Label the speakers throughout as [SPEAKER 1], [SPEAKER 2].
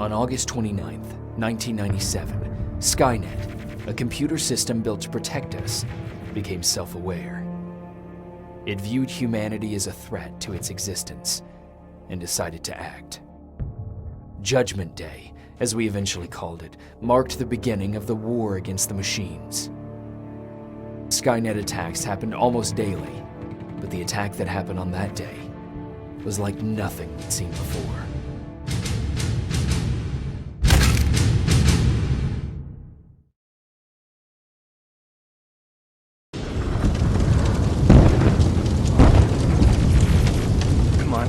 [SPEAKER 1] On August 29th, 1997, SKYNET, a computer system built to protect us, became self-aware. It viewed humanity as a threat to its existence and decided to act. Judgment Day, as we eventually called it, marked the beginning of the war against the machines. SKYNET attacks happened almost daily, but the attack that happened on that day was like nothing we'd seen before.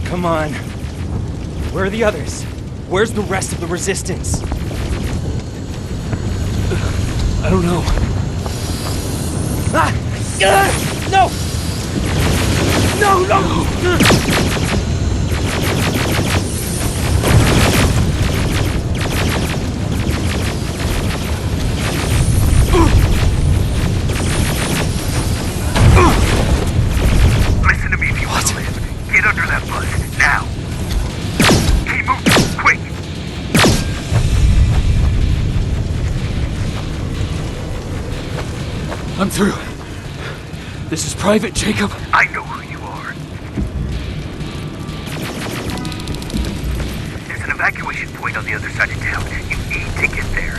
[SPEAKER 2] Come on. Where are the others? Where's the rest of the resistance?
[SPEAKER 1] I don't know.
[SPEAKER 2] Ah! No! No, no!
[SPEAKER 3] Listen to me if you want to live. Get under that bus, now! Keep moving, quick!
[SPEAKER 1] I'm through. This is Private Jacob.
[SPEAKER 3] I know who you are. There's an evacuation point on the other side of town. You need to get there.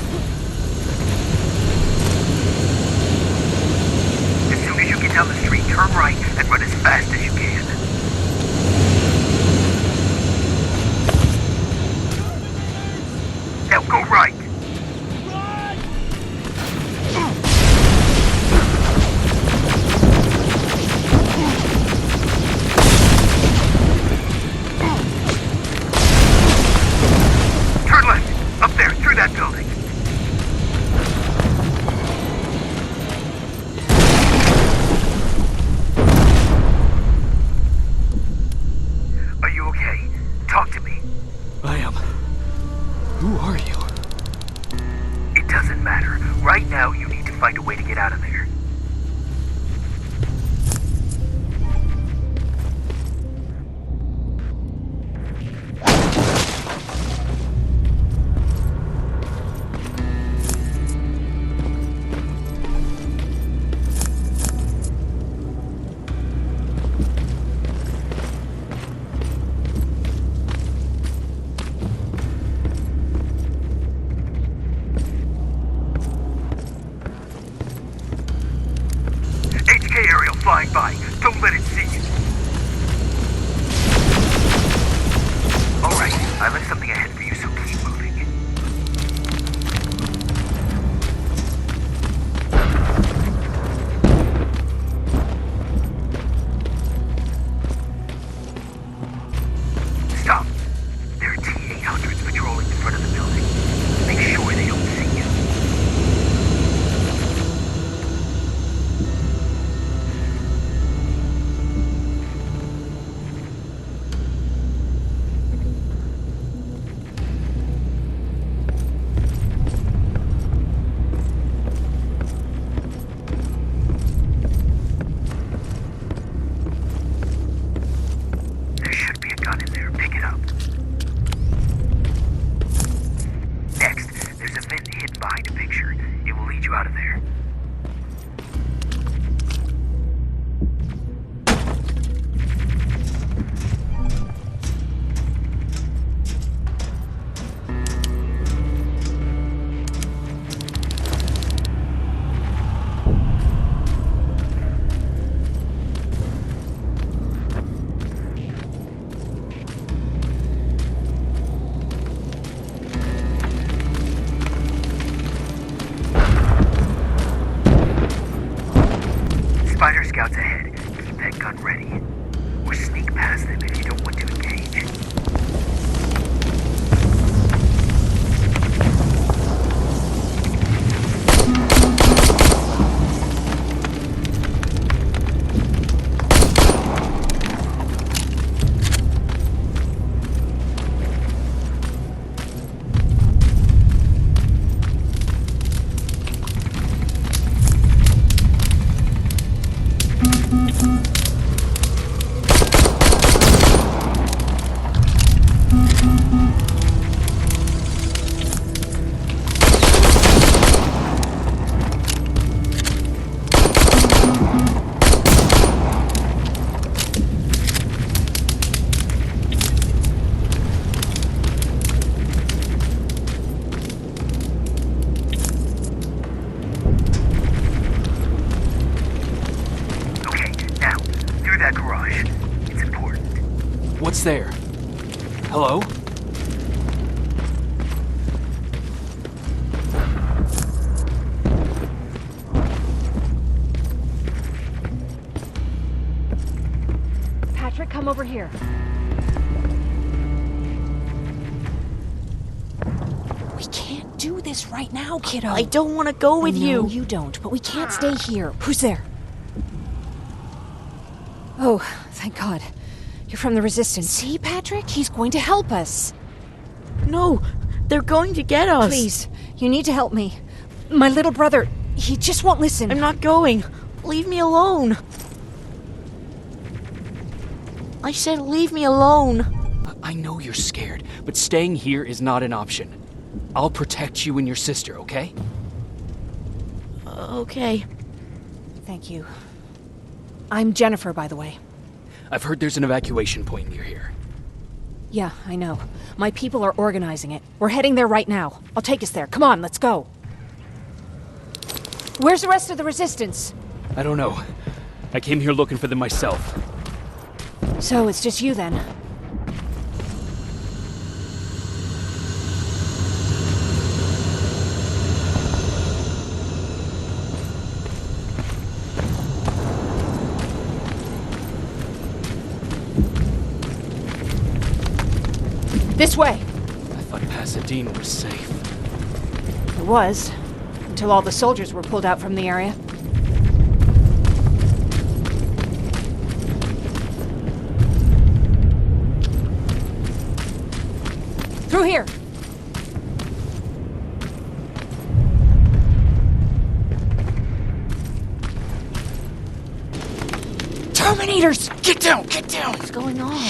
[SPEAKER 3] As soon as you get down the street, turn right and run as fast as you can. Now go right. Turn left. Up there, through that building. Are you okay? Talk to me.
[SPEAKER 1] I am. Who are you?
[SPEAKER 3] It doesn't matter. Right now, you need to find a way to get out of there. Aerial flying by. Don't let it see you. Alright, I left something ahead for you, so keep moving. Stop. There are T-800s patrolling in front of the building. Make sure they don't see you. There should be a gun in there. Pick it up. Next, there's a vent hidden behind a picture. It will lead you out of there. Spider scouts ahead. Keep that gun ready. Or sneak past them if you don't want to engage.
[SPEAKER 1] Who's there? Hello?
[SPEAKER 4] Patrick, come over here. We can't do this right now, kiddo.
[SPEAKER 5] I don't want to go with you.
[SPEAKER 4] No, you don't, but we can't stay here. Who's there? Oh, thank God. You're from the Resistance. See, Patrick? He's going to help us.
[SPEAKER 5] No, they're going to get us.
[SPEAKER 4] Please, you need to help me. My little brother, he just won't listen.
[SPEAKER 5] I'm not going. Leave me alone. I said leave me alone.
[SPEAKER 1] I know you're scared, but staying here is not an option. I'll protect you and your sister, okay?
[SPEAKER 5] Okay.
[SPEAKER 4] Thank you. I'm Jennifer, by the way.
[SPEAKER 1] I've heard there's an evacuation point near here.
[SPEAKER 4] Yeah, I know. My people are organizing it. We're heading there right now. I'll take us there. Come on, let's go. Where's the rest of the Resistance?
[SPEAKER 1] I don't know. I came here looking for them myself.
[SPEAKER 4] So it's just you then? This way!
[SPEAKER 1] I thought Pasadena was safe.
[SPEAKER 4] It was, until all the soldiers were pulled out from the area. Through here! Terminators!
[SPEAKER 1] Get down! Get down!
[SPEAKER 5] What's going on?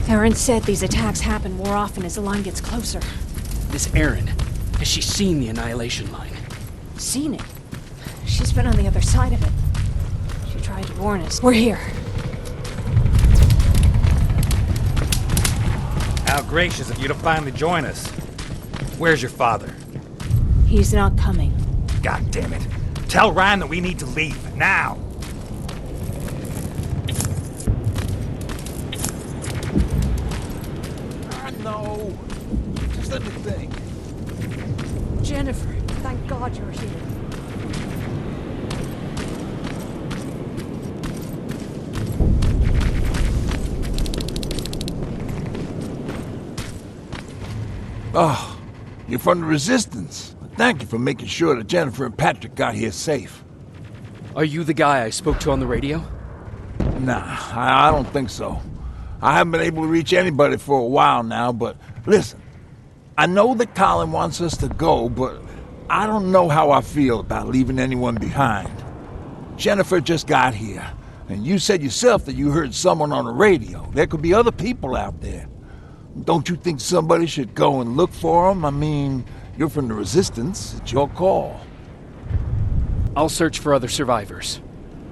[SPEAKER 4] Erin said these attacks happen more often as the line gets closer.
[SPEAKER 1] This Erin, has she seen the Annihilation line?
[SPEAKER 4] Seen it? She's been on the other side of it. She tried to warn us. We're here.
[SPEAKER 6] How gracious of you to finally join us. Where's your father?
[SPEAKER 4] He's not coming.
[SPEAKER 6] God damn it. Tell Ryan that we need to leave, now!
[SPEAKER 7] No. Just let me think.
[SPEAKER 4] Jennifer, thank God you're here.
[SPEAKER 7] Oh, you're from the Resistance. Thank you for making sure that Jennifer and Patrick got here safe.
[SPEAKER 1] Are you the guy I spoke to on the radio?
[SPEAKER 7] Nah, I don't think so. I haven't been able to reach anybody for a while now, but listen, I know that Colin wants us to go, but I don't know how I feel about leaving anyone behind. Jennifer just got here, and you said yourself that you heard someone on the radio. There could be other people out there. Don't you think somebody should go and look for them? I mean, you're from the Resistance. It's your call.
[SPEAKER 1] I'll search for other survivors.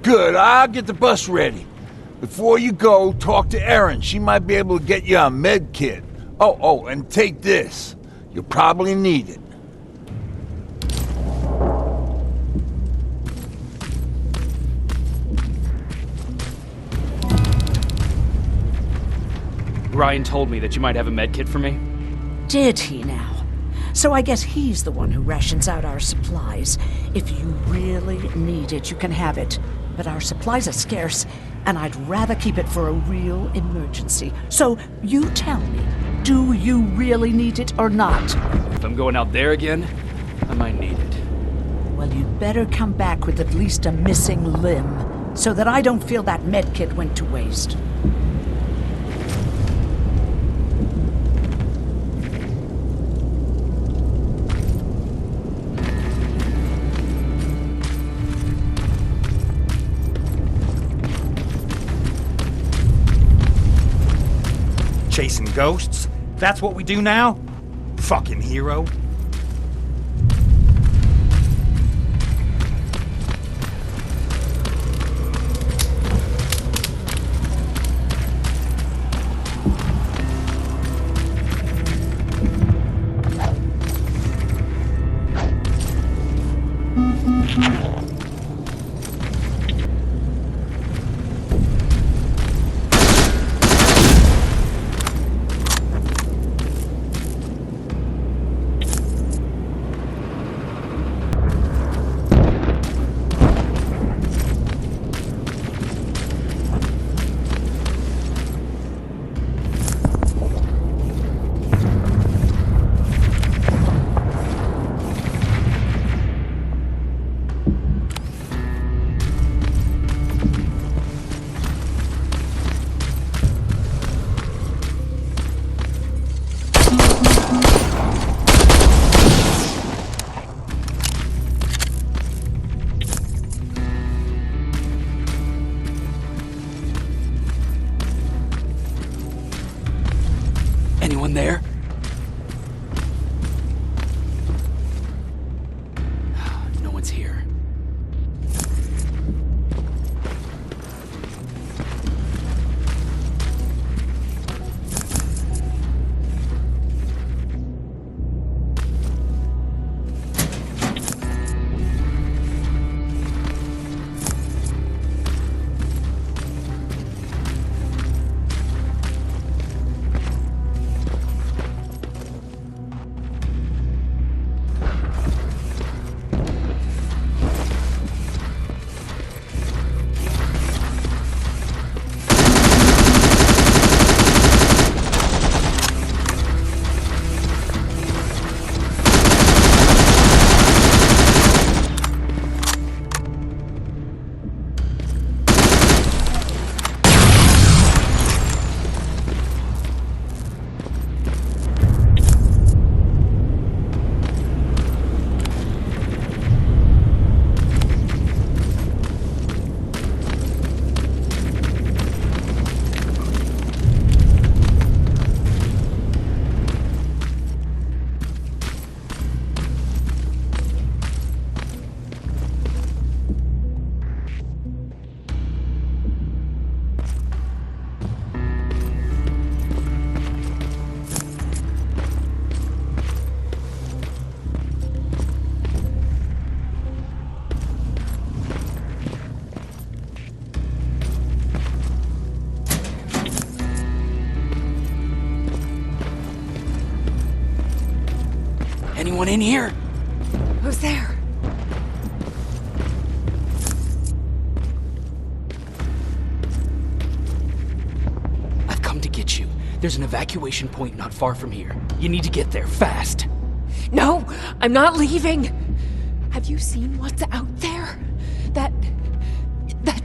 [SPEAKER 7] Good, I'll get the bus ready. Before you go, talk to Erin. She might be able to get you a med kit. Oh, and take this. You'll probably need it.
[SPEAKER 1] Ryan told me that you might have a med kit for me.
[SPEAKER 8] Did he now? So I guess he's the one who rations out our supplies. If you really need it, you can have it. But our supplies are scarce, and I'd rather keep it for a real emergency. So you tell me, do you really need it or not?
[SPEAKER 1] If I'm going out there again, I might need it.
[SPEAKER 8] Well, you'd better come back with at least a missing limb, so that I don't feel that medkit went to waste.
[SPEAKER 6] Chasing ghosts? That's what we do now? Fucking hero.
[SPEAKER 1] Anyone there? No one's here. Anyone in here?
[SPEAKER 4] Who's there?
[SPEAKER 1] I've come to get you. There's an evacuation point not far from here. You need to get there fast.
[SPEAKER 4] No, I'm not leaving. Have you seen what's out there? That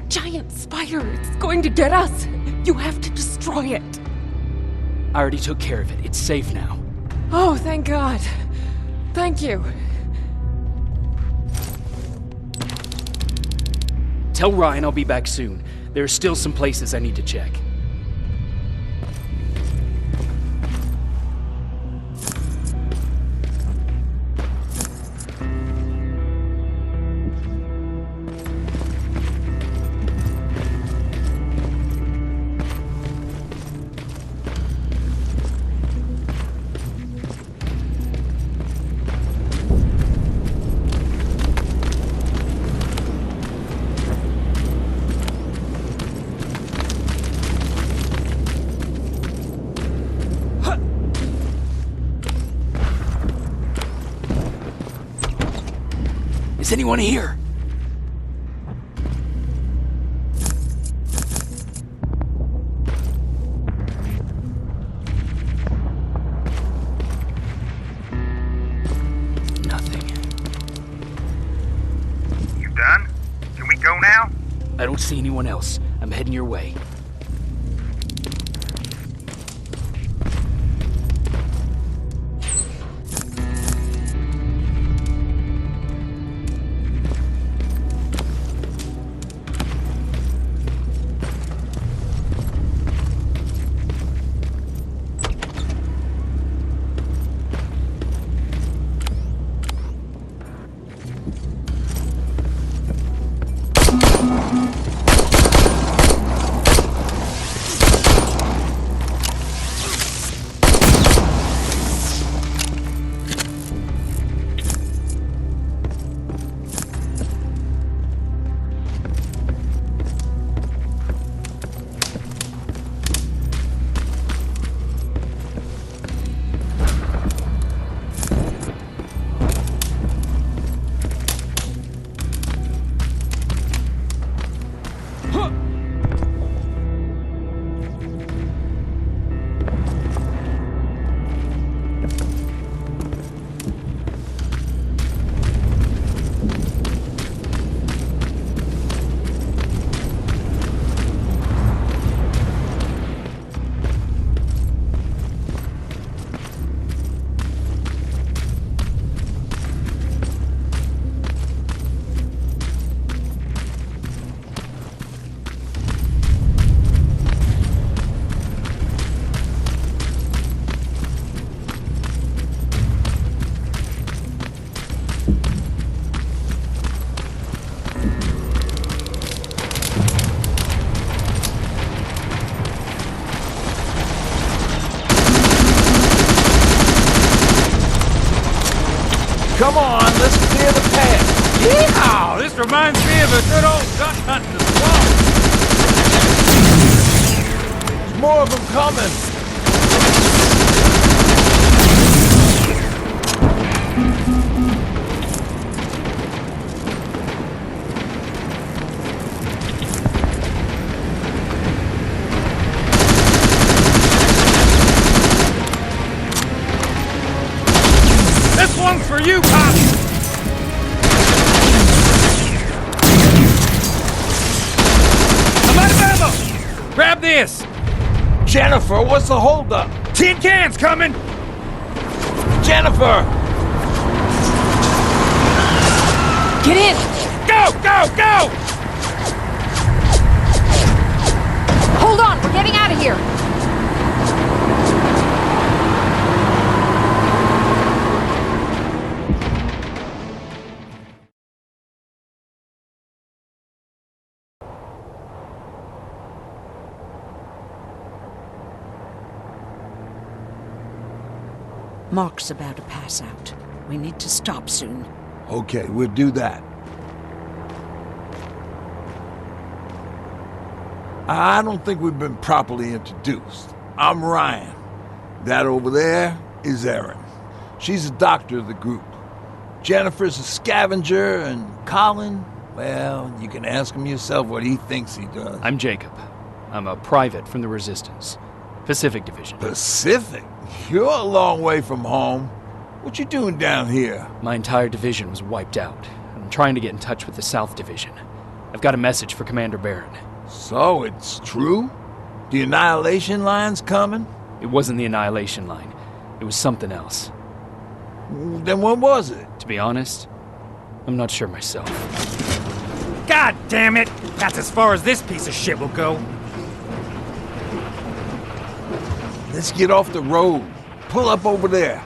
[SPEAKER 4] giant spire, it's going to get us. You have to destroy it.
[SPEAKER 1] I already took care of it. It's safe now.
[SPEAKER 4] Oh, thank God. Thank you.
[SPEAKER 1] Tell Ryan I'll be back soon. There are still some places I need to check. Is anyone here? Nothing.
[SPEAKER 3] You done? Can we go now?
[SPEAKER 1] I don't see anyone else. I'm heading your way.
[SPEAKER 6] just reminds me of a good old duck hunt in the swamp.
[SPEAKER 7] There's more of them coming.
[SPEAKER 6] This one's for you, Pop! I'm out of ammo! Grab this!
[SPEAKER 7] Jennifer, what's the holdup?
[SPEAKER 6] Tin cans coming!
[SPEAKER 7] Jennifer!
[SPEAKER 4] Get in!
[SPEAKER 6] Go, go, go!
[SPEAKER 4] Hold on, we're getting out of here!
[SPEAKER 8] Mark's about to pass out. We need to stop soon.
[SPEAKER 7] Okay, we'll do that. I don't think we've been properly introduced. I'm Ryan. That over there is Erin. She's the doctor of the group. Jennifer's a scavenger, and Colin, well, you can ask him yourself what he thinks he does.
[SPEAKER 1] I'm Jacob. I'm a private from the Resistance. Pacific Division.
[SPEAKER 7] Pacific? You're a long way from home. What you doing down here?
[SPEAKER 1] My entire division was wiped out. I'm trying to get in touch with the South Division. I've got a message for Commander Barron.
[SPEAKER 7] So, it's true? The Annihilation line's coming?
[SPEAKER 1] It wasn't the Annihilation line. It was something else.
[SPEAKER 7] Then what was it?
[SPEAKER 1] To be honest, I'm not sure myself.
[SPEAKER 6] God damn it! That's as far as this piece of shit will go.
[SPEAKER 7] Let's get off the road. Pull up over there.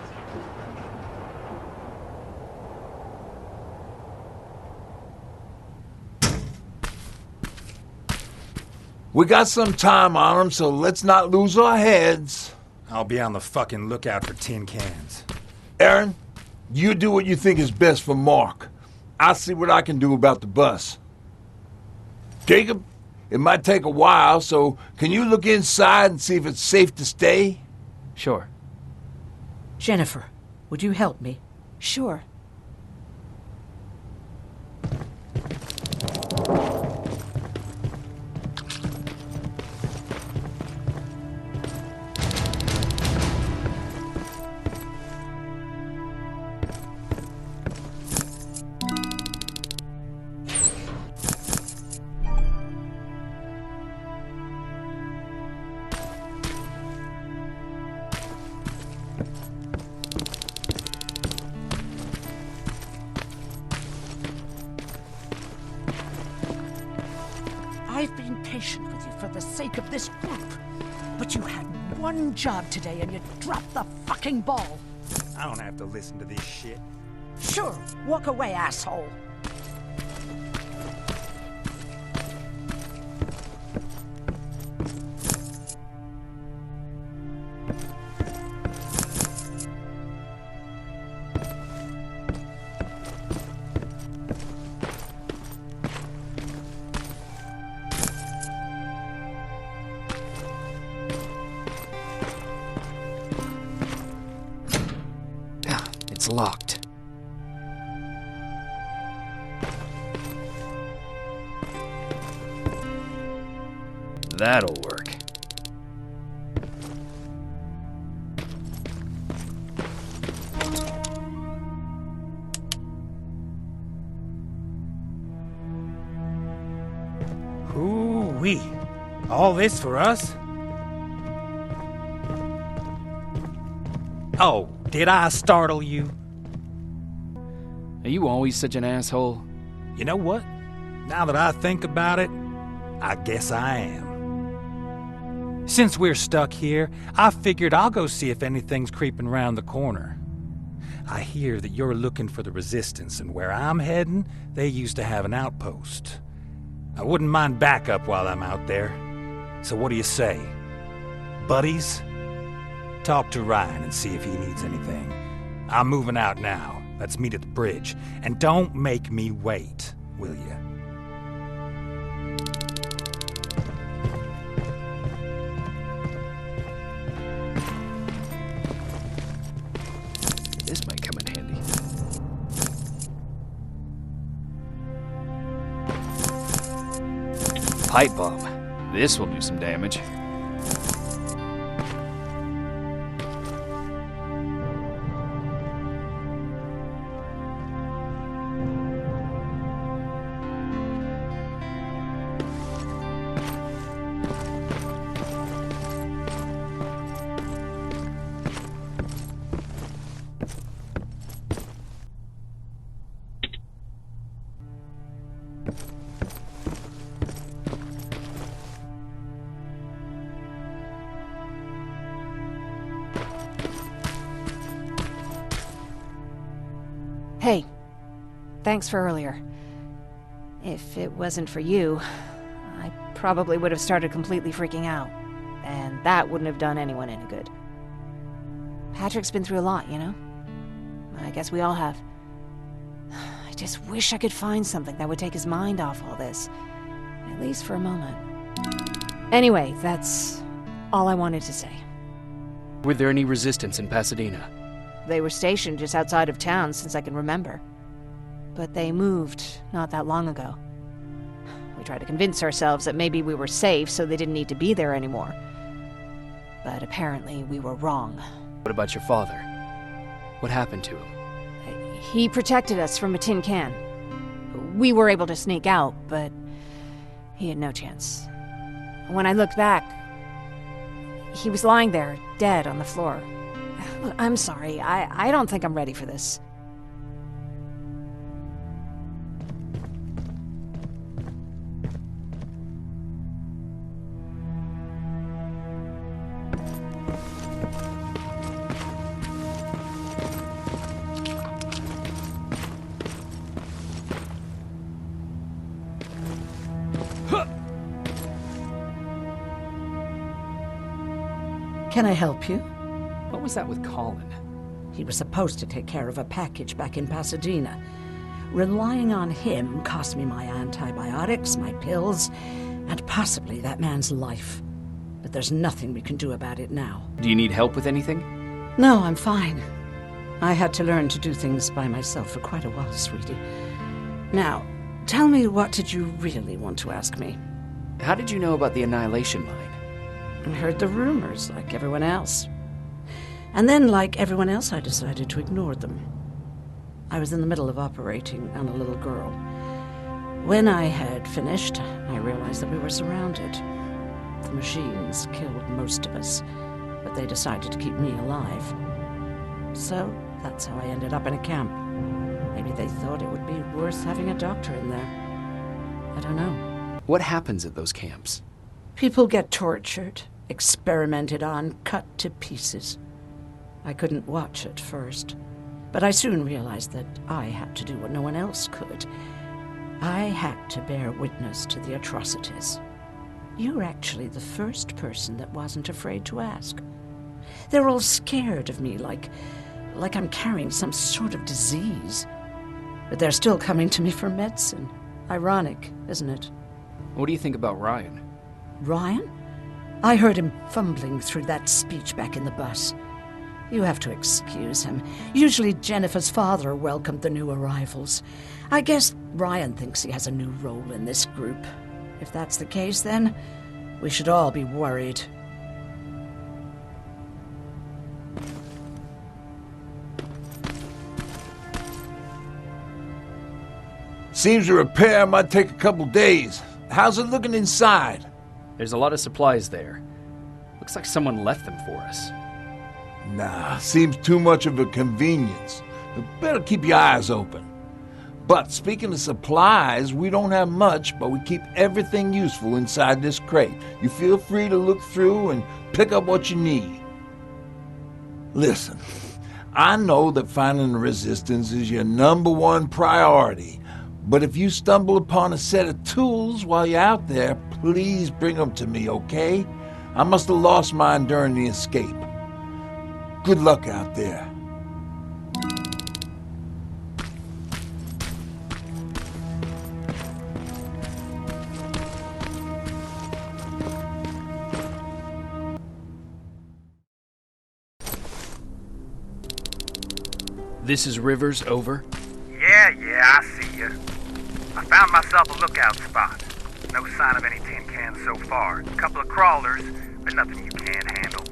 [SPEAKER 7] We got some time on them, so let's not lose our heads.
[SPEAKER 6] I'll be on the fucking lookout for tin cans.
[SPEAKER 7] Erin, you do what you think is best for Mark. I'll see what I can do about the bus. Jacob, it might take a while, so can you look inside and see if it's safe to stay?
[SPEAKER 1] Sure.
[SPEAKER 8] Jennifer, would you help me?
[SPEAKER 5] Sure.
[SPEAKER 8] I've been patient with you for the sake of this group. But you had one job today and you dropped the fucking ball.
[SPEAKER 6] I don't have to listen to this shit.
[SPEAKER 8] Sure, walk away, asshole.
[SPEAKER 1] It's locked. That'll work.
[SPEAKER 6] Ooh-wee. All this for us? Oh, did I startle you?
[SPEAKER 1] Are you always such an asshole?
[SPEAKER 6] You know what? Now that I think about it, I guess I am. Since we're stuck here, I figured I'll go see if anything's creeping around the corner. I hear that you're looking for the Resistance, and where I'm heading, they used to have an outpost. I wouldn't mind backup while I'm out there. So what do you say? Buddies? Talk to Ryan and see if he needs anything. I'm moving out now. Let's meet at the bridge. And don't make me wait.
[SPEAKER 7] will you?
[SPEAKER 1] This might come in handy. Pipe bomb. This will do some damage.
[SPEAKER 9] Hey, thanks for earlier. If it wasn't for you, I probably would have started completely freaking out, and that wouldn't have done anyone any good. Patrick's been through a lot, you know? I guess we all have. I just wish I could find something that would take his mind off all this, at least for a moment. Anyway, that's all I wanted to say.
[SPEAKER 1] Were there any resistance in Pasadena?
[SPEAKER 9] They were stationed just outside of town since I can remember. But they moved not that long ago. We tried to convince ourselves that maybe we were safe so they didn't need to be there anymore. But apparently we were wrong.
[SPEAKER 1] What about your father? What happened to him?
[SPEAKER 9] He protected us from a tin can. We were able to sneak out, but he had no chance. When I looked back, he was lying there, dead on the floor. Look, I'm sorry. I don't think I'm ready for this.
[SPEAKER 8] Can I help you?
[SPEAKER 1] What was that with Colin?
[SPEAKER 8] He was supposed to take care of a package back in Pasadena. Relying on him cost me my antibiotics, my pills, and possibly that man's life. But there's nothing we can do about it now.
[SPEAKER 1] Do you need help with anything?
[SPEAKER 8] No, I'm fine. I had to learn to do things by myself for quite a while, sweetie. Now, tell me, what did you really want to ask me?
[SPEAKER 1] How did you know about the Annihilation line?
[SPEAKER 8] I heard the rumors, like everyone else. And then, like everyone else, I decided to ignore them. I was in the middle of operating on a little girl. When I had finished, I realized that we were surrounded. The machines killed most of us, but they decided to keep me alive. So, that's how I ended up in a camp. Maybe they thought it would be worth having a doctor in there. I don't know.
[SPEAKER 1] What happens at those camps?
[SPEAKER 8] People get tortured, experimented on, cut to pieces. I couldn't watch at first, but I soon realized that I had to do what no one else could. I had to bear witness to the atrocities. You're actually the first person that wasn't afraid to ask. They're all scared of me, like I'm carrying some sort of disease. But they're still coming to me for medicine. Ironic, isn't it?
[SPEAKER 1] What do you think about Ryan?
[SPEAKER 8] Ryan? I heard him fumbling through that speech back in the bus. You have to excuse him. Usually Jennifer's father welcomed the new arrivals. I guess Ryan thinks he has a new role in this group. If that's the case, then we should all be worried.
[SPEAKER 7] Seems the repair might take a couple days. How's it looking inside?
[SPEAKER 1] There's a lot of supplies there. Looks like someone left them for us.
[SPEAKER 7] Nah, seems too much of a convenience. You better keep your eyes open. But speaking of supplies, we don't have much, but we keep everything useful inside this crate. You feel free to look through and pick up what you need. Listen, I know that finding the resistance is your #1 priority, but if you stumble upon a set of tools while you're out there, please bring them to me, okay? I must have lost mine during the escape. Good luck out there.
[SPEAKER 1] This is Rivers, over.
[SPEAKER 3] Yeah, I see ya. I found myself a lookout spot. No sign of any tin cans so far. A couple of crawlers, but nothing you can't handle.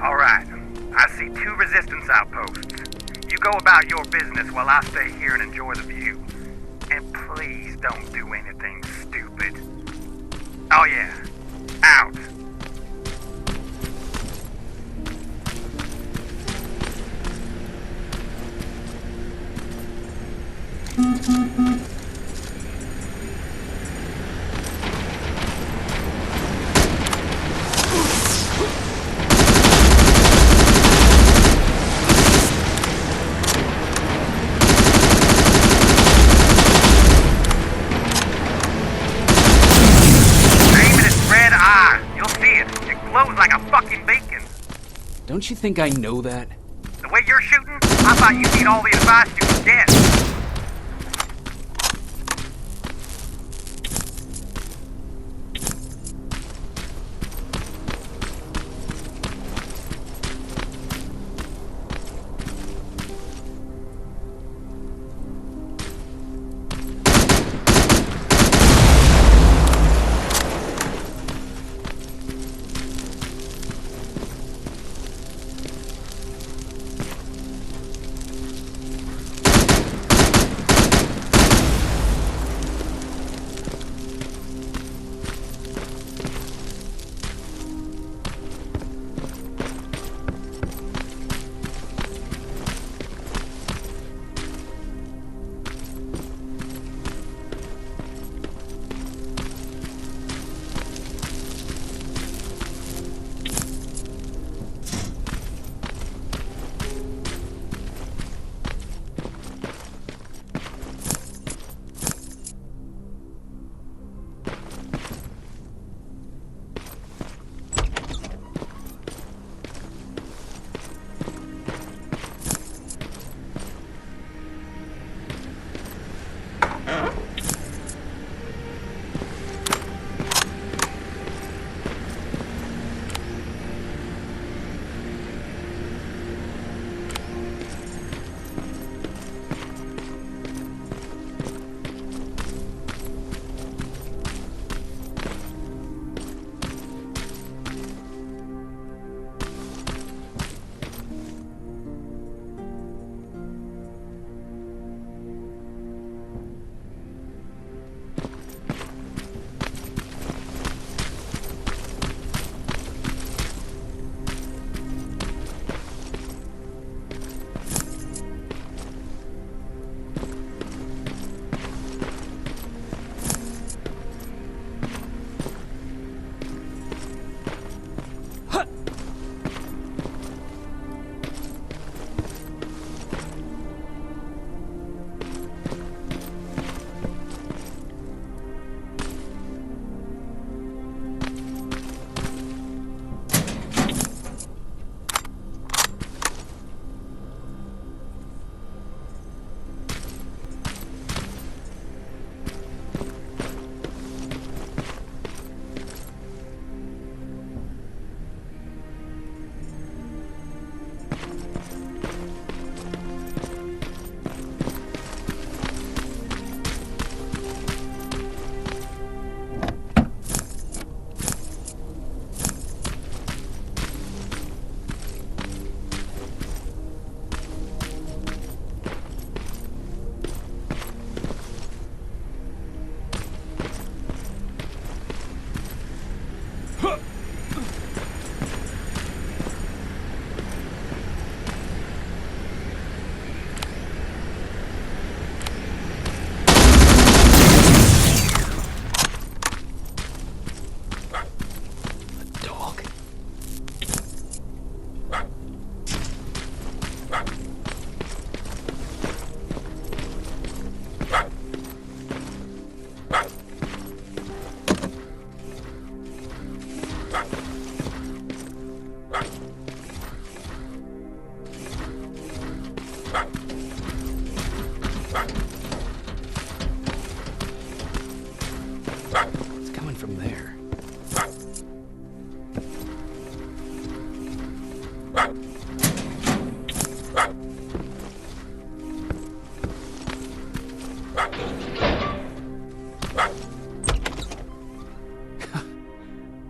[SPEAKER 3] Alright, I see 2 resistance outposts. You go about your business while I stay here and enjoy the view. And please don't do anything stupid. Oh yeah, out.
[SPEAKER 1] Don't you think I know that?
[SPEAKER 3] The way you're shooting, I thought you'd need all the advice you could get.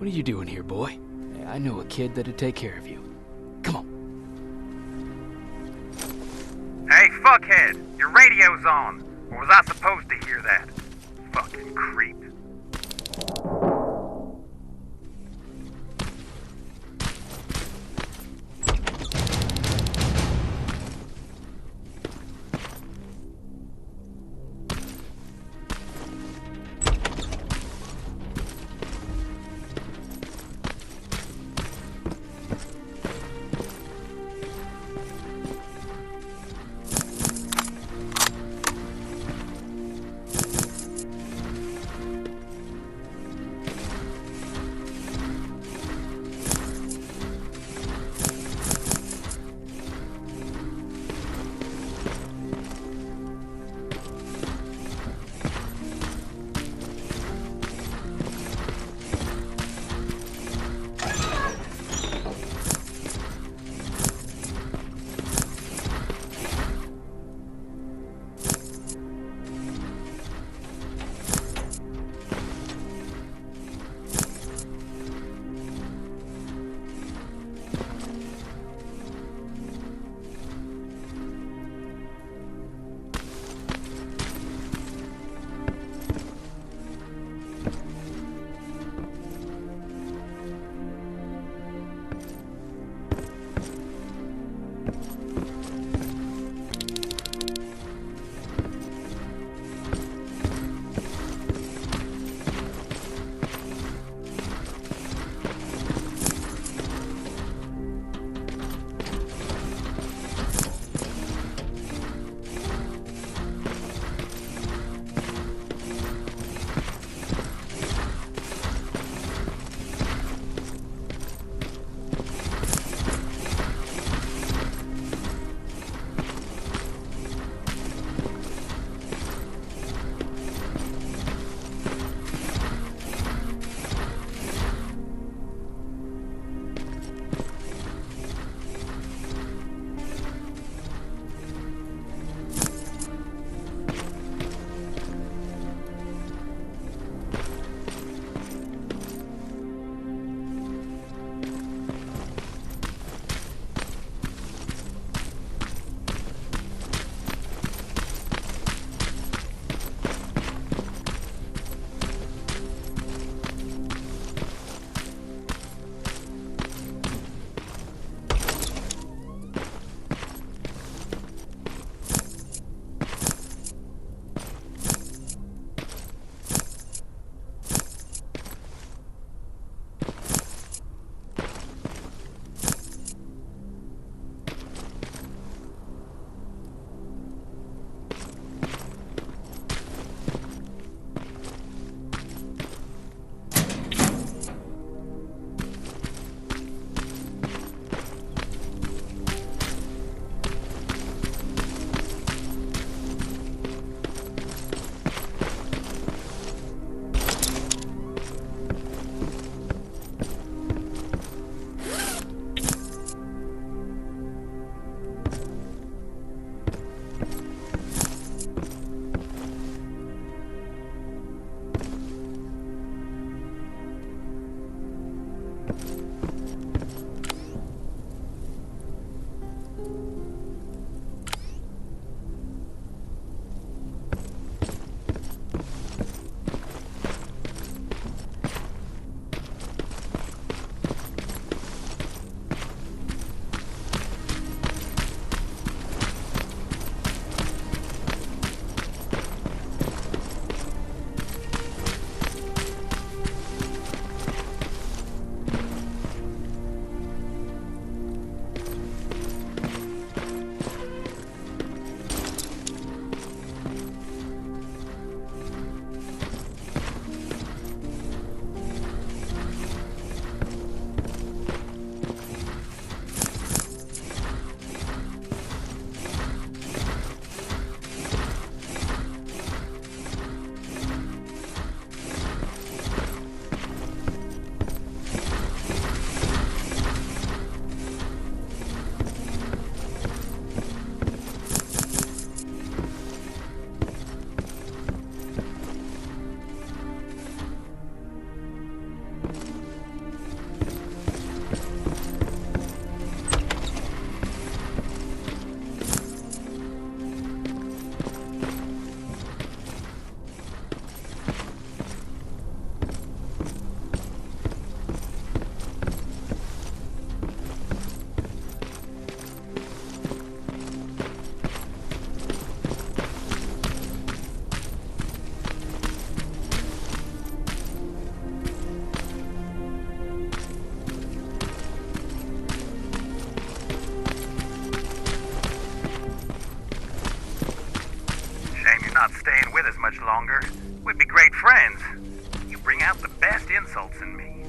[SPEAKER 1] are you doing here, boy? I know a kid that'd take care of you. Come on.
[SPEAKER 3] Hey, fuckhead! Your radio's on! Or was I supposed to hear that? Fucking creep. longer. We'd be great friends. You bring out the best insults in me.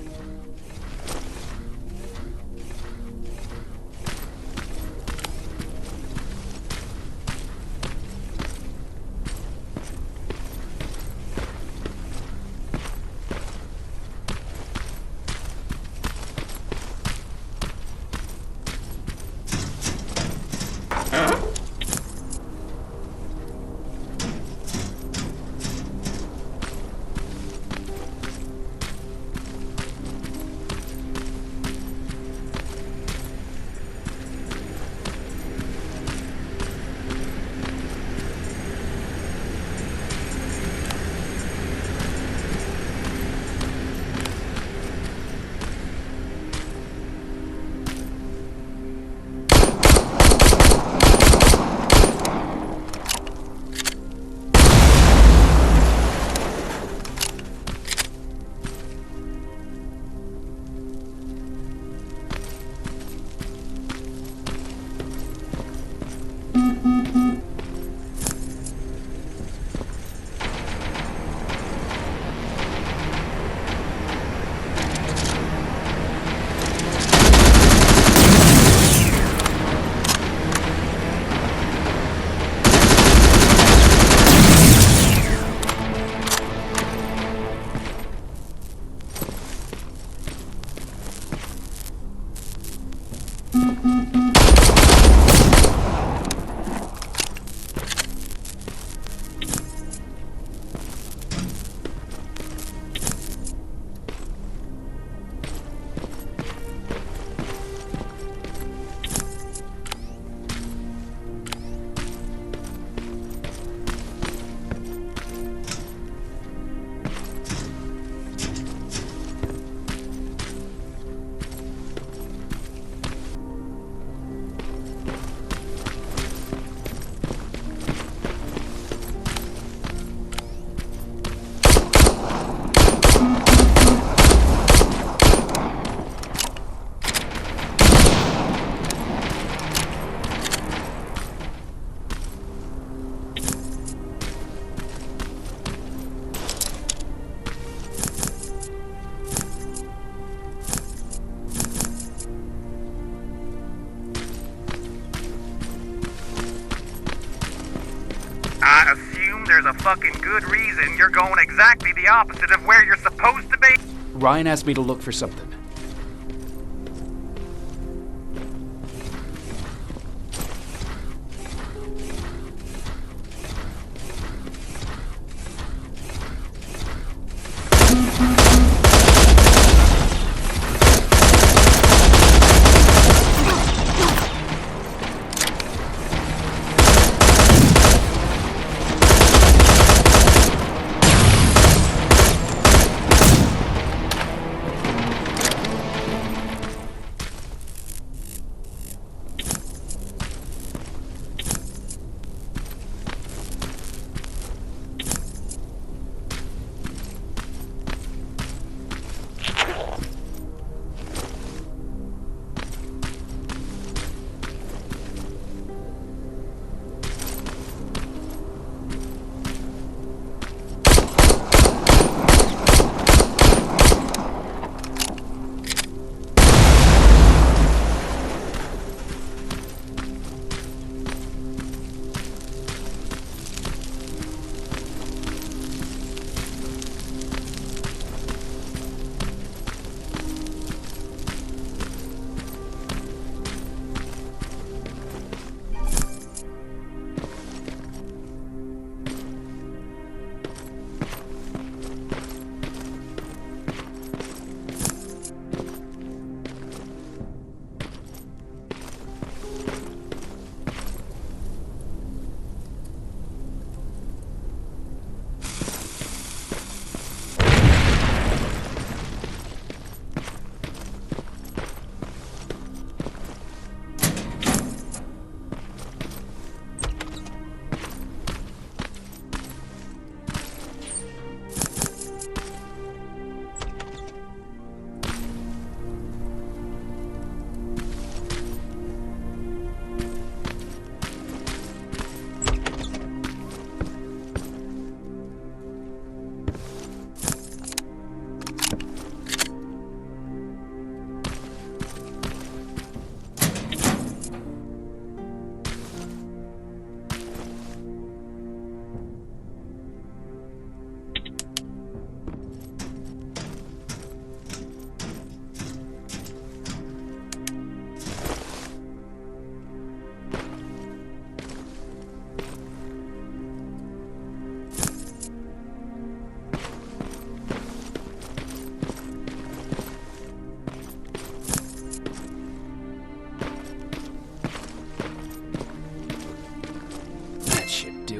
[SPEAKER 3] I assume there's a fucking good reason you're going exactly the opposite of where you're supposed to be.
[SPEAKER 1] Ryan asked me to look for something.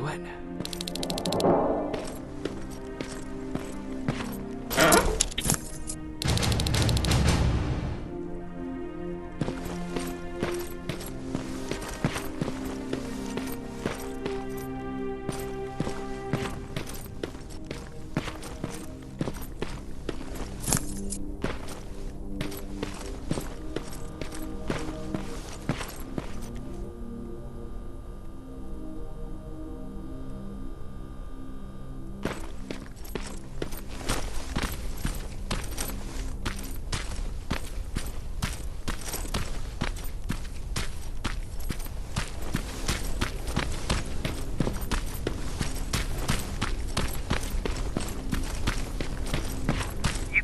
[SPEAKER 1] do it.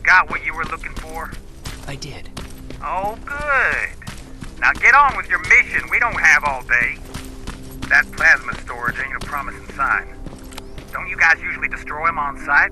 [SPEAKER 3] Got what you were looking for?
[SPEAKER 1] I did.
[SPEAKER 3] Oh, good. Now get on with your mission. We don't have all day. That plasma storage ain't a promising sign. Don't you guys usually destroy them on sight?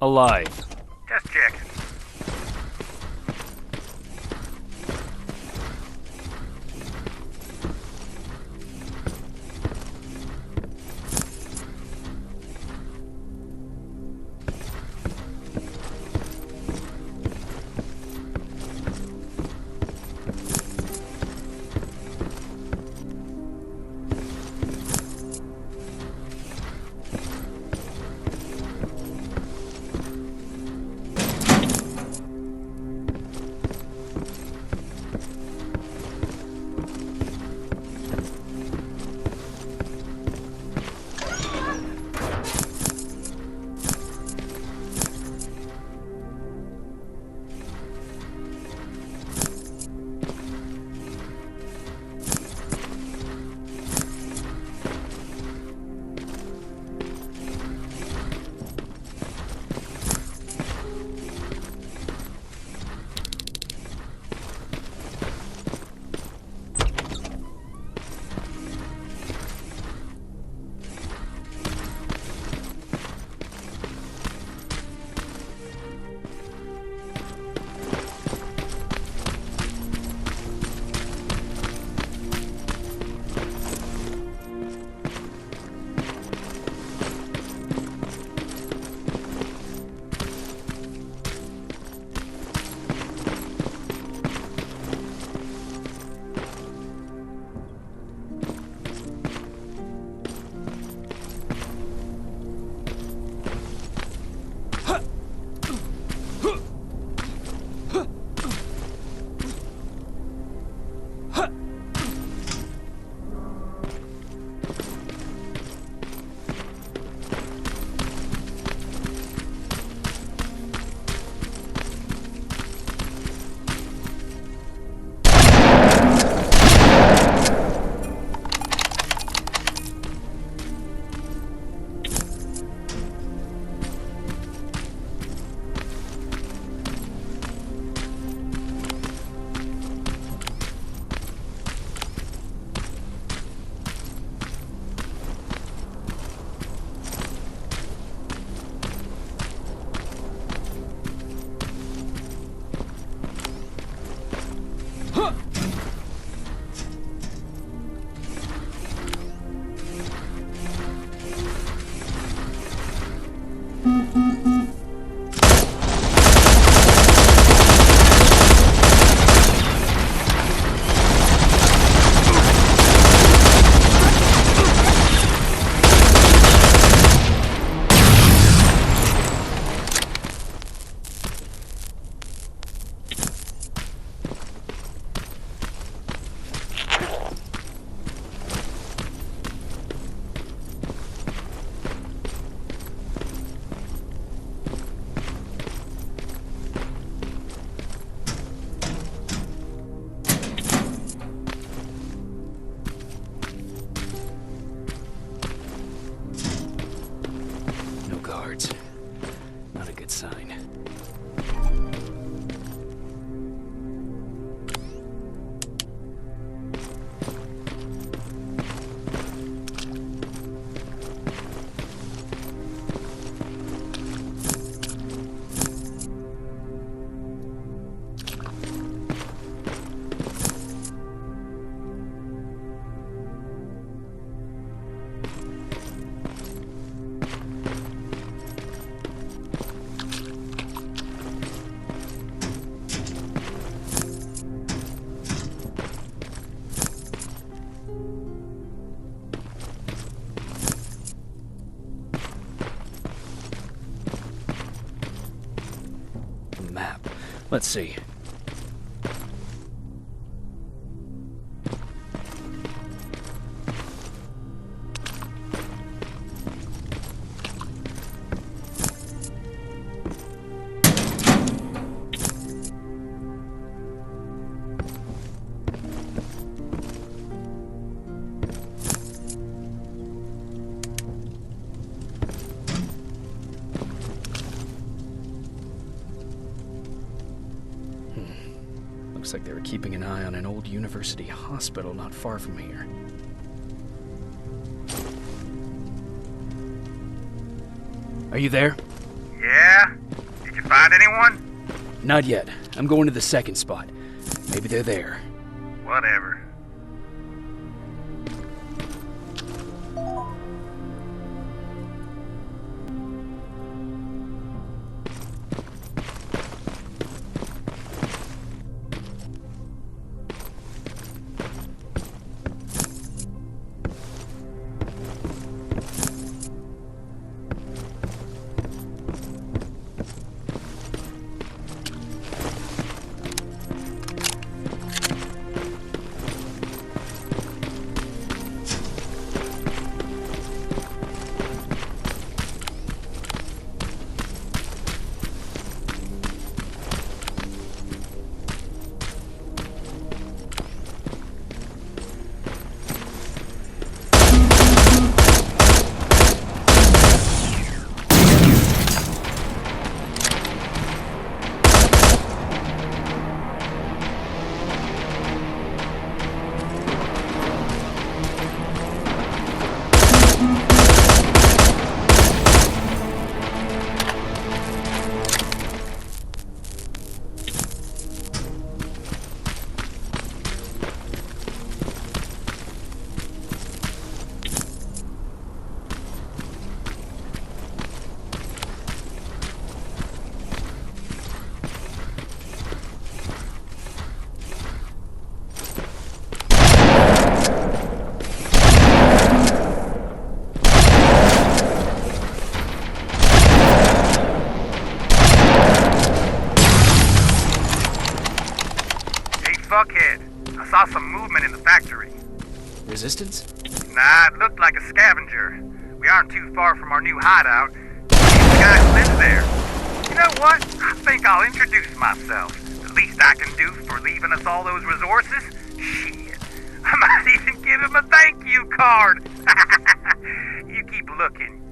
[SPEAKER 2] Alive.
[SPEAKER 3] Just checking.
[SPEAKER 1] Let's see. Looks like they were keeping an eye on an old university hospital not far from here. Are you there?
[SPEAKER 3] Yeah? Find anyone?
[SPEAKER 1] Not yet. I'm going to the second spot. Maybe they're there.
[SPEAKER 3] Whatever. Fuckhead, I saw some movement in the factory.
[SPEAKER 1] Resistance?
[SPEAKER 3] Nah, it looked like a scavenger. We aren't too far from our new hideout. The guy who lives there. You know what? I think I'll introduce myself. The least I can do for leaving us all those resources? Shit. I might even give him a thank you card. You keep looking.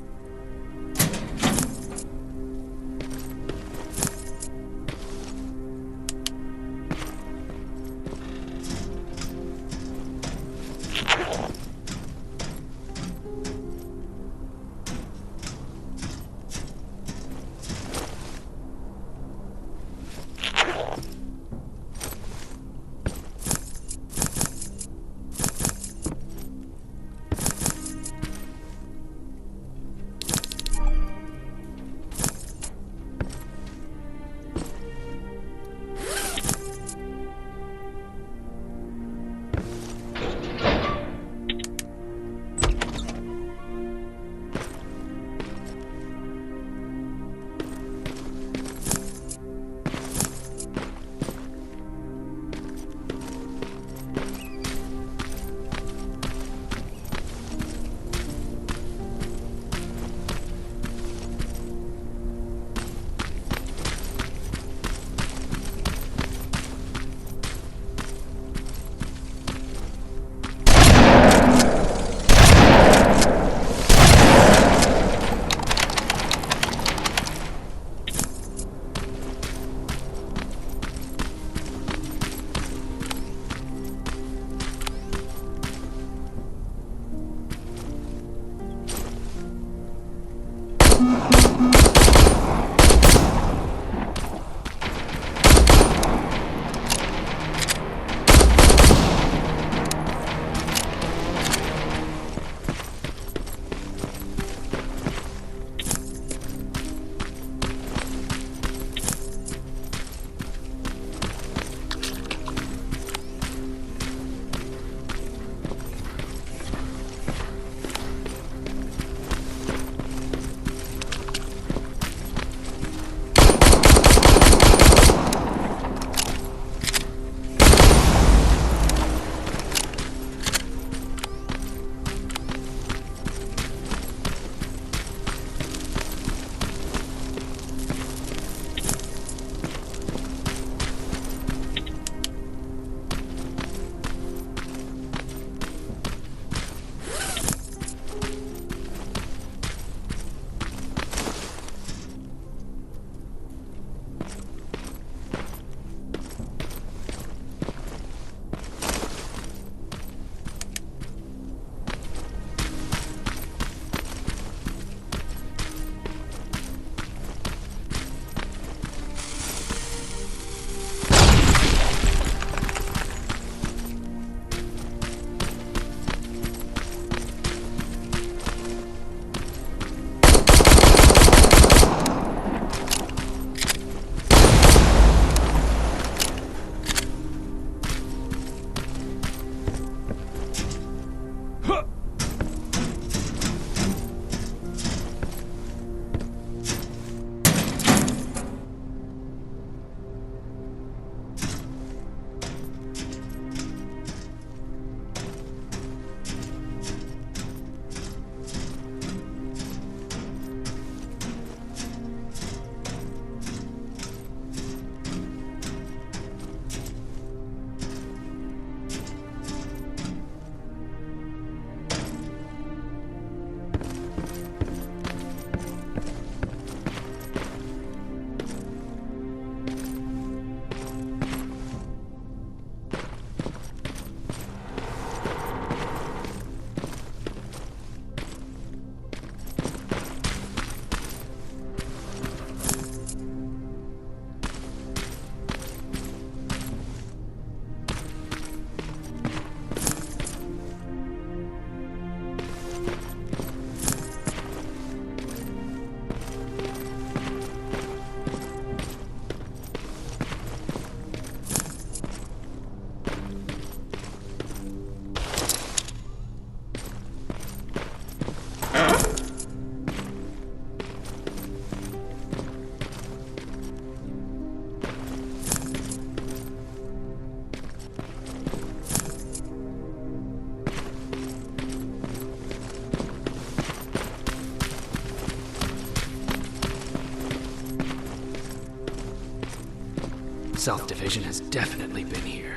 [SPEAKER 1] South Division has definitely been here.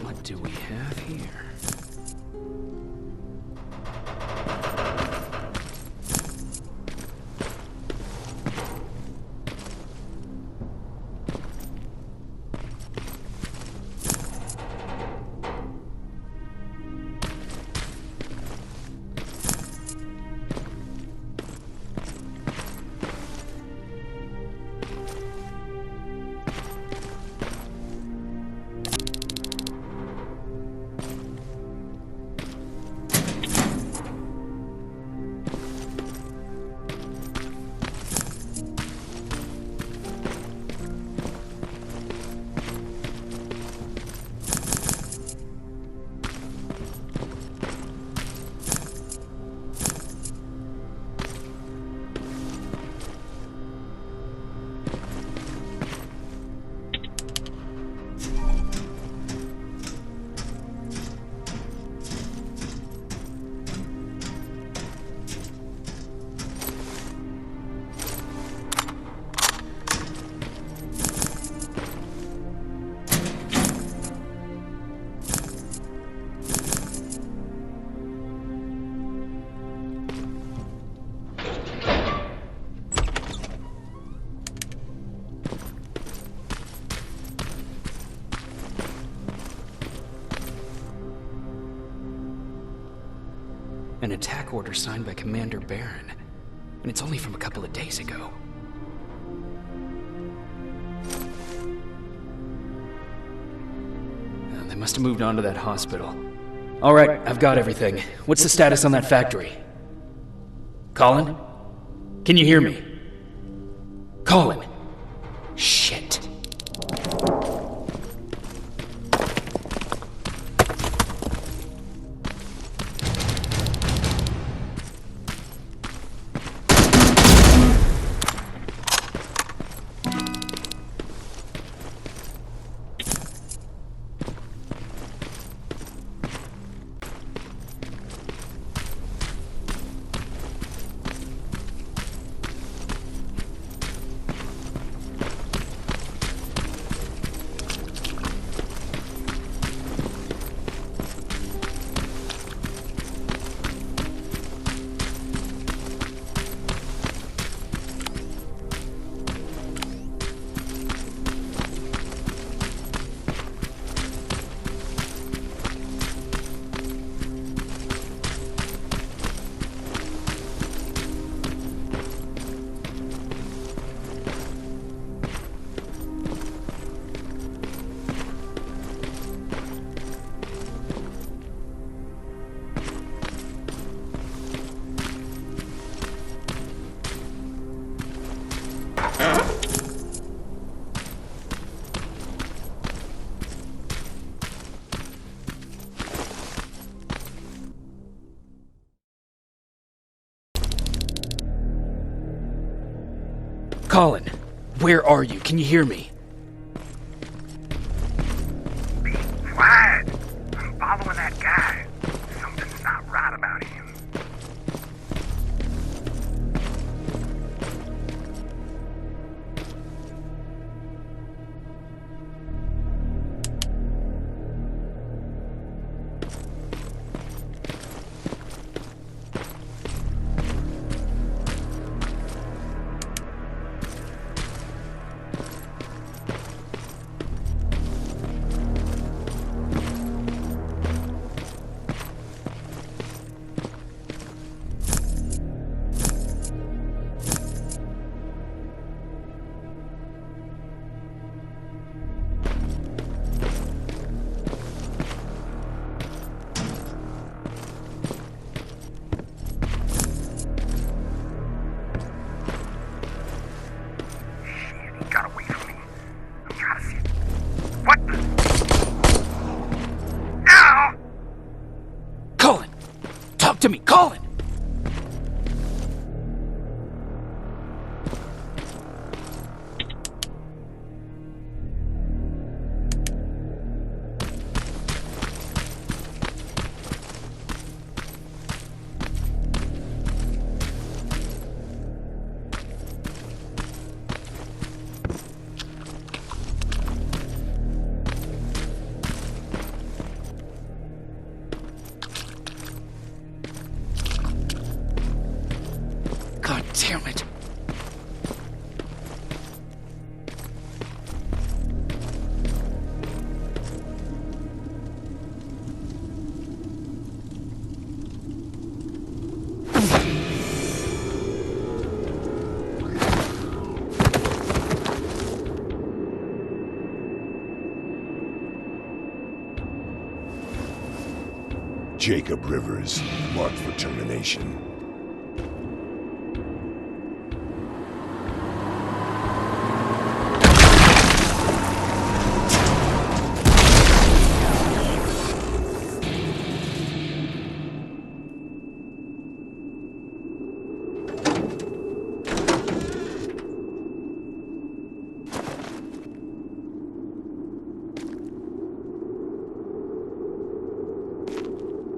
[SPEAKER 1] What do we have here? An attack order signed by Commander Baron, and it's only from a couple of days ago. They must have moved on to that hospital. All right, I've got everything. What's the status on that factory? Colin? Can you hear me? Colin? Shit. Colin, where are you? Can you hear me?
[SPEAKER 3] Be quiet. I'm following that guy. Something's not right about him.
[SPEAKER 1] To me, Colin!
[SPEAKER 10] Jacob Rivers, marked for termination.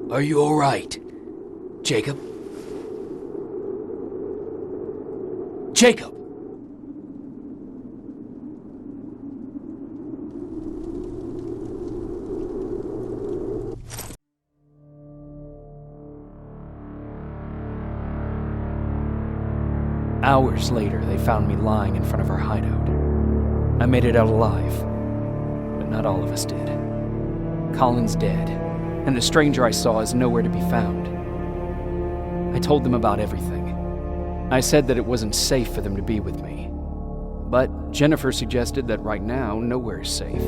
[SPEAKER 1] Are you all right, Jacob? Jacob! Hours later, they found me lying in front of our hideout. I made it out alive, but not all of us did. Colin's dead, and the stranger I saw is nowhere to be found. I told them about everything. I said that it wasn't safe for them to be with me. But Jennifer suggested that right now, nowhere is safe,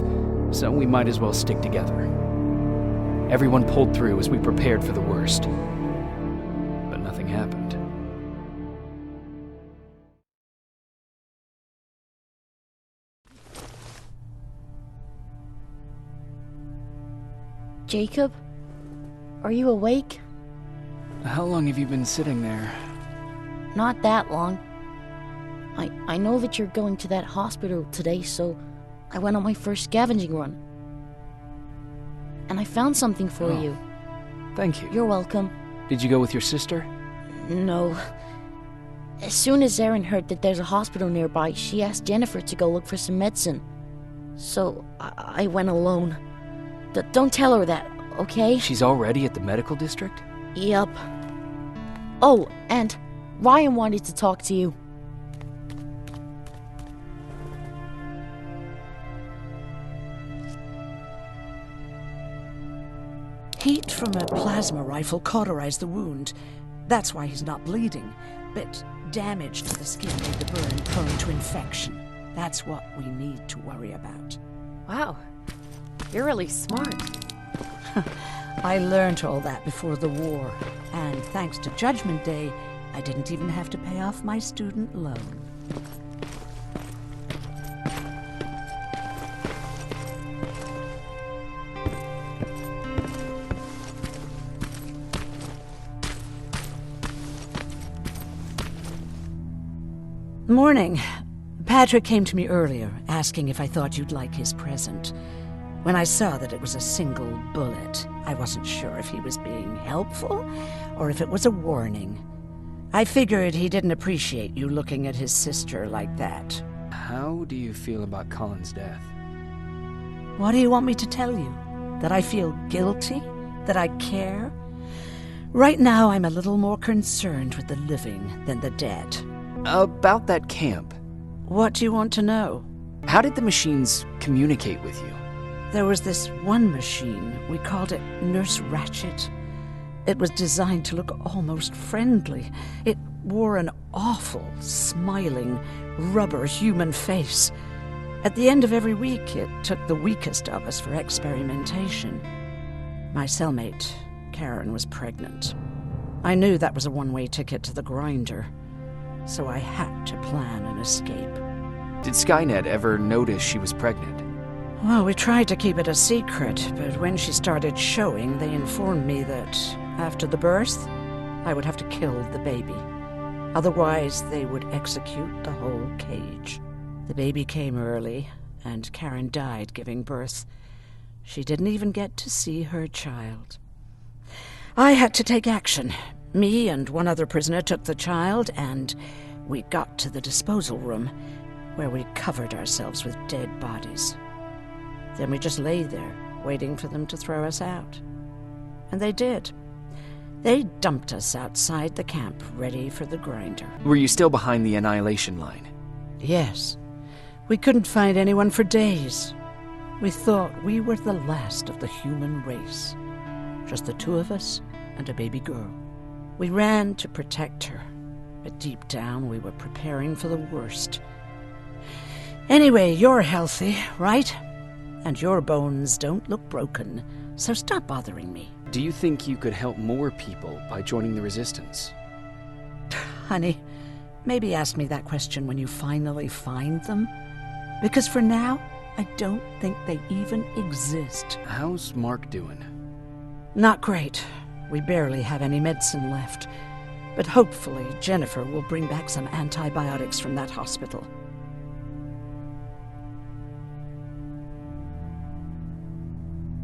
[SPEAKER 1] so we might as well stick together. Everyone pulled through as we prepared for the worst. But nothing happened.
[SPEAKER 5] Jacob? Are you awake?
[SPEAKER 1] How long have you been sitting there?
[SPEAKER 5] Not that long. I know that you're going to that hospital today, so I went on my first scavenging run. And I found something for you.
[SPEAKER 1] Thank you.
[SPEAKER 5] You're welcome.
[SPEAKER 1] Did you go with your sister?
[SPEAKER 5] No. As soon as Erin heard that there's a hospital nearby, she asked Jennifer to go look for some medicine. So I went alone. Don't tell her that, okay?
[SPEAKER 1] She's already at the medical district?
[SPEAKER 5] Yep. Oh, and Ryan wanted to talk to you.
[SPEAKER 8] Heat from a plasma rifle cauterized the wound. That's why he's not bleeding. But damage to the skin made the burn prone to infection. That's what we need to worry about.
[SPEAKER 4] Wow. You're really smart.
[SPEAKER 8] I learned all that before the war. And thanks to Judgment Day, I didn't even have to pay off my student loan. Morning. Patrick came to me earlier, asking if I thought you'd like his present. When I saw that it was a single bullet, I wasn't sure if he was being helpful or if it was a warning. I figured he didn't appreciate you looking at his sister like that.
[SPEAKER 1] How do you feel about Colin's death?
[SPEAKER 8] What do you want me to tell you? That I feel guilty? That I care? Right now, I'm a little more concerned with the living than the dead.
[SPEAKER 1] About that camp.
[SPEAKER 8] What do you want to know?
[SPEAKER 1] How did the machines communicate with you?
[SPEAKER 8] There was this one machine. We called it Nurse Ratchet. It was designed to look almost friendly. It wore an awful, smiling, rubber human face. At the end of every week, it took the weakest of us for experimentation. My cellmate, Karen, was pregnant. I knew that was a one-way ticket to the grinder, so I had to plan an escape.
[SPEAKER 1] Did SKYNET ever notice she was pregnant?
[SPEAKER 8] Well, we tried to keep it a secret, but when she started showing, they informed me that after the birth, I would have to kill the baby. Otherwise, they would execute the whole cage. The baby came early, and Karen died giving birth. She didn't even get to see her child. I had to take action. Me and one other prisoner took the child, and we got to the disposal room, where we covered ourselves with dead bodies. Then we just lay there, waiting for them to throw us out. And they did. They dumped us outside the camp, ready for the grinder.
[SPEAKER 1] Were you still behind the Annihilation line?
[SPEAKER 8] Yes. We couldn't find anyone for days. We thought we were the last of the human race. Just the two of us and a baby girl. We ran to protect her, but deep down we were preparing for the worst. Anyway, you're healthy, right? And your bones don't look broken, so stop bothering me.
[SPEAKER 1] Do you think you could help more people by joining the Resistance?
[SPEAKER 8] Honey, maybe ask me that question when you finally find them. Because for now, I don't think they even exist.
[SPEAKER 1] How's Mark doing?
[SPEAKER 8] Not great. We barely have any medicine left. But hopefully, Jennifer will bring back some antibiotics from that hospital.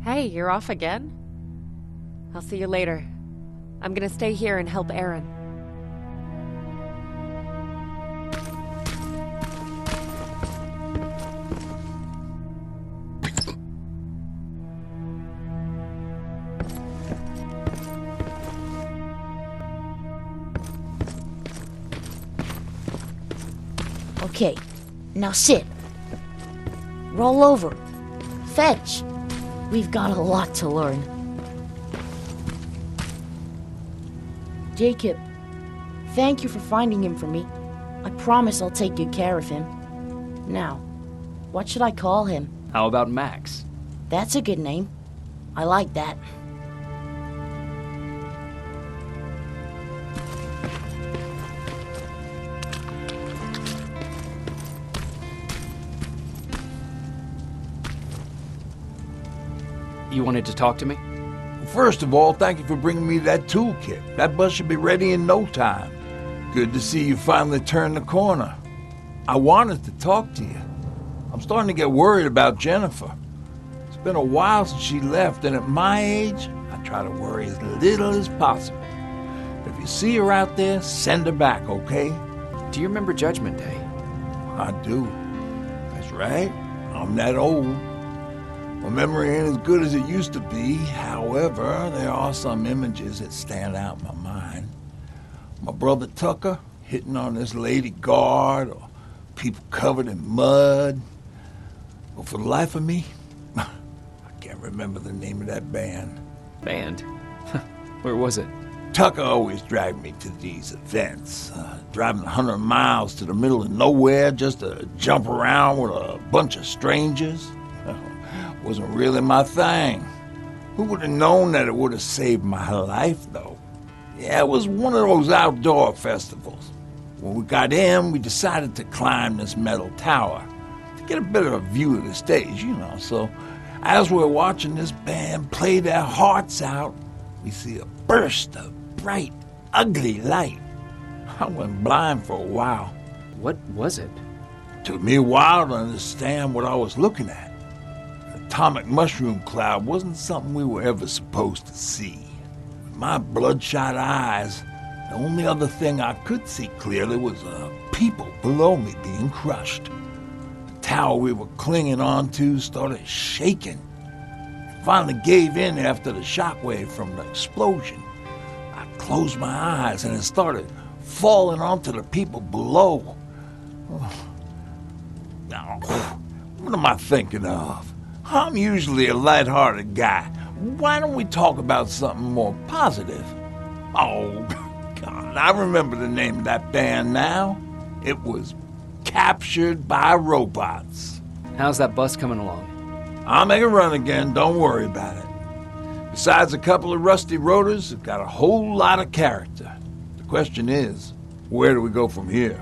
[SPEAKER 4] Hey, you're off again? I'll see you later. I'm gonna stay here and help Erin.
[SPEAKER 5] Okay, now sit. Roll over. Fetch. We've got a lot to learn. Jacob, thank you for finding him for me. I promise I'll take good care of him. Now, what should I call him?
[SPEAKER 1] How about Max?
[SPEAKER 5] That's a good name. I like that.
[SPEAKER 1] You wanted to talk to me?
[SPEAKER 7] First of all, thank you for bringing me that toolkit. That bus should be ready in no time. Good to see you finally turned the corner. I wanted to talk to you. I'm starting to get worried about Jennifer. It's been a while since she left, and at my age, I try to worry as little as possible. If you see her out there, send her back, okay?
[SPEAKER 1] Do you remember Judgment Day?
[SPEAKER 7] I do. That's right. I'm that old. My memory ain't as good as it used to be. However, there are some images that stand out in my mind. My brother Tucker hitting on this lady guard, or people covered in mud. But for the life of me, I can't remember the name of that band.
[SPEAKER 1] Band? Where was it?
[SPEAKER 7] Tucker always dragged me to these events, driving 100 miles to the middle of nowhere just to jump around with a bunch of strangers. Wasn't really my thing. Who would have known that it would have saved my life, though? Yeah, it was one of those outdoor festivals. When we got in, we decided to climb this metal tower to get a better view of the stage, you know. So as we're watching this band play their hearts out, we see a burst of bright, ugly light. I went blind for a while.
[SPEAKER 1] What was it?
[SPEAKER 7] Took me a while to understand what I was looking at. Atomic mushroom cloud wasn't something we were ever supposed to see. With my bloodshot eyes, the only other thing I could see clearly was people below me being crushed. The tower we were clinging onto started shaking. It finally gave in after the shockwave from the explosion. I closed my eyes and it started falling onto the people below. Now, what am I thinking of? I'm usually a lighthearted guy. Why don't we talk about something more positive? Oh, God, I remember the name of that band now. It was Captured by Robots.
[SPEAKER 1] How's that bus coming along?
[SPEAKER 7] I'll make a run again, don't worry about it. Besides a couple of rusty rotors, it's got a whole lot of character. The question is, where do we go from here?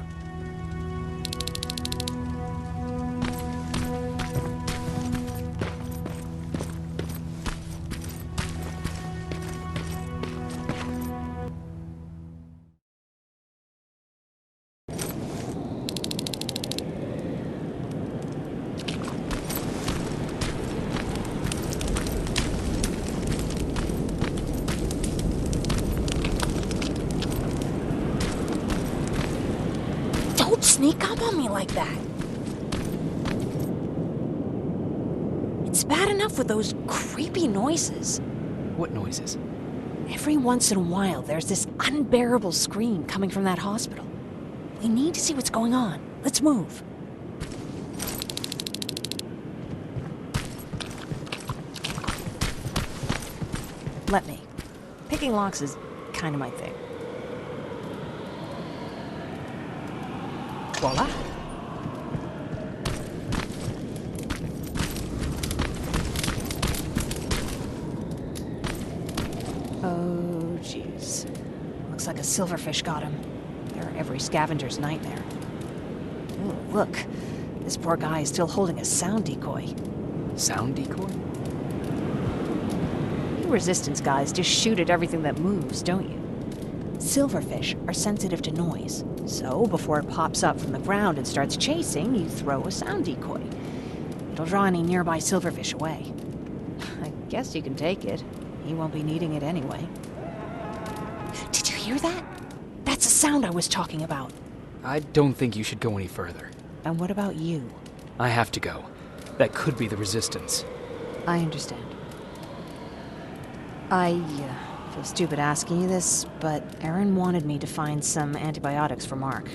[SPEAKER 9] Sneak up on me like that. It's bad enough with those creepy noises.
[SPEAKER 1] What noises?
[SPEAKER 9] Every once in a while, there's this unbearable scream coming from that hospital. We need to see what's going on. Let's move. Let me. Picking locks is kind of my thing. Voila. Jeez. Looks like a silverfish got him. They're every scavenger's nightmare. Ooh, look. This poor guy is still holding a sound decoy.
[SPEAKER 1] Sound decoy?
[SPEAKER 9] You resistance guys just shoot at everything that moves, don't you? Silverfish are sensitive to noise, so before it pops up from the ground and starts chasing, you throw a sound decoy. It'll draw any nearby silverfish away. I guess you can take it. He won't be needing it anyway. Did you hear that? That's the sound I was talking about.
[SPEAKER 1] I don't think you should go any further.
[SPEAKER 9] And what about you?
[SPEAKER 1] I have to go. That could be the Resistance.
[SPEAKER 9] I understand. I feel stupid asking you this, but Erin wanted me to find some antibiotics for Mark.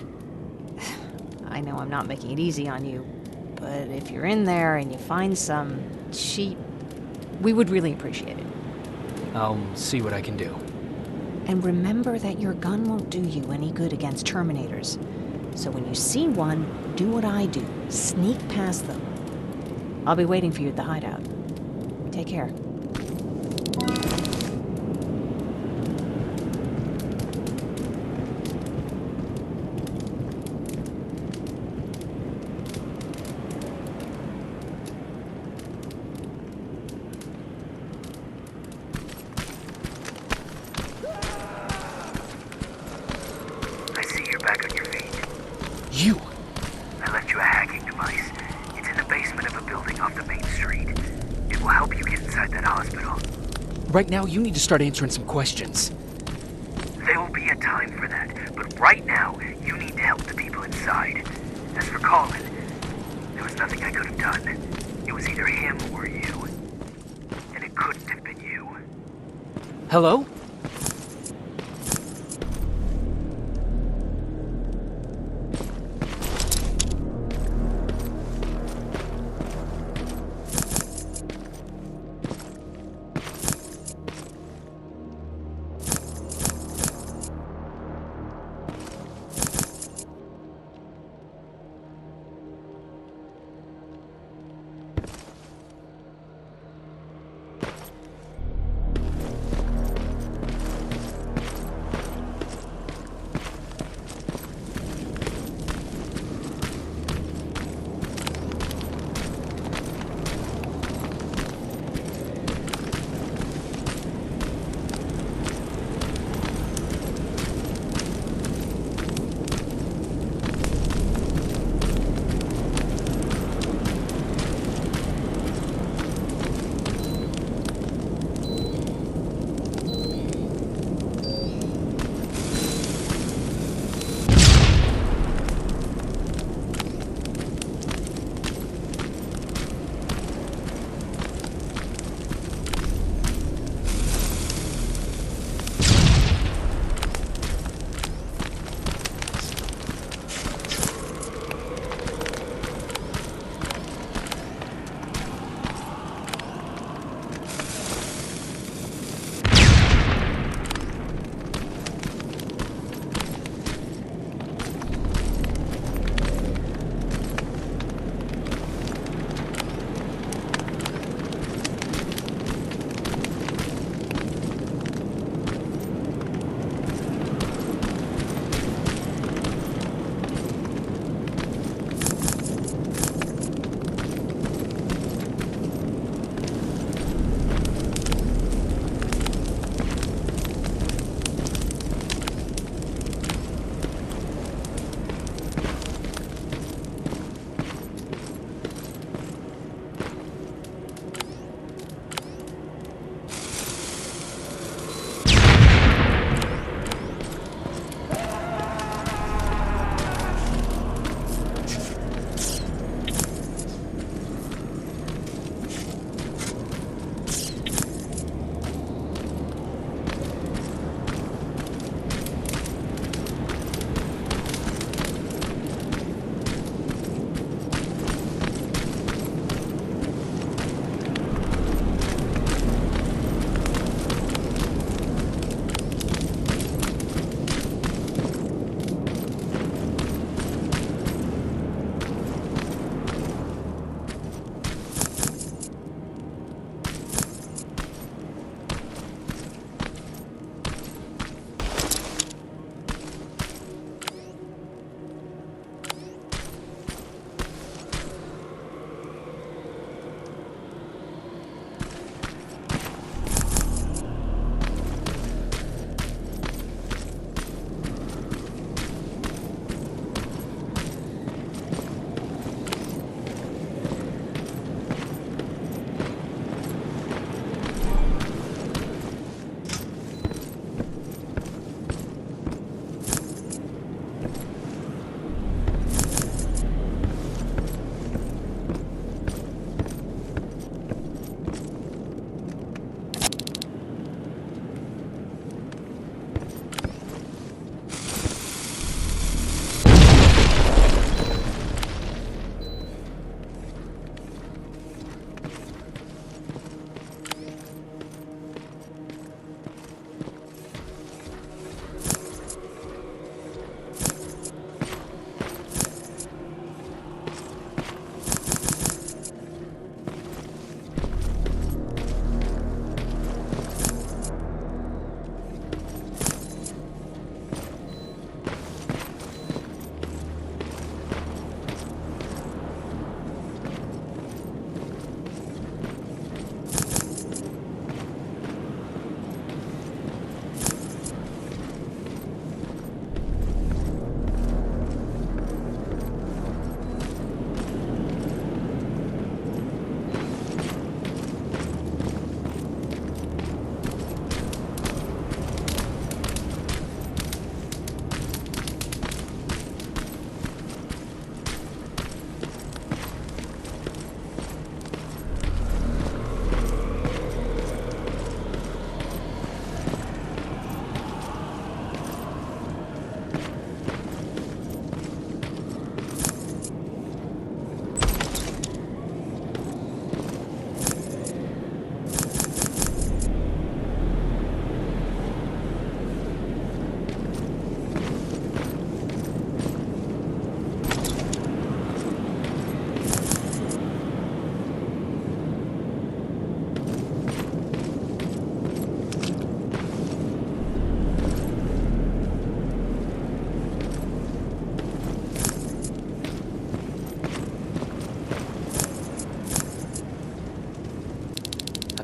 [SPEAKER 9] I know I'm not making it easy on you, but if you're in there and you find some, we would really appreciate it.
[SPEAKER 1] I'll see what I can do.
[SPEAKER 9] And remember that your gun won't do you any good against Terminators. So when you see one, do what I do. Sneak past them. I'll be waiting for you at the hideout. Take care.
[SPEAKER 3] I see you're back on your feet.
[SPEAKER 1] You!
[SPEAKER 3] I left you a hacking device. It's in the basement of a building off the main street. It will help you get inside that hospital.
[SPEAKER 1] Right now, you need to start answering some questions.
[SPEAKER 3] There will be a time for that, but right now, you need to help the people inside. As for Colin, there was nothing I could have done. It was either him or you. And it couldn't have been you.
[SPEAKER 1] Hello?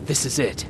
[SPEAKER 1] This is it.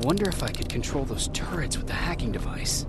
[SPEAKER 1] I wonder if I could control those turrets with the hacking device.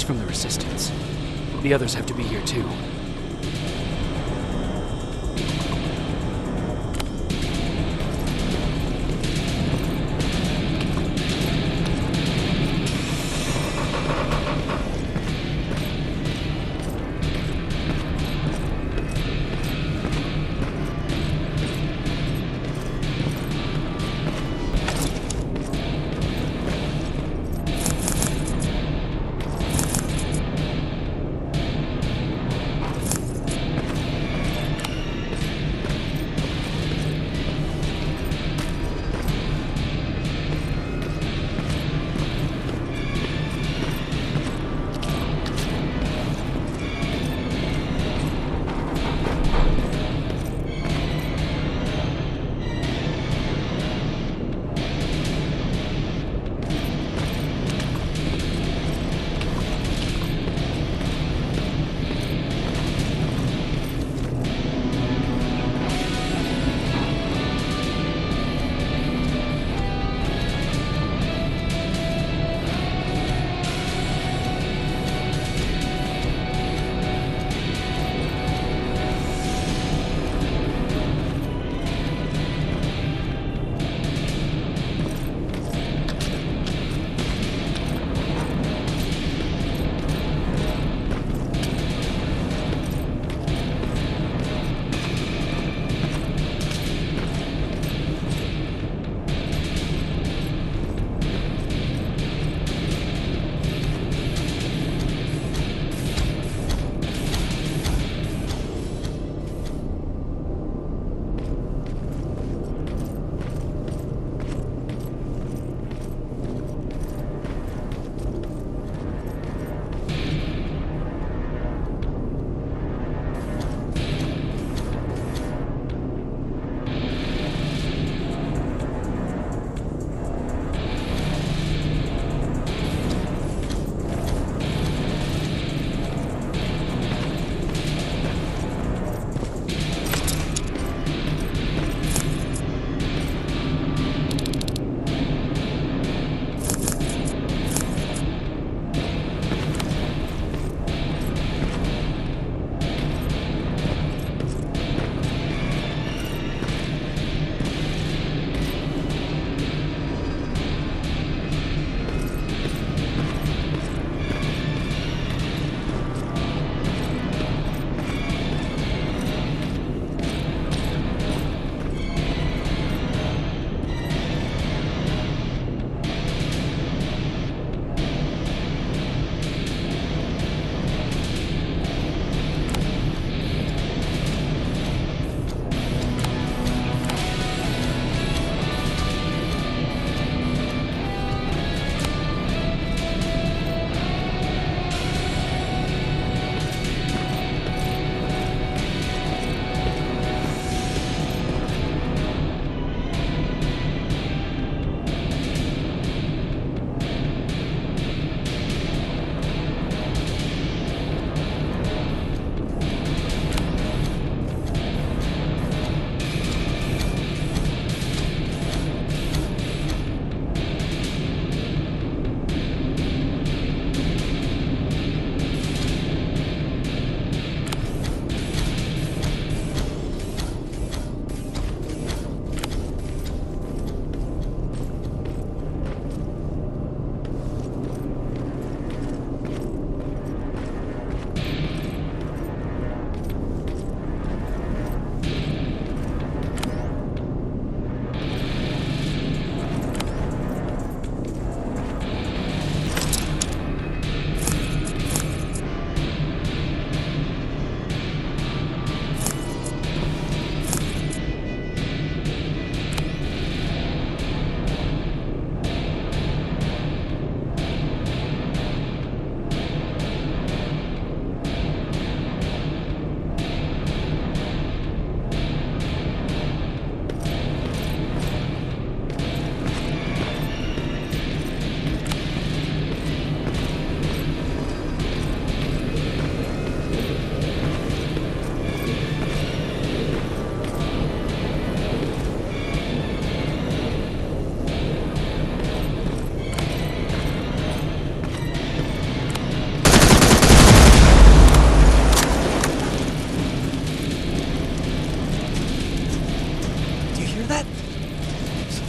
[SPEAKER 1] from the Resistance. The others have to be here too.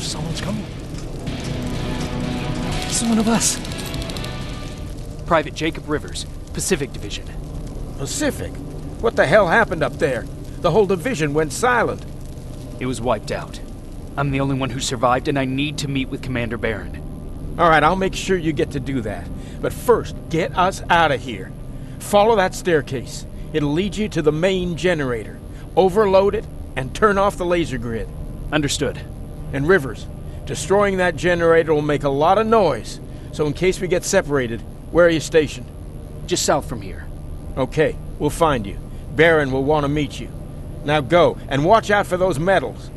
[SPEAKER 2] Someone's coming. He's one of us.
[SPEAKER 1] Private Jacob Rivers, Pacific Division.
[SPEAKER 11] Pacific? What the hell happened up there? The whole division went silent.
[SPEAKER 1] It was wiped out. I'm the only one who survived, and I need to meet with Commander Barron.
[SPEAKER 11] All right, I'll make sure you get to do that. But first, get us out of here. Follow that staircase. It'll lead you to the main generator. Overload it and turn off the laser grid.
[SPEAKER 1] Understood.
[SPEAKER 11] And Rivers, destroying that generator will make a lot of noise. So in case we get separated, where are you stationed?
[SPEAKER 1] Just south from here.
[SPEAKER 11] Okay, we'll find you. Barron will want to meet you. Now go, and watch out for those medals.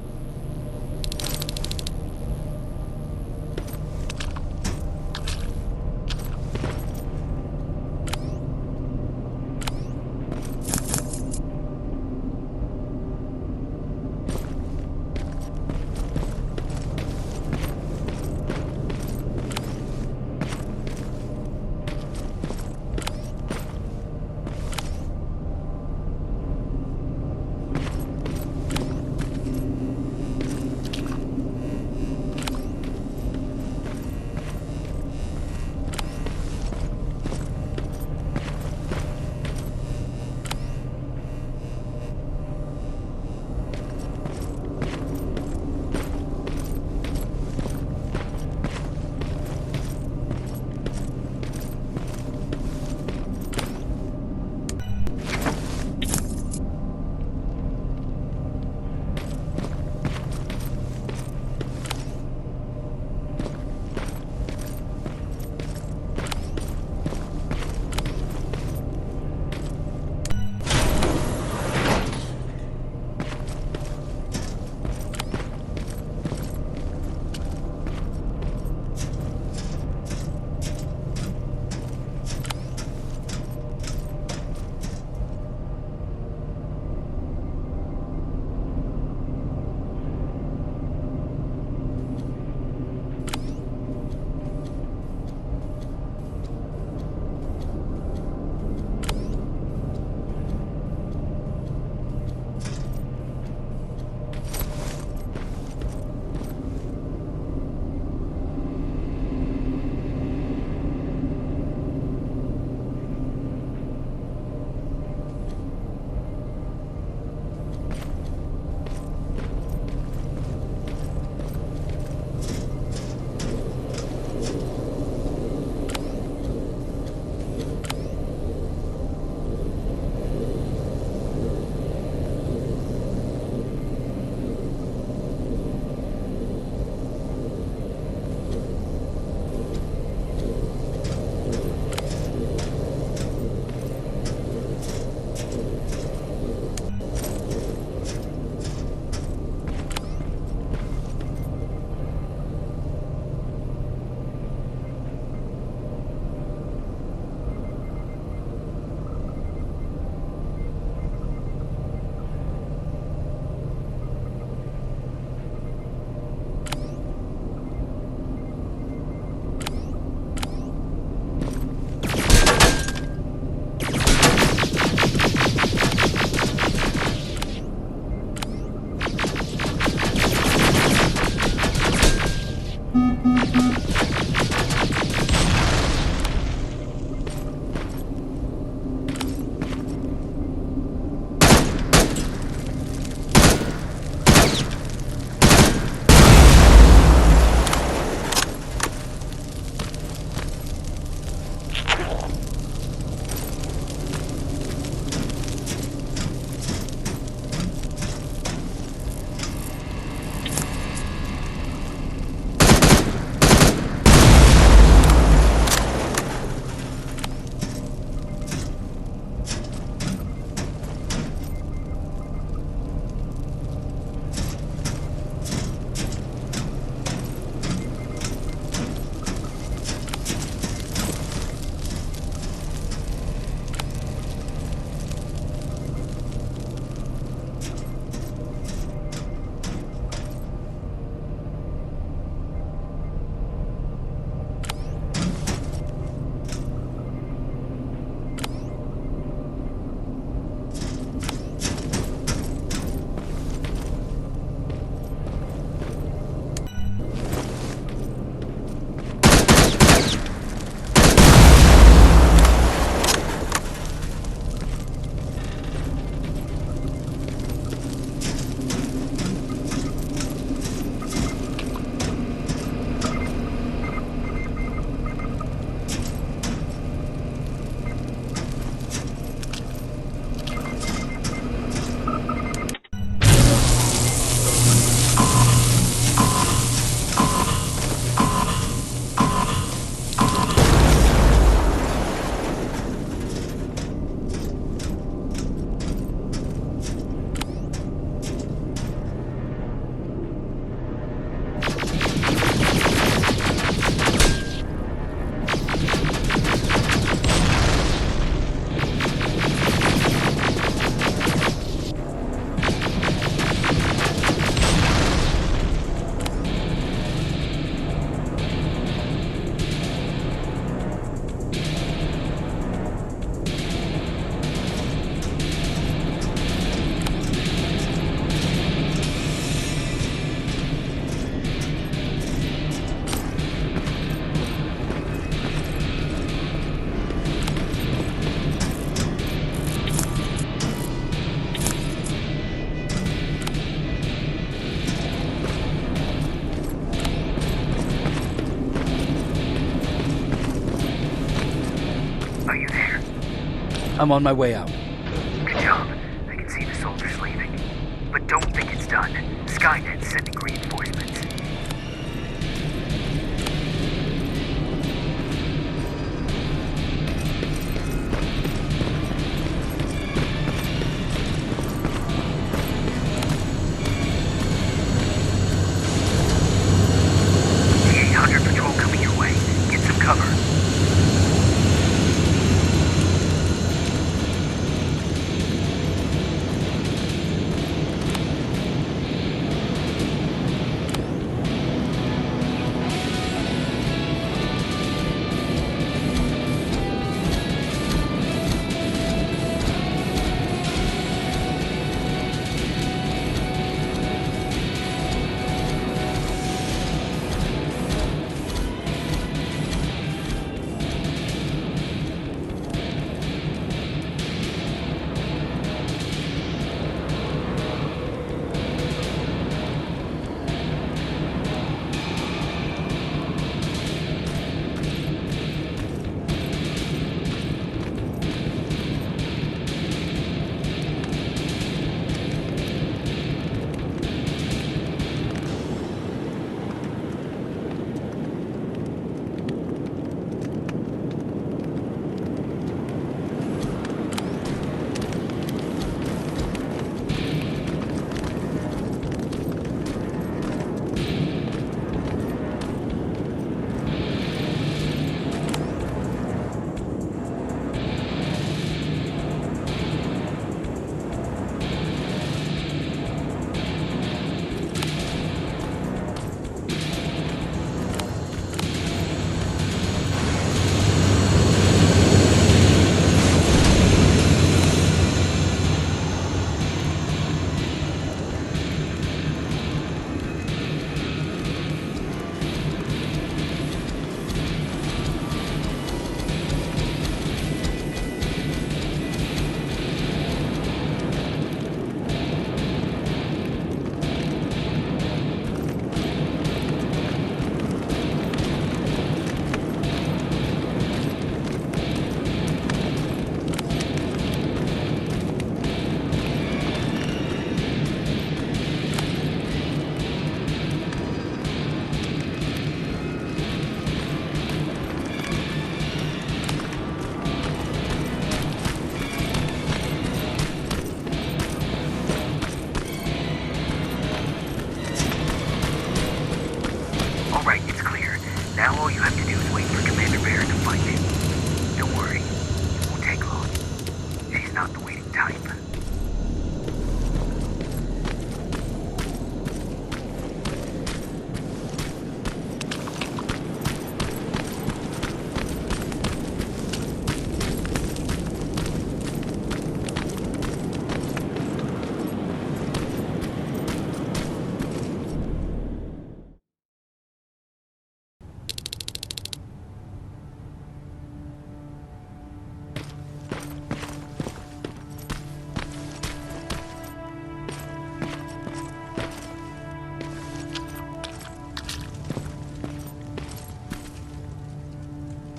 [SPEAKER 1] I'm on my way out.
[SPEAKER 3] Good job. I can see the soldiers leaving. But don't think it's done. Skynet's sending reinforcements. The 800 patrol coming your way. Get some cover. Alright, it's clear. Now all you have to do is wait for Commander Baron to find you. Don't worry, it won't take long. She's not the waiting type.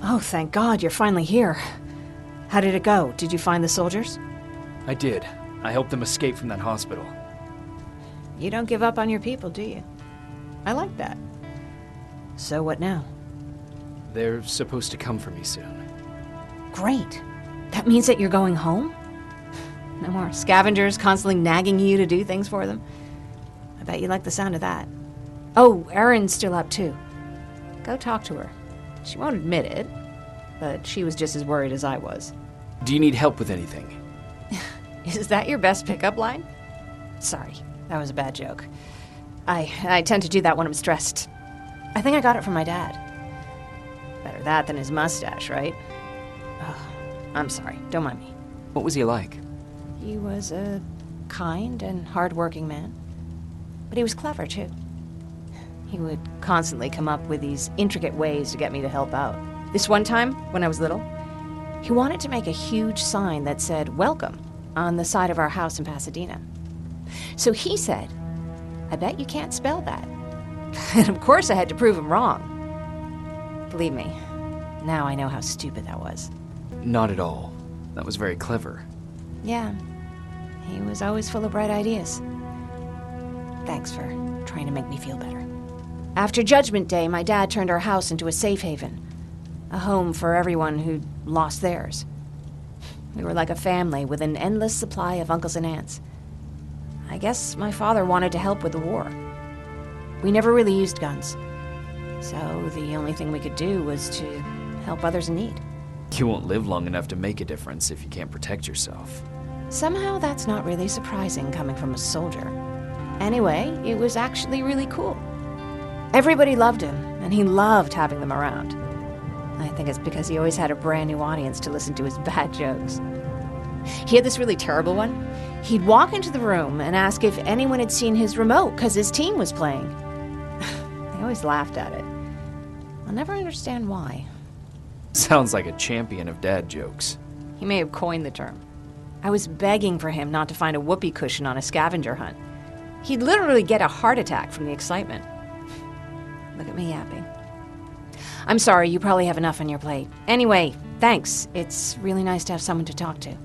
[SPEAKER 9] Oh, thank God, you're finally here. How did it go? Did you find the soldiers?
[SPEAKER 1] I did. I helped them escape from that hospital.
[SPEAKER 9] You don't give up on your people, do you? I like that. So what now?
[SPEAKER 1] They're supposed to come for me soon.
[SPEAKER 9] Great. That means that you're going home? No more scavengers constantly nagging you to do things for them? I bet you like the sound of that. Oh, Erin's still up too. Go talk to her. She won't admit it, but she was just as worried as I was.
[SPEAKER 1] Do you need help with anything?
[SPEAKER 9] Is that your best pickup line? Sorry, that was a bad joke. I tend to do that when I'm stressed. I think I got it from my dad. Better that than his mustache, right? Oh, I'm sorry, don't mind me.
[SPEAKER 1] What was he like?
[SPEAKER 9] He was a kind and hard-working man. But he was clever, too. He would constantly come up with these intricate ways to get me to help out. This one time, when I was little, he wanted to make a huge sign that said, "Welcome," on the side of our house in Pasadena. So he said, "I bet you can't spell that." And of course I had to prove him wrong. Believe me, now I know how stupid that was.
[SPEAKER 1] Not at all. That was very clever.
[SPEAKER 9] Yeah, he was always full of bright ideas. Thanks for trying to make me feel better. After Judgment Day, my dad turned our house into a safe haven. A home for everyone who'd lost theirs. We were like a family with an endless supply of uncles and aunts. I guess my father wanted to help with the war. We never really used guns. So the only thing we could do was to help others in need.
[SPEAKER 1] You won't live long enough to make a difference if you can't protect yourself.
[SPEAKER 9] Somehow that's not really surprising coming from a soldier. Anyway, it was actually really cool. Everybody loved him, and he loved having them around. I think it's because he always had a brand new audience to listen to his bad jokes. He had this really terrible one. He'd walk into the room and ask if anyone had seen his remote because his team was playing. I always laughed at it. I'll never understand why.
[SPEAKER 1] Sounds like a champion of dad jokes.
[SPEAKER 9] He may have coined the term. I was begging for him not to find a whoopee cushion on a scavenger hunt. He'd literally get a heart attack from the excitement. Look at me yapping. I'm sorry, you probably have enough on your plate. Anyway, thanks. It's really nice to have someone to talk to.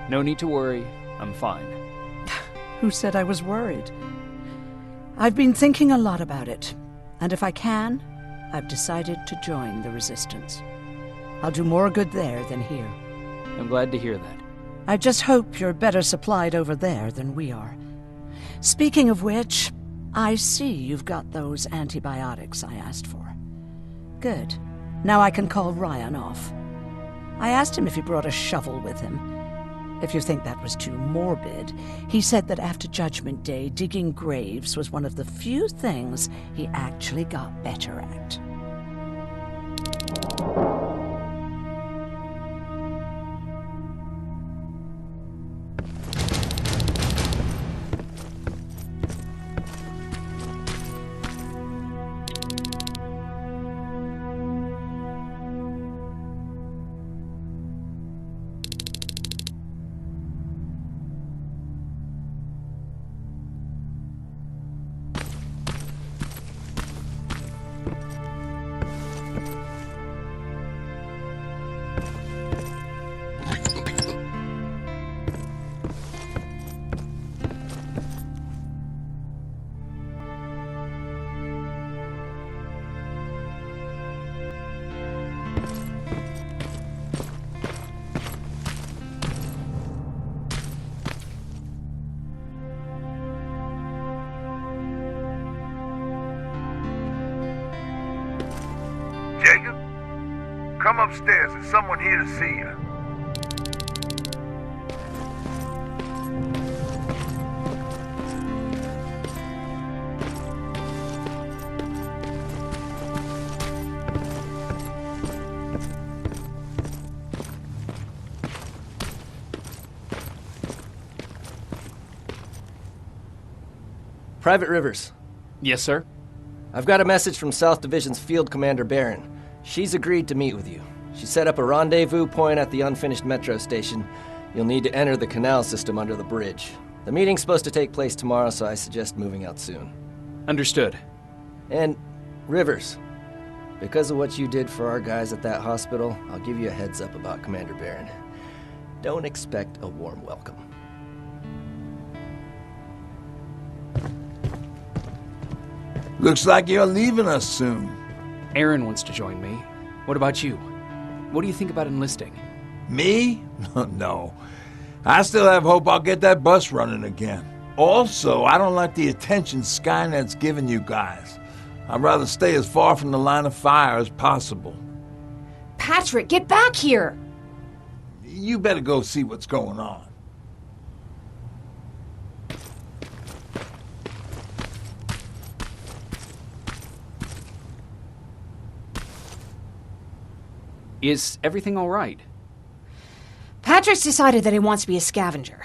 [SPEAKER 1] No need to worry. I'm fine.
[SPEAKER 8] Who said I was worried? I've been thinking a lot about it, and if I can, I've decided to join the Resistance. I'll do more good there than here.
[SPEAKER 1] I'm glad to hear that.
[SPEAKER 8] I just hope you're better supplied over there than we are. Speaking of which, I see you've got those antibiotics I asked for. Good. Now I can call Ryan off. I asked him if he brought a shovel with him. If you think that was too morbid, he said that after Judgment Day, digging graves was one of the few things he actually got better at.
[SPEAKER 10] Jacob? Come upstairs. There's someone here to see you.
[SPEAKER 12] Private Rivers.
[SPEAKER 1] Yes, sir?
[SPEAKER 12] I've got a message from South Division's Field Commander Barron. She's agreed to meet with you. She set up a rendezvous point at the unfinished metro station. You'll need to enter the canal system under the bridge. The meeting's supposed to take place tomorrow, so I suggest moving out soon.
[SPEAKER 1] Understood.
[SPEAKER 12] And, Rivers, because of what you did for our guys at that hospital, I'll give you a heads up about Commander Barron. Don't expect a warm welcome.
[SPEAKER 7] Looks like you're leaving us soon.
[SPEAKER 1] Erin wants to join me. What about you? What do you think about enlisting?
[SPEAKER 7] Me? No. I still have hope I'll get that bus running again. Also, I don't like the attention Skynet's giving you guys. I'd rather stay as far from the line of fire as possible.
[SPEAKER 9] Patrick, get back here!
[SPEAKER 7] You better go see what's going on.
[SPEAKER 1] Is everything all right?
[SPEAKER 9] Patrick's decided that he wants to be a scavenger.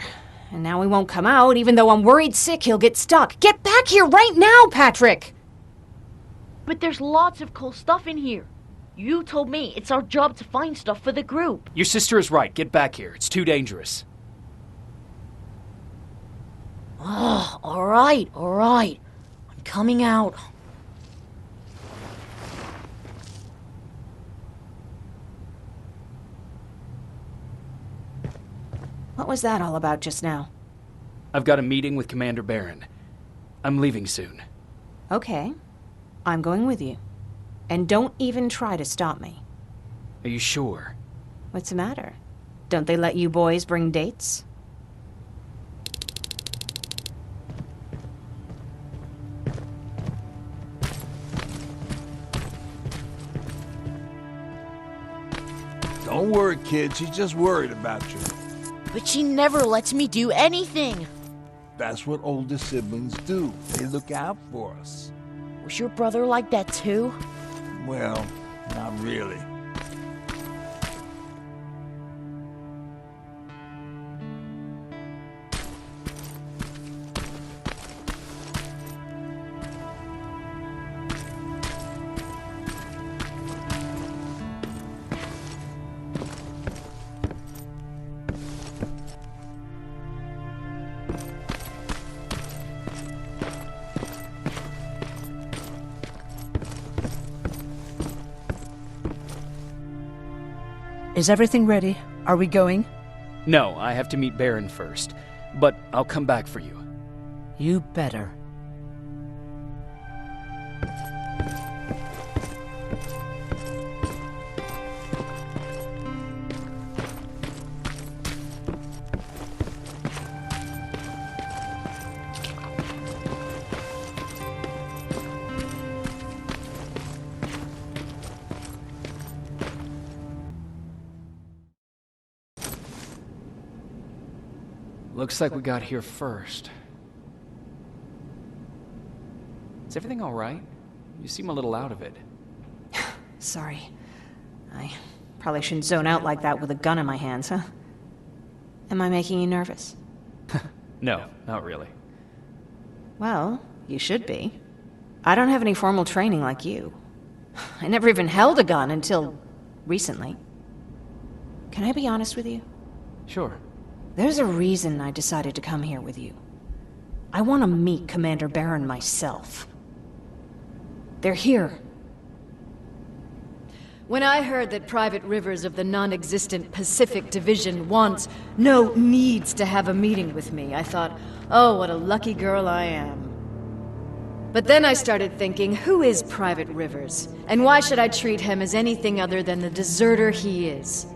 [SPEAKER 9] And now he won't come out, even though I'm worried sick he'll get stuck. Get back here right now, Patrick!
[SPEAKER 5] But there's lots of cool stuff in here. You told me it's our job to find stuff for the group.
[SPEAKER 1] Your sister is right. Get back here. It's too dangerous.
[SPEAKER 5] Oh, all right. I'm coming out.
[SPEAKER 9] What was that all about just now?
[SPEAKER 1] I've got a meeting with Commander Barron. I'm leaving soon.
[SPEAKER 9] Okay. I'm going with you. And don't even try to stop me.
[SPEAKER 1] Are you sure?
[SPEAKER 9] What's the matter? Don't they let you boys bring dates?
[SPEAKER 7] Don't worry, kid. She's just worried about you.
[SPEAKER 5] But she never lets me do anything.
[SPEAKER 7] That's what older siblings do. They look out for us.
[SPEAKER 5] Was your brother like that too?
[SPEAKER 7] Well, not really.
[SPEAKER 8] Is everything ready? Are we going?
[SPEAKER 1] No, I have to meet Barron first. But I'll come back for you.
[SPEAKER 8] You better.
[SPEAKER 1] Looks like we got here first. Is everything all right? You seem a little out of it.
[SPEAKER 9] Sorry. I probably shouldn't zone out like that with a gun in my hands, huh? Am I making you nervous?
[SPEAKER 1] No, not really.
[SPEAKER 9] Well, you should be. I don't have any formal training like you. I never even held a gun until recently. Can I be honest with you?
[SPEAKER 1] Sure.
[SPEAKER 9] There's a reason I decided to come here with you. I want to meet Commander Barron myself. They're here.
[SPEAKER 4] When I heard that Private Rivers of the non-existent Pacific Division needs to have a meeting with me, I thought, oh, what a lucky girl I am. But then I started thinking, who is Private Rivers? And why should I treat him as anything other than the deserter he is?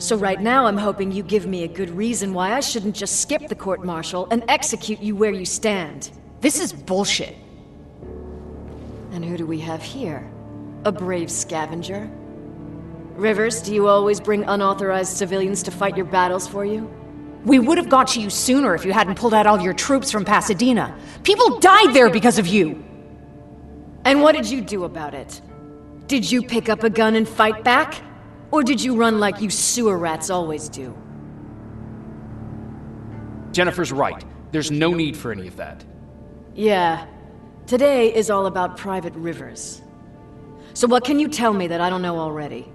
[SPEAKER 4] So right now I'm hoping you give me a good reason why I shouldn't just skip the court-martial and execute you where you stand.
[SPEAKER 9] This is bullshit.
[SPEAKER 4] And who do we have here? A brave scavenger? Rivers, do you always bring unauthorized civilians to fight your battles for you?
[SPEAKER 9] We would have got to you sooner if you hadn't pulled out all your troops from Pasadena. People died there because of you!
[SPEAKER 4] And what did you do about it? Did you pick up a gun and fight back? Or did you run like you sewer rats always do?
[SPEAKER 1] Jennifer's right. There's no need for any of that.
[SPEAKER 4] Yeah. Today is all about Private Rivers. So what can you tell me that I don't know already?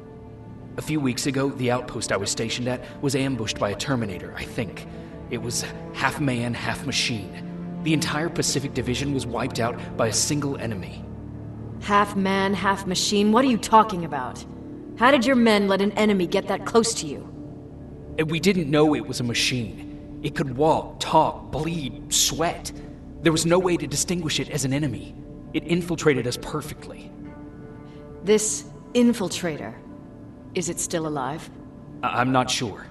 [SPEAKER 1] A few weeks ago, the outpost I was stationed at was ambushed by a Terminator, I think. It was half man, half machine. The entire Pacific Division was wiped out by a single enemy.
[SPEAKER 4] Half man, half machine? What are you talking about? How did your men let an enemy get that close to you?
[SPEAKER 1] And we didn't know it was a machine. It could walk, talk, bleed, sweat. There was no way to distinguish it as an enemy. It infiltrated us perfectly.
[SPEAKER 4] This infiltrator, is it still alive?
[SPEAKER 1] I'm not sure.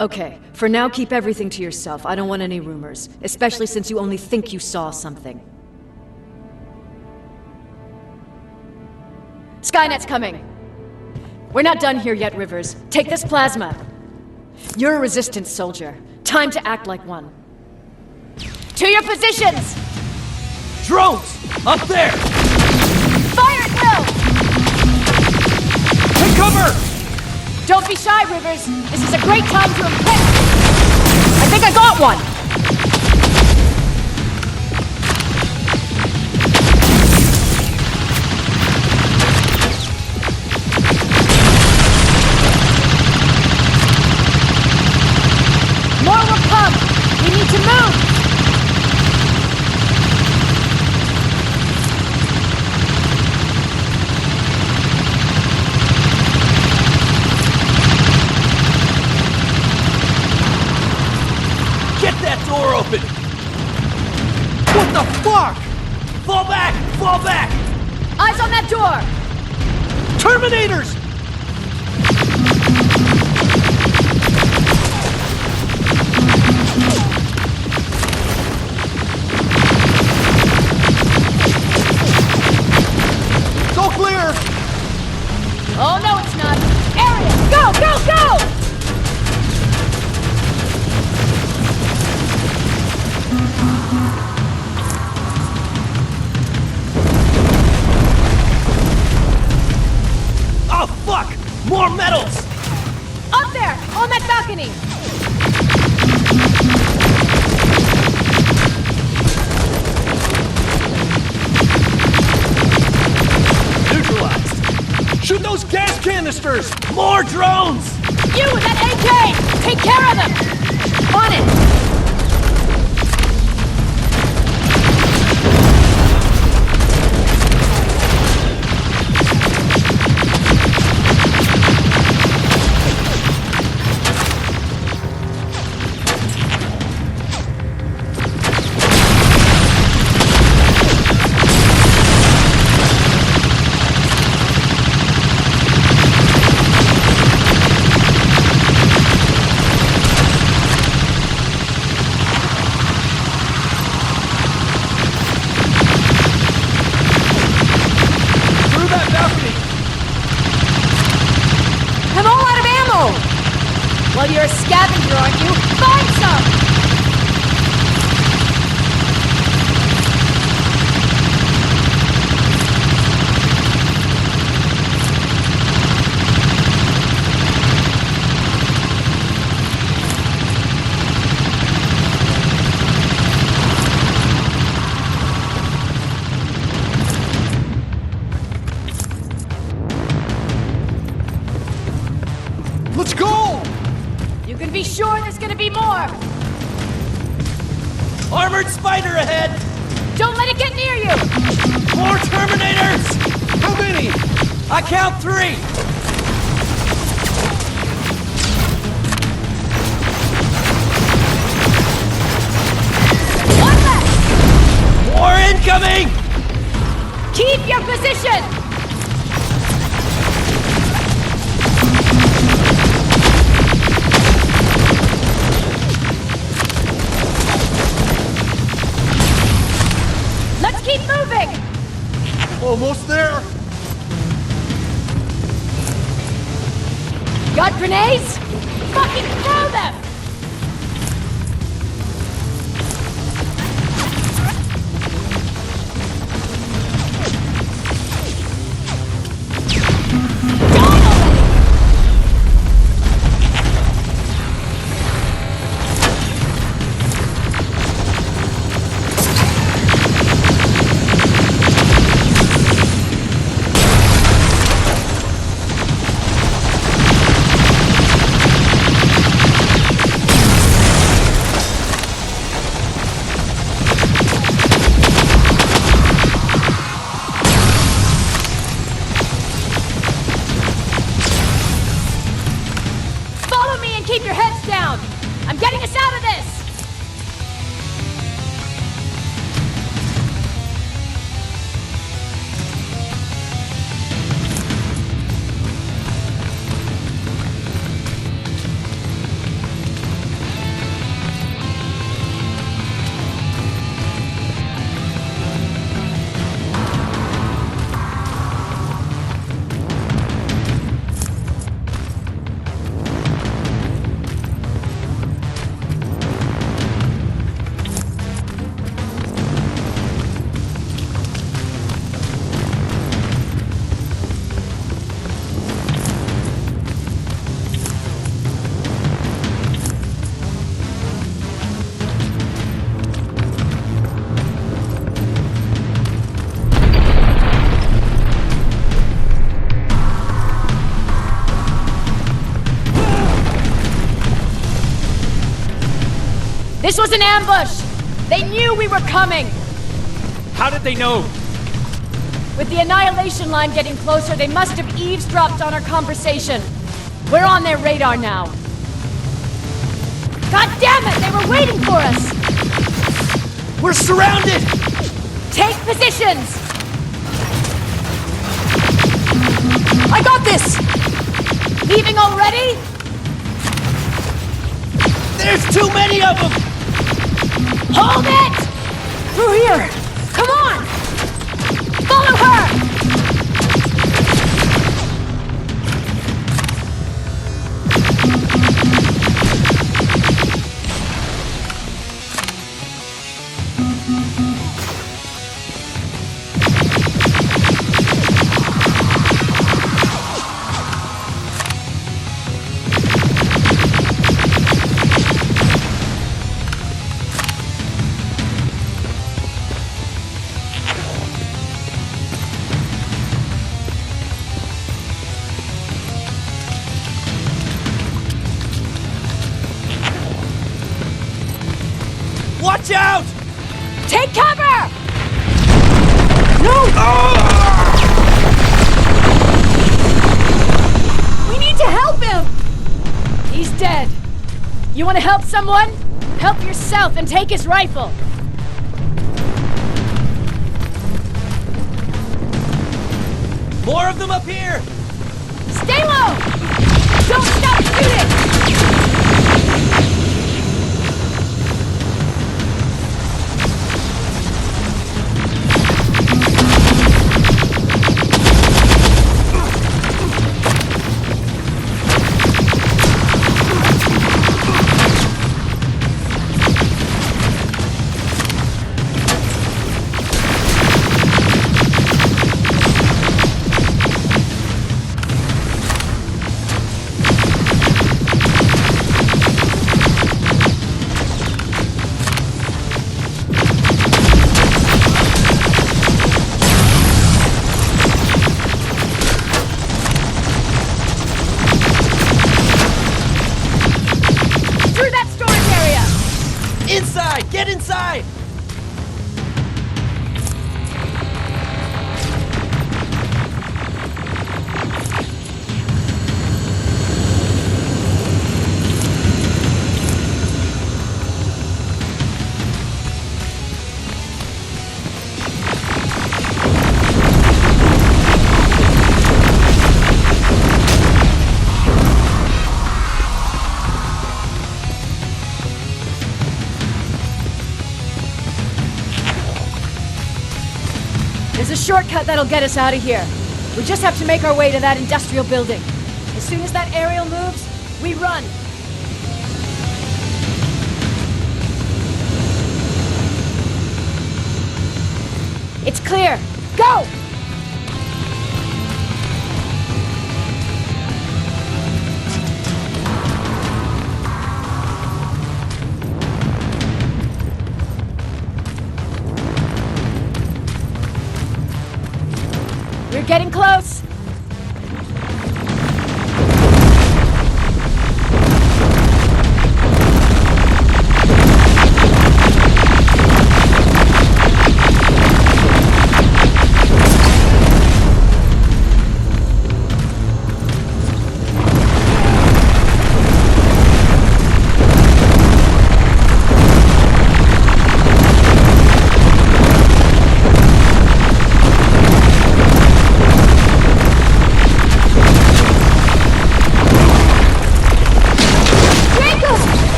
[SPEAKER 4] Okay, for now keep everything to yourself. I don't want any rumors, especially since you only think you saw something. Skynet's coming! We're not done here yet, Rivers. Take this plasma. You're a resistance soldier. Time to act like one. To your positions!
[SPEAKER 11] Drones! Up there!
[SPEAKER 4] Fire at will!
[SPEAKER 11] Take cover!
[SPEAKER 4] Don't be shy, Rivers. This is a great time to impress. I think I got one. More will come. We need to move.
[SPEAKER 2] Get that door open! What the fuck? Fall back! Fall back!
[SPEAKER 4] Eyes on that door.
[SPEAKER 2] Terminators! Go clear!
[SPEAKER 4] Oh, no, it's not. Erin, go, go, go!
[SPEAKER 2] Oh fuck! More metals!
[SPEAKER 4] Up there, on that balcony.
[SPEAKER 2] Neutralized! Shoot those gas canisters! More drones!
[SPEAKER 4] You with that AK! Take care of them! On it! Well, you're a scavenger, aren't you? Find some!
[SPEAKER 2] Let's go!
[SPEAKER 4] You can be sure there's gonna be more!
[SPEAKER 2] Armored spider ahead!
[SPEAKER 4] Don't let it get near you!
[SPEAKER 2] More Terminators! How many? I count 3!
[SPEAKER 4] One left!
[SPEAKER 2] More incoming!
[SPEAKER 4] Keep your position! Let's keep moving!
[SPEAKER 2] Almost there!
[SPEAKER 4] Got grenades? Fucking throw them! This was an ambush! They knew we were coming!
[SPEAKER 2] How did they know?
[SPEAKER 4] With the Annihilation line getting closer, they must have eavesdropped on our conversation. We're on their radar now. God damn it! They were waiting for us!
[SPEAKER 12] We're surrounded!
[SPEAKER 4] Take positions!
[SPEAKER 8] I got this!
[SPEAKER 4] Leaving already?
[SPEAKER 12] There's too many of them!
[SPEAKER 4] Hold it!
[SPEAKER 8] Through here!
[SPEAKER 4] Come on! Follow her!
[SPEAKER 12] Watch out!
[SPEAKER 4] Take cover!
[SPEAKER 8] No!
[SPEAKER 4] We need to help him! He's dead. You want to help someone? Help yourself and take his rifle.
[SPEAKER 12] More of them up here!
[SPEAKER 4] Stay low! Don't stop shooting!
[SPEAKER 12] Inside! Get inside!
[SPEAKER 4] There's a shortcut that'll get us out of here. We just have to make our way to that industrial building. As soon as that aerial moves, we run. It's clear. Go! We're getting close.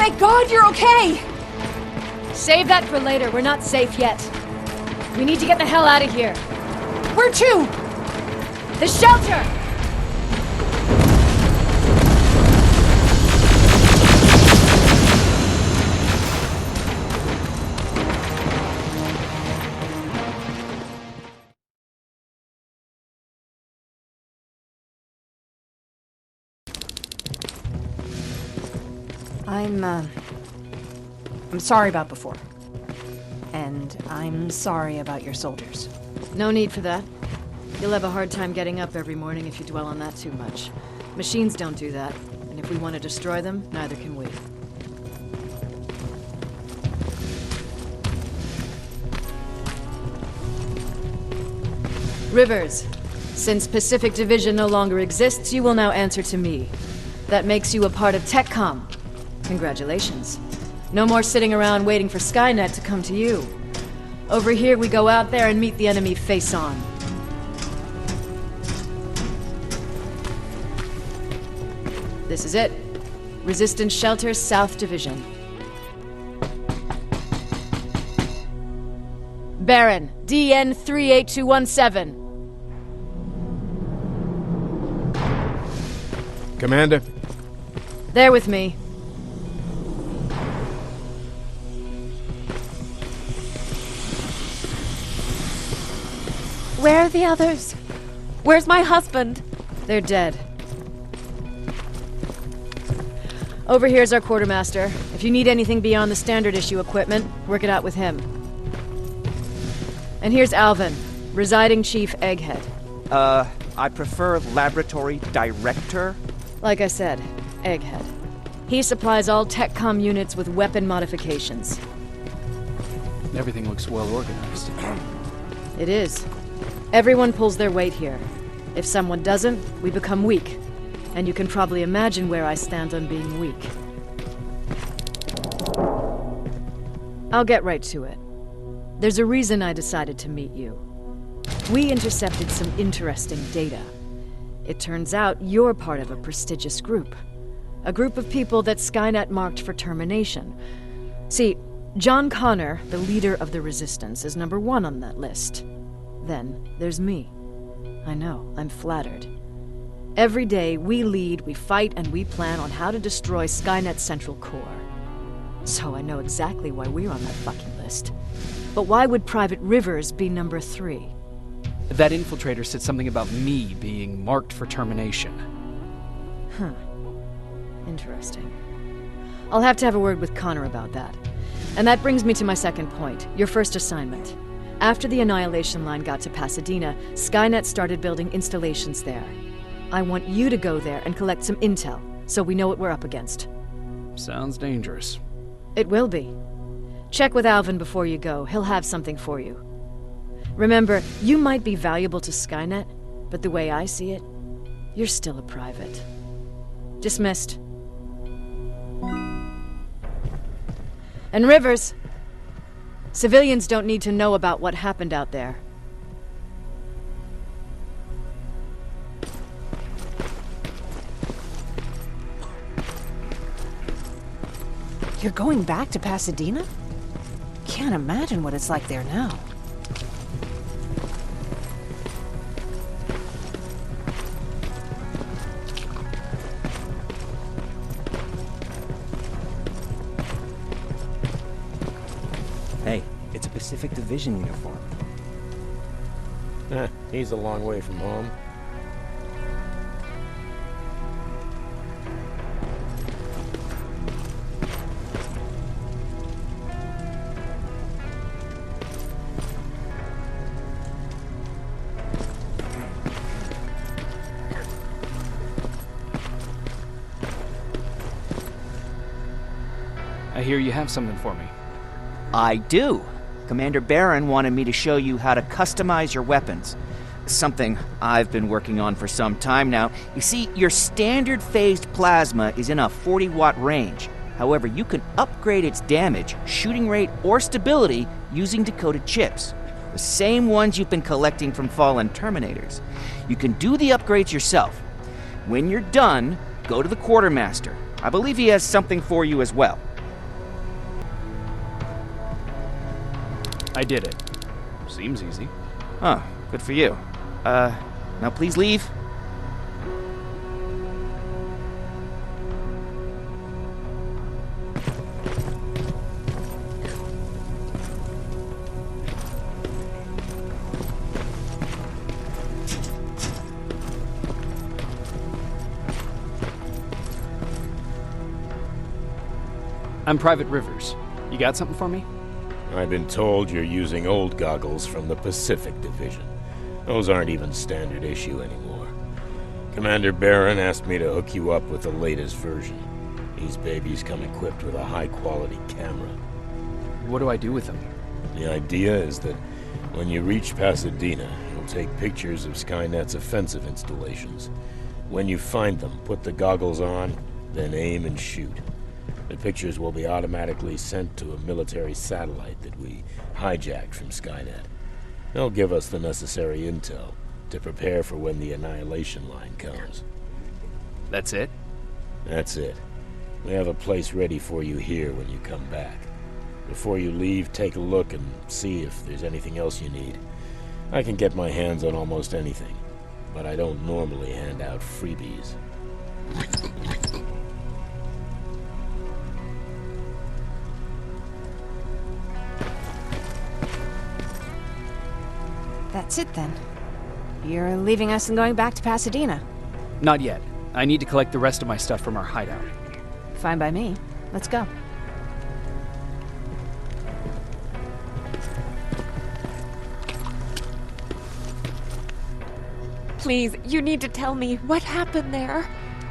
[SPEAKER 9] Thank God you're okay!
[SPEAKER 4] Save that for later. We're not safe yet. We need to get the hell out of here.
[SPEAKER 9] Where to?
[SPEAKER 4] The shelter!
[SPEAKER 9] I'm sorry about before. And I'm sorry about your soldiers.
[SPEAKER 4] No need for that. You'll have a hard time getting up every morning if you dwell on that too much. Machines don't do that, and if we want to destroy them, neither can we. Rivers, since Pacific Division no longer exists, you will now answer to me. That makes you a part of TechCom. Congratulations. No more sitting around waiting for Skynet to come to you. Over here, we go out there and meet the enemy face on. This is it. Resistance Shelter, South Division. Baron, DN 38217.
[SPEAKER 11] Commander?
[SPEAKER 4] They're with me.
[SPEAKER 13] Where are the others? Where's my husband?
[SPEAKER 4] They're dead. Over here's our quartermaster. If you need anything beyond the standard issue equipment, work it out with him. And here's Alvin, residing Chief Egghead.
[SPEAKER 14] I prefer Laboratory Director.
[SPEAKER 4] Like I said, Egghead. He supplies all TechCom units with weapon modifications.
[SPEAKER 1] Everything looks well organized.
[SPEAKER 4] It is. Everyone pulls their weight here. If someone doesn't, we become weak. And you can probably imagine where I stand on being weak. I'll get right to it. There's a reason I decided to meet you. We intercepted some interesting data. It turns out you're part of a prestigious group. A group of people that Skynet marked for termination. See, John Connor, the leader of the Resistance, is number 1 on that list. Then there's me. I know, I'm flattered. Every day, we lead, we fight, and we plan on how to destroy Skynet's central core. So I know exactly why we're on that fucking list. But why would Private Rivers be number 3?
[SPEAKER 1] That infiltrator said something about me being marked for termination.
[SPEAKER 4] Huh. Interesting. I'll have to have a word with Connor about that. And that brings me to my second point, your first assignment. After the Annihilation line got to Pasadena, Skynet started building installations there. I want you to go there and collect some intel, so we know what we're up against.
[SPEAKER 1] Sounds dangerous.
[SPEAKER 4] It will be. Check with Alvin before you go. He'll have something for you. Remember, you might be valuable to Skynet, but the way I see it, you're still a private. Dismissed. And Rivers, civilians don't need to know about what happened out there.
[SPEAKER 9] You're going back to Pasadena? Can't imagine what it's like there now.
[SPEAKER 14] Hey, it's a Pacific Division uniform.
[SPEAKER 11] He's a long way from home.
[SPEAKER 1] I hear you have something for me.
[SPEAKER 14] I do. Commander Baron wanted me to show you how to customize your weapons. Something I've been working on for some time now. You see, your standard phased plasma is in a 40-watt range. However, you can upgrade its damage, shooting rate, or stability using decoded chips. The same ones you've been collecting from fallen Terminators. You can do the upgrades yourself. When you're done, go to the quartermaster. I believe he has something for you as well.
[SPEAKER 1] I did it. Seems easy.
[SPEAKER 14] Huh, good for you. Now please leave.
[SPEAKER 1] I'm Private Rivers. You got something for me?
[SPEAKER 15] I've been told you're using old goggles from the Pacific Division. Those aren't even standard issue anymore. Commander Barron asked me to hook you up with the latest version. These babies come equipped with a high-quality camera.
[SPEAKER 1] What do I do with them?
[SPEAKER 15] The idea is that when you reach Pasadena, you'll take pictures of Skynet's offensive installations. When you find them, put the goggles on, then aim and shoot. The pictures will be automatically sent to a military satellite that we hijacked from Skynet. They'll give us the necessary intel to prepare for when the Annihilation line comes.
[SPEAKER 1] That's it?
[SPEAKER 15] That's it. We have a place ready for you here when you come back. Before you leave, take a look and see if there's anything else you need. I can get my hands on almost anything, but I don't normally hand out freebies.
[SPEAKER 9] That's it then. You're leaving us and going back to Pasadena.
[SPEAKER 1] Not yet. I need to collect the rest of my stuff from our hideout.
[SPEAKER 9] Fine by me. Let's go.
[SPEAKER 13] Please, you need to tell me what happened there.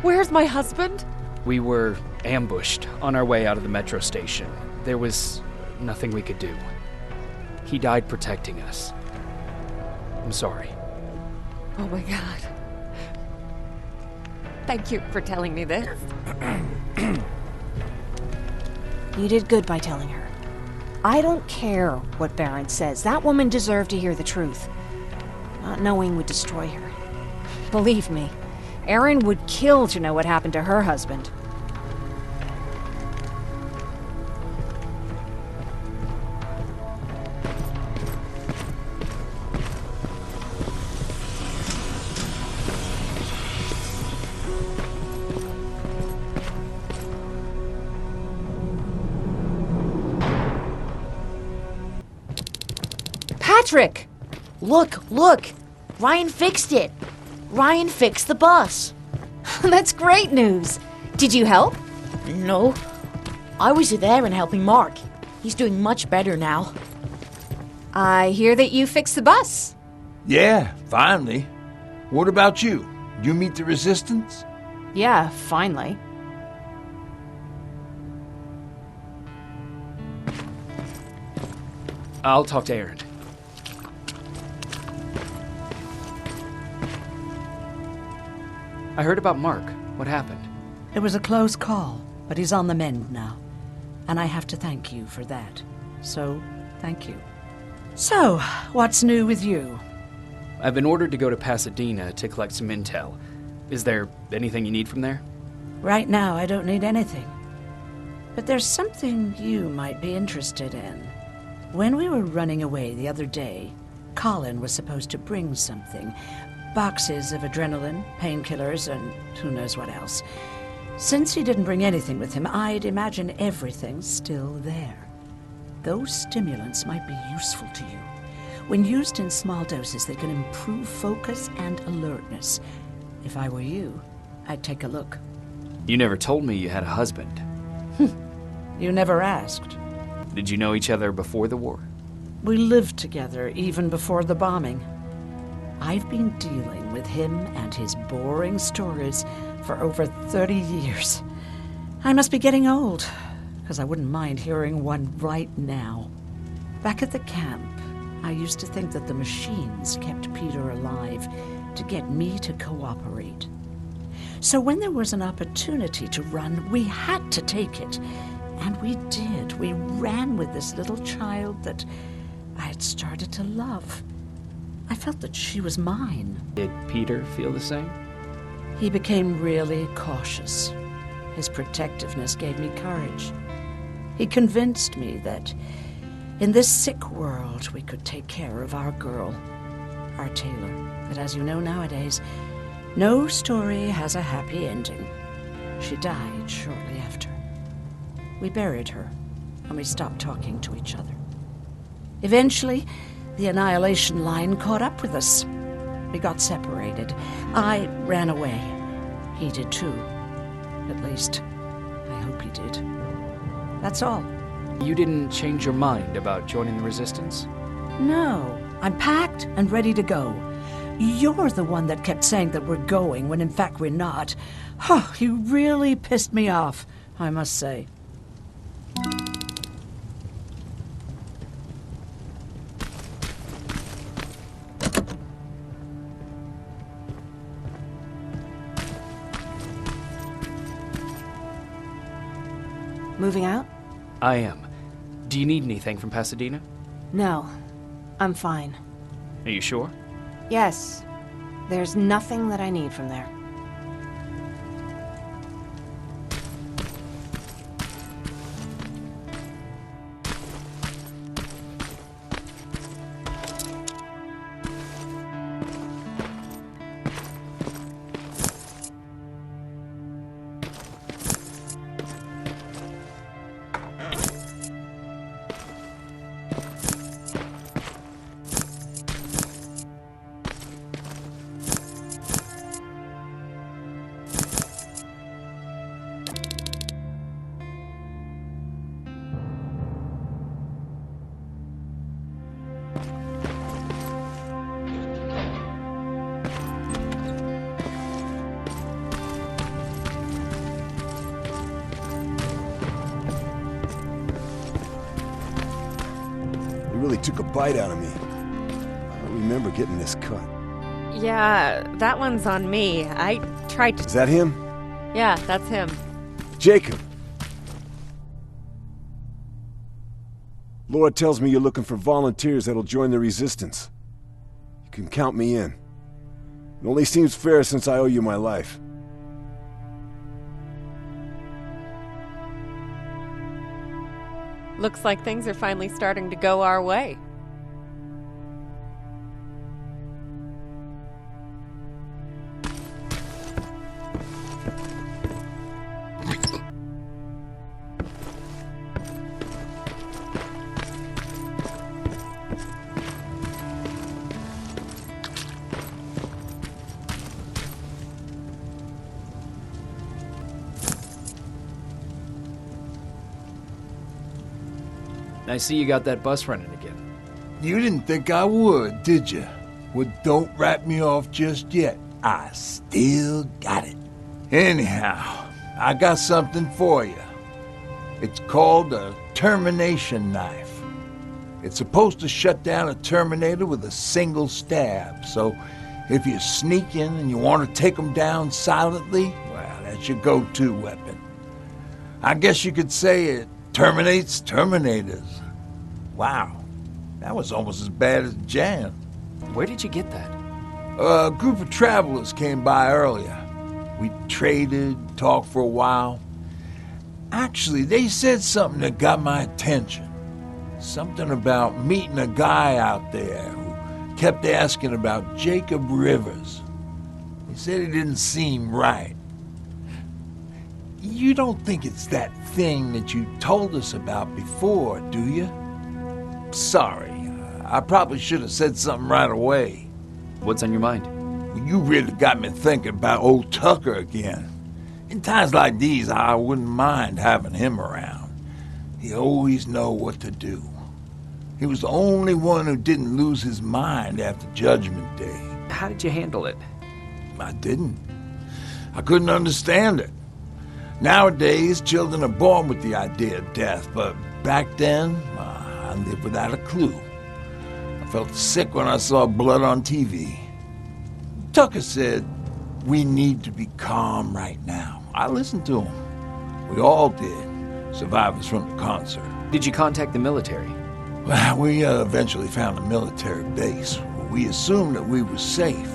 [SPEAKER 13] Where's my husband?
[SPEAKER 1] We were ambushed on our way out of the metro station. There was nothing we could do. He died protecting us. I'm sorry.
[SPEAKER 13] Oh my God. Thank you for telling me this.
[SPEAKER 9] You did good by telling her. I don't care what Barron says. That woman deserved to hear the truth. Not knowing would destroy her. Believe me, Erin would kill to know what happened to her husband. Patrick!
[SPEAKER 5] Look! Ryan fixed it! Ryan fixed the bus!
[SPEAKER 9] That's great news! Did you help?
[SPEAKER 5] No. I was there and helping Mark. He's doing much better now.
[SPEAKER 9] I hear that you fixed the bus.
[SPEAKER 7] Yeah, finally. What about you? You meet the resistance?
[SPEAKER 9] Yeah, finally.
[SPEAKER 1] I'll talk to Erin. I heard about Mark. What happened?
[SPEAKER 8] It was a close call, but he's on the mend now. And I have to thank you for that. So, thank you. So, what's new with you?
[SPEAKER 1] I've been ordered to go to Pasadena to collect some intel. Is there anything you need from there?
[SPEAKER 8] Right now, I don't need anything. But there's something you might be interested in. When we were running away the other day, Colin was supposed to bring something. Boxes of adrenaline, painkillers, and who knows what else. Since he didn't bring anything with him, I'd imagine everything's still there. Those stimulants might be useful to you. When used in small doses, they can improve focus and alertness. If I were you, I'd take a look.
[SPEAKER 1] You never told me you had a husband.
[SPEAKER 8] You never asked.
[SPEAKER 1] Did you know each other before the war?
[SPEAKER 8] We lived together even before the bombing. I've been dealing with him and his boring stories for over 30 years. I must be getting old, because I wouldn't mind hearing one right now. Back at the camp, I used to think that the machines kept Peter alive to get me to cooperate. So when there was an opportunity to run, we had to take it. And we did. We ran with this little child that I had started to love. I felt that she was mine.
[SPEAKER 1] Did Peter feel the same?
[SPEAKER 8] He became really cautious. His protectiveness gave me courage. He convinced me that In this sick world, we could take care of our girl, our Taylor. But as you know nowadays, no story has a happy ending. She died shortly after. We buried her, and we stopped talking to each other. Eventually, the Annihilation line caught up with us. We got separated. I ran away. He did too. At least, I hope he did. That's all.
[SPEAKER 1] You didn't change your mind about joining the Resistance?
[SPEAKER 8] No. I'm packed and ready to go. You're the one that kept saying that we're going when in fact we're not. Oh, you really pissed me off, I must say.
[SPEAKER 9] Moving out?
[SPEAKER 1] I am. Do you need anything from Pasadena?
[SPEAKER 9] No. I'm fine.
[SPEAKER 1] Are you sure?
[SPEAKER 9] Yes. There's nothing that I need from there.
[SPEAKER 16] Really took a bite out of me. I don't remember getting this cut.
[SPEAKER 13] Yeah, that one's on me. I tried to...
[SPEAKER 16] Is that him?
[SPEAKER 13] Yeah, that's him.
[SPEAKER 16] Jacob! Laura tells me you're looking for volunteers that'll join the Resistance. You can count me in. It only seems fair since I owe you my life.
[SPEAKER 13] Looks like things are finally starting to go our way.
[SPEAKER 1] I see you got that bus running again.
[SPEAKER 7] You didn't think I would, did you? Well, don't wrap me off just yet. I still got it. Anyhow, I got something for you. It's called a termination knife. It's supposed to shut down a Terminator with a single stab, so if you sneak in and you want to take them down silently, well, that's your go-to weapon. I guess you could say it terminates Terminators. Wow, that was almost as bad as Jan.
[SPEAKER 1] Where did you get that?
[SPEAKER 7] A group of travelers came by earlier. We traded, talked for a while. Actually, they said something that got my attention. Something about meeting a guy out there who kept asking about Jacob Rivers. He said he didn't seem right. You don't think it's that thing that you told us about before, do you? Sorry, I probably should have said something right away.
[SPEAKER 1] What's on your mind?
[SPEAKER 7] You really got me thinking about old Tucker again. In times like these, I wouldn't mind having him around. He always know what to do. He was the only one who didn't lose his mind after Judgment Day.
[SPEAKER 1] How did you handle it?
[SPEAKER 7] I didn't. I couldn't understand it. Nowadays, children are born with the idea of death, but back then, I lived without a clue. I felt sick when I saw blood on TV. Tucker said, we need to be calm right now. I listened to him. We all did, survivors from the concert.
[SPEAKER 1] Did you contact the military?
[SPEAKER 7] Well, we eventually found a military base. We assumed that we were safe.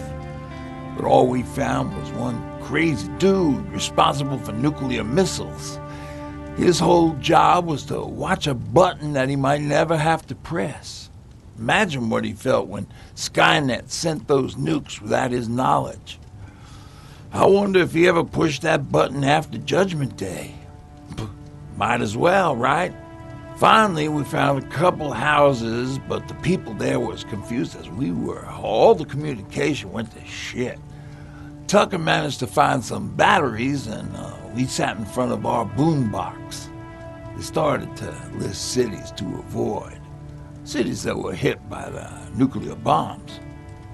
[SPEAKER 7] But all we found was one crazy dude responsible for nuclear missiles. His whole job was to watch a button that he might never have to press. Imagine what he felt when Skynet sent those nukes without his knowledge. I wonder if he ever pushed that button after Judgment Day. Might as well, right? Finally, we found a couple houses, but the people there were as confused as we were. All the communication went to shit. Tucker managed to find some batteries, and we sat in front of our boombox. They started to list cities to avoid. Cities that were hit by the nuclear bombs.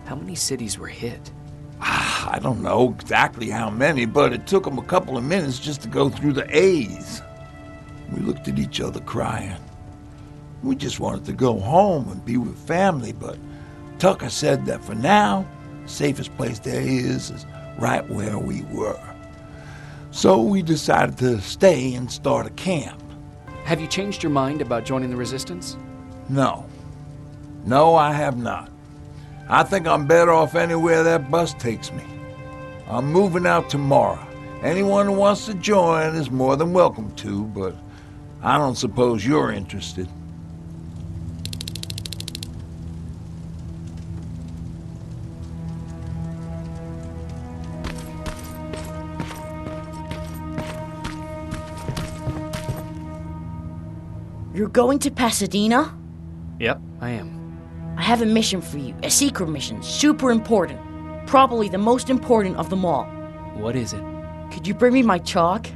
[SPEAKER 1] How many cities were hit?
[SPEAKER 7] I don't know exactly how many, but it took them a couple of minutes just to go through the A's. We looked at each other crying. We just wanted to go home and be with family, but Tucker said that for now, the safest place there is right where we were. So we decided to stay and start a camp.
[SPEAKER 1] Have you changed your mind about joining the Resistance?
[SPEAKER 7] No. No, I have not. I think I'm better off anywhere that bus takes me. I'm moving out tomorrow. Anyone who wants to join is more than welcome to, but I don't suppose you're interested.
[SPEAKER 5] You're going to Pasadena?
[SPEAKER 1] Yep, I am.
[SPEAKER 5] I have a mission for you. A secret mission. Super important. Probably the most important of them all.
[SPEAKER 1] What is it?
[SPEAKER 5] Could you bring me my chalk?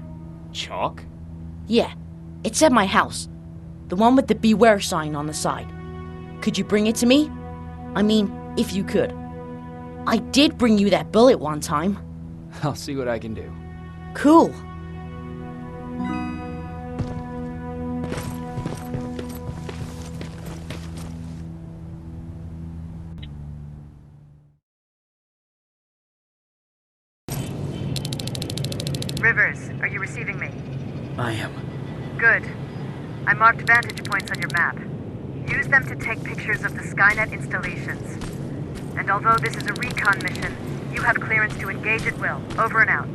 [SPEAKER 1] Chalk?
[SPEAKER 5] Yeah. It's at my house. The one with the beware sign on the side. Could you bring it to me? I mean, if you could. I did bring you that bullet one time.
[SPEAKER 1] I'll see what I can do.
[SPEAKER 5] Cool.
[SPEAKER 17] Rivers, are you receiving me?
[SPEAKER 1] I am.
[SPEAKER 17] Good. I marked vantage points on your map. Use them to take pictures of the SKYNET installations. And although this is a recon mission, you have clearance to engage at will. Over and out.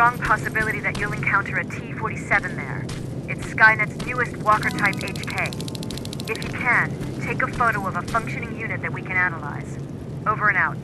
[SPEAKER 17] strong possibility that you'll encounter a T-47 there. It's Skynet's newest walker-type HK. If you can, take a photo of a functioning unit that we can analyze. Over and out.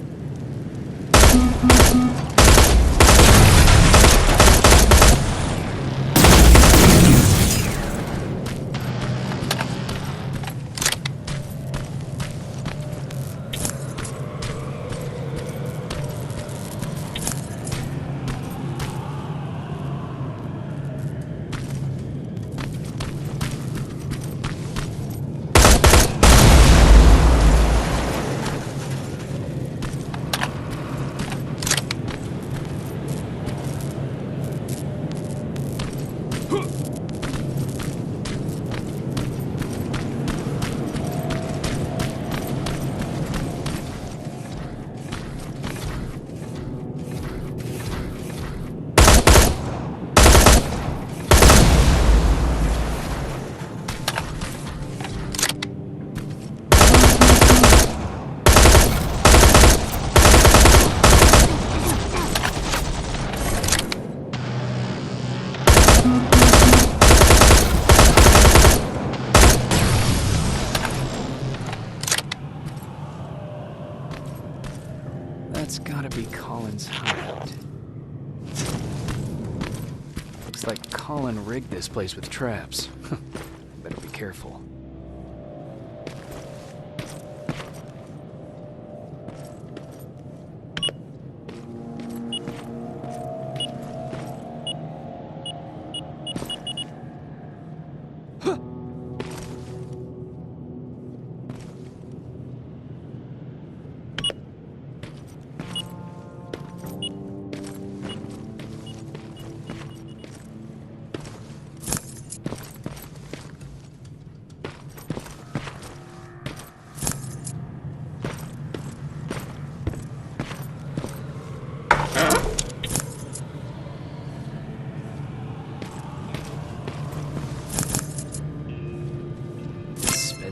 [SPEAKER 1] That's gotta be Colin's hideout. Looks like Colin rigged this place with traps. Better be careful.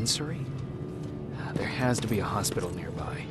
[SPEAKER 1] Dispensary? There has to be a hospital nearby.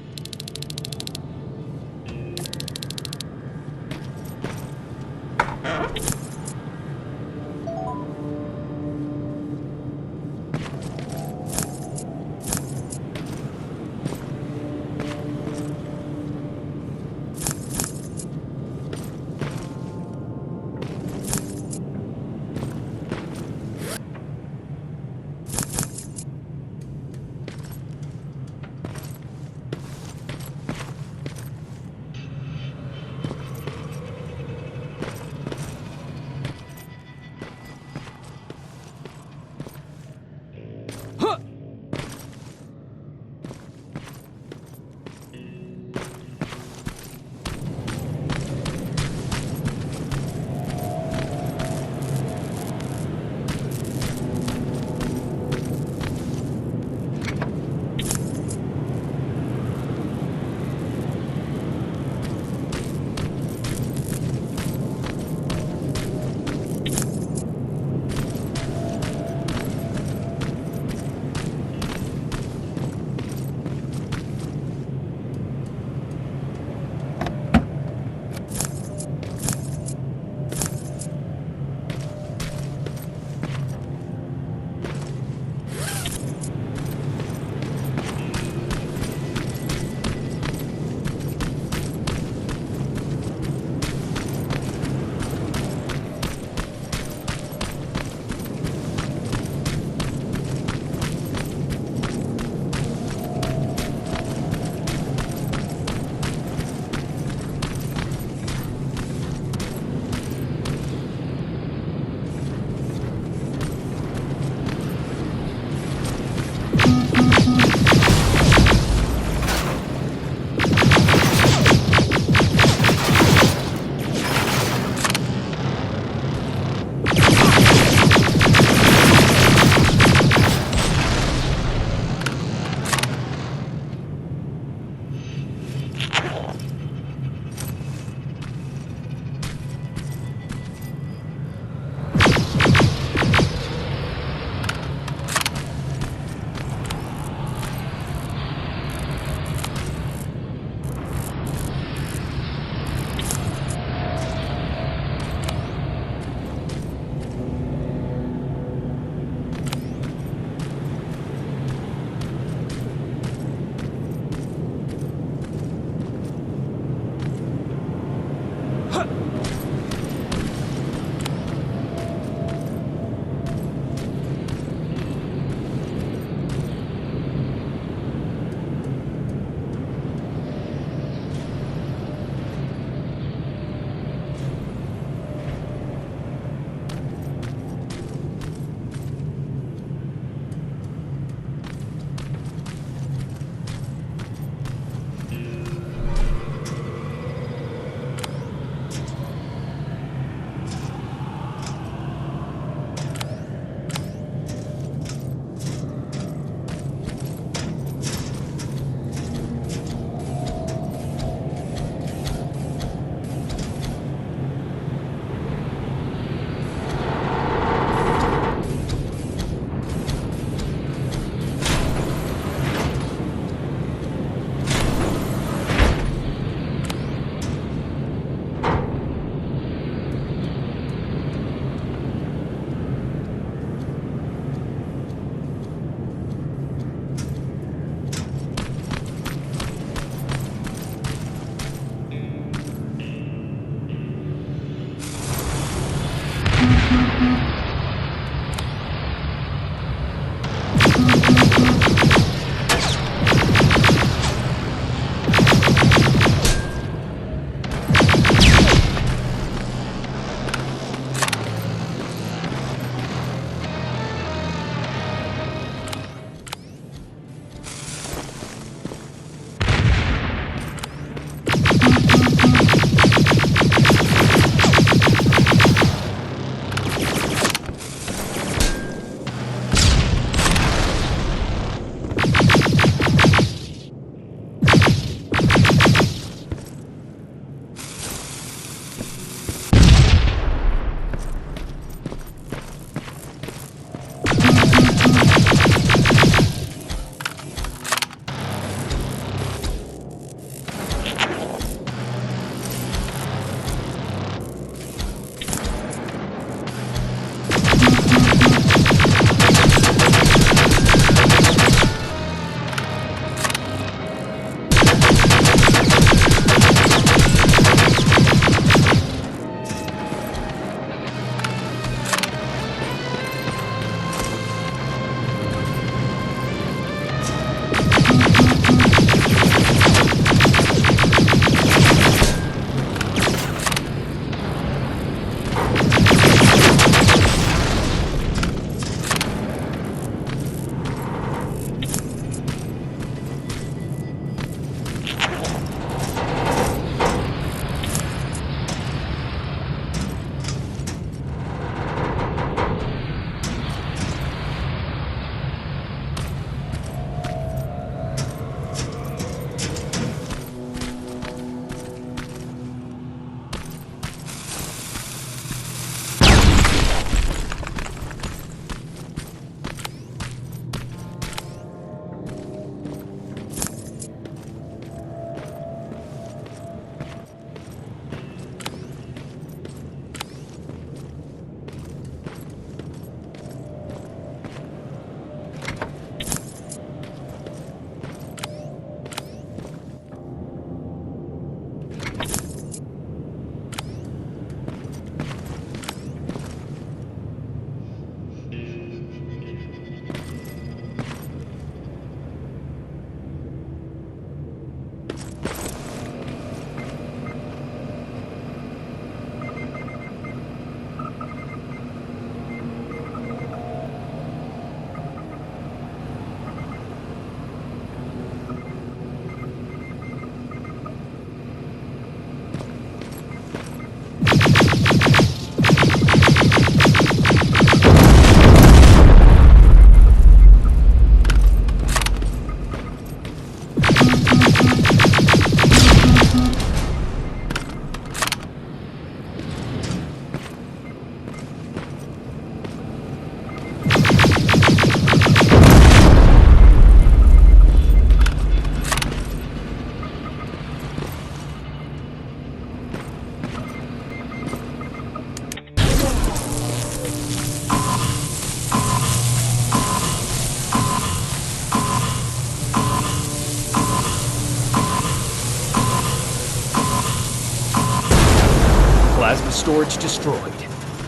[SPEAKER 1] Plasma storage destroyed.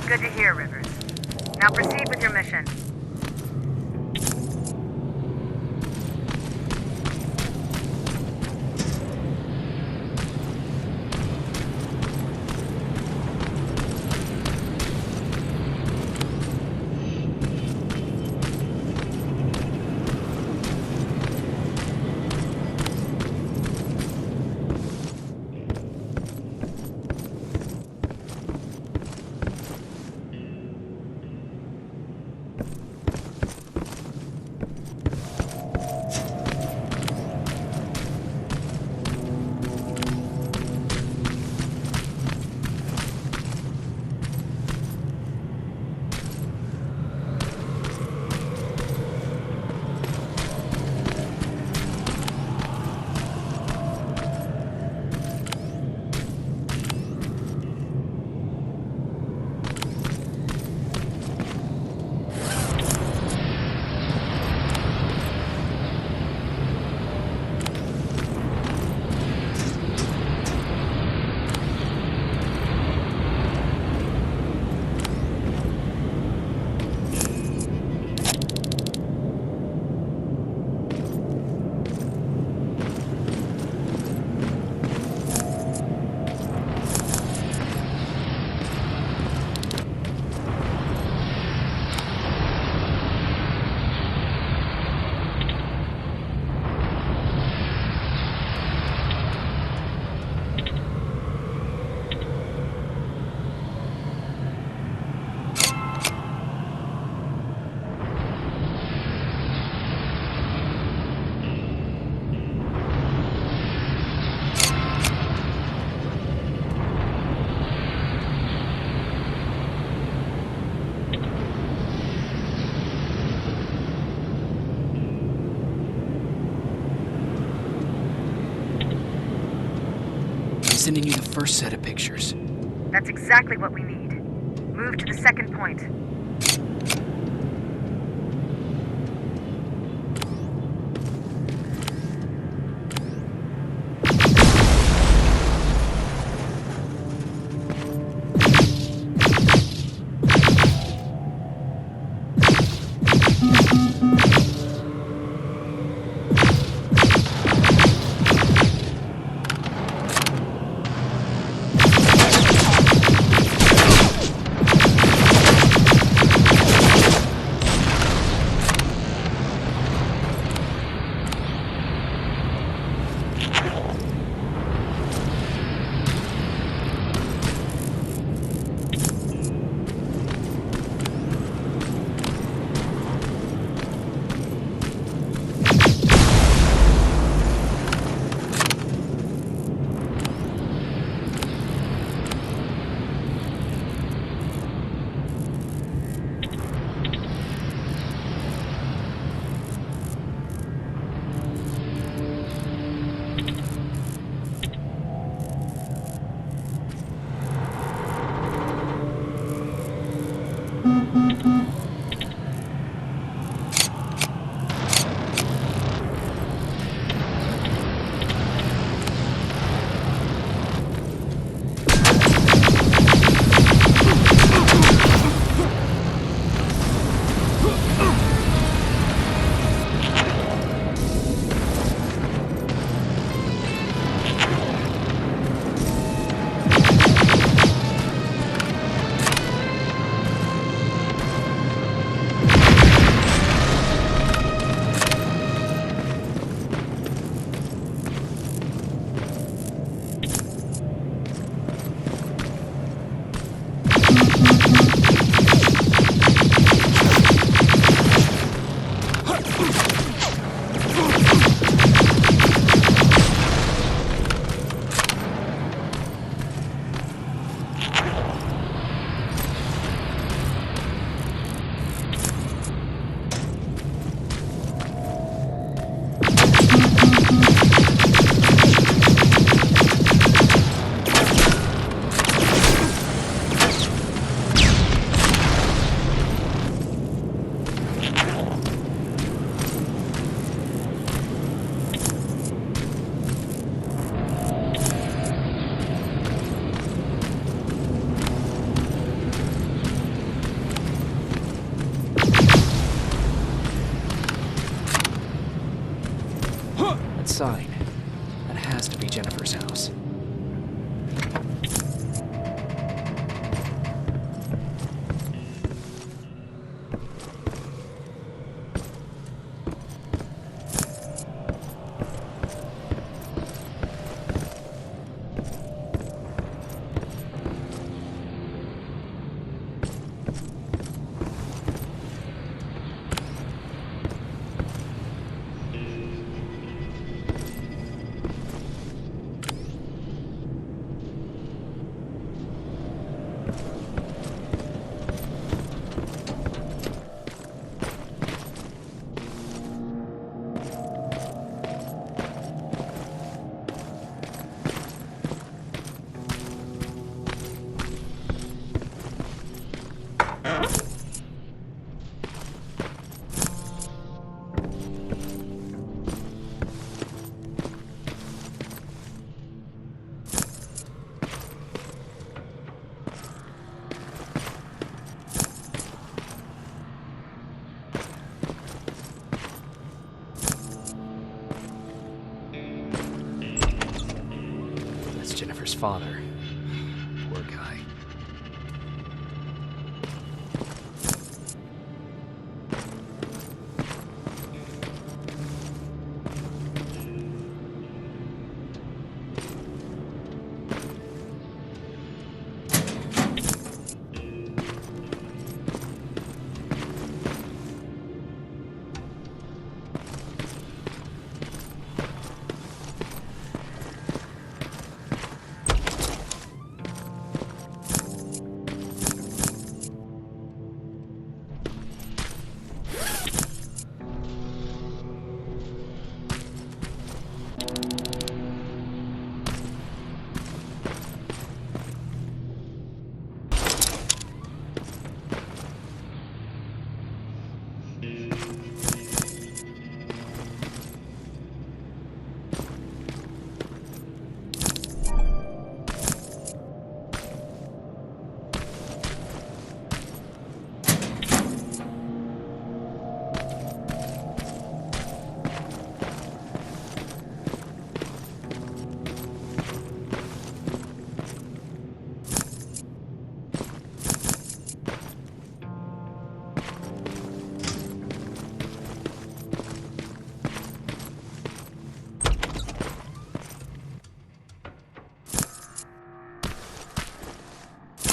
[SPEAKER 17] Good to hear, Rivers. Now proceed with your mission.
[SPEAKER 1] Sending you the first set of pictures.
[SPEAKER 17] That's exactly what we need. Move to the second point.
[SPEAKER 1] sign. That has to be Jennifer's house. Jennifer's father. Poor guy.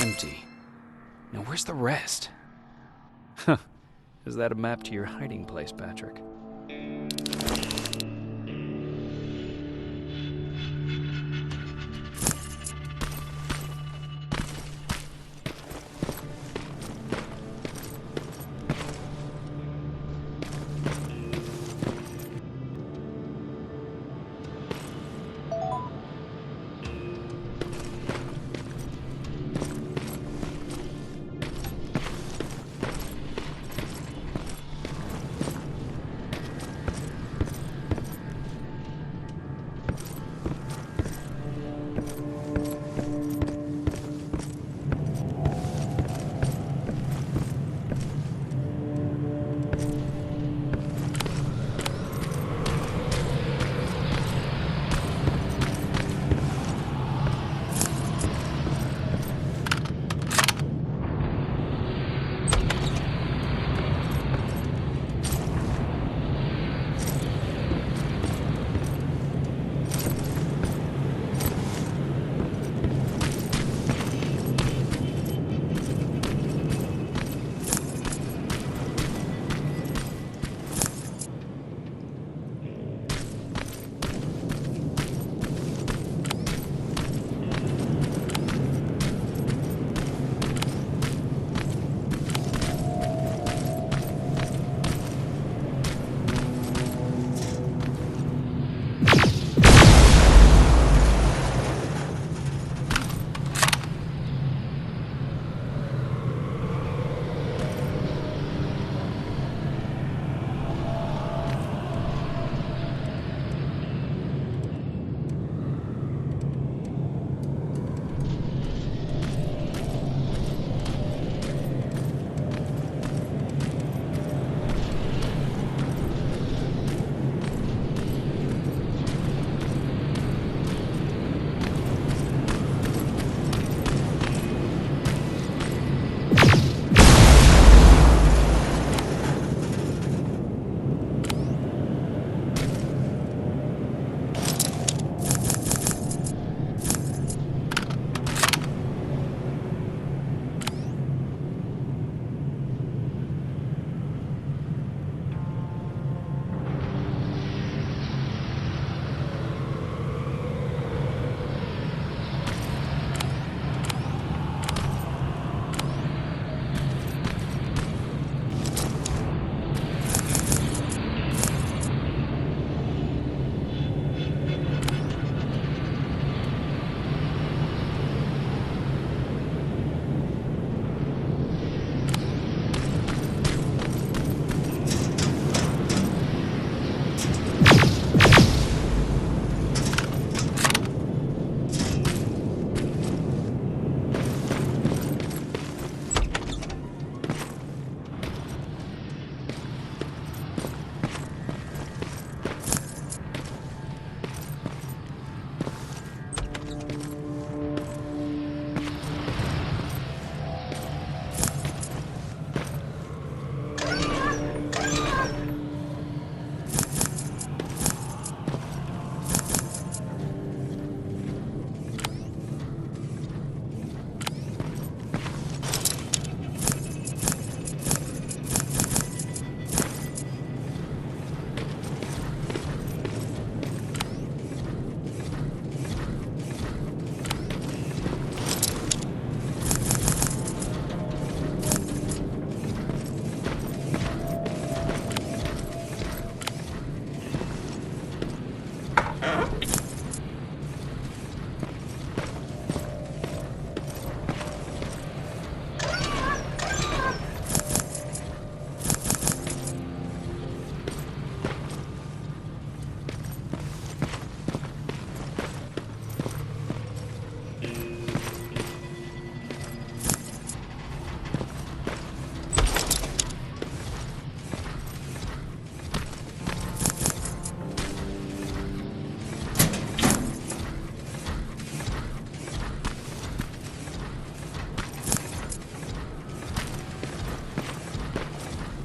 [SPEAKER 1] Empty. Now where's the rest? Huh. Is that a map to your hiding place, Patrick?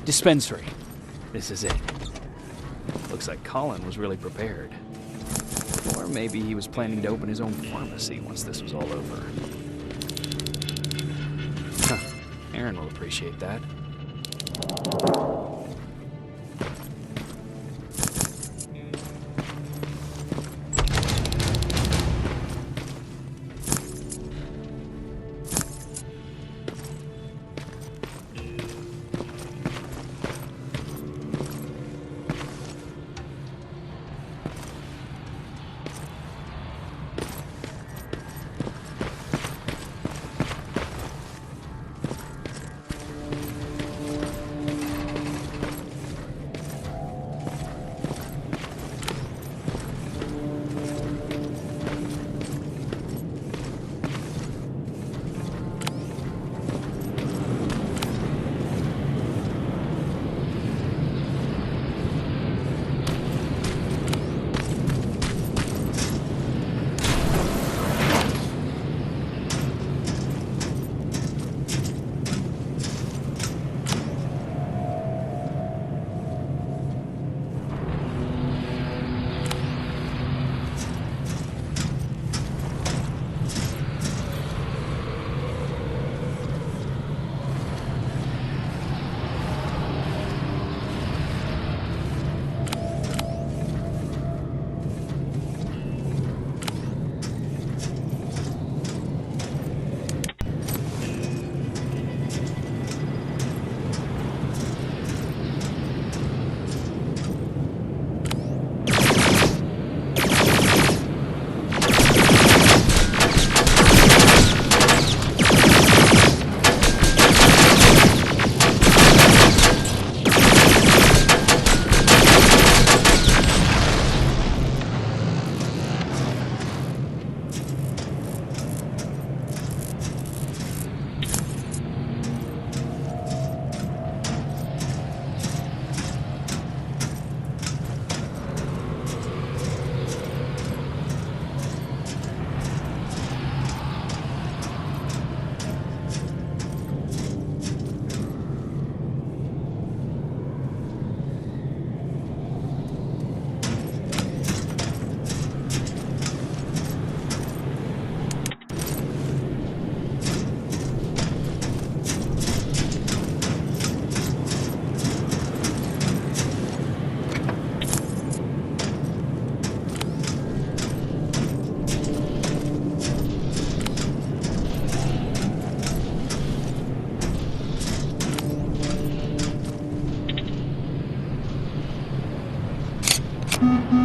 [SPEAKER 1] Dispensary. This is it. Looks like Colin was really prepared. Or maybe he was planning to open his own pharmacy once this was all over. Huh. Erin will appreciate that.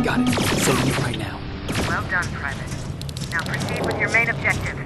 [SPEAKER 1] Got it. Sending it right now.
[SPEAKER 17] Well done, Private. Now proceed with your main objective.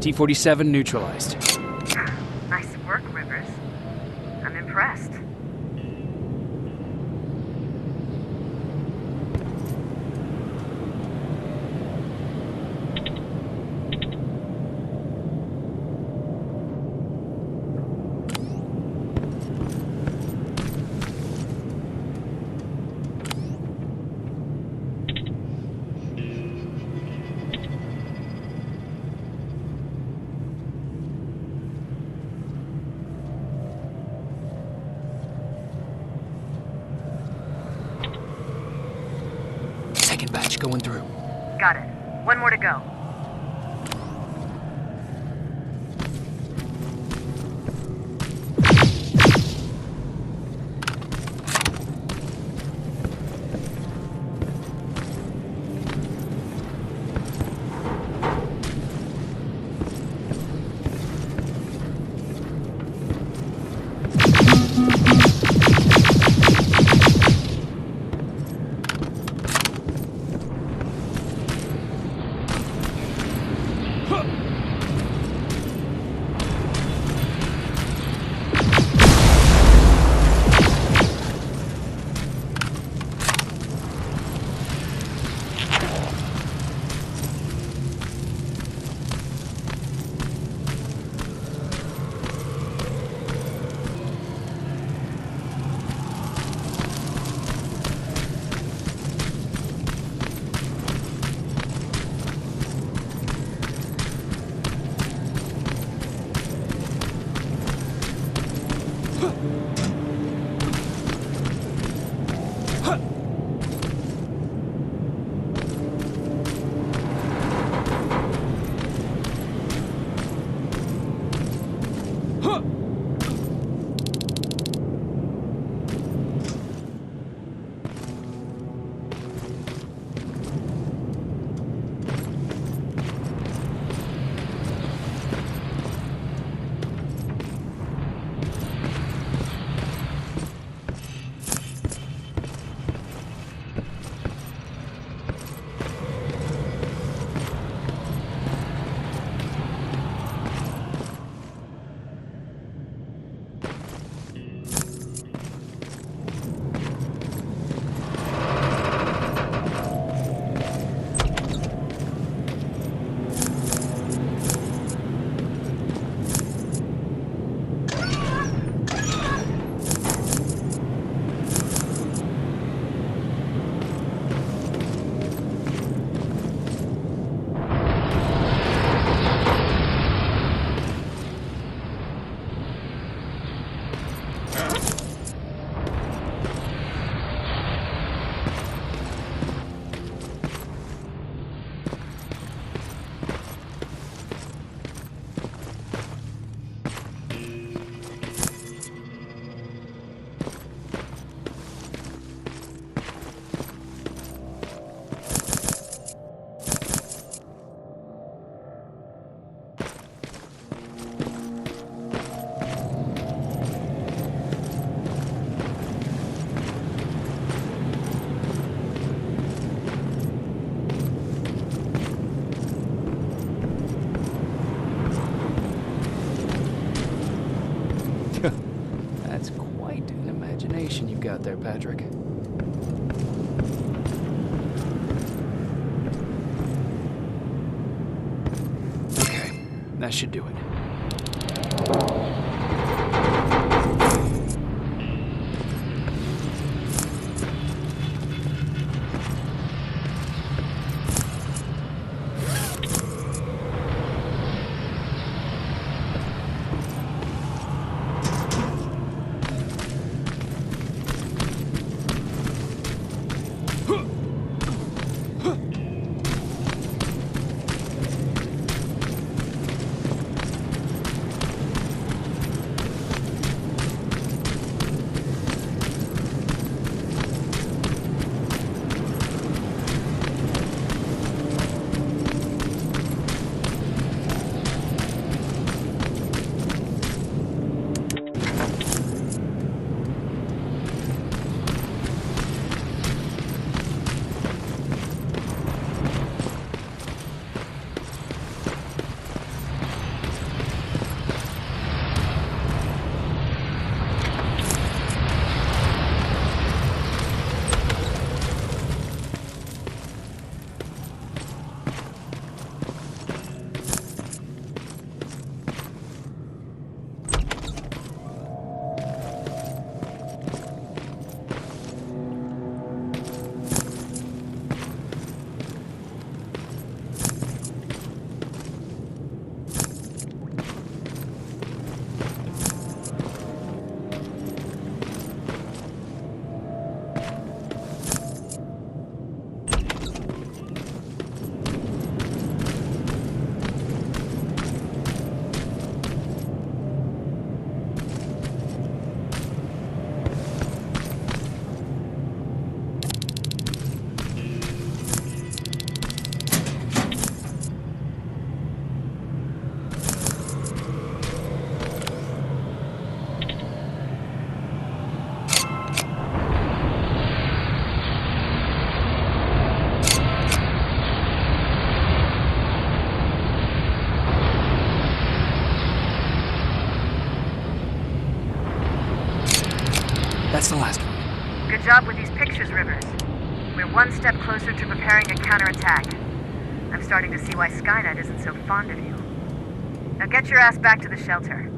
[SPEAKER 1] T-47 neutralized.
[SPEAKER 17] Nice work, Rivers. I'm impressed.
[SPEAKER 1] Second batch going through.
[SPEAKER 17] Got it. One more to go.
[SPEAKER 1] That's quite an imagination you've got there, Patrick. Okay, that should do it. That's the last one.
[SPEAKER 17] Good job with these pictures, Rivers. We're one step closer to preparing a counterattack. I'm starting to see why Skynet isn't so fond of you. Now get your ass back to the shelter.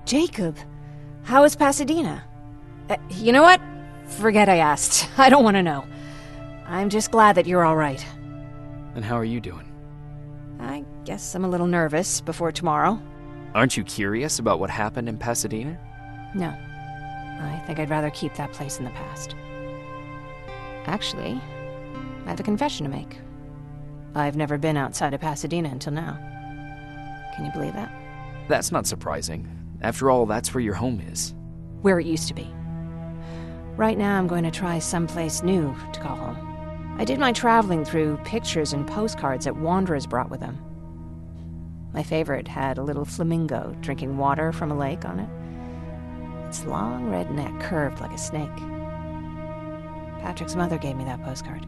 [SPEAKER 9] Jacob, how is Pasadena? You know what? Forget I asked. I don't want to know. I'm just glad that you're all right.
[SPEAKER 1] And how are you doing?
[SPEAKER 9] I guess I'm a little nervous before tomorrow.
[SPEAKER 1] Aren't you curious about what happened in Pasadena?
[SPEAKER 9] No. I think I'd rather keep that place in the past. Actually, I have a confession to make. I've never been outside of Pasadena until now. Can you believe that?
[SPEAKER 1] That's not surprising. After all, that's where your home is.
[SPEAKER 9] Where it used to be. Right now, I'm going to try someplace new to call home. I did my traveling through pictures and postcards that wanderers brought with them. My favorite had a little flamingo drinking water from a lake on it. Its long red neck curved like a snake. Patrick's mother gave me that postcard.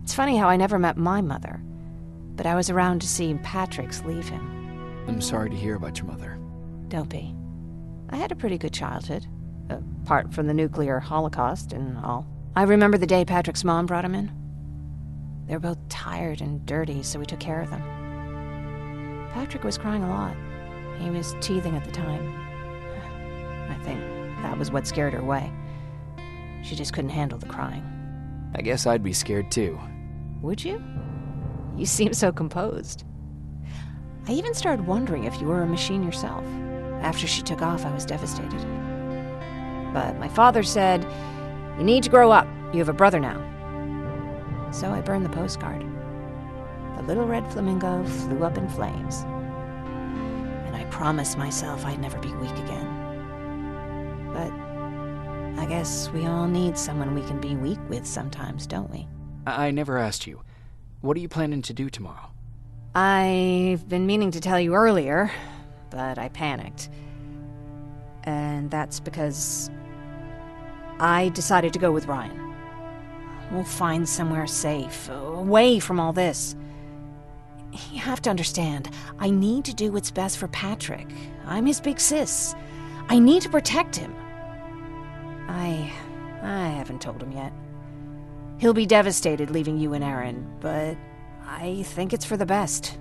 [SPEAKER 9] It's funny how I never met my mother, but I was around to see Patrick's leave him.
[SPEAKER 1] I'm sorry to hear about your mother.
[SPEAKER 9] Don't be. I had a pretty good childhood, apart from the nuclear holocaust and all. I remember the day Patrick's mom brought him in. They were both tired and dirty, so we took care of them. Patrick was crying a lot. He was teething at the time. I think that was what scared her away. She just couldn't handle the crying.
[SPEAKER 1] I guess I'd be scared too.
[SPEAKER 9] Would you? You seem so composed. I even started wondering if you were a machine yourself. After she took off, I was devastated. But my father said, "You need to grow up. You have a brother now." So I burned the postcard. The little red flamingo flew up in flames. And I promised myself I'd never be weak again. But I guess we all need someone we can be weak with sometimes, don't we?
[SPEAKER 1] I never asked you. What are you planning to do tomorrow?
[SPEAKER 9] I've been meaning to tell you earlier, but I panicked. And that's because I decided to go with Ryan. We'll find somewhere safe, away from all this. You have to understand, I need to do what's best for Patrick. I'm his big sis. I need to protect him. I haven't told him yet. He'll be devastated leaving you and Erin, but I think it's for the best.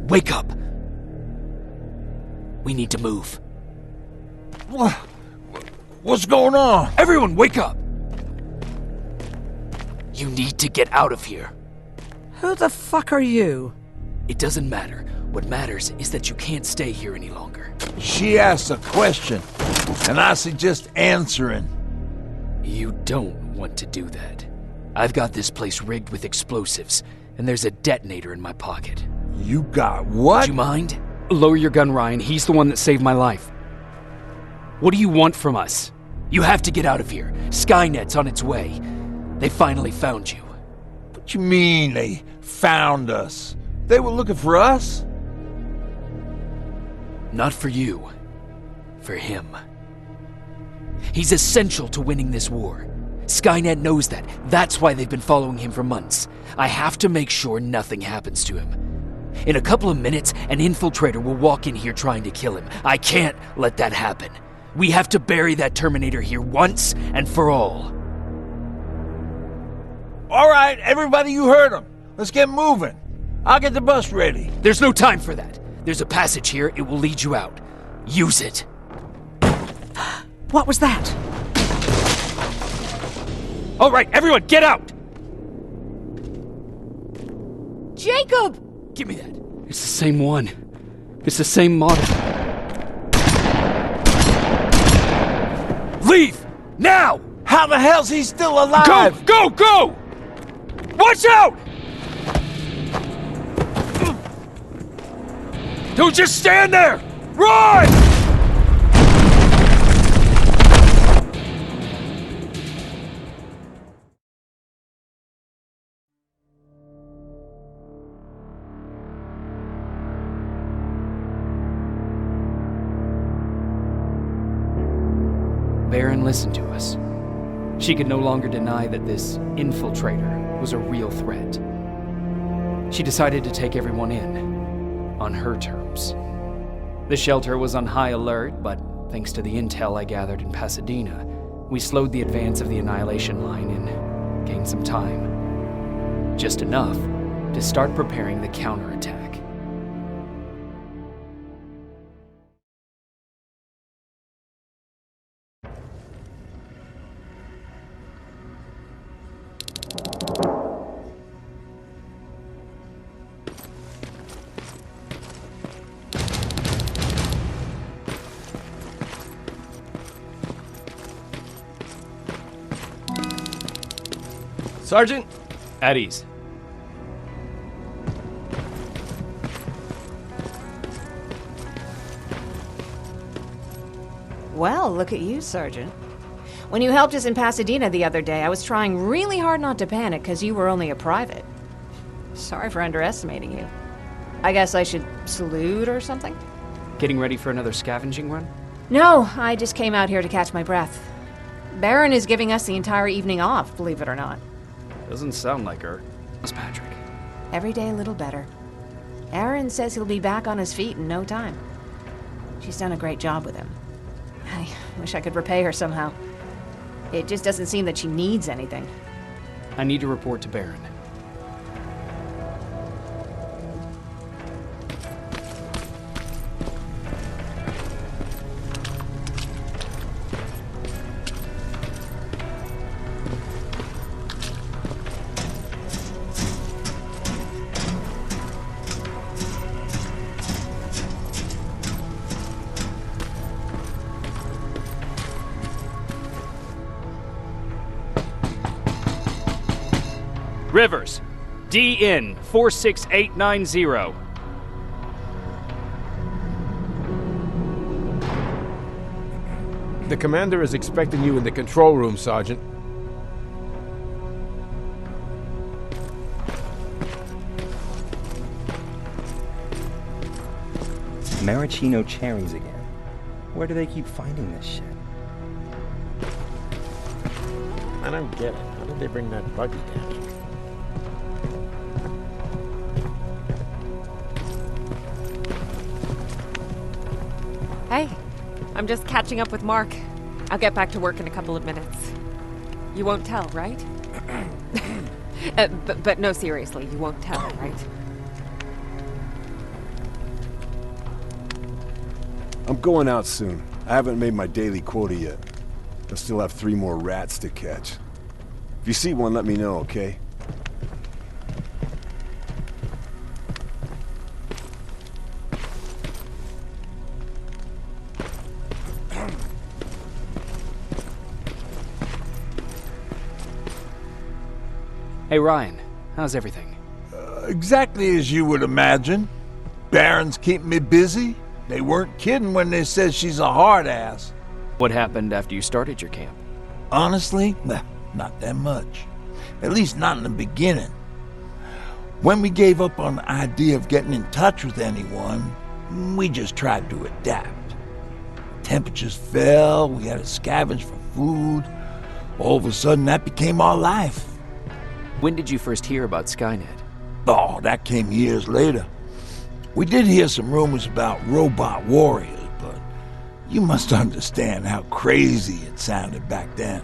[SPEAKER 1] Wake up! We need to move.
[SPEAKER 7] What's going on?
[SPEAKER 1] Everyone, wake up! You need to get out of here.
[SPEAKER 8] Who the fuck are you?
[SPEAKER 1] It doesn't matter. What matters is that you can't stay here any longer.
[SPEAKER 7] She asked a question, and I suggest answering.
[SPEAKER 1] You don't want to do that. I've got this place rigged with explosives, and there's a detonator in my pocket.
[SPEAKER 7] You got what?
[SPEAKER 1] Do you mind? Lower your gun, Ryan. He's the one that saved my life. What do you want from us? You have to get out of here. Skynet's on its way. They finally found you.
[SPEAKER 7] What you mean they found us? They were looking for us?
[SPEAKER 1] Not for you. For him. He's essential to winning this war. Skynet knows that. That's why they've been following him for months. I have to make sure nothing happens to him. In a couple of minutes, an infiltrator will walk in here trying to kill him. I can't let that happen. We have to bury that Terminator here once and for all.
[SPEAKER 7] All right, everybody, you heard him. Let's get moving. I'll get the bus ready.
[SPEAKER 1] There's no time for that. There's a passage here. It will lead you out. Use it.
[SPEAKER 8] What was that?
[SPEAKER 1] All right, everyone, get out!
[SPEAKER 13] Jacob!
[SPEAKER 1] Give me that. It's the same one. It's the same model. Leave! Now!
[SPEAKER 7] How the hell's he still alive?
[SPEAKER 1] Go! Go! Go! Watch out! Don't just stand there! Run! Erin listened to us. She could no longer deny that this infiltrator was a real threat. She decided to take everyone in, on her terms. The shelter was on high alert, but thanks to the intel I gathered in Pasadena, we slowed the advance of the Annihilation line and gained some time. Just enough to start preparing the counterattack.
[SPEAKER 12] Sergeant?
[SPEAKER 1] At ease.
[SPEAKER 9] Well, look at you, Sergeant. When you helped us in Pasadena the other day, I was trying really hard not to panic because you were only a private. Sorry for underestimating you. I guess I should salute or something?
[SPEAKER 1] Getting ready for another scavenging run?
[SPEAKER 9] No, I just came out here to catch my breath. Baron is giving us the entire evening off, believe it or not.
[SPEAKER 1] Doesn't sound like her. It's Patrick.
[SPEAKER 9] Every day a little better. Erin says he'll be back on his feet in no time. She's done a great job with him. I wish I could repay her somehow. It just doesn't seem that she needs anything.
[SPEAKER 1] I need to report to Baron.
[SPEAKER 2] Rivers, DN 46890.
[SPEAKER 11] The commander is expecting you in the control room, Sergeant.
[SPEAKER 2] Maraschino cherries again. Where do they keep finding this shit?
[SPEAKER 11] I don't get it. How did they bring that buggy down?
[SPEAKER 13] Hey, I'm just catching up with Mark. I'll get back to work in a couple of minutes. You won't tell, right? But no, seriously, you won't tell, right?
[SPEAKER 16] I'm going out soon. I haven't made my daily quota yet. I still have 3 more rats to catch. If you see one, let me know, okay?
[SPEAKER 1] Hey Ryan, how's everything?
[SPEAKER 7] Exactly as you would imagine. Baron's keeping me busy. They weren't kidding when they said she's a hard ass.
[SPEAKER 1] What happened after you started your camp?
[SPEAKER 7] Honestly, not that much. At least not in the beginning. When we gave up on the idea of getting in touch with anyone, we just tried to adapt. Temperatures fell, we had to scavenge for food. All of a sudden, that became our life.
[SPEAKER 1] When did you first hear about Skynet?
[SPEAKER 7] Oh, that came years later. We did hear some rumors about robot warriors, but you must understand how crazy it sounded back then.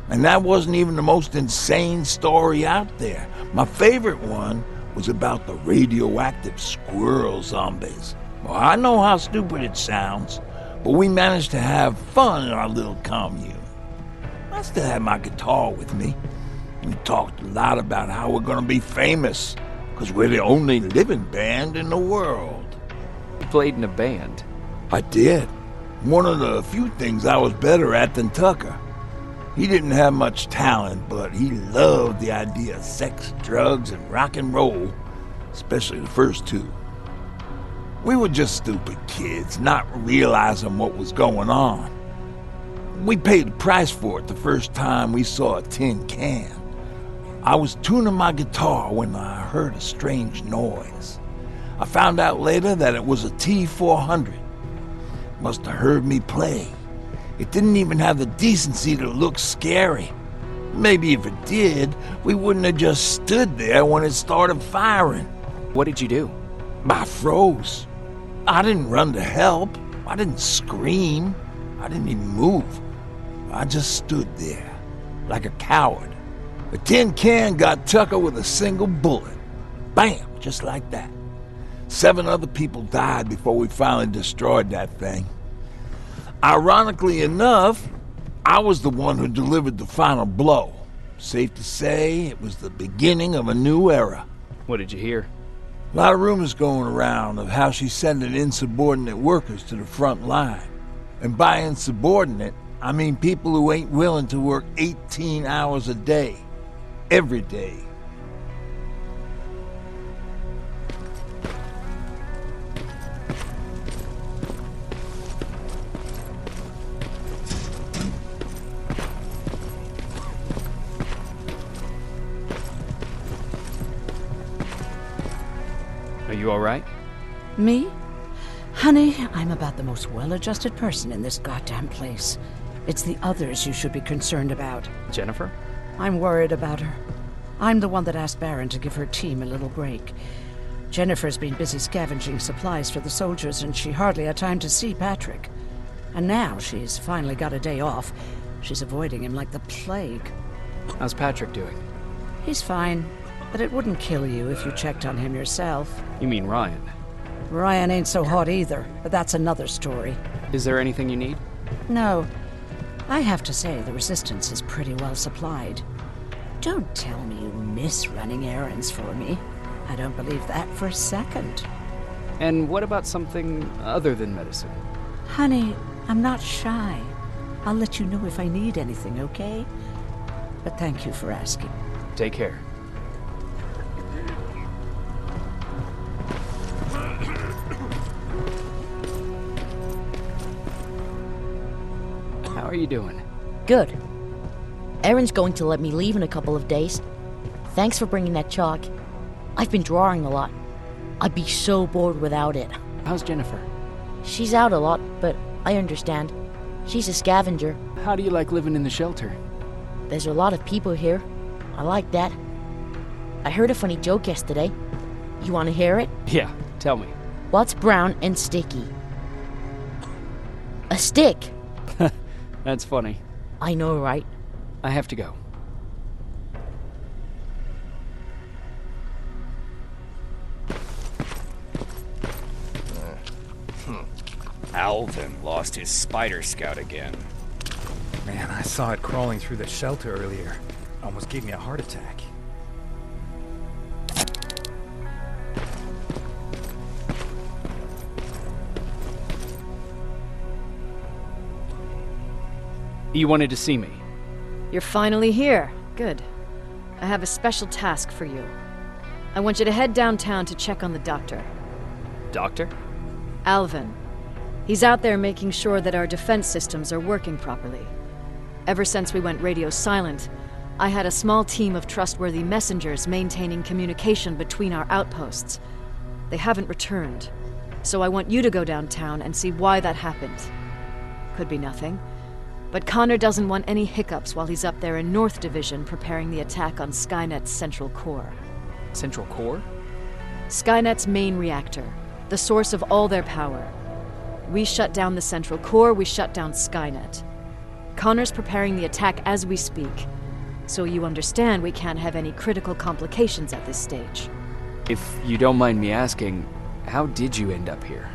[SPEAKER 7] And that wasn't even the most insane story out there. My favorite one was about the radioactive squirrel zombies. Well, I know how stupid it sounds, but we managed to have fun in our little commune. I still had my guitar with me. We talked a lot about how we're gonna be famous, because we're the only living band in the world.
[SPEAKER 1] You played in a band?
[SPEAKER 7] I did. One of the few things I was better at than Tucker. He didn't have much talent, but he loved the idea of sex, drugs, and rock and roll, especially the first 2. We were just stupid kids, not realizing what was going on. We paid the price for it the first time we saw a tin can. I was tuning my guitar when I heard a strange noise. I found out later that it was a T-400. Must have heard me play. It didn't even have the decency to look scary. Maybe if it did, we wouldn't have just stood there when it started firing.
[SPEAKER 1] What did you do?
[SPEAKER 7] I froze. I didn't run to help. I didn't scream. I didn't even move. I just stood there, like a coward. The tin can got Tucker with a single bullet. Bam, just like that. 7 other people died before we finally destroyed that thing. Ironically enough, I was the one who delivered the final blow. Safe to say, it was the beginning of a new era.
[SPEAKER 1] What did you hear?
[SPEAKER 7] A lot of rumors going around of how she's sending insubordinate workers to the front line. And by insubordinate, I mean people who ain't willing to work 18 hours a day. Every day.
[SPEAKER 1] Are you all right?
[SPEAKER 8] Me? Honey, I'm about the most well-adjusted person in this goddamn place. It's the others you should be concerned about.
[SPEAKER 1] Jennifer?
[SPEAKER 8] I'm worried about her. I'm the one that asked Baron to give her team a little break. Jennifer's been busy scavenging supplies for the soldiers, and she hardly had time to see Patrick. And now she's finally got a day off. She's avoiding him like the plague.
[SPEAKER 1] How's Patrick doing?
[SPEAKER 8] He's fine, but it wouldn't kill you if you checked on him yourself.
[SPEAKER 1] You mean Ryan?
[SPEAKER 8] Ryan ain't so hot either, but that's another story.
[SPEAKER 1] Is there anything you need?
[SPEAKER 8] No. I have to say the Resistance is pretty well supplied. Don't tell me you miss running errands for me. I don't believe that for a second.
[SPEAKER 1] And what about something other than medicine?
[SPEAKER 8] Honey, I'm not shy. I'll let you know if I need anything, okay? But thank you for asking.
[SPEAKER 1] Take care. are you doing?
[SPEAKER 5] Good. Erin's going to let me leave in a couple of days. Thanks for bringing that chalk. I've been drawing a lot. I'd be so bored without it.
[SPEAKER 1] How's Jennifer?
[SPEAKER 5] She's out a lot, but I understand. She's a scavenger.
[SPEAKER 1] How do you like living in the shelter?
[SPEAKER 5] There's a lot of people here. I like that. I heard a funny joke yesterday. You want to hear it?
[SPEAKER 1] Yeah, tell me.
[SPEAKER 5] What's brown and sticky? A stick.
[SPEAKER 1] That's funny.
[SPEAKER 5] I know, right?
[SPEAKER 1] I have to go.
[SPEAKER 18] Alvin lost his spider scout again.
[SPEAKER 6] Man, I saw it crawling through the shelter earlier. Almost gave me a heart attack.
[SPEAKER 1] You wanted to see me?
[SPEAKER 4] You're finally here. Good. I have a special task for you. I want you to head downtown to check on the doctor.
[SPEAKER 1] Doctor?
[SPEAKER 4] Alvin. He's out there making sure that our defense systems are working properly. Ever since we went radio silent, I had a small team of trustworthy messengers maintaining communication between our outposts. They haven't returned, so I want you to go downtown and see why that happened. Could be nothing, but Connor doesn't want any hiccups while he's up there in North Division preparing the attack on Skynet's central core.
[SPEAKER 1] Central core?
[SPEAKER 4] Skynet's main reactor, the source of all their power. We shut down the central core, we shut down Skynet. Connor's preparing the attack as we speak, so you understand we can't have any critical complications at this stage.
[SPEAKER 1] If you don't mind me asking, how did you end up here?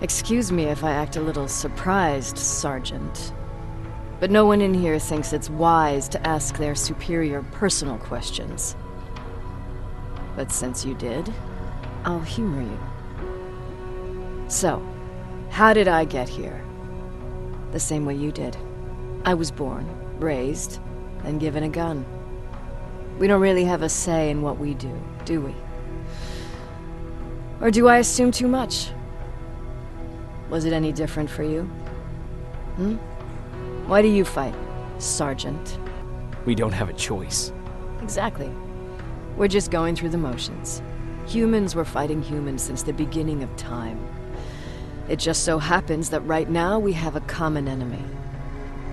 [SPEAKER 4] Excuse me if I act a little surprised, Sergeant. But no one in here thinks it's wise to ask their superior personal questions. But since you did, I'll humor you. So, how did I get here? The same way you did. I was born, raised, and given a gun. We don't really have a say in what we do we? Or do I assume too much? Was it any different for you? Why do you fight, Sergeant?
[SPEAKER 1] We don't have a choice.
[SPEAKER 4] Exactly. We're just going through the motions. Humans were fighting humans since the beginning of time. It just so happens that right now we have a common enemy.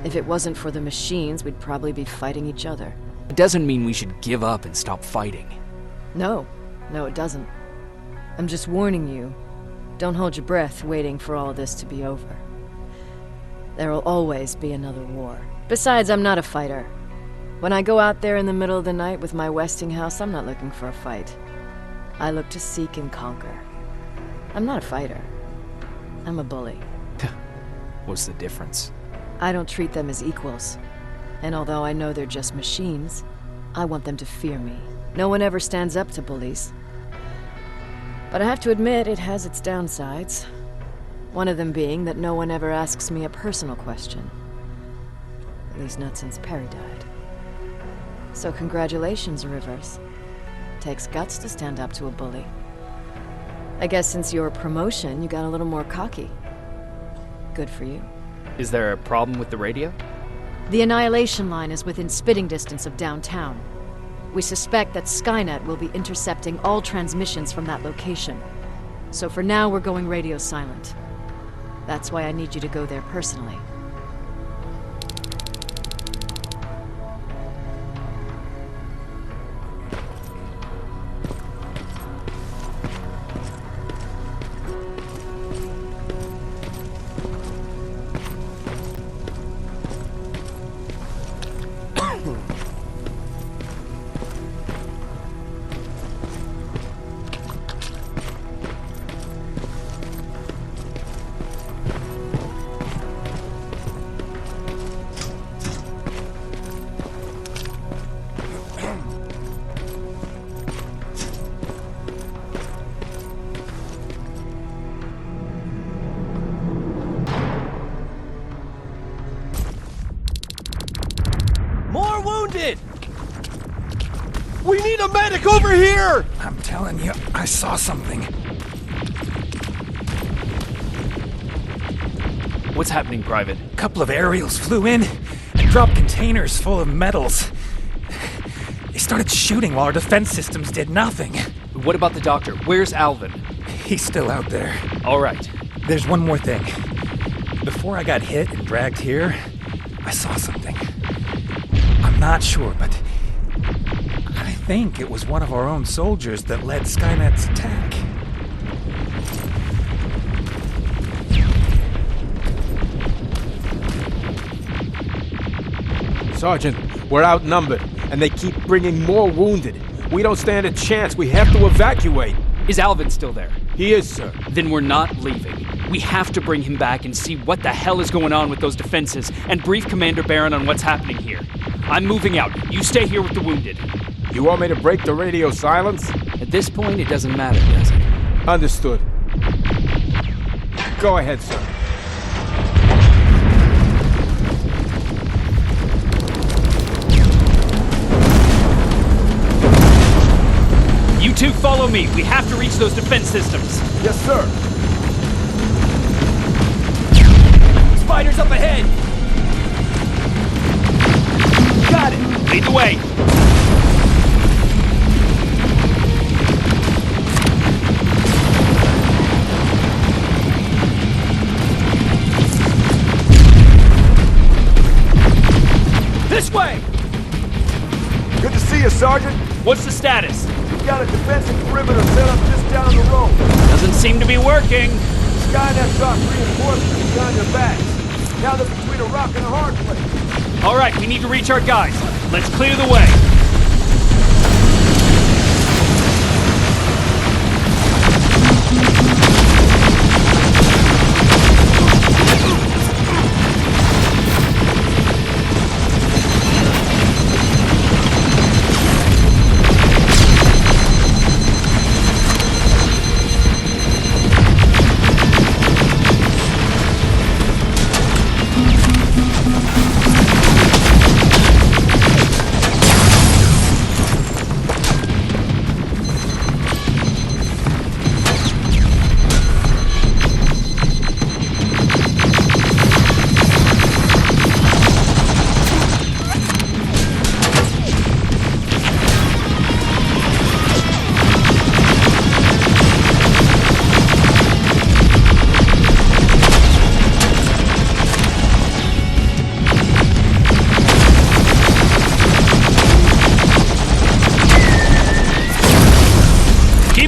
[SPEAKER 4] If it wasn't for the machines, we'd probably be fighting each other.
[SPEAKER 1] It doesn't mean we should give up and stop fighting.
[SPEAKER 4] No, it doesn't. I'm just warning you. Don't hold your breath waiting for all this to be over. There will always be another war. Besides, I'm not a fighter. When I go out there in the middle of the night with my Westinghouse, I'm not looking for a fight. I look to seek and conquer. I'm not a fighter. I'm a bully.
[SPEAKER 1] What's the difference?
[SPEAKER 4] I don't treat them as equals. And although I know they're just machines, I want them to fear me. No one ever stands up to bullies. But I have to admit, it has its downsides. One of them being that no one ever asks me a personal question. At least not since Perry died. So congratulations, Rivers. Takes guts to stand up to a bully. I guess since your promotion, you got a little more cocky. Good for you.
[SPEAKER 1] Is there a problem with the radio?
[SPEAKER 4] The Annihilation line is within spitting distance of downtown. We suspect that Skynet will be intercepting all transmissions from that location. So for now, we're going radio silent. That's why I need you to go there personally.
[SPEAKER 11] More wounded! We need a medic over here!
[SPEAKER 6] I'm telling you, I saw something.
[SPEAKER 1] What's happening, Private?
[SPEAKER 6] A couple of aerials flew in and dropped containers full of metals. They started shooting while our defense systems did nothing.
[SPEAKER 1] What about the doctor? Where's Alvin?
[SPEAKER 6] He's still out there.
[SPEAKER 1] All right.
[SPEAKER 6] There's one more thing. Before I got hit and dragged here, I saw something. I'm not sure, but I think it was one of our own soldiers that led Skynet's attack.
[SPEAKER 11] Sergeant, we're outnumbered, and they keep bringing more wounded. We don't stand a chance. We have to evacuate.
[SPEAKER 1] Is Alvin still there?
[SPEAKER 11] He is, sir.
[SPEAKER 1] Then we're not leaving. We have to bring him back and see what the hell is going on with those defenses and brief Commander Barron on what's happening here. I'm moving out. You stay here with the wounded.
[SPEAKER 11] You want me to break the radio silence?
[SPEAKER 1] At this point, it doesn't matter, does it?
[SPEAKER 11] Understood. Go ahead, sir.
[SPEAKER 1] You two follow me. We have to reach those defense systems.
[SPEAKER 10] Yes, sir.
[SPEAKER 1] Spiders up ahead. Got it. Lead the way. This way.
[SPEAKER 10] Good to see you, Sergeant.
[SPEAKER 1] What's the status?
[SPEAKER 10] We've got a defensive perimeter set up just down the road.
[SPEAKER 1] Doesn't seem to be working.
[SPEAKER 10] Skynet dropped reinforcements behind their backs. Now they're between a rock and a hard place.
[SPEAKER 1] All right, we need to reach our guys. Let's clear the way.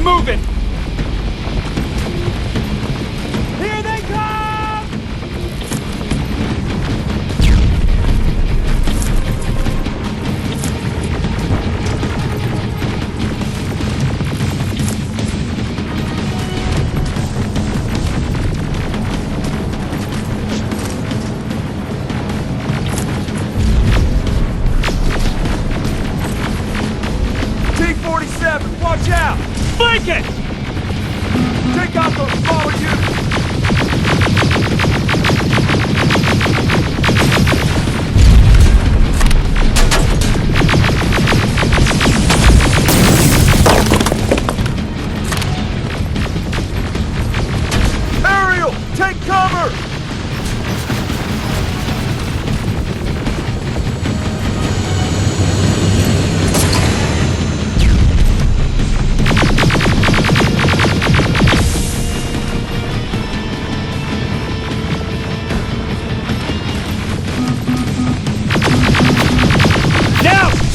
[SPEAKER 1] Moving!
[SPEAKER 10] Here they come! T-47, watch out!
[SPEAKER 1] Flank it!
[SPEAKER 10] Take out those smaller units! Aerial, take cover!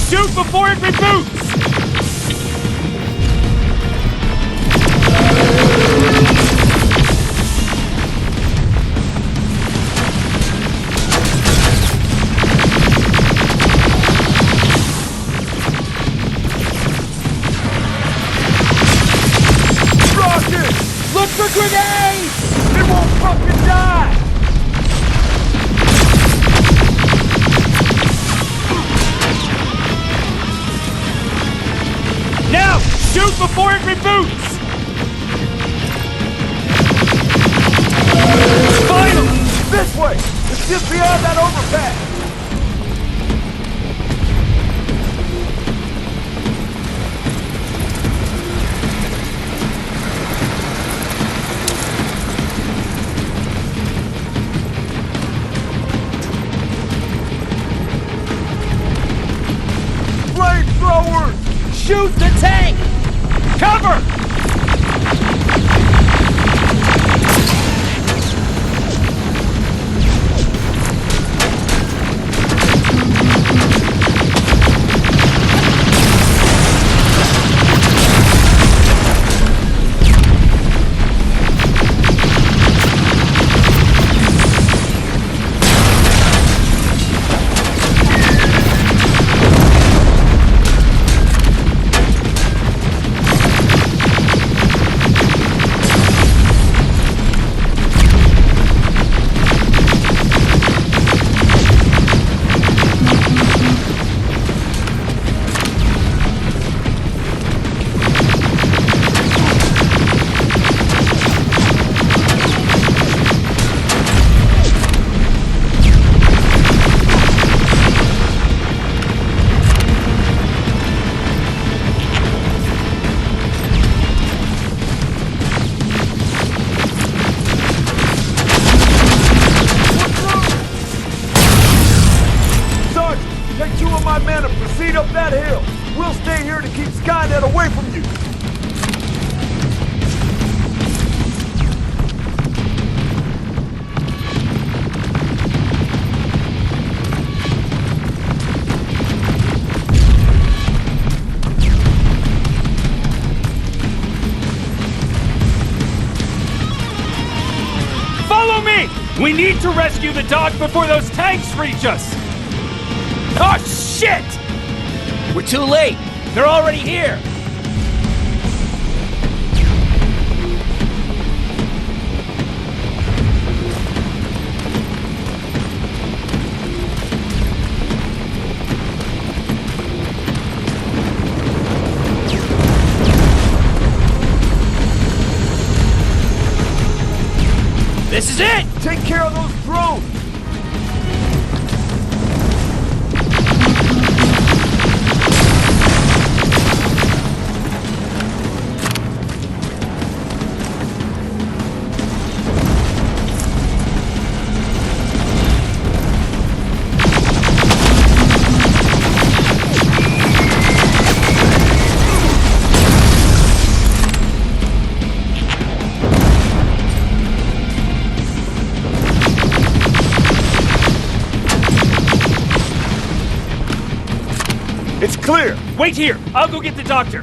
[SPEAKER 1] Shoot before it reboots!
[SPEAKER 10] Rocket! Look for grenades! It won't fucking die!
[SPEAKER 1] Now! Shoot before it reboots! Finally!
[SPEAKER 10] This way! It's just beyond that overpass!
[SPEAKER 11] Shoot the tank! Cover!
[SPEAKER 2] We need to rescue the dog before those tanks reach us! Oh, shit!
[SPEAKER 14] We're too late! They're already here! This is it!
[SPEAKER 10] Take care of those drones! It's clear!
[SPEAKER 2] Wait here! I'll go get the doctor!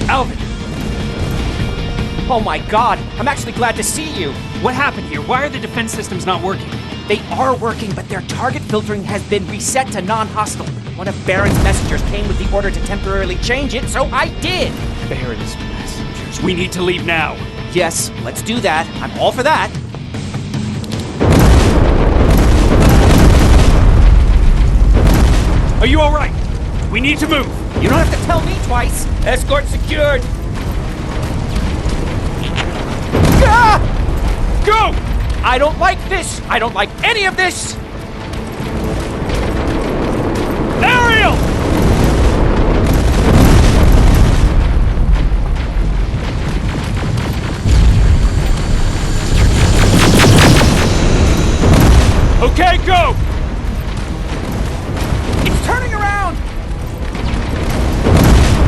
[SPEAKER 14] Alvin! Oh my god! I'm actually glad to see you!
[SPEAKER 2] What happened here? Why are the defense systems not working?
[SPEAKER 14] They are working, but their target filtering has been reset to non-hostile. One of Baron's messengers came with the order to temporarily change it, so I did!
[SPEAKER 2] Baron's messengers. We need to leave now.
[SPEAKER 14] Yes, let's do that. I'm all for that.
[SPEAKER 2] Are you alright? We need to move.
[SPEAKER 14] You don't have to tell me twice. Escort secured. Ah!
[SPEAKER 2] Go!
[SPEAKER 14] I don't like this! I don't like any of this!
[SPEAKER 2] Ariel! Okay, go!
[SPEAKER 14] It's turning around!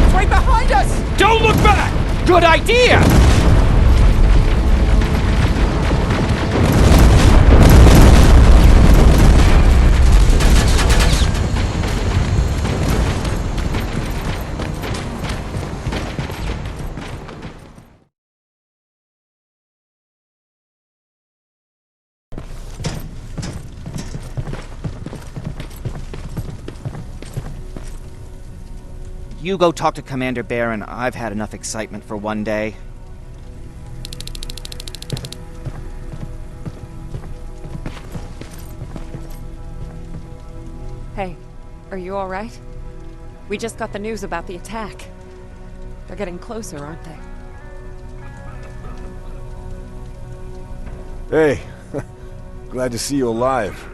[SPEAKER 14] It's right behind us!
[SPEAKER 2] Don't look back!
[SPEAKER 14] Good idea! You go talk to Commander Baron. I've had enough excitement for one day.
[SPEAKER 13] Hey, are you all right? We just got the news about the attack. They're getting closer, aren't they?
[SPEAKER 16] Hey, glad to see you alive.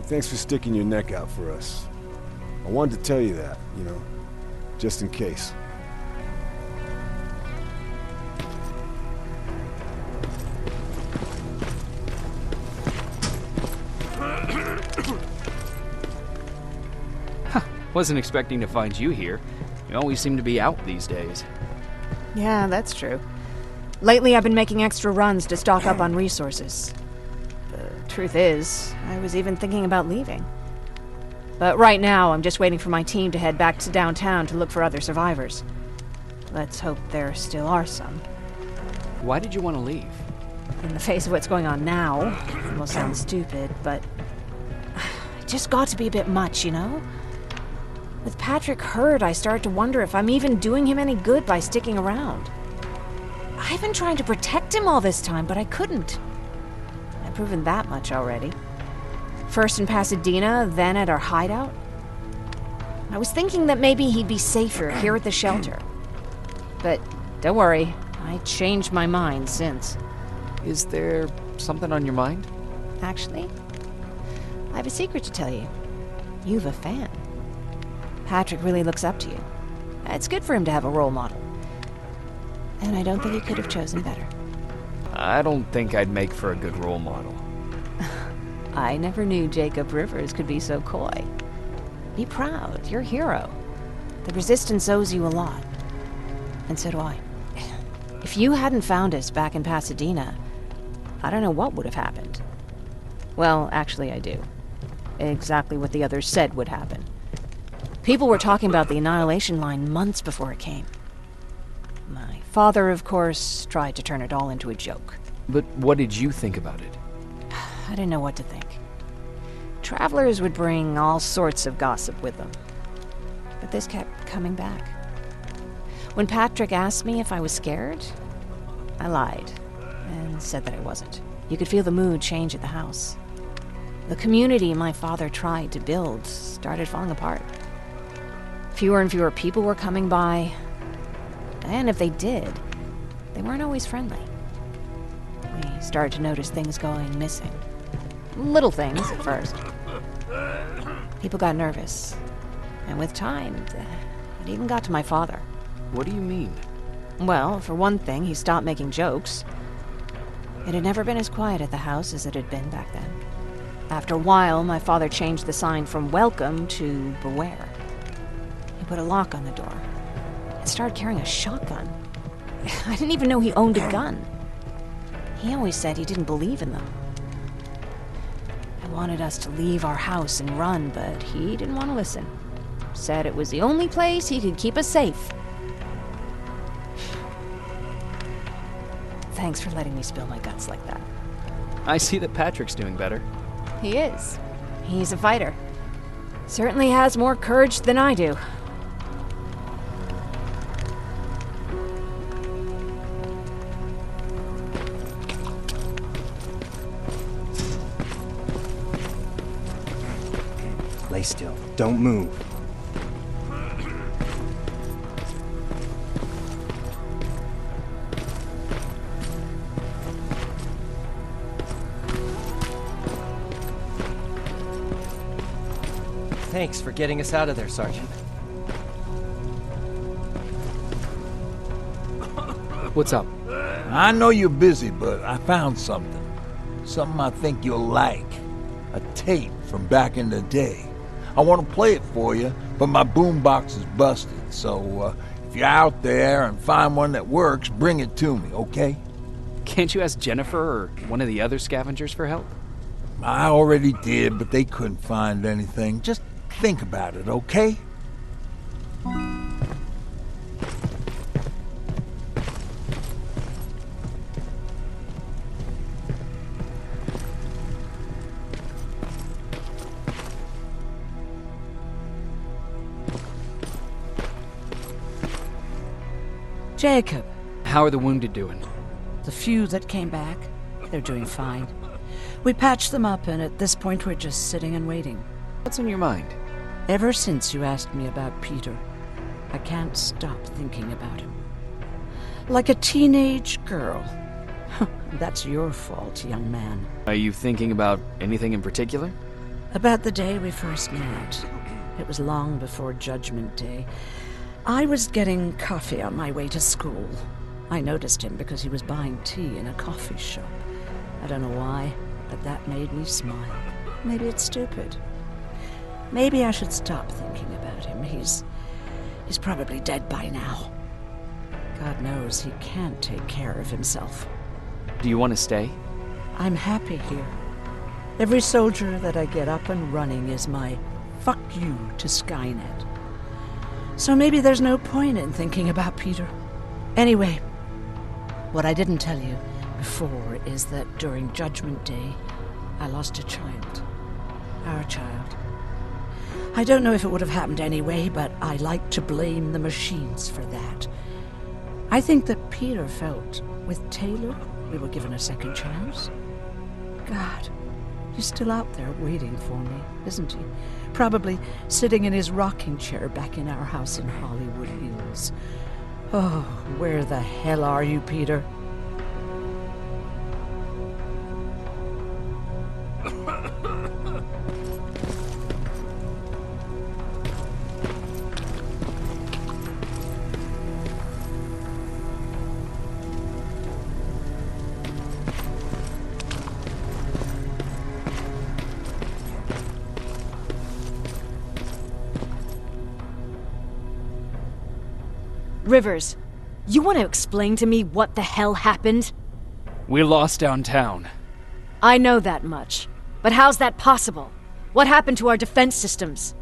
[SPEAKER 16] Thanks for sticking your neck out for us. I wanted to tell you that, you know, just in case.
[SPEAKER 1] Wasn't expecting to find you here. You always seem to be out these days.
[SPEAKER 9] Yeah, that's true. Lately, I've been making extra runs to stock up on resources. The truth is, I was even thinking about leaving. But right now, I'm just waiting for my team to head back to downtown to look for other survivors. Let's hope there still are some.
[SPEAKER 1] Why did you want to leave?
[SPEAKER 9] In the face of what's going on now, it will sound stupid, but it just got to be a bit much, you know? With Patrick hurt, I started to wonder if I'm even doing him any good by sticking around. I've been trying to protect him all this time, but I couldn't. I've proven that much already. First in Pasadena, then at our hideout. I was thinking that maybe he'd be safer here at the shelter. But don't worry, I changed my mind since.
[SPEAKER 1] Is there something on your mind?
[SPEAKER 9] Actually, I have a secret to tell you. You've a fan. Patrick really looks up to you. It's good for him to have a role model. And I don't think he could have chosen better.
[SPEAKER 1] I don't think I'd make for a good role model.
[SPEAKER 9] I never knew Jacob Rivers could be so coy. Be proud, you're a hero. The Resistance owes you a lot. And so do I. If you hadn't found us back in Pasadena, I don't know what would have happened. Well, actually I do. Exactly what the others said would happen. People were talking about the Annihilation line months before it came. My father, of course, tried to turn it all into a joke.
[SPEAKER 1] But what did you think about it?
[SPEAKER 9] I didn't know what to think. Travelers would bring all sorts of gossip with them. But this kept coming back. When Patrick asked me if I was scared, I lied and said that I wasn't. You could feel the mood change at the house. The community my father tried to build started falling apart. Fewer and fewer people were coming by, and if they did, they weren't always friendly. We started to notice things going missing. Little things at first. People got nervous, and with time, it even got to my father.
[SPEAKER 1] What do you mean?
[SPEAKER 9] Well, for one thing, he stopped making jokes. It had never been as quiet at the house as it had been back then. After a while, my father changed the sign from welcome to beware. He put a lock on the door and started carrying a shotgun. I didn't even know he owned a gun. He always said he didn't believe in them. I wanted us to leave our house and run, but he didn't want to listen. Said it was the only place he could keep us safe. Thanks for letting me spill my guts like that.
[SPEAKER 1] I see that Patrick's doing better.
[SPEAKER 9] He is. He's a fighter. Certainly has more courage than I do.
[SPEAKER 18] Lay still. Don't move.
[SPEAKER 12] Thanks for getting us out of there, Sergeant.
[SPEAKER 1] What's up?
[SPEAKER 7] I know you're busy, but I found something. Something I think you'll like. A tape from back in the day. I want to play it for you, but my boombox is busted, so if you're out there and find one that works, bring it to me, okay?
[SPEAKER 1] Can't you ask Jennifer or one of the other scavengers for help?
[SPEAKER 7] I already did, but they couldn't find anything. Just think about it, okay?
[SPEAKER 8] Jacob.
[SPEAKER 1] How are the wounded doing?
[SPEAKER 8] The few that came back, they're doing fine. We patched them up, and at this point we're just sitting and waiting.
[SPEAKER 1] What's on your mind?
[SPEAKER 8] Ever since you asked me about Peter, I can't stop thinking about him. Like a teenage girl. That's your fault, young man.
[SPEAKER 1] Are you thinking about anything in particular?
[SPEAKER 8] About the day we first met. It was long before Judgment Day. I was getting coffee on my way to school. I noticed him because he was buying tea in a coffee shop. I don't know why, but that made me smile. Maybe it's stupid. Maybe I should stop thinking about him. He's probably dead by now. God knows he can't take care of himself.
[SPEAKER 1] Do you want to stay?
[SPEAKER 8] I'm happy here. Every soldier that I get up and running is my fuck you to Skynet. So maybe there's no point in thinking about Peter. Anyway, what I didn't tell you before is that during Judgment Day, I lost a child. Our child. I don't know if it would have happened anyway, but I like to blame the machines for that. I think that Peter felt with Taylor we were given a second chance. God, he's still out there waiting for me, isn't he? Probably sitting in his rocking chair back in our house in Hollywood Hills. Oh, where the hell are you, Peter?
[SPEAKER 4] Rivers, you want to explain to me what the hell happened?
[SPEAKER 1] We lost downtown.
[SPEAKER 4] I know that much. But how's that possible? What happened to our defense systems?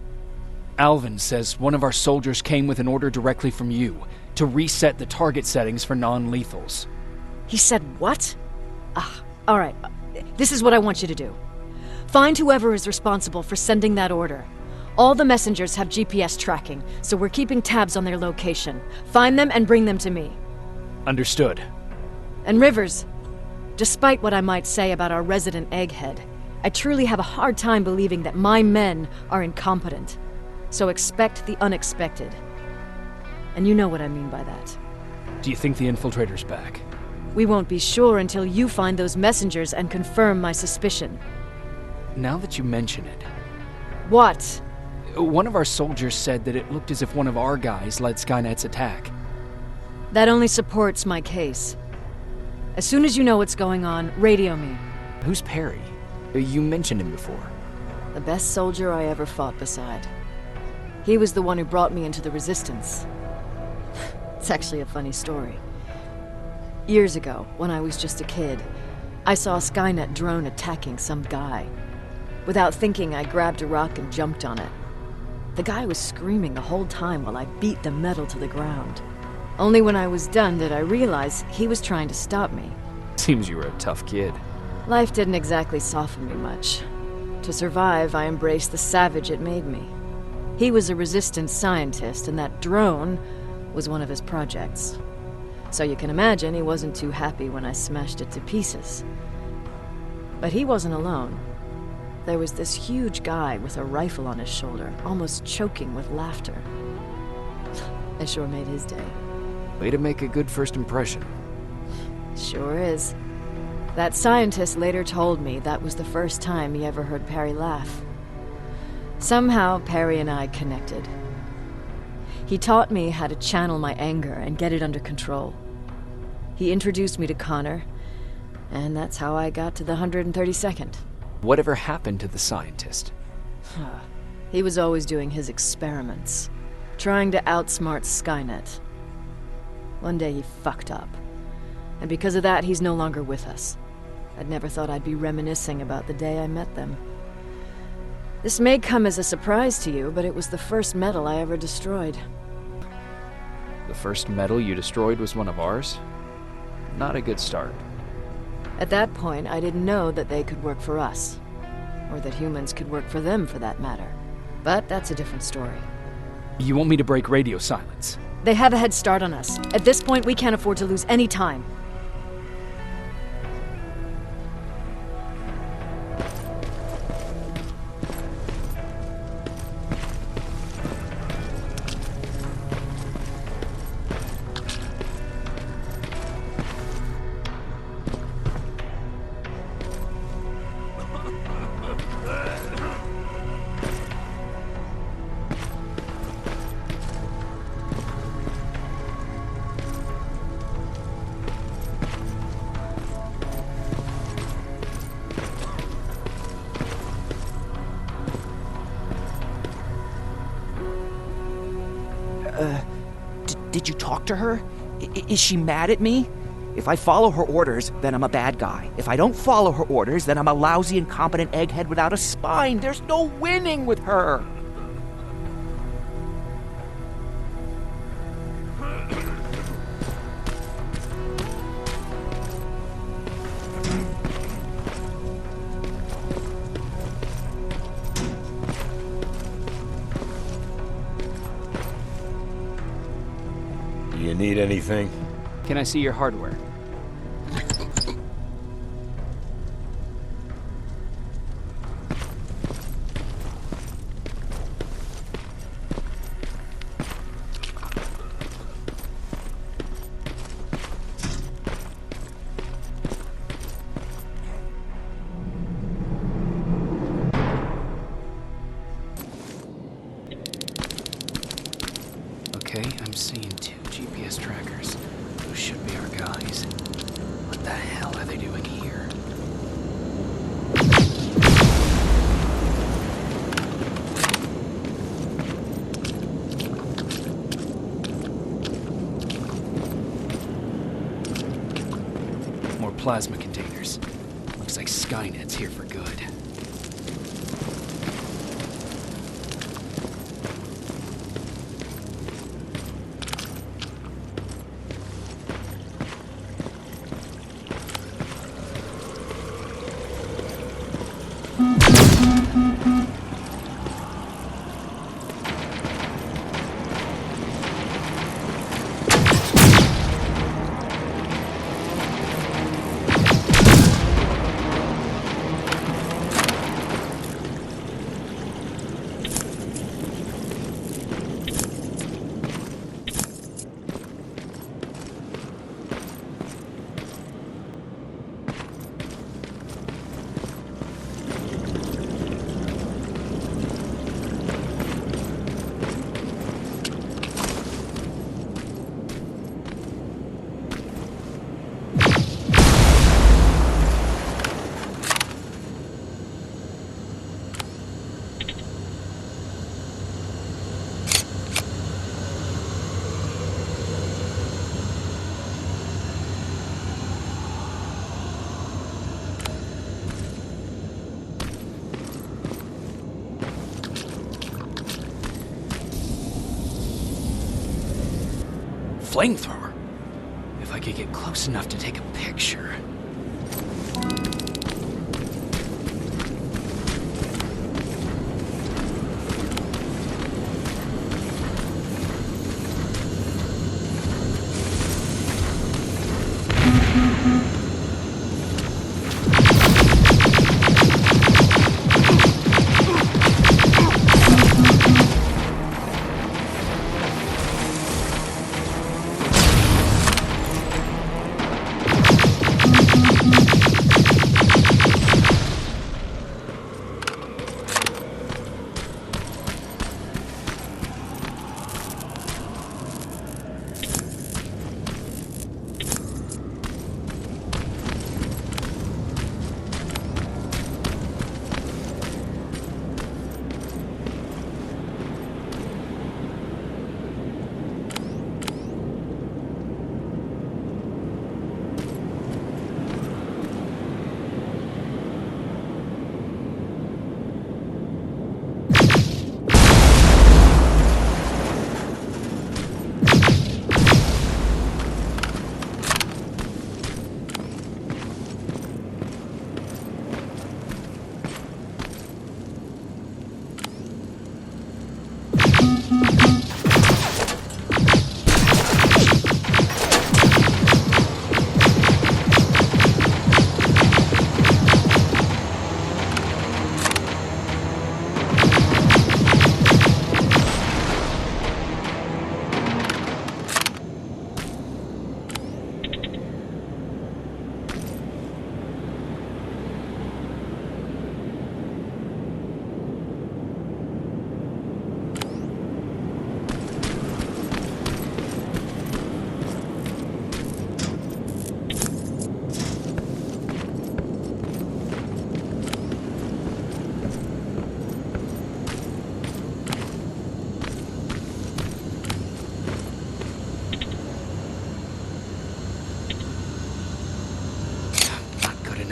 [SPEAKER 1] Alvin says one of our soldiers came with an order directly from you to reset the target settings for non-lethals.
[SPEAKER 4] He said what? All right. This is what I want you to do. Find whoever is responsible for sending that order. All the messengers have GPS tracking, so we're keeping tabs on their location. Find them and bring them to me.
[SPEAKER 1] Understood.
[SPEAKER 4] And Rivers, despite what I might say about our resident egghead, I truly have a hard time believing that my men are incompetent. So expect the unexpected. And you know what I mean by that.
[SPEAKER 1] Do you think the infiltrator's back?
[SPEAKER 4] We won't be sure until you find those messengers and confirm my suspicion.
[SPEAKER 1] Now that you mention it...
[SPEAKER 4] What?
[SPEAKER 1] One of our soldiers said that it looked as if one of our guys led Skynet's attack.
[SPEAKER 4] That only supports my case. As soon as you know what's going on, radio me.
[SPEAKER 1] Who's Perry? You mentioned him before.
[SPEAKER 4] The best soldier I ever fought beside. He was the one who brought me into the Resistance. It's actually a funny story. Years ago, when I was just a kid, I saw a Skynet drone attacking some guy. Without thinking, I grabbed a rock and jumped on it. The guy was screaming the whole time while I beat the metal to the ground. Only when I was done did I realize he was trying to stop me.
[SPEAKER 1] Seems you were a tough kid.
[SPEAKER 4] Life didn't exactly soften me much. To survive, I embraced the savage it made me. He was a resistance scientist, and that drone was one of his projects. So you can imagine he wasn't too happy when I smashed it to pieces. But he wasn't alone. There was this huge guy with a rifle on his shoulder, almost choking with laughter. I sure made his day.
[SPEAKER 1] Way to make a good first impression.
[SPEAKER 4] Sure is. That scientist later told me that was the first time he ever heard Perry laugh. Somehow, Perry and I connected. He taught me how to channel my anger and get it under control. He introduced me to Connor, and that's how I got to the 132nd.
[SPEAKER 1] Whatever happened to the scientist?
[SPEAKER 4] He was always doing his experiments, trying to outsmart Skynet. One day he fucked up, and because of that, he's no longer with us. I'd never thought I'd be reminiscing about the day I met them. This may come as a surprise to you, but it was the first metal I ever destroyed.
[SPEAKER 1] The first metal you destroyed was one of ours? Not a good start.
[SPEAKER 4] At that point, I didn't know that they could work for us. Or that humans could work for them, for that matter. But that's a different story.
[SPEAKER 1] You want me to break radio silence?
[SPEAKER 4] They have a head start on us. At this point, we can't afford to lose any time.
[SPEAKER 14] Did you talk to her? Is she mad at me? If I follow her orders, then I'm a bad guy. If I don't follow her orders, then I'm a lousy, incompetent egghead without a spine. There's no winning with her.
[SPEAKER 15] You need anything?
[SPEAKER 1] Can I see your hardware? Okay, I'm seeing 2 GPS trackers. Those should be our guys. What the hell are they doing here? More plasma containers. Looks like Skynet's here for good. Flamethrower? If I could get close enough to take a picture.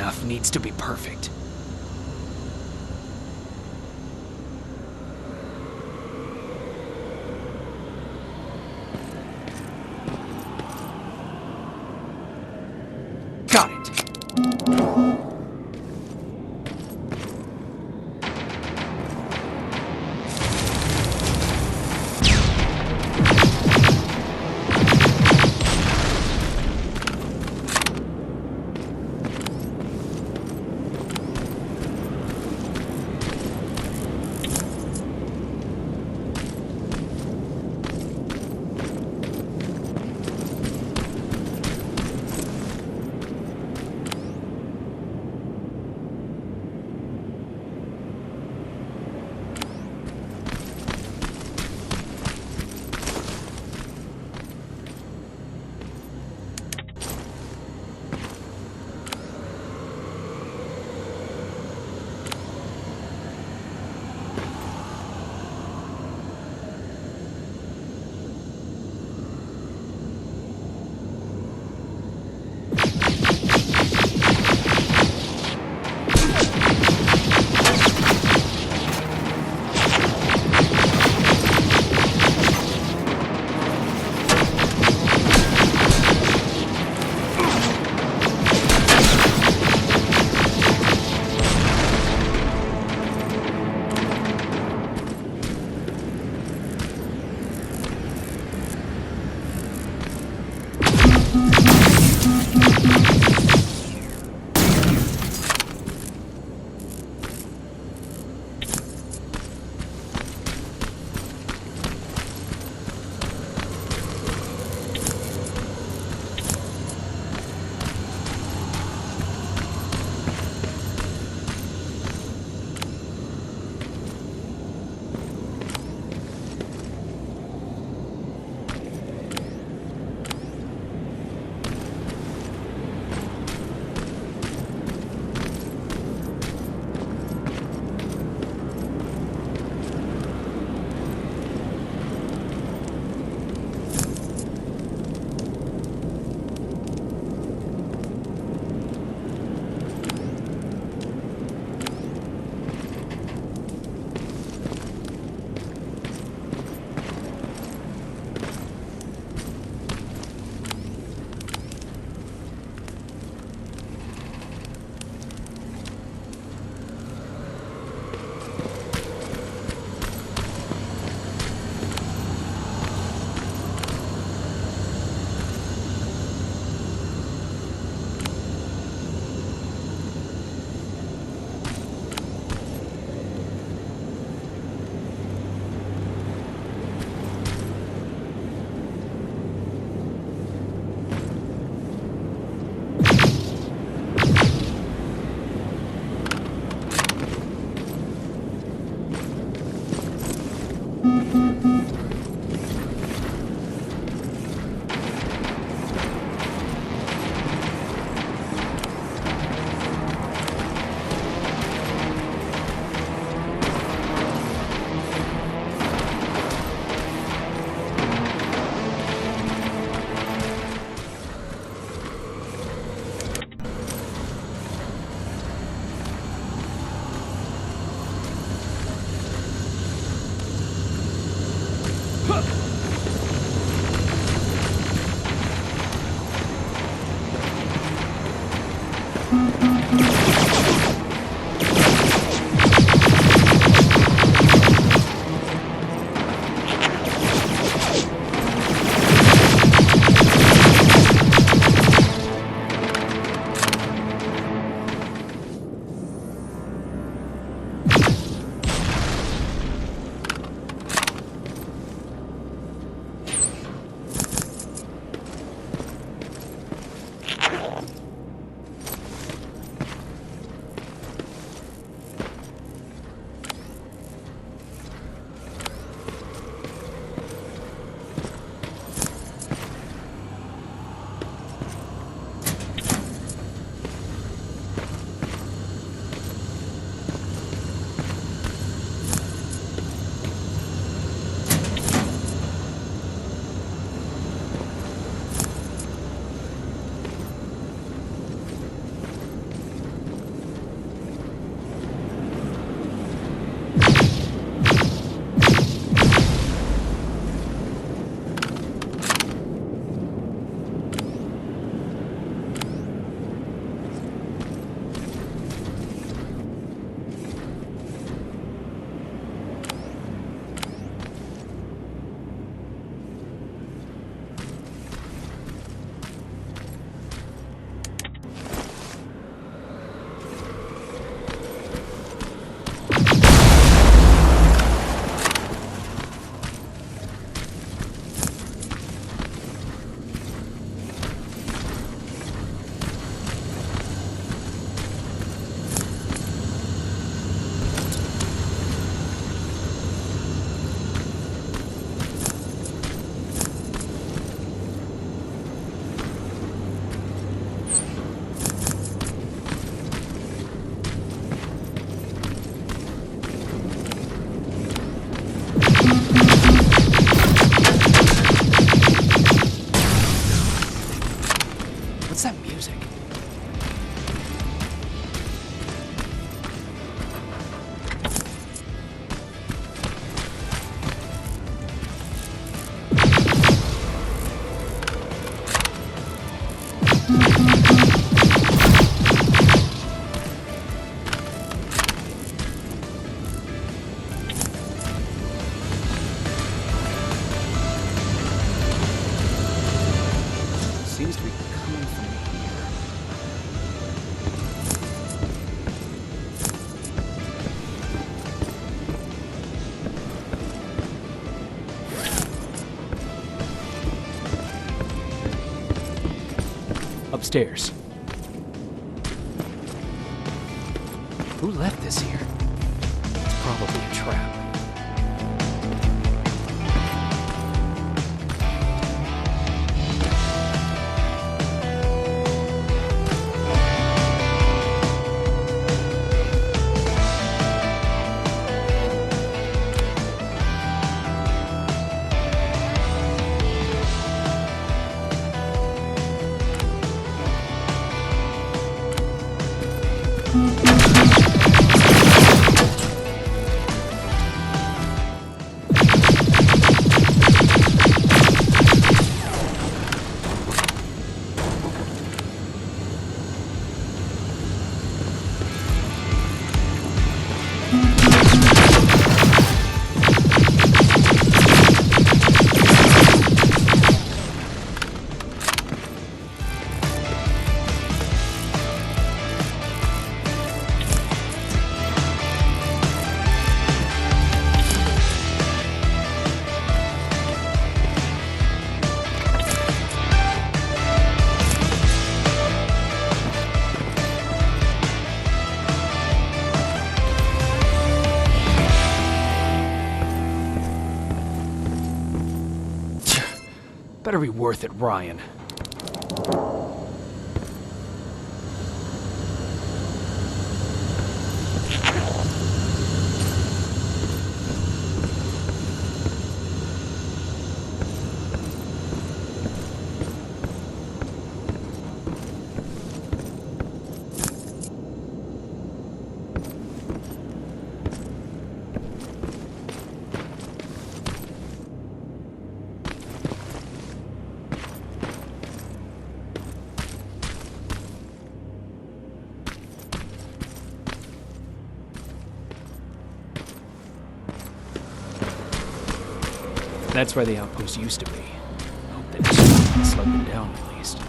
[SPEAKER 1] enough needs to be perfect. Got it. What's that music? Seems to be coming from here. Upstairs. Who left this here? It's probably a trap. Better be worth it, Ryan. That's where the outpost used to be. I hope they just slowed them down at least.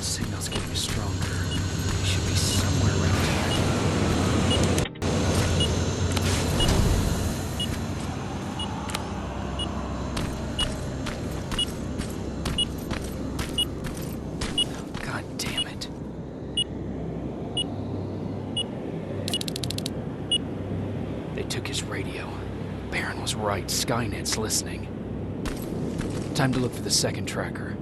[SPEAKER 1] Signal's getting stronger. It should be somewhere around here. God damn it. They took his radio. Baron was right. Skynet's listening. Time to look for the second tracker.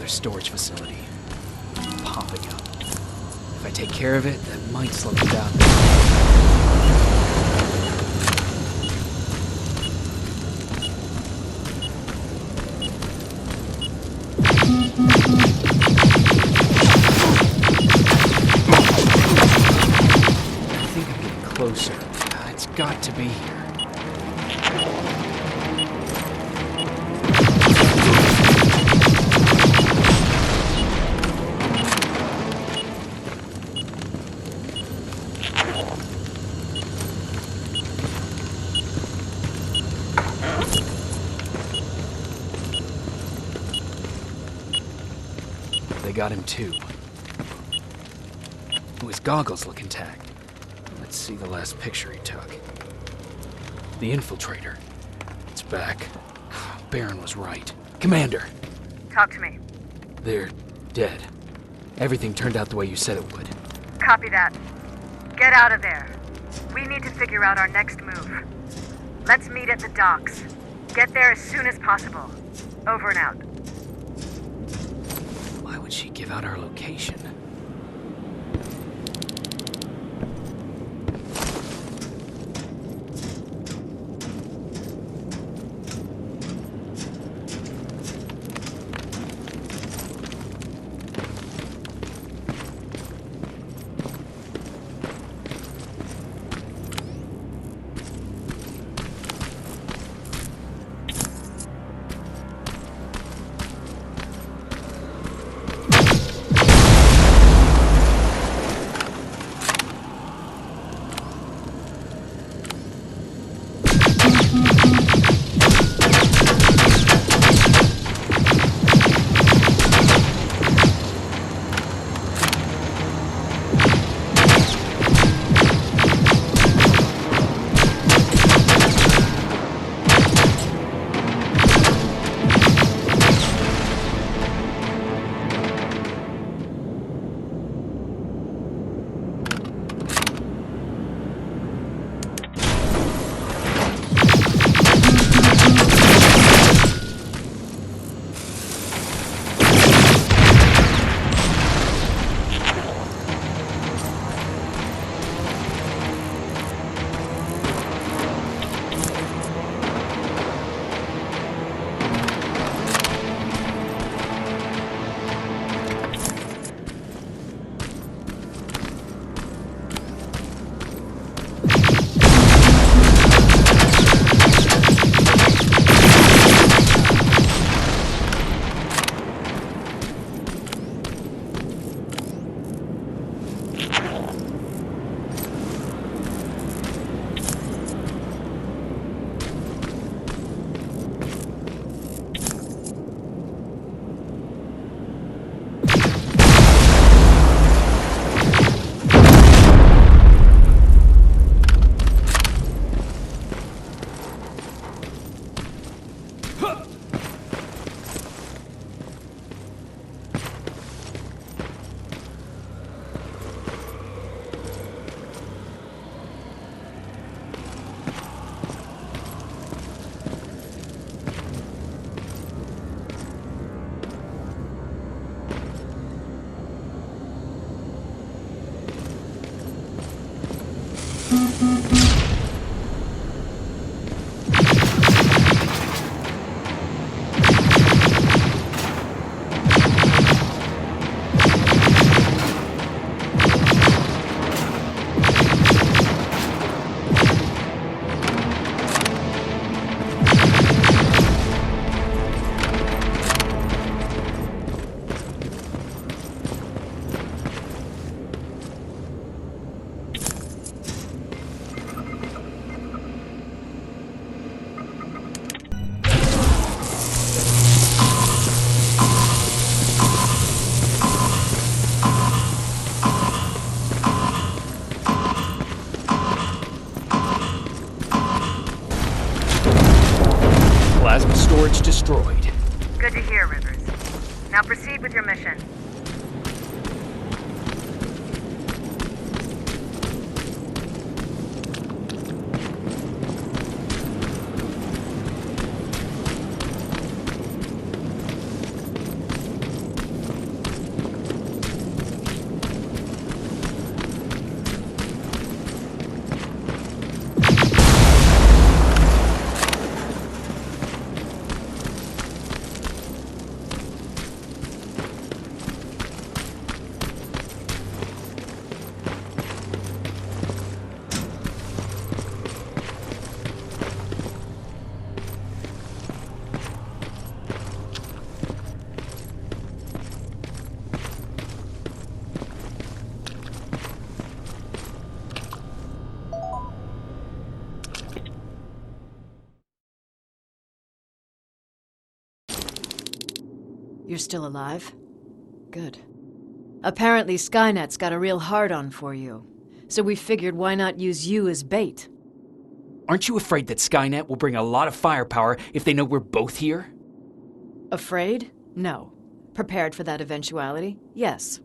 [SPEAKER 1] Storage facility. Popping up. If I take care of it, that might slow me down. I think I'm getting closer. It's got to be here. they got him too. Oh, his goggles look intact. Let's see the last picture he took. The infiltrator. It's back. Baron was right. Commander!
[SPEAKER 17] Talk to me.
[SPEAKER 1] They're dead. Everything turned out the way you said it would.
[SPEAKER 17] Copy that. Get out of there. We need to figure out our next move. Let's meet at the docks. Get there as soon as possible. Over and out.
[SPEAKER 1] Why would she give out our location? Storage destroyed.
[SPEAKER 17] Good to hear, Rivers. Now proceed with your mission.
[SPEAKER 4] You're still alive? Good. Apparently Skynet's got a real hard-on for you. So we figured why not use you as bait?
[SPEAKER 1] Aren't you afraid that Skynet will bring a lot of firepower if they know we're both here?
[SPEAKER 4] Afraid? No. Prepared for that eventuality? Yes.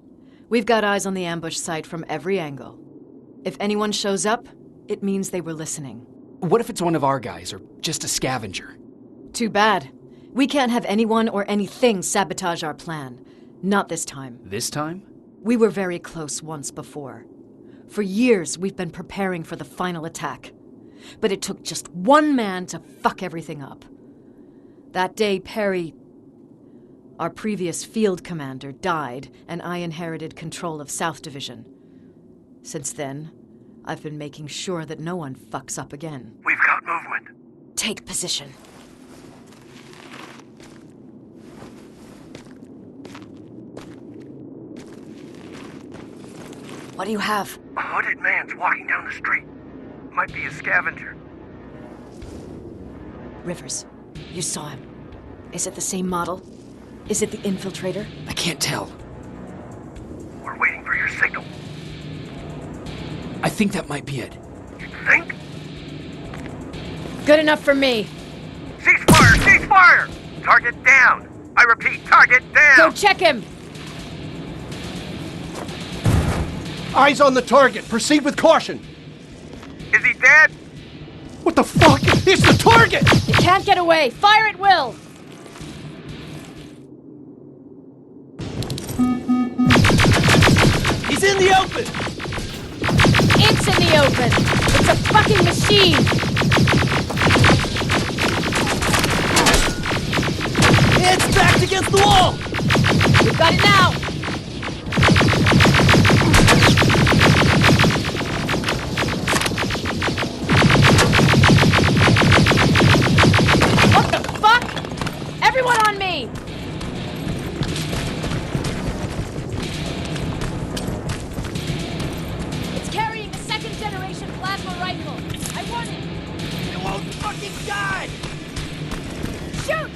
[SPEAKER 4] We've got eyes on the ambush site from every angle. If anyone shows up, it means they were listening.
[SPEAKER 1] What if it's one of our guys, or just a scavenger?
[SPEAKER 4] Too bad. We can't have anyone or anything sabotage our plan. Not this time.
[SPEAKER 1] This time?
[SPEAKER 4] We were very close once before. For years, we've been preparing for the final attack. But it took just one man to fuck everything up. That day, Perry, our previous field commander, died, and I inherited control of South Division. Since then, I've been making sure that no one fucks up again.
[SPEAKER 3] We've got movement.
[SPEAKER 4] Take position. What do you have?
[SPEAKER 3] A hooded man's walking down the street. Might be a scavenger.
[SPEAKER 4] Rivers, you saw him. Is it the same model? Is it the infiltrator?
[SPEAKER 1] I can't tell.
[SPEAKER 3] We're waiting for your signal.
[SPEAKER 1] I think that might be it.
[SPEAKER 3] You think?
[SPEAKER 4] Good enough for me.
[SPEAKER 3] Cease fire! Cease fire! Target down! I repeat, target down!
[SPEAKER 4] Go check him!
[SPEAKER 19] Eyes on the target. Proceed with caution.
[SPEAKER 3] Is he dead?
[SPEAKER 19] What the fuck? It's the target!
[SPEAKER 4] You can't get away. Fire at will!
[SPEAKER 19] He's in the open!
[SPEAKER 4] It's in the open! It's a fucking machine!
[SPEAKER 19] It's backed against the wall!
[SPEAKER 4] We've got it now! What the fuck? Everyone on me! It's carrying a second-generation plasma rifle. I want it!
[SPEAKER 19] It won't fucking die!
[SPEAKER 4] Shoot!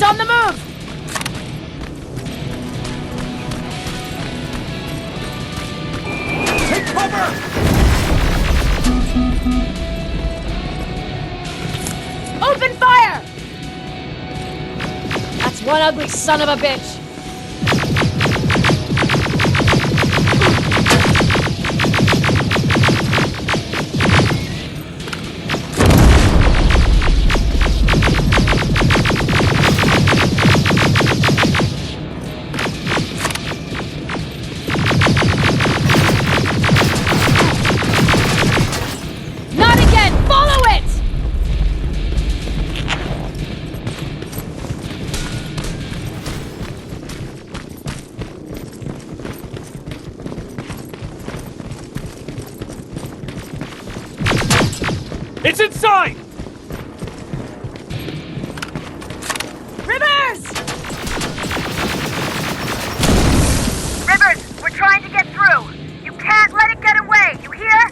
[SPEAKER 4] On the move!
[SPEAKER 19] Take cover!
[SPEAKER 4] Open fire! That's one ugly son of a bitch!
[SPEAKER 2] It's inside!
[SPEAKER 4] Rivers!
[SPEAKER 17] Rivers, we're trying to get through. You can't let it get away, you hear?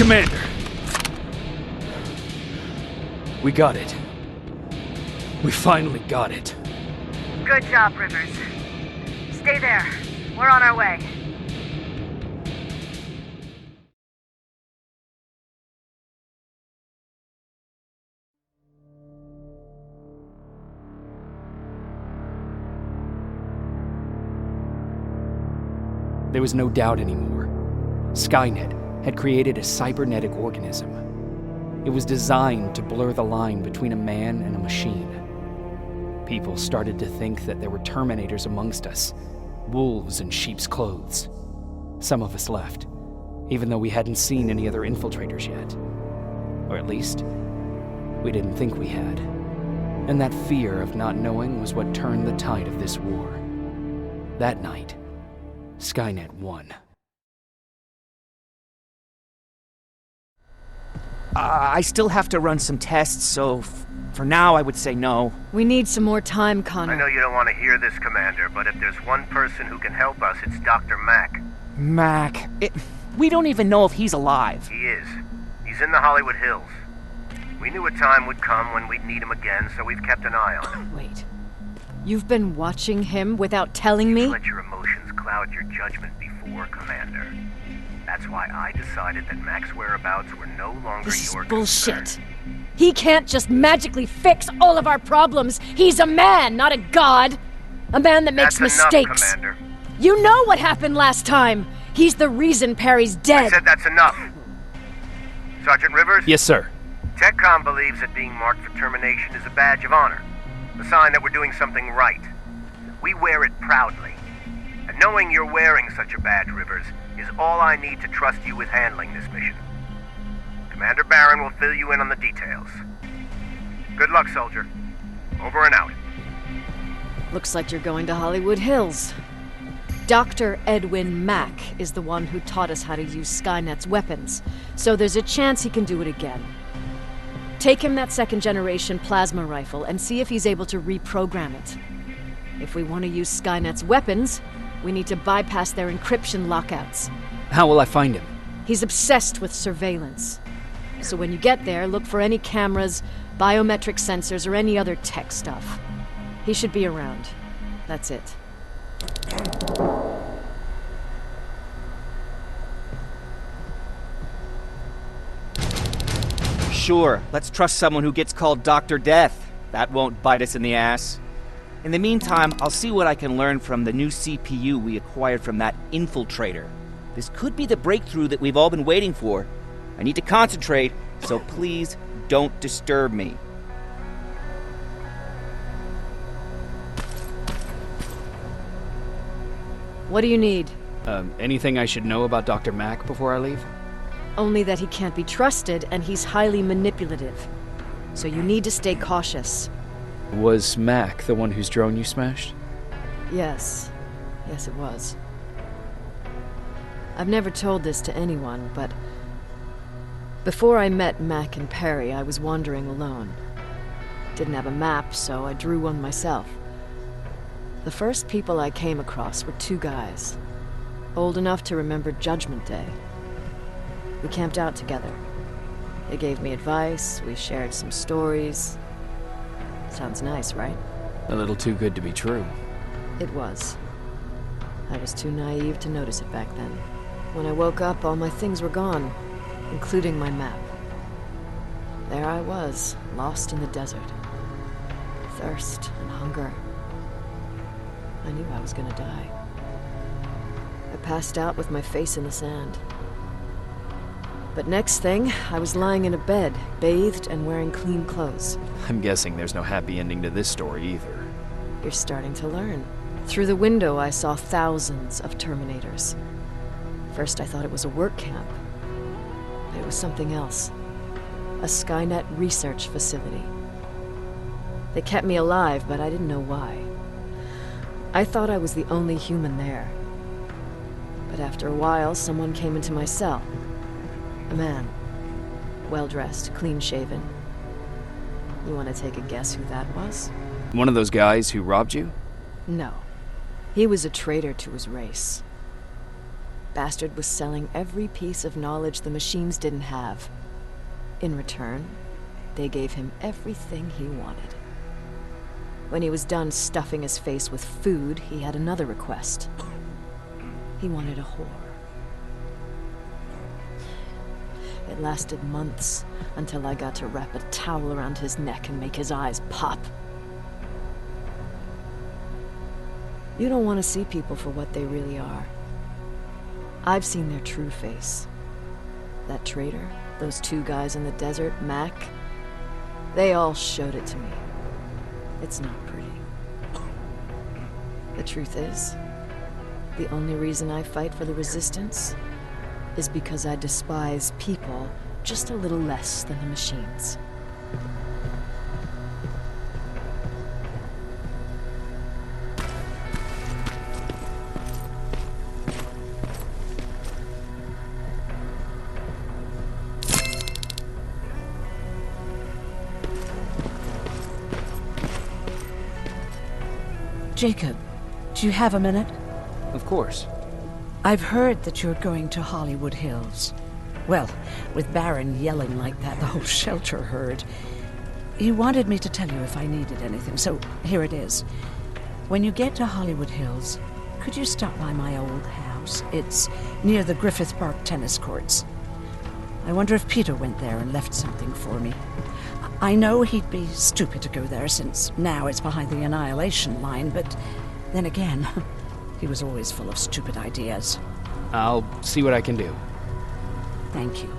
[SPEAKER 2] Commander! We got it. We finally got it.
[SPEAKER 17] Good job, Rivers. Stay there. We're on our way.
[SPEAKER 1] There was no doubt anymore. Skynet had created a cybernetic organism. It was designed to blur the line between a man and a machine. People started to think that there were Terminators amongst us, wolves in sheep's clothes. Some of us left, even though we hadn't seen any other infiltrators yet. Or at least, we didn't think we had. And that fear of not knowing was what turned the tide of this war. That night, Skynet won.
[SPEAKER 14] I still have to run some tests, so for now I would say no.
[SPEAKER 4] We need some more time, Connor.
[SPEAKER 3] I know you don't want to hear this, Commander, but if there's one person who can help us, it's Dr. Mack.
[SPEAKER 14] Mac, we don't even know if he's alive.
[SPEAKER 3] He is. He's in the Hollywood Hills. We knew a time would come when we'd need him again, so we've kept an eye on him.
[SPEAKER 4] Wait. You've been watching him without telling me?
[SPEAKER 3] You've let your emotions cloud your judgment before, Commander. That's why I decided that Mack's whereabouts were no longer
[SPEAKER 4] This
[SPEAKER 3] your
[SPEAKER 4] is bullshit.
[SPEAKER 3] concern.
[SPEAKER 4] He can't just magically fix all of our problems. He's a man, not a god. A man that makes
[SPEAKER 3] That's
[SPEAKER 4] mistakes.
[SPEAKER 3] enough, Commander.
[SPEAKER 4] You know what happened last time. He's the reason Perry's dead.
[SPEAKER 3] I said that's enough. Sergeant Rivers?
[SPEAKER 1] Yes, sir.
[SPEAKER 3] TechCom believes that being marked for termination is a badge of honor, a sign that we're doing something right. We wear it proudly. And knowing you're wearing such a badge, Rivers, is all I need to trust you with handling this mission. Commander Barron will fill you in on the details. Good luck, soldier. Over and out.
[SPEAKER 4] Looks like you're going to Hollywood Hills. Dr. Edwin Mack is the one who taught us how to use Skynet's weapons, so there's a chance he can do it again. Take him that second-generation plasma rifle and see if he's able to reprogram it. If we want to use Skynet's weapons, we need to bypass their encryption lockouts.
[SPEAKER 1] How will I find him?
[SPEAKER 4] He's obsessed with surveillance. So when you get there, look for any cameras, biometric sensors, or any other tech stuff. He should be around. That's it.
[SPEAKER 14] Sure, let's trust someone who gets called Dr. Death. That won't bite us in the ass. In the meantime, I'll see what I can learn from the new CPU we acquired from that infiltrator. This could be the breakthrough that we've all been waiting for. I need to concentrate, so please don't disturb me.
[SPEAKER 4] What do you need?
[SPEAKER 1] Anything I should know about Dr. Mack before I leave?
[SPEAKER 4] Only that he can't be trusted and he's highly manipulative. So you need to stay cautious.
[SPEAKER 1] Was Mack the one whose drone you smashed?
[SPEAKER 4] Yes. Yes, it was. I've never told this to anyone, but before I met Mack and Perry, I was wandering alone. Didn't have a map, so I drew one myself. The first people I came across were two guys, old enough to remember Judgment Day. We camped out together. They gave me advice, we shared some stories. Sounds nice, right?
[SPEAKER 1] A little too good to be true.
[SPEAKER 4] It was. I was too naive to notice it back then. When I woke up, all my things were gone, including my map. There I was, lost in the desert. Thirst and hunger. I knew I was gonna die. I passed out with my face in the sand. But next thing, I was lying in a bed, bathed and wearing clean clothes.
[SPEAKER 1] I'm guessing there's no happy ending to this story either.
[SPEAKER 4] You're starting to learn. Through the window, I saw thousands of Terminators. First, I thought it was a work camp. But it was something else. A Skynet research facility. They kept me alive, but I didn't know why. I thought I was the only human there. But after a while, someone came into my cell. A man. Well-dressed, clean-shaven. You want to take a guess who that was?
[SPEAKER 1] One of those guys who robbed you?
[SPEAKER 4] No. He was a traitor to his race. bastard was selling every piece of knowledge the machines didn't have. In return, they gave him everything he wanted. When he was done stuffing his face with food, he had another request. He wanted a whore. It lasted months, until I got to wrap a towel around his neck and make his eyes pop. You don't want to see people for what they really are. I've seen their true face. That traitor, those two guys in the desert, Mac, they all showed it to me. It's not pretty. The truth is, the only reason I fight for the Resistance is because I despise people just a little less than the machines.
[SPEAKER 8] Jacob, do you have a minute?
[SPEAKER 1] Of course.
[SPEAKER 8] I've heard that you're going to Hollywood Hills. Well, with Baron yelling like that, the whole shelter heard. He wanted me to tell you if I needed anything, so here it is. When you get to Hollywood Hills, could you stop by my old house? It's near the Griffith Park tennis courts. I wonder if Peter went there and left something for me. I know he'd be stupid to go there, since now it's behind the Annihilation line, but then again, he was always full of stupid ideas.
[SPEAKER 1] I'll see what I can do.
[SPEAKER 8] Thank you.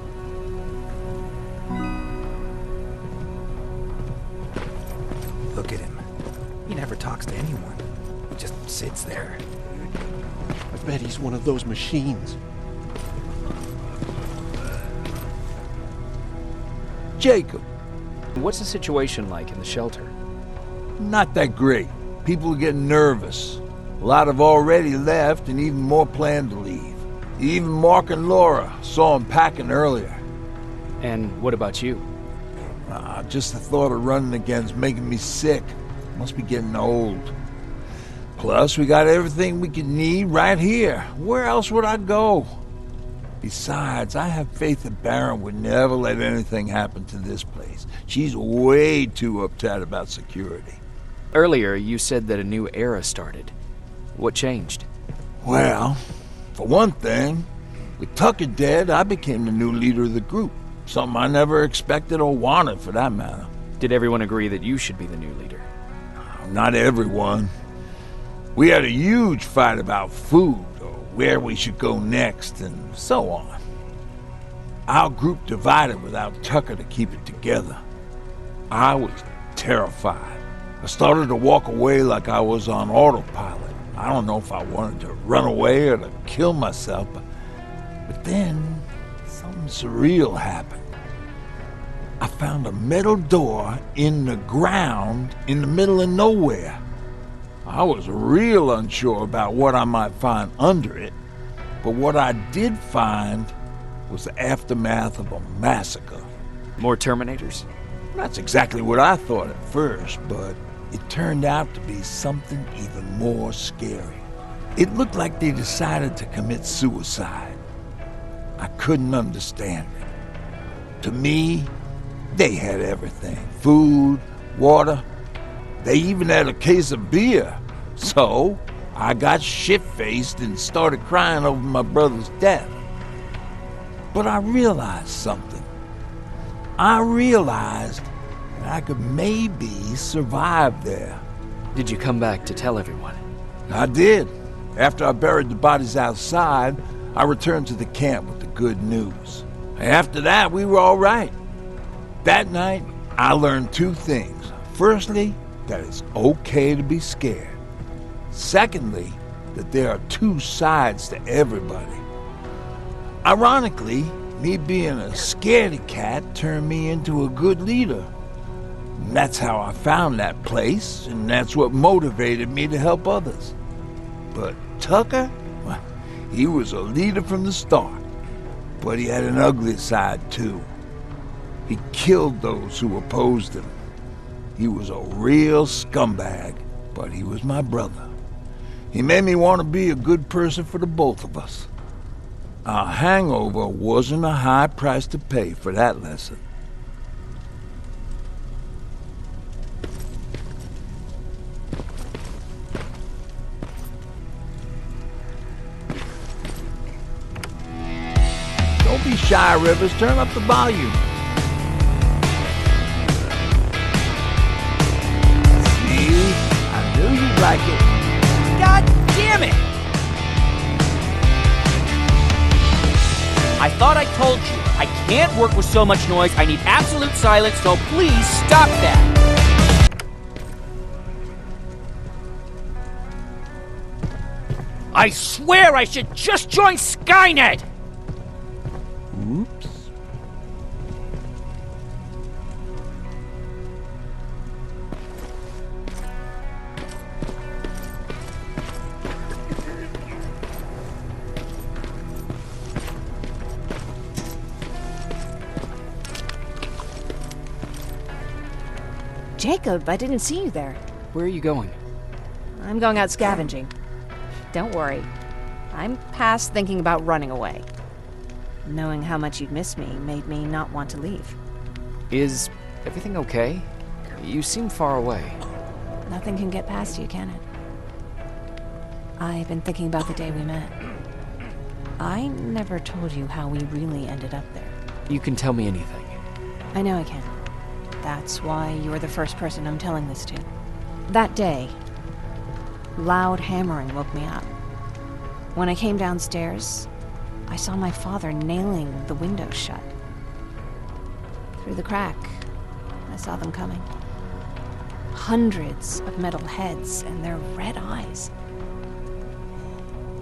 [SPEAKER 20] Look at him. He never talks to anyone. He just sits there.
[SPEAKER 19] I bet he's one of those machines.
[SPEAKER 7] Jacob.
[SPEAKER 1] What's the situation like in the shelter?
[SPEAKER 7] Not that great. People are getting nervous. A lot have already left, and even more plan to leave. Even Mark and Laura saw them packing earlier.
[SPEAKER 1] And what about you?
[SPEAKER 7] Just the thought of running again's making me sick. Must be getting old. Plus, we got everything we could need right here. Where else would I go? Besides, I have faith that Baron would never let anything happen to this place. She's way too uptight about security.
[SPEAKER 1] Earlier, you said that a new era started. What changed?
[SPEAKER 7] Well, for one thing, with Tucker dead, I became the new leader of the group. Something I never expected or wanted, for that matter.
[SPEAKER 1] Did everyone agree that you should be the new leader?
[SPEAKER 7] Not everyone. We had a huge fight about food, or where we should go next, and so on. Our group divided without Tucker to keep it together. I was terrified. I started to walk away like I was on autopilot. I don't know if I wanted to run away or to kill myself, but then something surreal happened. I found a metal door in the ground in the middle of nowhere. I was real unsure about what I might find under it, but what I did find was the aftermath of a massacre.
[SPEAKER 1] More Terminators?
[SPEAKER 7] That's exactly what I thought at first, but it turned out to be something even more scary. It looked like they decided to commit suicide. I couldn't understand it. To me, they had everything. Food, water. They even had a case of beer. So, I got shit-faced and started crying over my brother's death. But I realized something. I realized that I could maybe survive there.
[SPEAKER 1] Did you come back to tell everyone?
[SPEAKER 7] I did. After I buried the bodies outside, I returned to the camp with the good news. After that, we were all right. That night, I learned two things. Firstly, that it's okay to be scared. Secondly, that there are two sides to everybody. Ironically, me being a scaredy cat turned me into a good leader. And that's how I found that place, and that's what motivated me to help others. But Tucker, well, he was a leader from the start. But he had an ugly side, too. He killed those who opposed him. He was a real scumbag, but he was my brother. He made me want to be a good person for the both of us. A hangover wasn't a high price to pay for that lesson. Don't be shy, Rivers. Turn up the volume. See? I knew you'd like it.
[SPEAKER 14] God damn it! I thought I told you, I can't work with so much noise. I need absolute silence, so please stop that. I swear I should just join Skynet!
[SPEAKER 7] Oops.
[SPEAKER 9] Jacob, I didn't see you there.
[SPEAKER 1] Where are you going?
[SPEAKER 9] I'm going out scavenging. Don't worry. I'm past thinking about running away. Knowing how much you'd miss me made me not want to leave.
[SPEAKER 1] Is everything okay? You seem far away.
[SPEAKER 9] Nothing can get past you, can it? I've been thinking about the day we met. I never told you how we really ended up there.
[SPEAKER 1] You can tell me anything.
[SPEAKER 9] I know I can. That's why you're the first person I'm telling this to. That day, loud hammering woke me up. When I came downstairs, I saw my father nailing the window shut. Through the crack, I saw them coming. Hundreds of metal heads and their red eyes.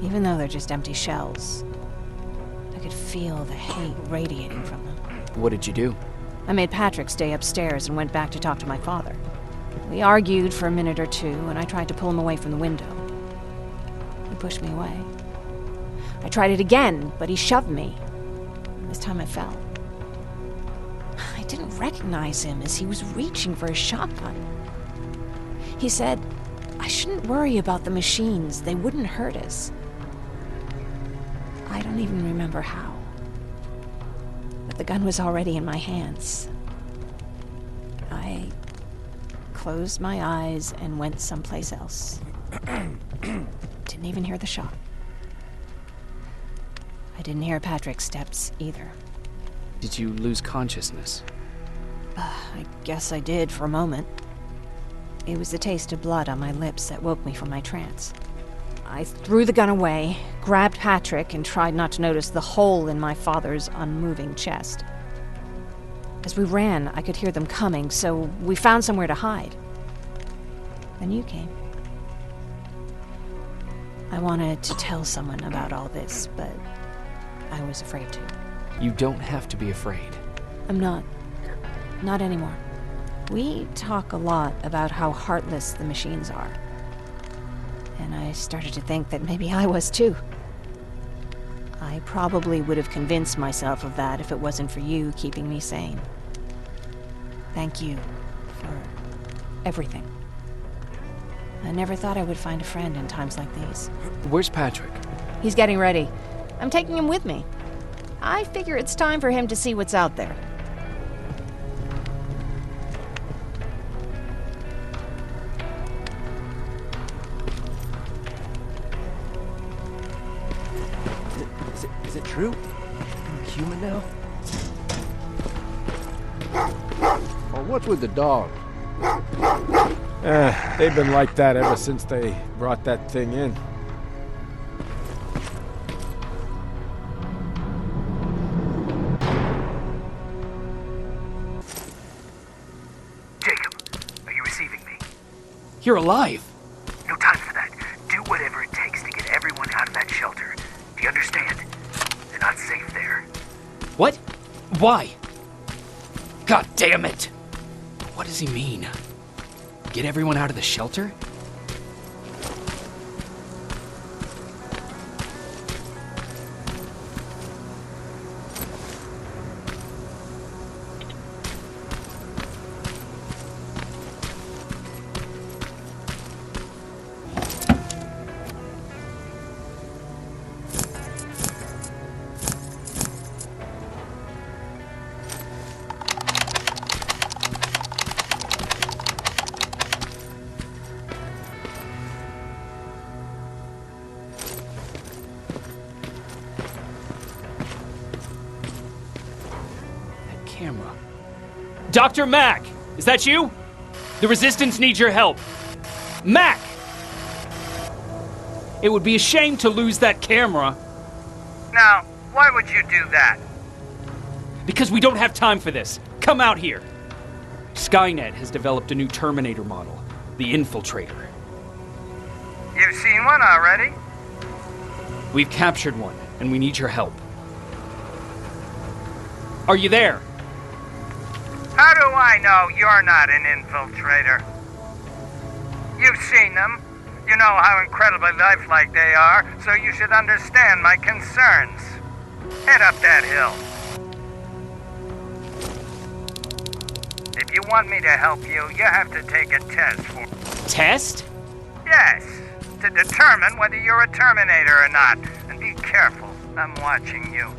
[SPEAKER 9] Even though they're just empty shells, I could feel the hate radiating from them.
[SPEAKER 1] What did you do?
[SPEAKER 9] I made Patrick stay upstairs and went back to talk to my father. We argued for a minute or two, and I tried to pull him away from the window. He pushed me away. I tried it again, but he shoved me. This time I fell. I didn't recognize him as he was reaching for his shotgun. He said, I shouldn't worry about the machines. They wouldn't hurt us. I don't even remember how. But the gun was already in my hands. I closed my eyes and went someplace else. Didn't even hear the shot. I didn't hear Patrick's steps either.
[SPEAKER 1] Did you lose consciousness?
[SPEAKER 9] I guess I did for a moment. It was the taste of blood on my lips that woke me from my trance. I threw the gun away, grabbed Patrick, and tried not to notice the hole in my father's unmoving chest. As we ran, I could hear them coming, so we found somewhere to hide. Then you came. I wanted to tell someone about all this, but I was afraid to.
[SPEAKER 1] You don't have to be afraid.
[SPEAKER 9] I'm not. Not anymore. We talk a lot about how heartless the machines are. And I started to think that maybe I was too. I probably would have convinced myself of that if it wasn't for you keeping me sane. Thank you for everything. I never thought I would find a friend in times like these.
[SPEAKER 1] Where's Patrick?
[SPEAKER 9] He's getting ready. I'm taking him with me. I figure it's time for him to see what's out there.
[SPEAKER 19] Is it true? You're human now?
[SPEAKER 10] Or what's with the dog?
[SPEAKER 11] They've been like that ever since they brought that thing in.
[SPEAKER 3] Jacob, are you receiving me?
[SPEAKER 1] You're alive!
[SPEAKER 3] No time for that. Do whatever it takes to get everyone out of that shelter. Do you understand? They're not safe there.
[SPEAKER 1] What? Why? God damn it! What does he mean? Get everyone out of the shelter?
[SPEAKER 2] camera. Dr. Mack! Is that you? The Resistance needs your help. Mack! It would be a shame to lose that camera.
[SPEAKER 3] Now, why would you do that?
[SPEAKER 2] Because we don't have time for this. Come out here. SKYNET has developed a new Terminator model, the Infiltrator.
[SPEAKER 3] You've seen one already?
[SPEAKER 2] We've captured one, and we need your help. Are you there?
[SPEAKER 3] How do I know you're not an infiltrator? You've seen them. You know how incredibly lifelike they are, so you should understand my concerns. Head up that hill. If you want me to help you, you have to take a test for...
[SPEAKER 2] Test?
[SPEAKER 3] Yes, to determine whether you're a Terminator or not. And be careful, I'm watching you.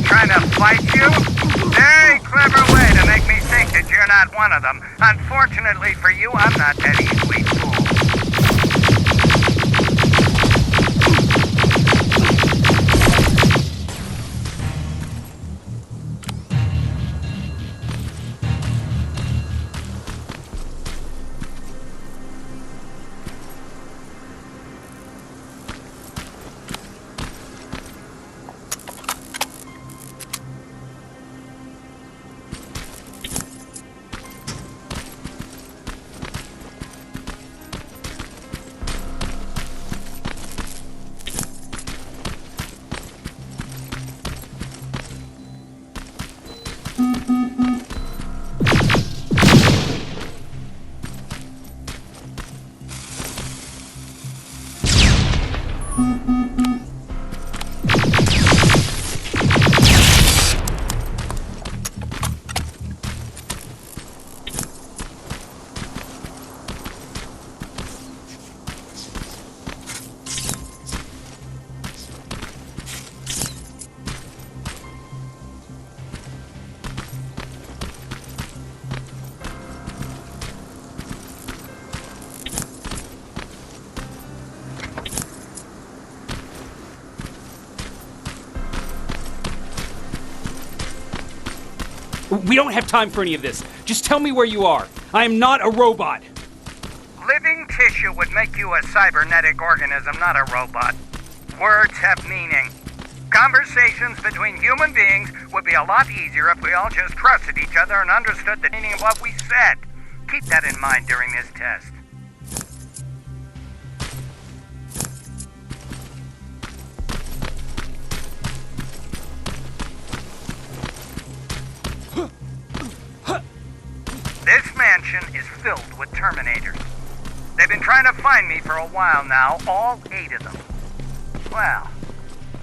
[SPEAKER 3] Trying to fight you? Very clever way to make me think that you're not one of them. Unfortunately for you, I'm not that easily fooled.
[SPEAKER 2] We don't have time for any of this. Just tell me where you are. I am not a robot.
[SPEAKER 3] Living tissue would make you a cybernetic organism, not a robot. Words have meaning. Conversations between human beings would be a lot easier if we all just trusted each other and understood the meaning of what we said. Keep that in mind during this test. This mansion is filled with Terminators. They've been trying to find me for a while now, all 8 of them. Well,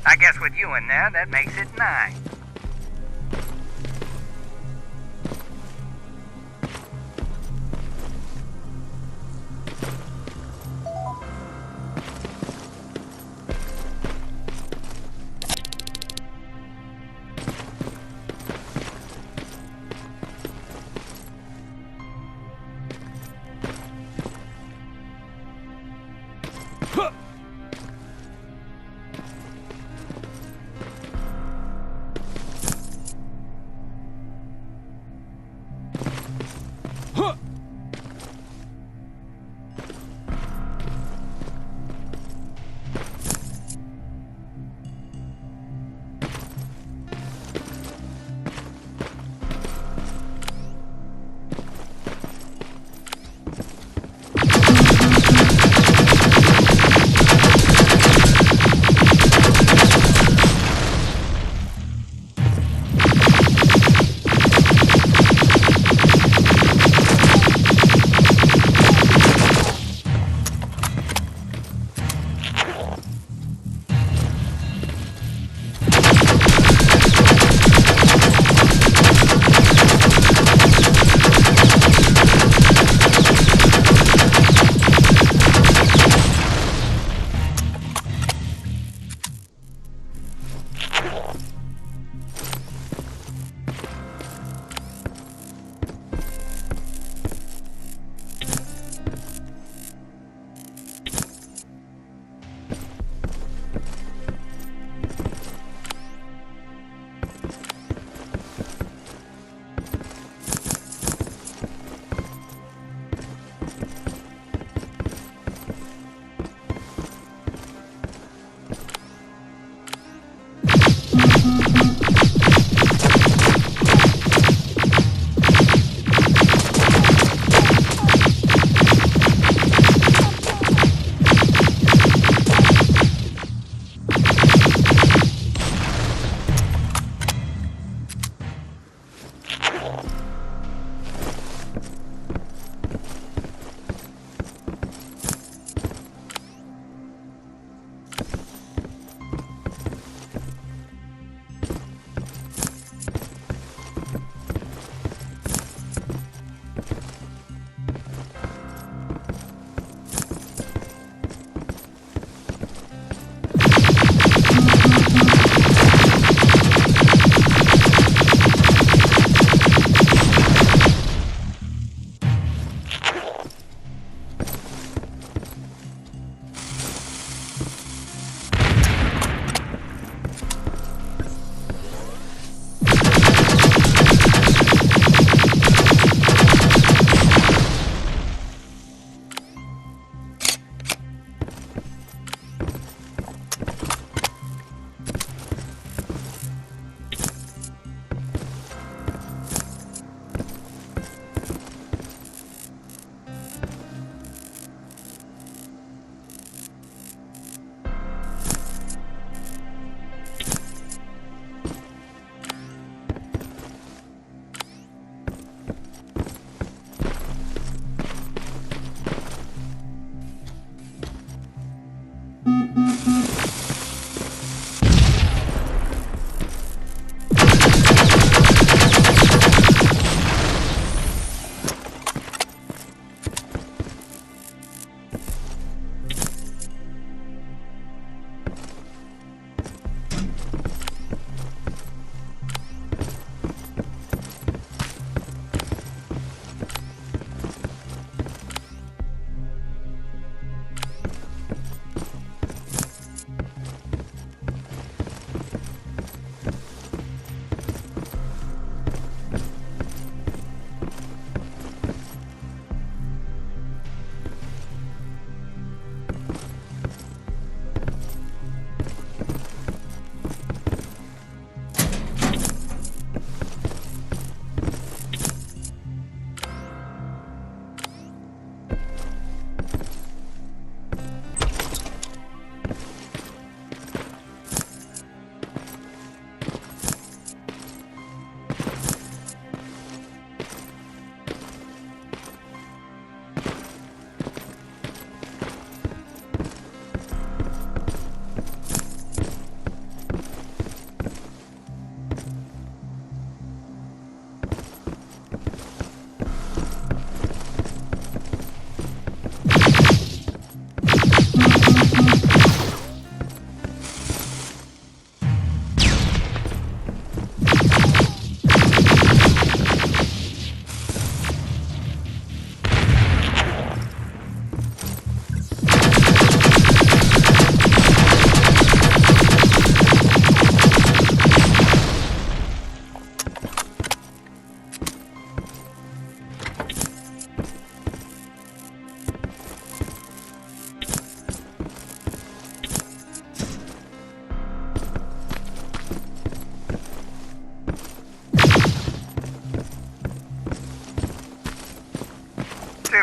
[SPEAKER 3] I guess with you in there, that makes it 9.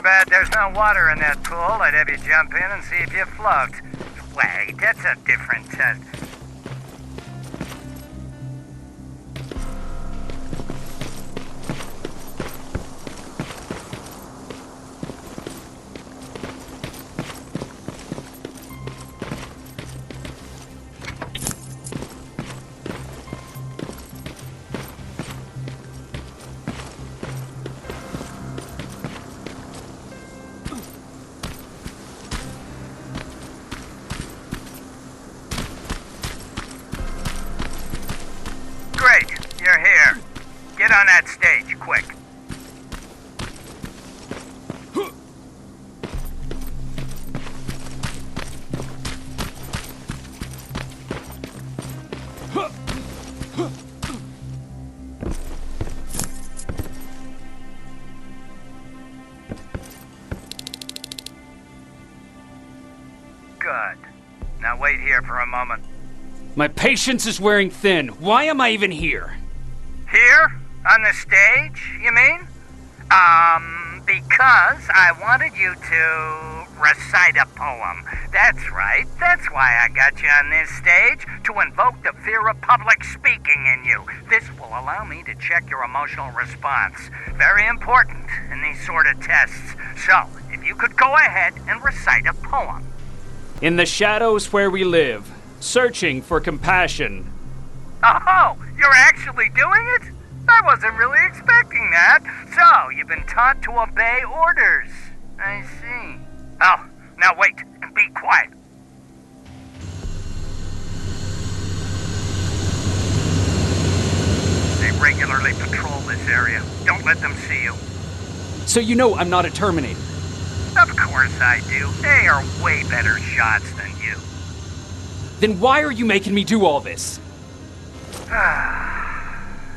[SPEAKER 3] bad there's no water in that pool. I'd have you jump in and see if you float. Wait, that's a different test. Great, you're here. Get on that stage, quick. Good. Now wait here for a moment.
[SPEAKER 2] My patience is wearing thin. Why am I even here?
[SPEAKER 3] Here? On the stage, you mean? Because I wanted you to recite a poem. That's right. That's why I got you on this stage, to invoke the fear of public speaking in you. This will allow me to check your emotional response. Very important in these sort of tests. So, if you could go ahead and recite a poem.
[SPEAKER 2] In the shadows where we live, searching for compassion.
[SPEAKER 3] Oh, you're actually doing it? I wasn't really expecting that. So, you've been taught to obey orders. I see. Oh, now wait and be quiet. They regularly patrol this area. Don't let them see you.
[SPEAKER 2] So you know I'm not a Terminator.
[SPEAKER 3] Of course I do. They are way better shots than you.
[SPEAKER 2] Then why are you making me do all this?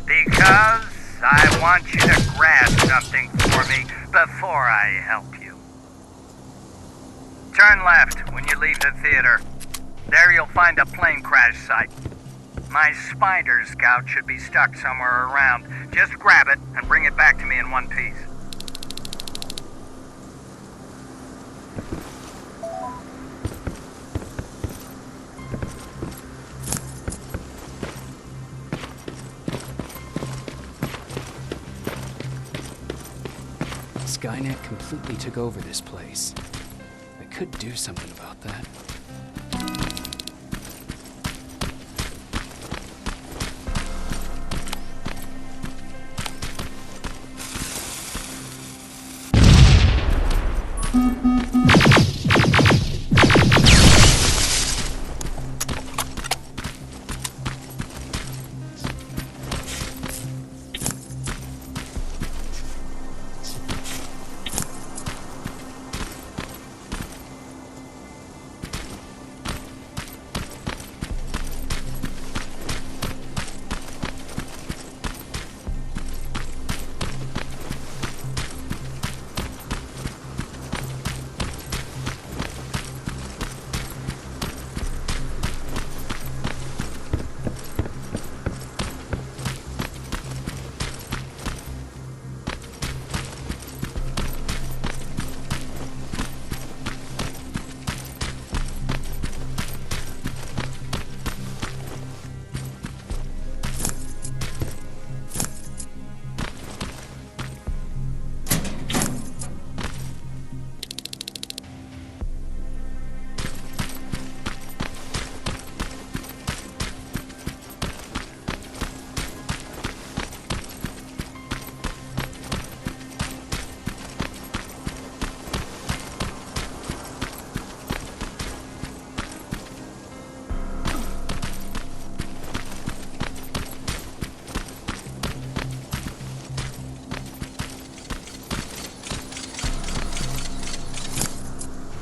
[SPEAKER 3] Because I want you to grab something for me before I help you. Turn left when you leave the theater. There you'll find a plane crash site. My spider scout should be stuck somewhere around. Just grab it and bring it back to me in one piece.
[SPEAKER 1] SKYNET completely took over this place. I could do something about that.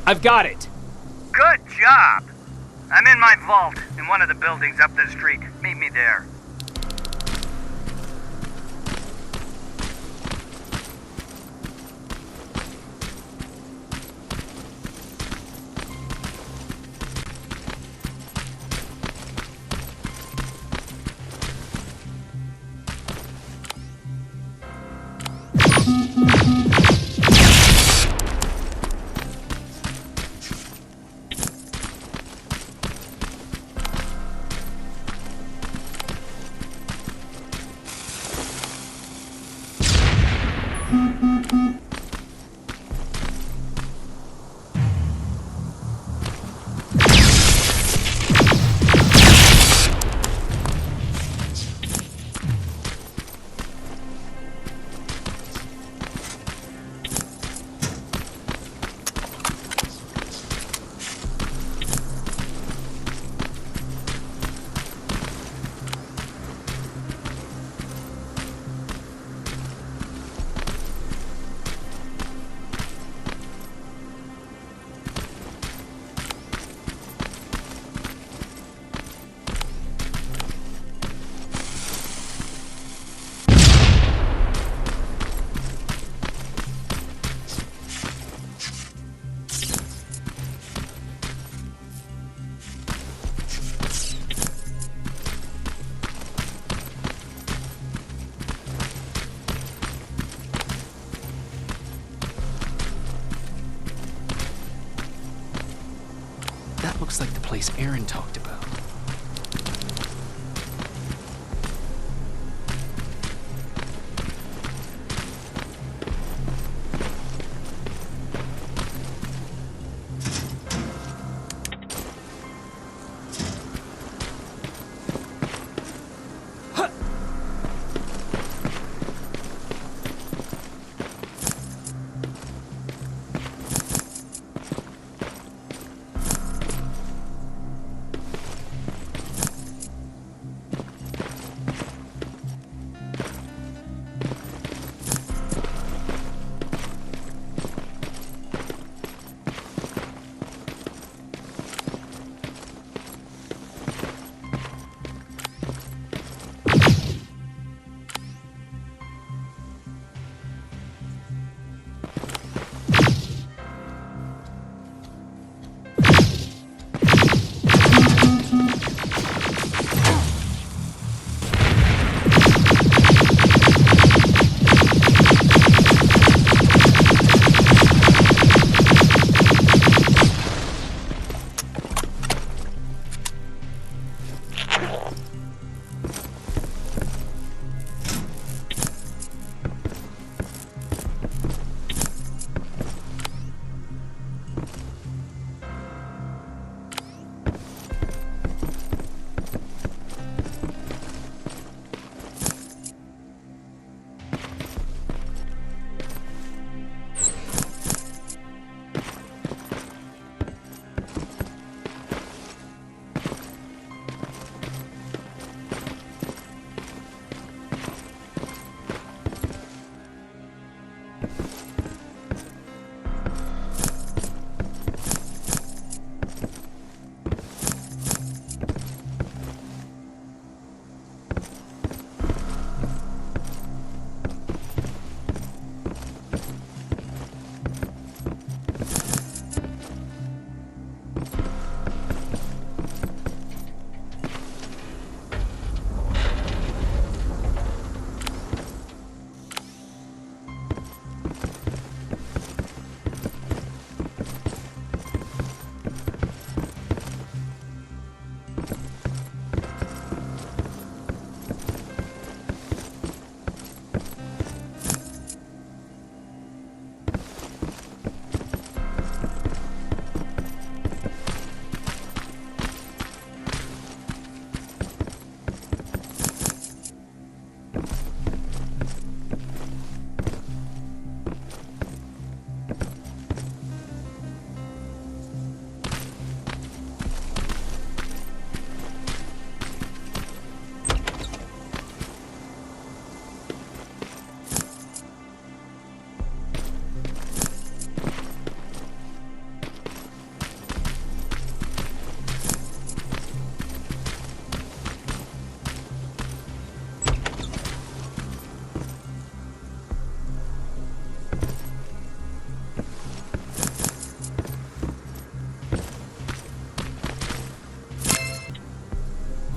[SPEAKER 2] I've got it.
[SPEAKER 3] Good job. I'm in my vault in one of the buildings up the street. Meet me there.
[SPEAKER 1] That looks like the place Erin talked about.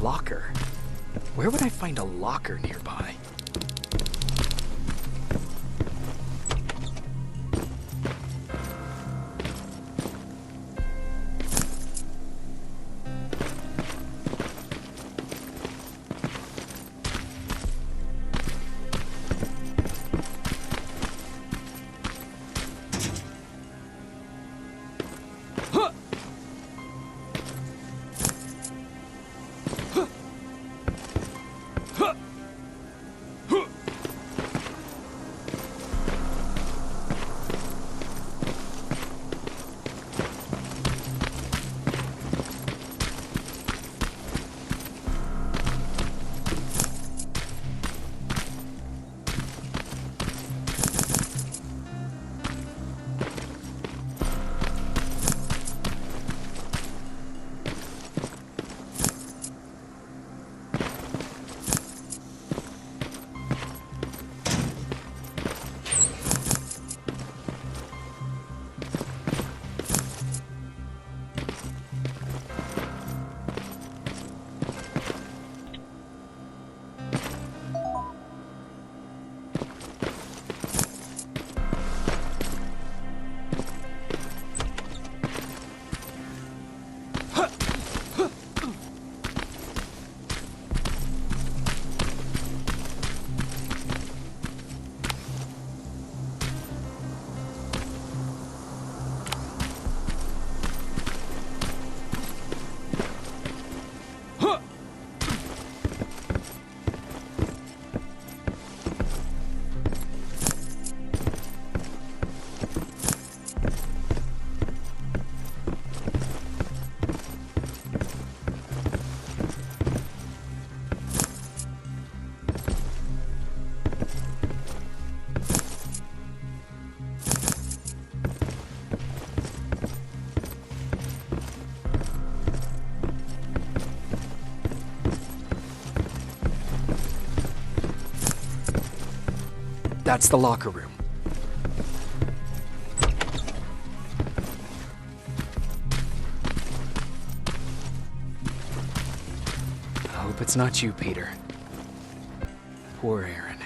[SPEAKER 1] Locker? Where would I find a locker nearby? That's the locker room. I hope it's not you, Peter. Poor Erin.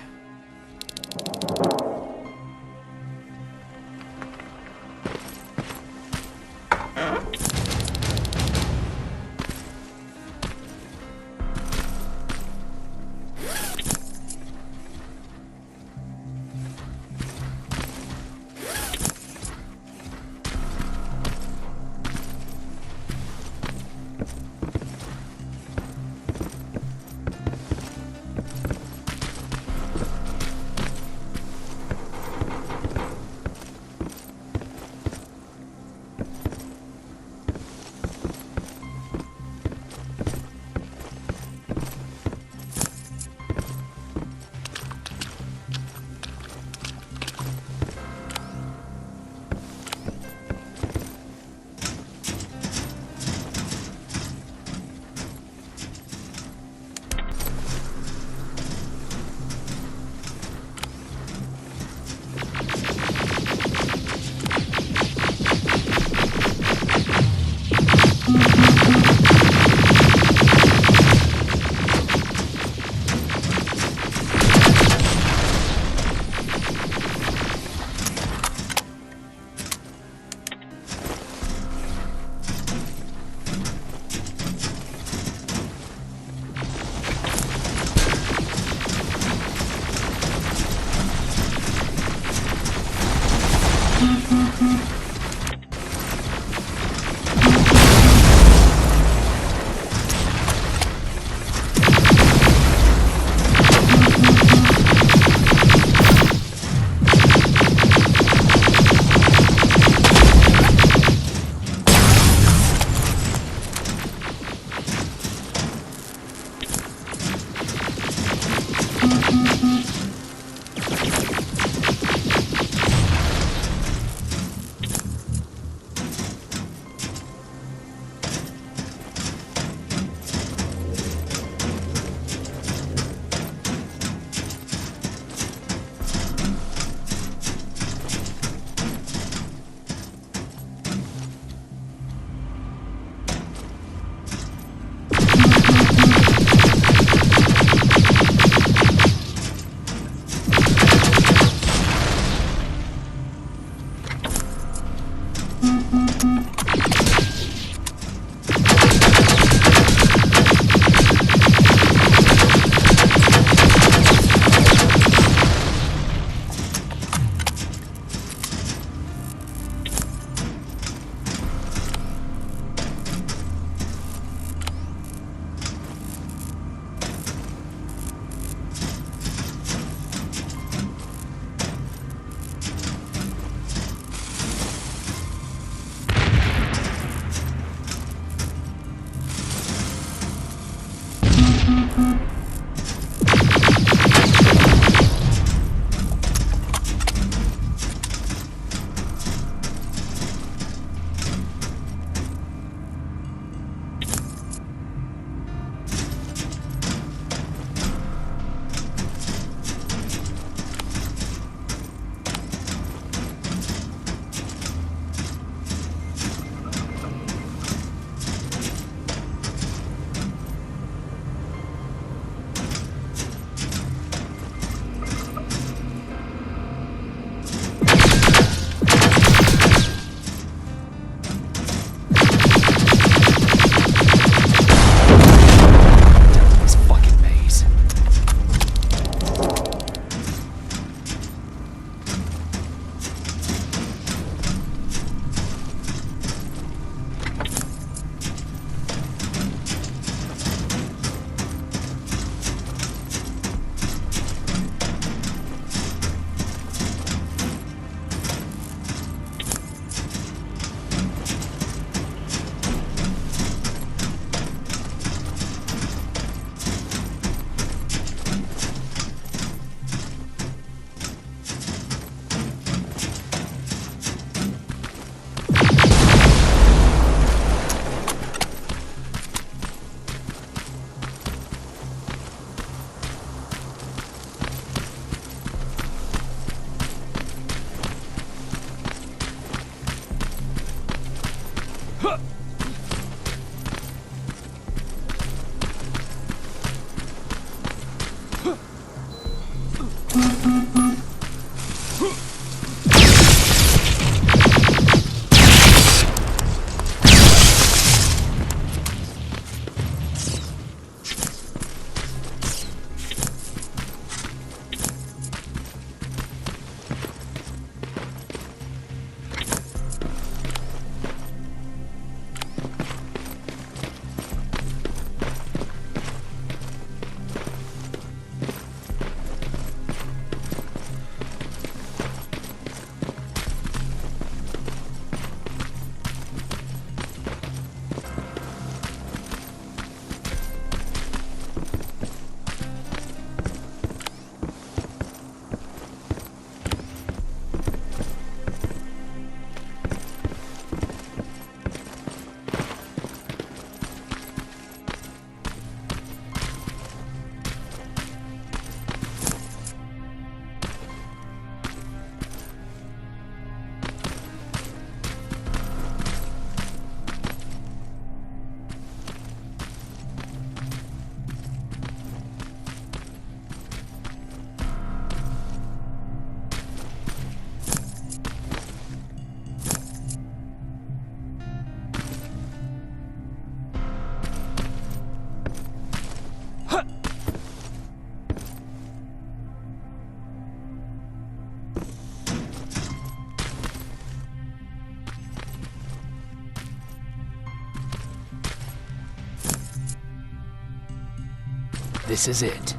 [SPEAKER 1] This is it.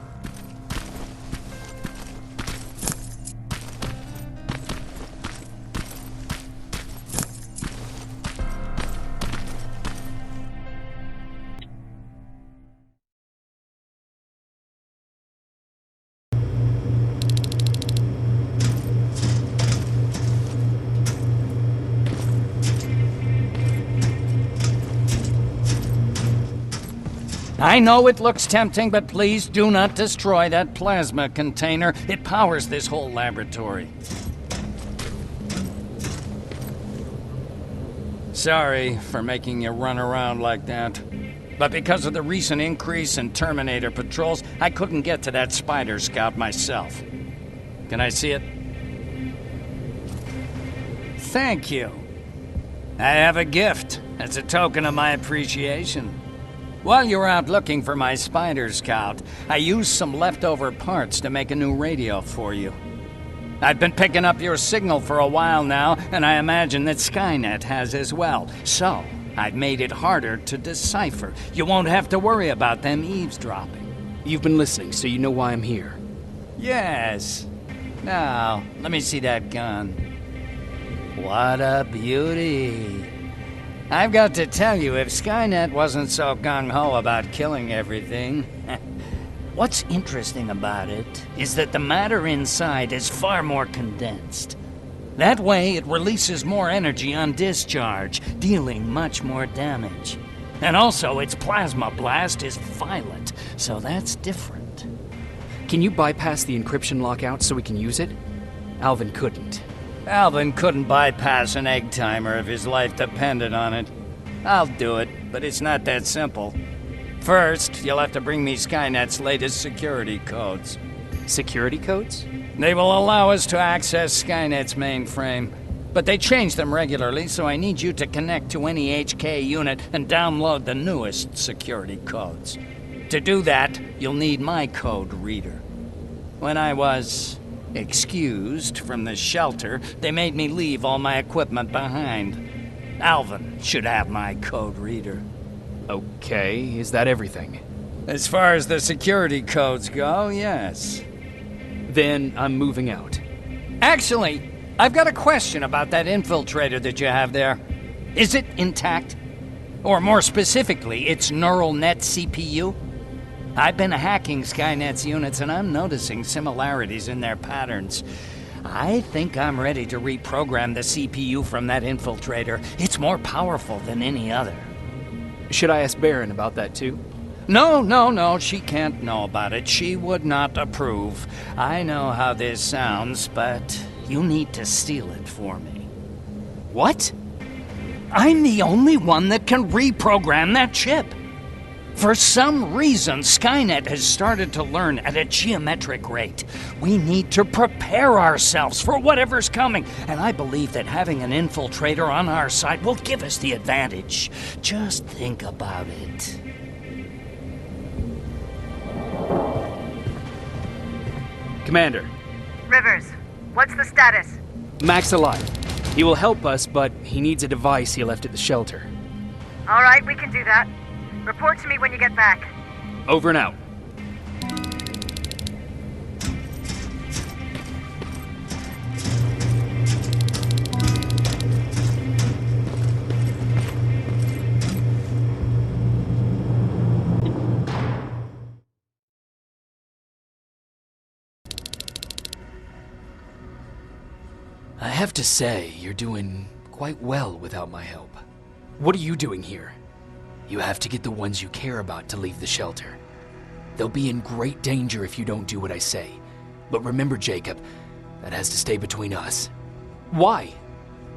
[SPEAKER 21] I know it looks tempting, but please do not destroy that plasma container. It powers this whole laboratory. Sorry for making you run around like that. But because of the recent increase in Terminator patrols, I couldn't get to that Spider Scout myself. Can I see it? Thank you. I have a gift as a token of my appreciation. While you were out looking for my Spider Scout, I used some leftover parts to make a new radio for you. I've been picking up your signal for a while now, and I imagine that Skynet has as well. So, I've made it harder to decipher. You won't have to worry about them eavesdropping.
[SPEAKER 1] You've been listening, so you know why I'm here.
[SPEAKER 21] Yes. Now, let me see that gun. What a beauty. I've got to tell you, if Skynet wasn't so gung-ho about killing everything... What's interesting about it is that the matter inside is far more condensed. That way, it releases more energy on discharge, dealing much more damage. And also, its plasma blast is violent, so that's different.
[SPEAKER 1] Can you bypass the encryption lockout so we can use it? Alvin couldn't.
[SPEAKER 21] Alvin couldn't bypass an egg timer if his life depended on it. I'll do it, but it's not that simple. First, you'll have to bring me Skynet's latest security codes.
[SPEAKER 1] Security codes?
[SPEAKER 21] They will allow us to access Skynet's mainframe. But they change them regularly, so I need you to connect to any HK unit and download the newest security codes. To do that, you'll need my code reader. When I was excused from the shelter, they made me leave all my equipment behind. Alvin should have my code reader.
[SPEAKER 1] Okay, is that everything?
[SPEAKER 21] As far as the security codes go, yes.
[SPEAKER 1] Then I'm moving out.
[SPEAKER 21] Actually, I've got a question about that infiltrator that you have there. Is it intact? Or more specifically, its neural net CPU? I've been hacking Skynet's units and I'm noticing similarities in their patterns. I think I'm ready to reprogram the CPU from that infiltrator. It's more powerful than any other.
[SPEAKER 1] Should I ask Baron about that too?
[SPEAKER 21] No, she can't know about it. She would not approve. I know how this sounds, but you need to steal it for me.
[SPEAKER 1] What?
[SPEAKER 21] I'm the only one that can reprogram that chip. For some reason, Skynet has started to learn at a geometric rate. We need to prepare ourselves for whatever's coming, and I believe that having an infiltrator on our side will give us the advantage. Just think about it.
[SPEAKER 1] Commander.
[SPEAKER 17] Rivers, what's the status?
[SPEAKER 1] Mac's alive. He will help us, but he needs a device he left at the shelter.
[SPEAKER 17] All right, we can do that. Report to me when you get back.
[SPEAKER 1] Over and out. I have to say, you're doing quite well without my help. What are you doing here? You have to get the ones you care about to leave the shelter. They'll be in great danger if you don't do what I say. But remember, Jacob, that has to stay between us. Why?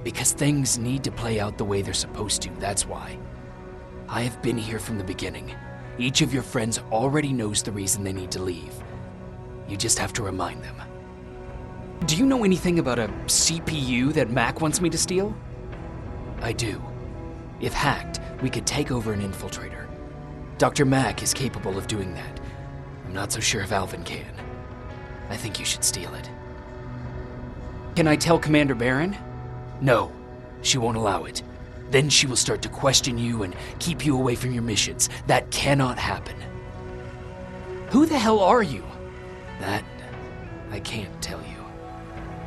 [SPEAKER 1] Because things need to play out the way they're supposed to, that's why. I have been here from the beginning. Each of your friends already knows the reason they need to leave. You just have to remind them. Do you know anything about a CPU that Mac wants me to steal? I do. If hacked, we could take over an infiltrator. Dr. Mac is capable of doing that. I'm not so sure if Alvin can. I think you should steal it. Can I tell Commander Baron? No, she won't allow it. Then she will start to question you and keep you away from your missions. That cannot happen. Who the hell are you? That, I can't tell you.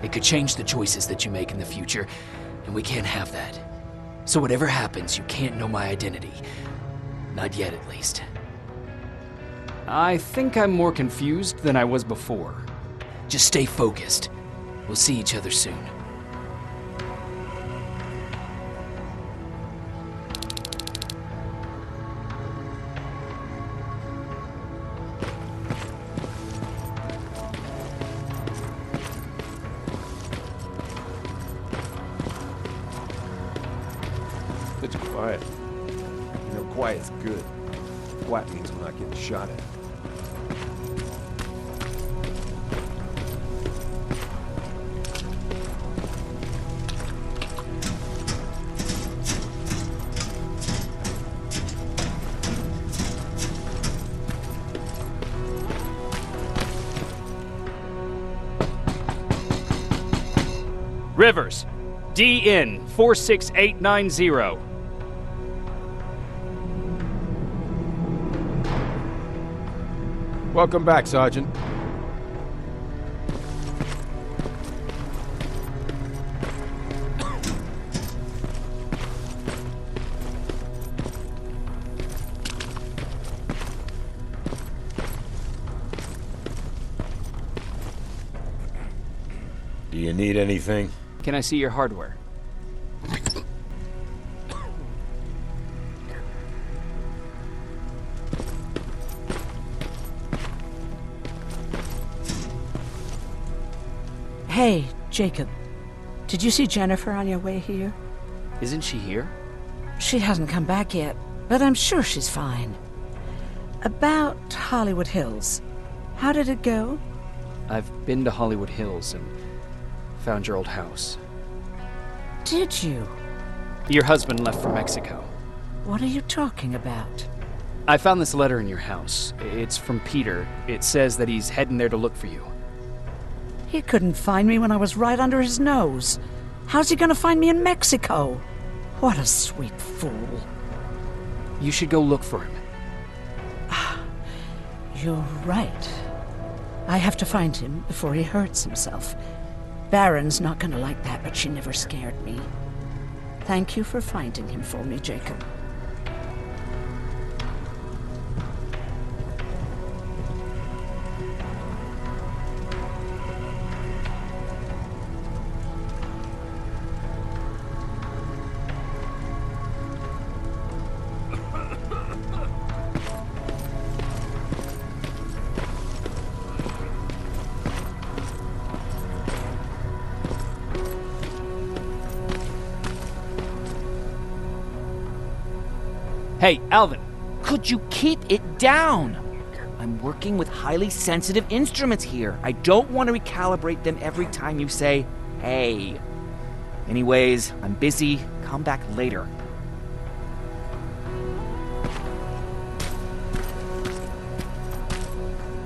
[SPEAKER 1] It could change the choices that you make in the future, and we can't have that. So whatever happens, you can't know my identity. Not yet, at least.
[SPEAKER 2] I think I'm more confused than I was before.
[SPEAKER 1] Just stay focused. We'll see each other soon.
[SPEAKER 16] It's quiet. You know, quiet's good. Quiet means we're not getting shot at.
[SPEAKER 2] Rivers, DN 46890.
[SPEAKER 11] Welcome back, Sergeant.
[SPEAKER 15] Do you need anything?
[SPEAKER 2] Can I see your hardware?
[SPEAKER 8] Hey, Jacob. Did you see Jennifer on your way here?
[SPEAKER 2] Isn't she here?
[SPEAKER 8] She hasn't come back yet, but I'm sure she's fine. About Hollywood Hills. How did it go?
[SPEAKER 2] I've been to Hollywood Hills and found your old house.
[SPEAKER 8] Did you?
[SPEAKER 2] Your husband left for Mexico.
[SPEAKER 8] What are you talking about?
[SPEAKER 2] I found this letter in your house. It's from Peter. It says that he's heading there to look for you.
[SPEAKER 8] He couldn't find me when I was right under his nose. How's he gonna find me in Mexico? What a sweet fool.
[SPEAKER 2] You should go look for him.
[SPEAKER 8] You're right. I have to find him before he hurts himself. Baron's not gonna like that, but she never scared me. Thank you for finding him for me, Jacob.
[SPEAKER 2] Hey, Alvin!
[SPEAKER 14] Could you keep it down? I'm working with highly sensitive instruments here. I don't want to recalibrate them every time you say, hey. Anyways, I'm busy. Come back later.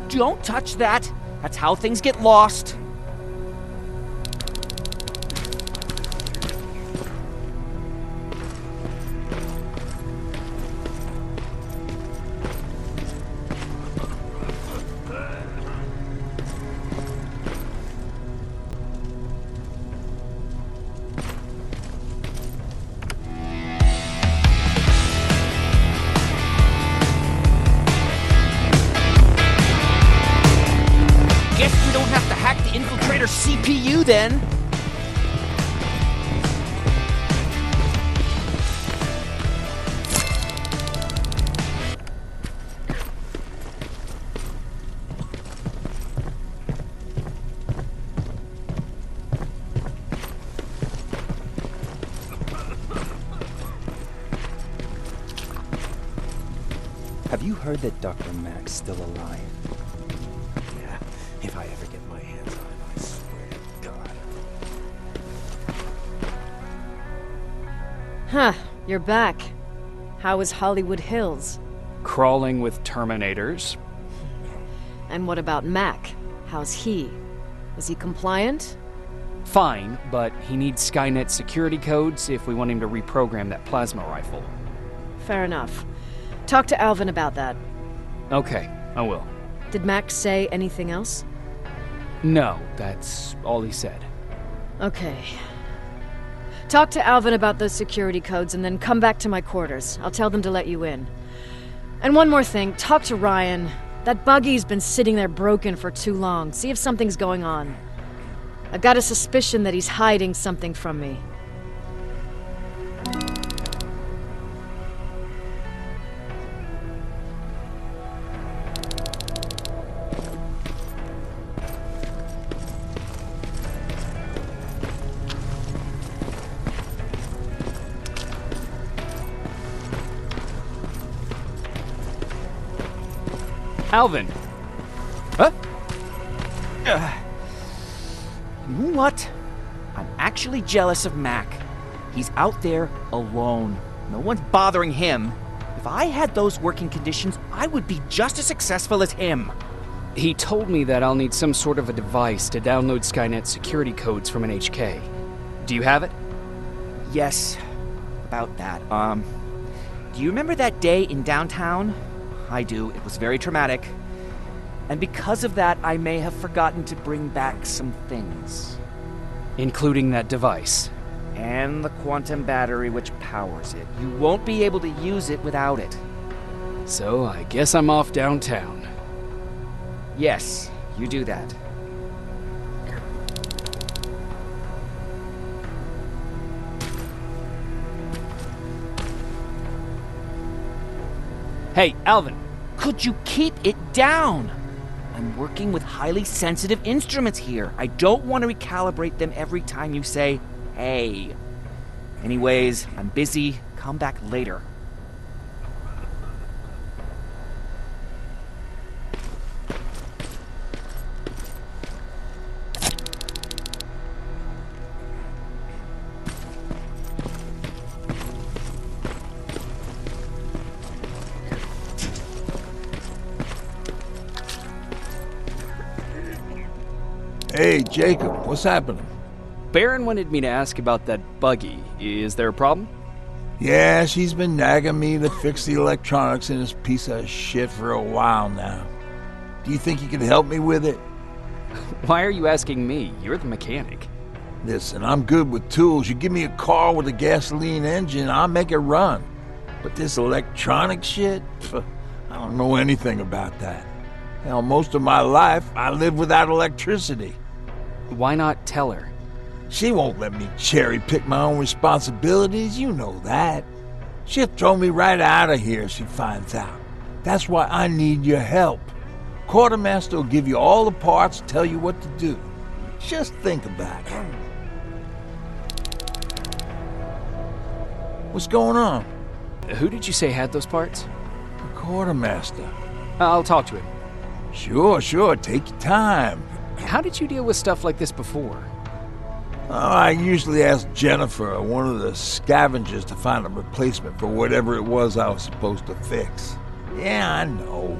[SPEAKER 14] Don't touch that. That's how things get lost. Guess we don't have to hack the infiltrator CPU then.
[SPEAKER 18] Have you heard that Dr. Mack's still alive? Yeah, if I ever get my hands on him, I swear to God.
[SPEAKER 4] Huh, you're back. How was Hollywood Hills?
[SPEAKER 2] Crawling with Terminators.
[SPEAKER 4] And what about Mac? How's he? Is he compliant?
[SPEAKER 2] Fine, but he needs Skynet security codes if we want him to reprogram that plasma rifle.
[SPEAKER 4] Fair enough. Talk to Alvin about that.
[SPEAKER 2] Okay, I will.
[SPEAKER 4] Did Max say anything else?
[SPEAKER 2] No, that's all he said.
[SPEAKER 4] Okay. Talk to 𝕉𝕤𝕚 about those security codes and then come back to my quarters. I'll tell them to let you in. And one more thing, talk to Ryan. That buggy's been sitting there broken for too long. See if something's going on. I've got a suspicion that he's hiding something from me.
[SPEAKER 2] Alvin!
[SPEAKER 14] Huh? You know what? I'm actually jealous of Mac. He's out there alone. No one's bothering him. If I had those working conditions, I would be just as successful as him.
[SPEAKER 2] He told me that I'll need some sort of a device to download Skynet security codes from an HK. Do you have it?
[SPEAKER 14] Yes, about that. Do you remember that day in downtown? I do. It was very traumatic. And because of that, I may have forgotten to bring back some things.
[SPEAKER 2] Including that device.
[SPEAKER 14] And the quantum battery which powers it. You won't be able to use it without it.
[SPEAKER 2] So I guess I'm off downtown.
[SPEAKER 14] Yes, you do that.
[SPEAKER 2] Hey, Alvin!
[SPEAKER 14] Could you keep it down? I'm working with highly sensitive instruments here. I don't want to recalibrate them every time you say, hey. Anyways, I'm busy. Come back later.
[SPEAKER 7] Hey, Jacob, what's happening?
[SPEAKER 2] Baron wanted me to ask about that buggy. Is there a problem?
[SPEAKER 7] Yeah, she's been nagging me to fix the electronics in this piece of shit for a while now. Do you think you can help me with it?
[SPEAKER 2] Why are you asking me? You're the mechanic.
[SPEAKER 7] Listen, I'm good with tools. You give me a car with a gasoline engine, I'll make it run. But this electronic shit? I don't know anything about that. Hell, most of my life, I lived without electricity.
[SPEAKER 2] Why not tell her?
[SPEAKER 7] She won't let me cherry-pick my own responsibilities, you know that. She'll throw me right out of here if she finds out. That's why I need your help. Quartermaster will give you all the parts, tell you what to do. Just think about it. What's going on?
[SPEAKER 2] Who did you say had those parts?
[SPEAKER 7] The quartermaster.
[SPEAKER 2] I'll talk to him.
[SPEAKER 7] Sure, take your time.
[SPEAKER 2] How did you deal with stuff like this before?
[SPEAKER 7] Oh, I usually ask Jennifer or one of the scavengers to find a replacement for whatever it was I was supposed to fix. Yeah, I know.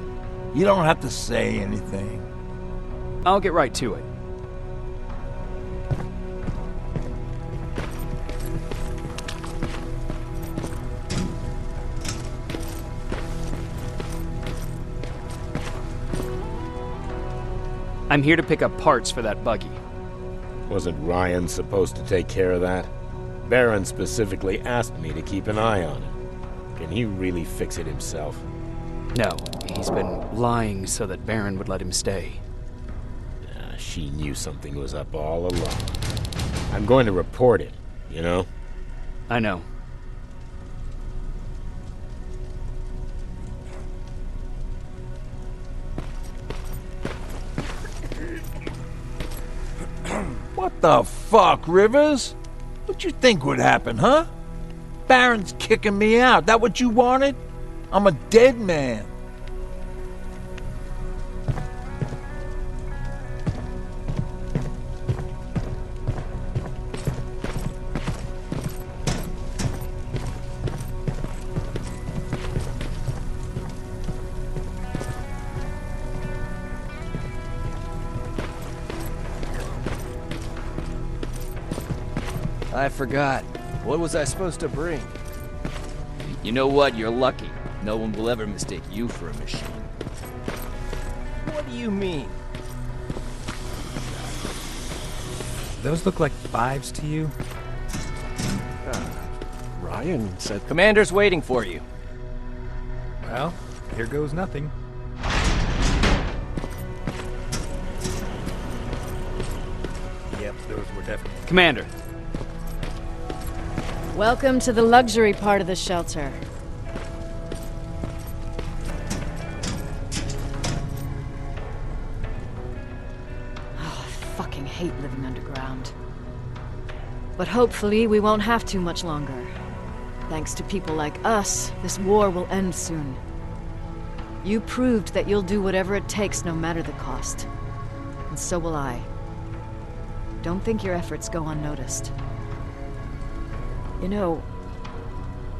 [SPEAKER 7] You don't have to say anything.
[SPEAKER 2] I'll get right to it. I'm here to pick up parts for that buggy.
[SPEAKER 15] Wasn't Ryan supposed to take care of that? Baron specifically asked me to keep an eye on it. Can he really fix it himself?
[SPEAKER 2] No, he's been lying so that Baron would let him stay.
[SPEAKER 15] She knew something was up all along. I'm going to report it, you know?
[SPEAKER 2] I know.
[SPEAKER 7] What the fuck, Rivers? What you think would happen, huh? Baron's kicking me out. That what you wanted? I'm a dead man.
[SPEAKER 12] I forgot. What was I supposed to bring?
[SPEAKER 14] You know what? You're lucky. No one will ever mistake you for a machine.
[SPEAKER 12] What do you mean?
[SPEAKER 20] Those look like 5s to you?
[SPEAKER 18] Ryan said...
[SPEAKER 12] Commander's waiting for you.
[SPEAKER 20] Well, here goes nothing. Yep, those were definitely...
[SPEAKER 2] Commander.
[SPEAKER 4] Welcome to the luxury part of the shelter. Oh, I fucking hate living underground. But hopefully we won't have to much longer. Thanks to people like us, this war will end soon. You proved that you'll do whatever it takes no matter the cost. And so will I. Don't think your efforts go unnoticed. You know,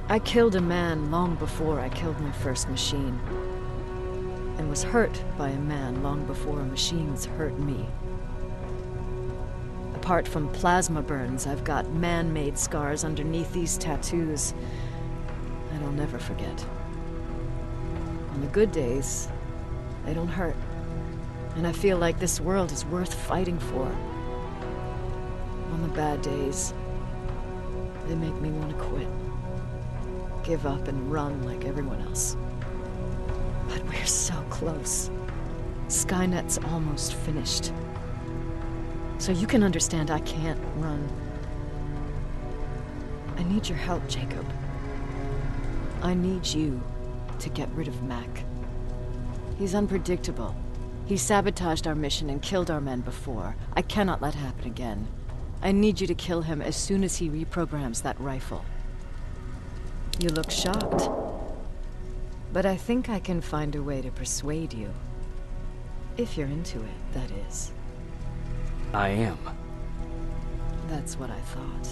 [SPEAKER 4] I killed a man long before I killed my first machine. And was hurt by a man long before machines hurt me. Apart from plasma burns, I've got man-made scars underneath these tattoos that I'll never forget. On the good days, they don't hurt. And I feel like this world is worth fighting for. On the bad days, they make me want to quit. Give up and run like everyone else. But we're so close. Skynet's almost finished. So you can understand I can't run. I need your help, Jacob. I need you to get rid of Mac. He's unpredictable. He sabotaged our mission and killed our men before. I cannot let it happen again. I need you to kill him as soon as he reprograms that rifle. You look shocked. But I think I can find a way to persuade you. If you're into it, that is.
[SPEAKER 2] I am.
[SPEAKER 4] That's what I thought.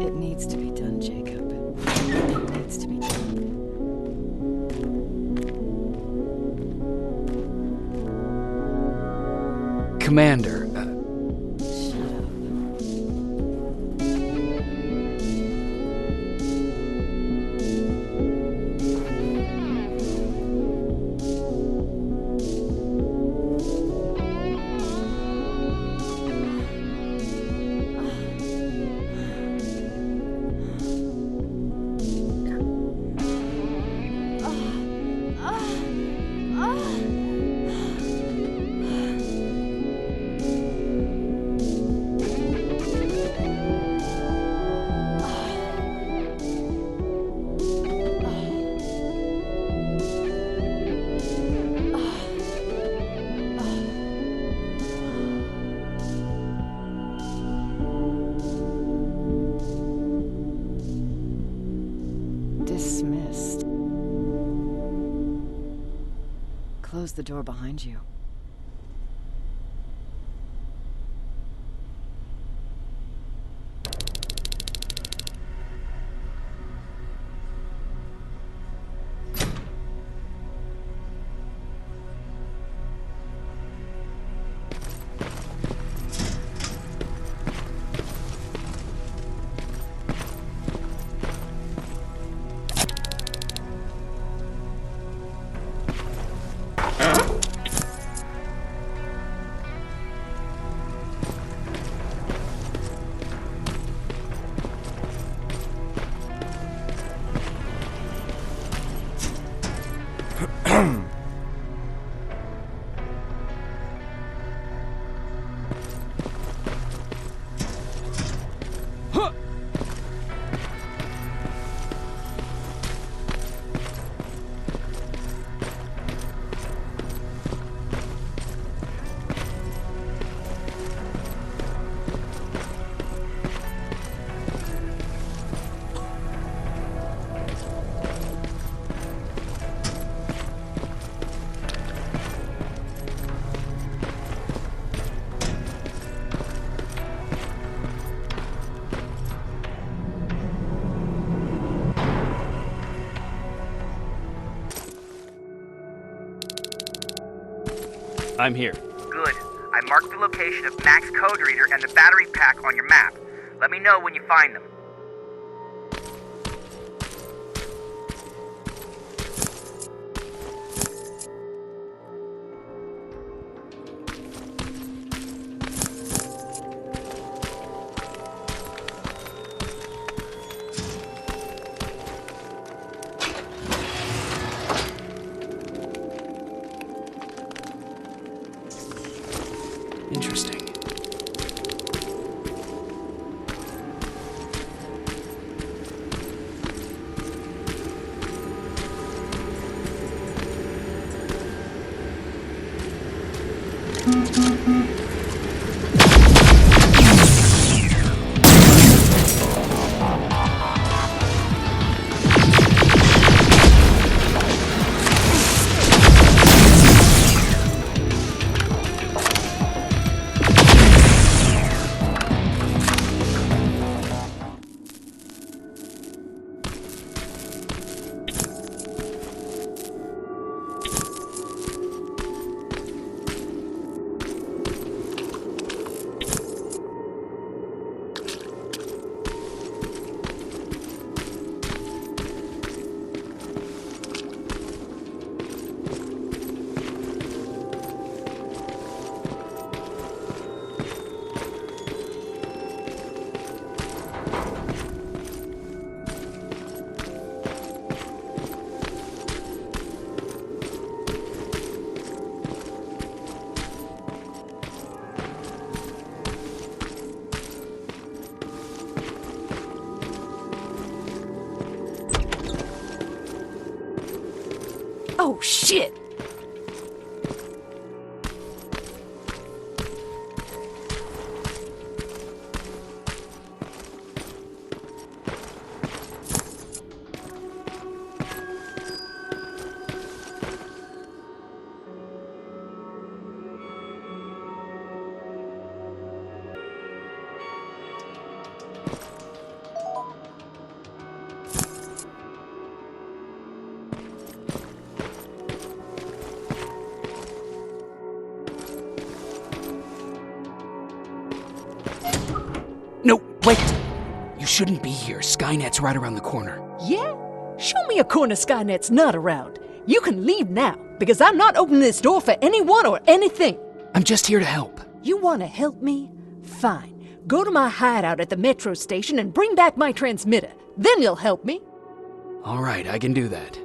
[SPEAKER 4] It needs to be done, Jacob. It needs to be done.
[SPEAKER 2] Commander,
[SPEAKER 4] Dismissed. Close the door behind you.
[SPEAKER 2] I'm here.
[SPEAKER 3] Good. I mark the location of Mac's code reader and the battery pack on your map. Let me know when you find them.
[SPEAKER 1] Interesting.
[SPEAKER 8] Oh, shit!
[SPEAKER 2] No, wait! You shouldn't be here. Skynet's right around the corner.
[SPEAKER 5] Yeah? Show me a corner Skynet's not around. You can leave now, because I'm not opening this door for anyone or anything.
[SPEAKER 2] I'm just here to help.
[SPEAKER 5] You want to help me? Fine. Go to my hideout at the metro station and bring back my transmitter. Then you'll help me.
[SPEAKER 2] All right, I can do that.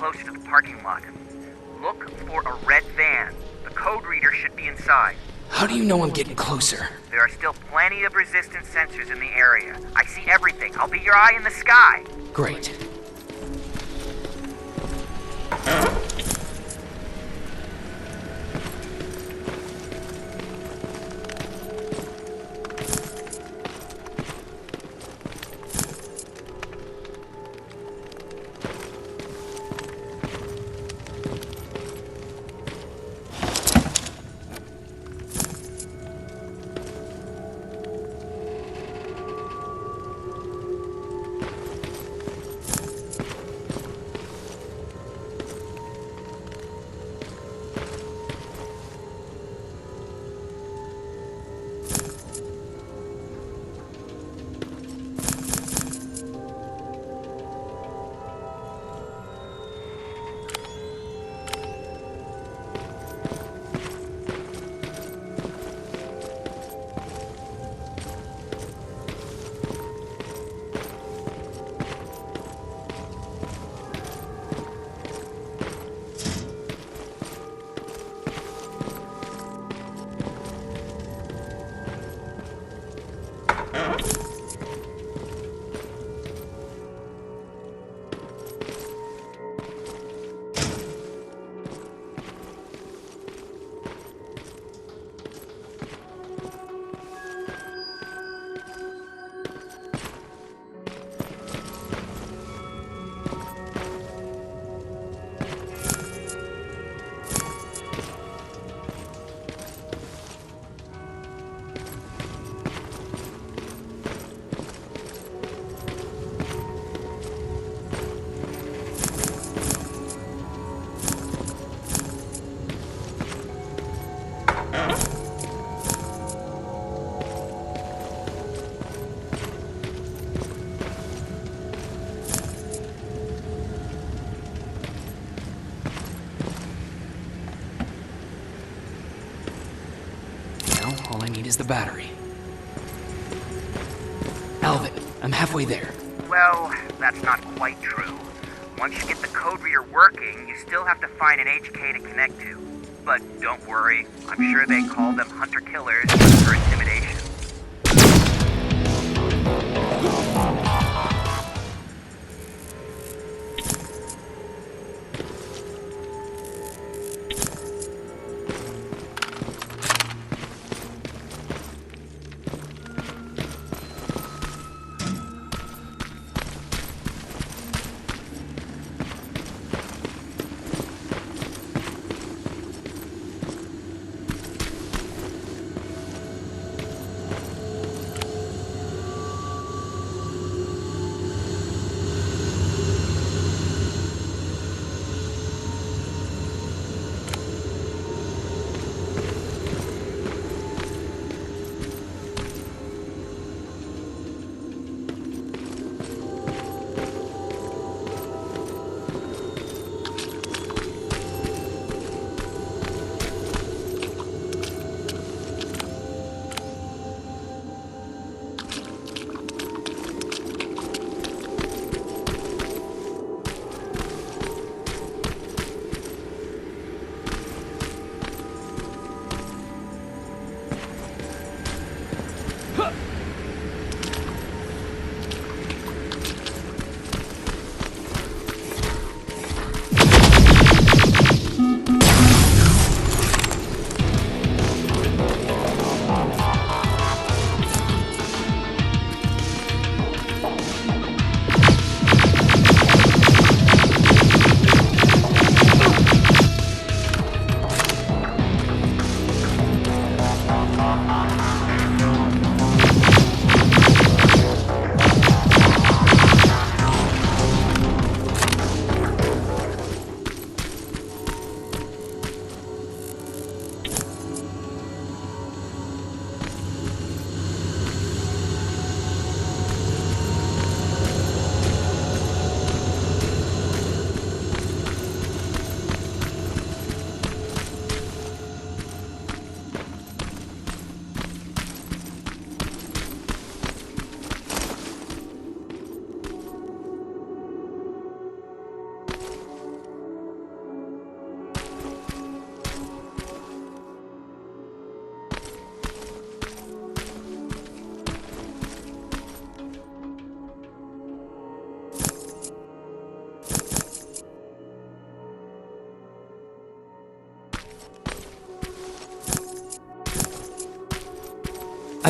[SPEAKER 3] closer to the parking lot. Look for a red van. The code reader should be inside.
[SPEAKER 1] How do you know I'm getting closer?
[SPEAKER 3] There are still plenty of resistance sensors in the area. I see everything. I'll be your eye in the sky.
[SPEAKER 1] Great. All I need is the battery. Alvin, I'm halfway there.
[SPEAKER 3] Well, that's not quite true. Once you get the code reader working, you still have to find an HK to connect to. But don't worry, I'm sure they call them hunter-killers for intimidation.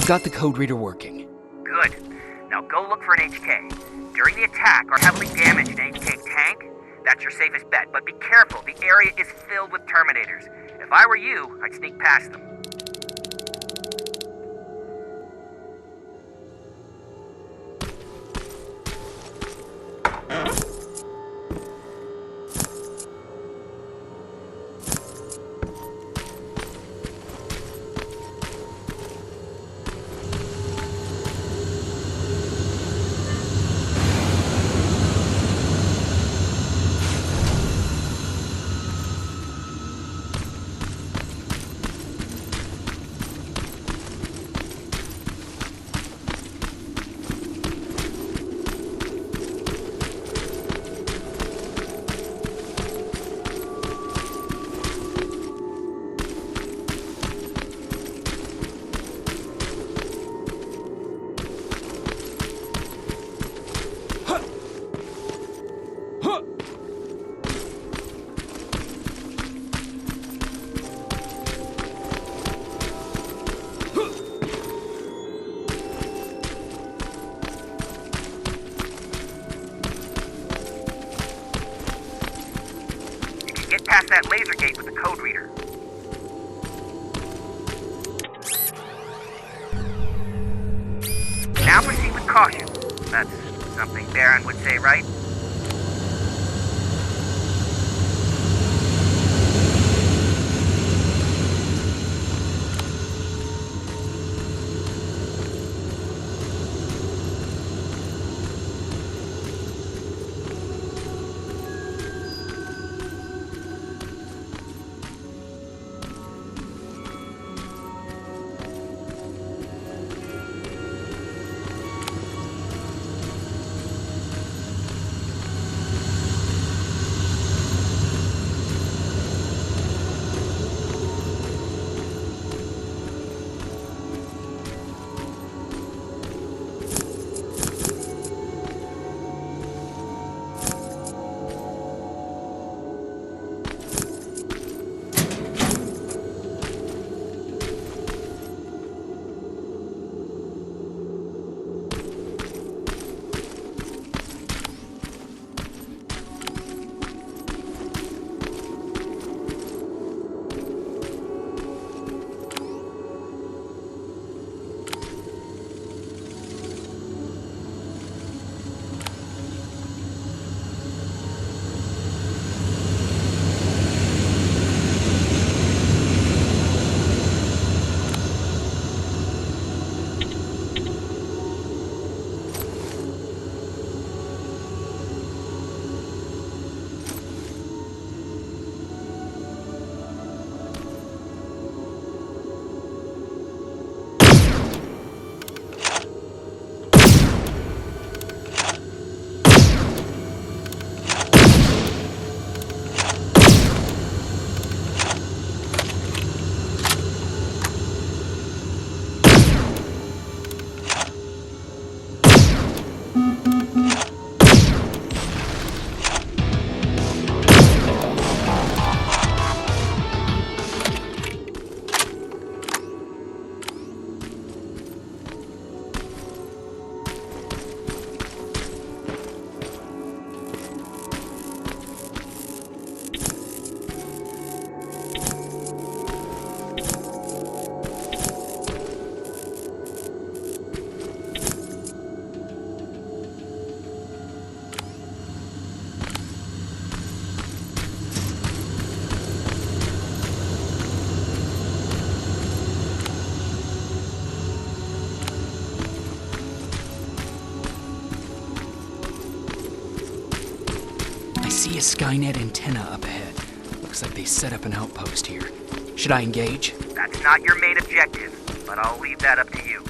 [SPEAKER 1] I've got the code reader working.
[SPEAKER 3] Good. Now go look for an HK. During the attack, our heavily damaged HK tank, that's your safest bet. But be careful, the area is filled with Terminators. If I were you, I'd sneak past them. Past that laser gate with the code reader. Now proceed with caution. That's something Baron would say, right?
[SPEAKER 1] See a SKYNET antenna up ahead. Looks like they set up an outpost here. Should I engage?
[SPEAKER 3] That's not your main objective, but I'll leave that up to you.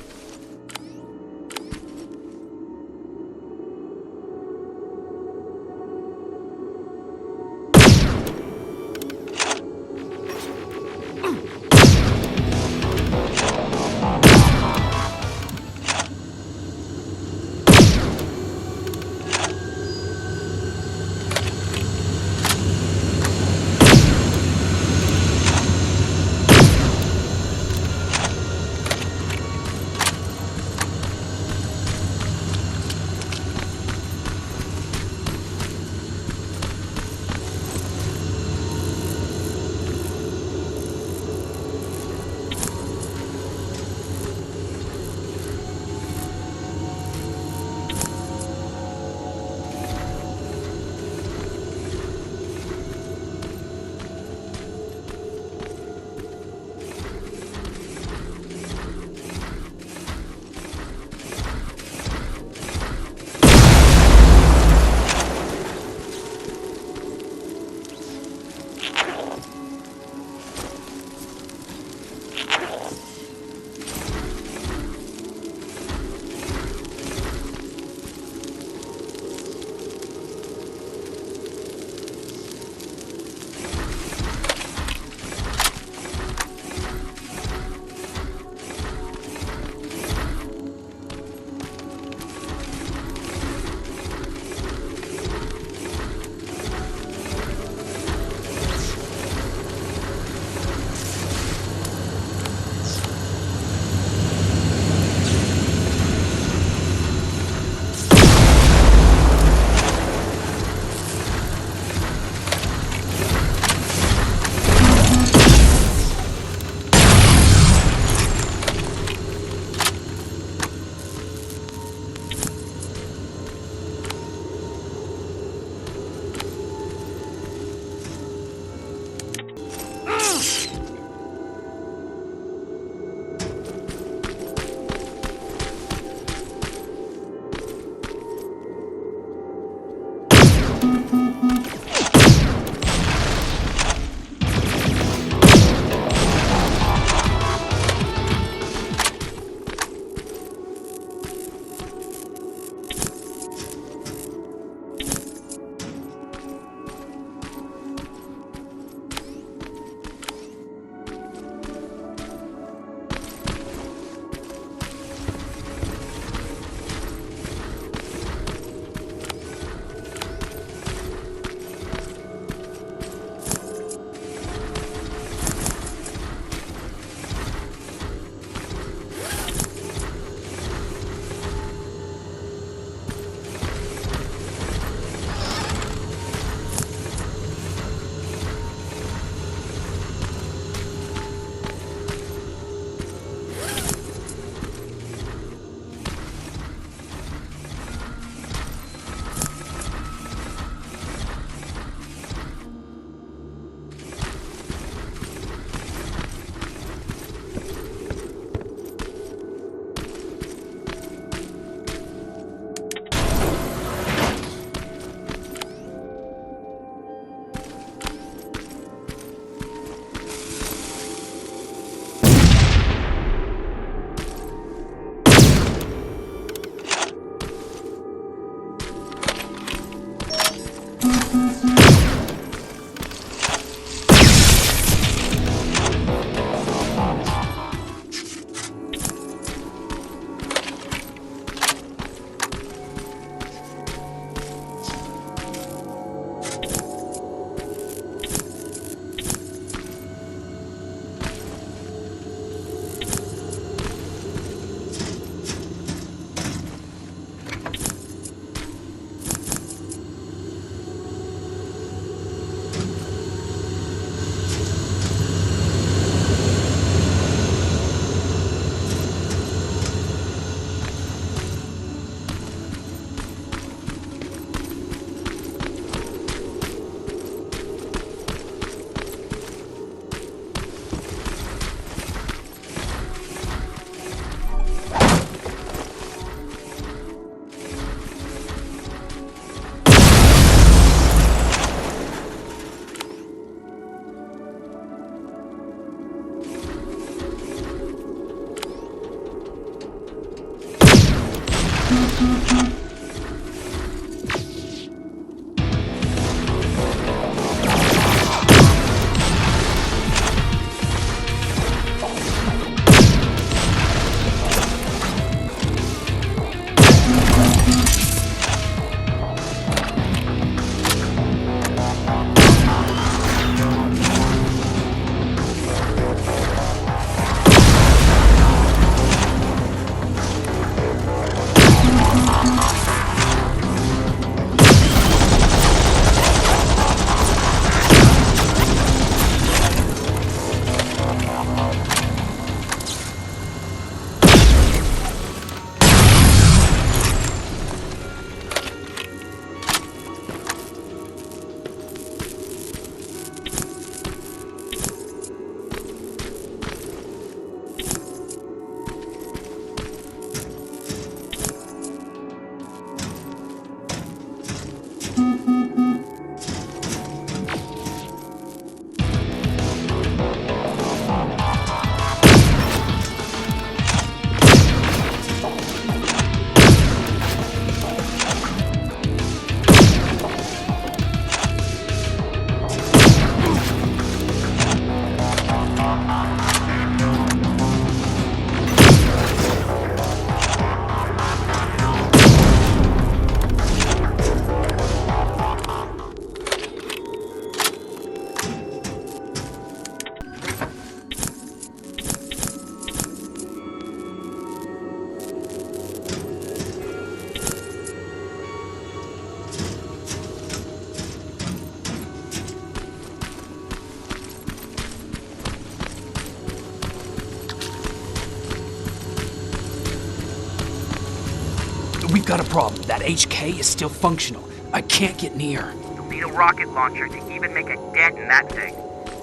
[SPEAKER 2] We've got a problem. That HK is still functional. I can't get near.
[SPEAKER 3] You'll need a rocket launcher to even make a dent in that thing.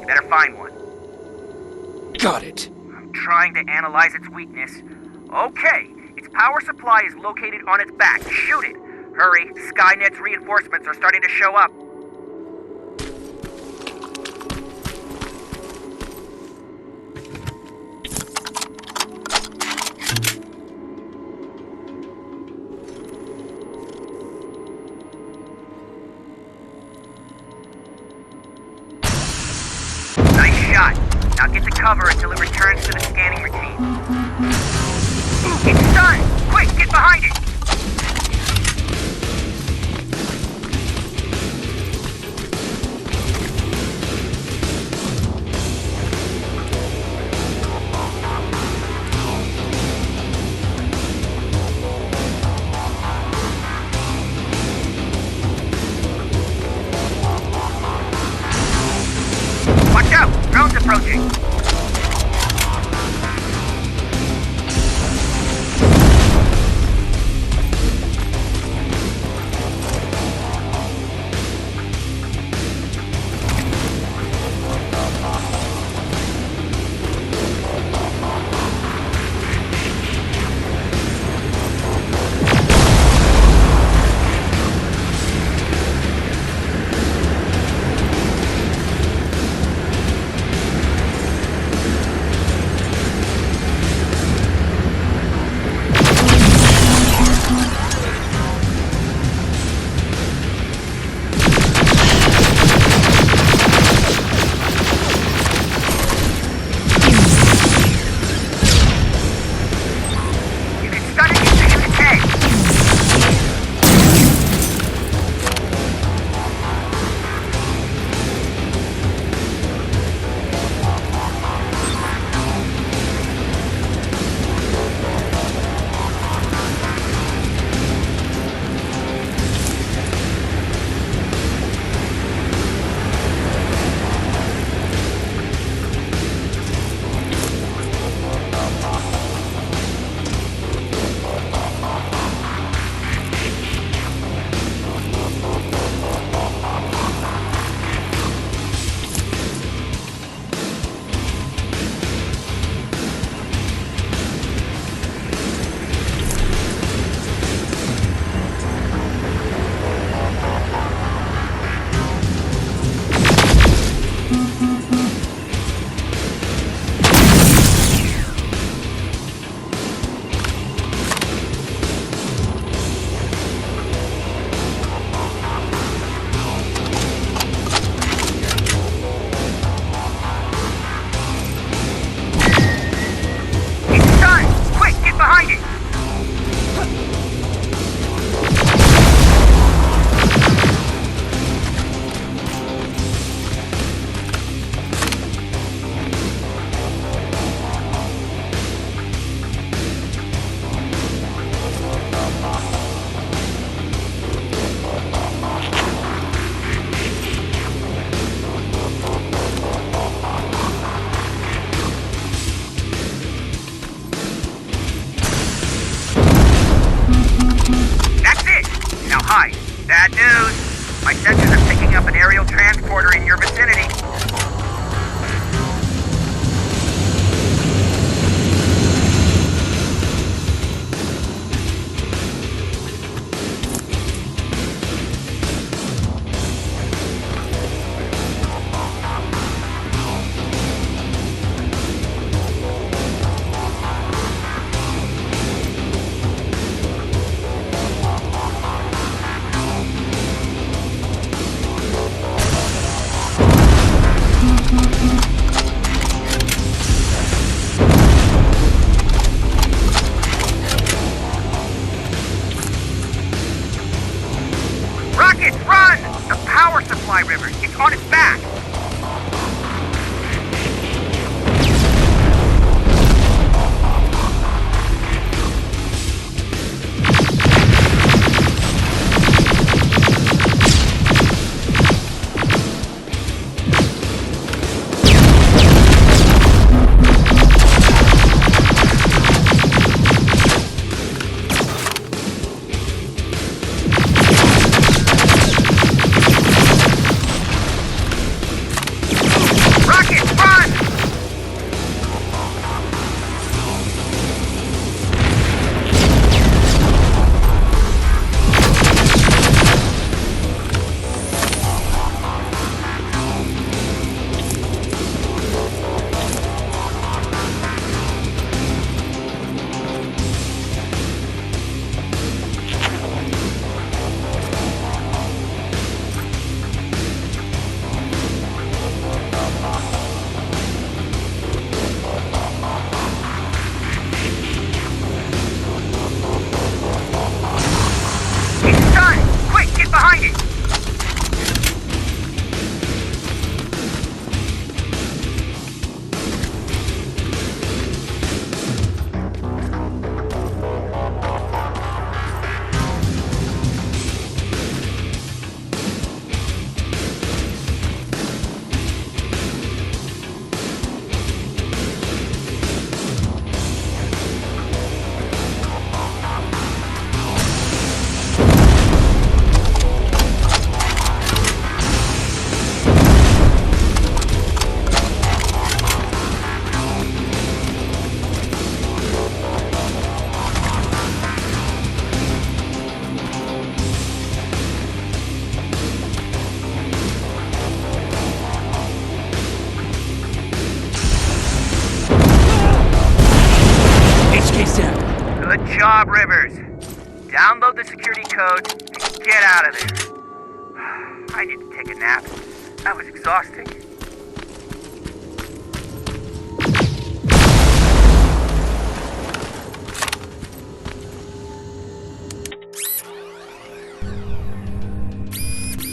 [SPEAKER 3] You better find one.
[SPEAKER 2] Got it.
[SPEAKER 3] I'm trying to analyze its weakness. Okay, its power supply is located on its back. Shoot it. Hurry, Skynet's reinforcements are starting to show up. Nice shot. Now get to cover until it returns to the scanning routine. It's done! Quick, get behind it! Watch out! Drone's approaching! Bad news. My sensors are picking up an aerial transporter in your vicinity. Rockets, run! The power supply river. It's on its back. Good job, Rivers. Download the security code and get out of there. I need to take a nap. That was exhausting.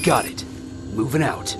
[SPEAKER 2] Got it. Moving out.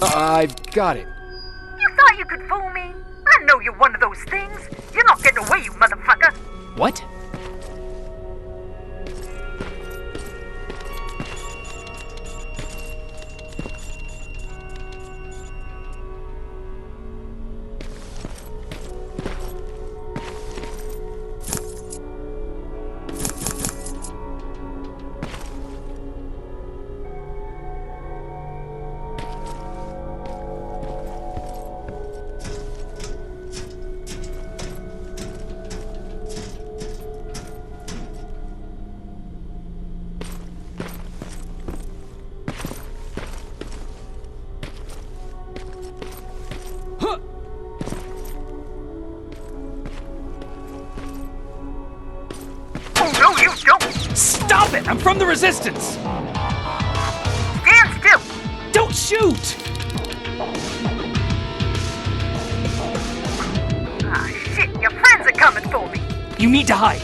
[SPEAKER 1] I've got it.
[SPEAKER 17] You thought you could fool me? I know you're one of those things. You're not getting away, you motherfucker.
[SPEAKER 1] What?
[SPEAKER 2] Stop it! I'm from the Resistance!
[SPEAKER 17] Stand still!
[SPEAKER 2] Don't shoot!
[SPEAKER 17] Ah, shit, your friends are coming for me!
[SPEAKER 2] You need to hide.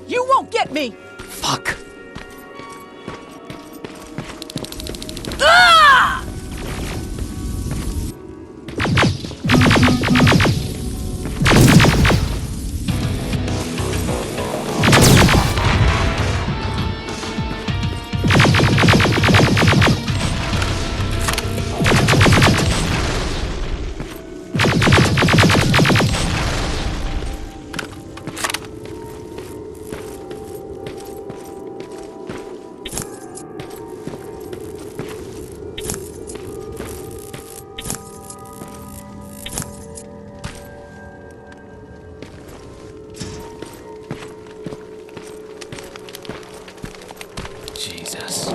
[SPEAKER 5] You won't get me!
[SPEAKER 1] Fuck.
[SPEAKER 5] Ah!
[SPEAKER 1] Jesus.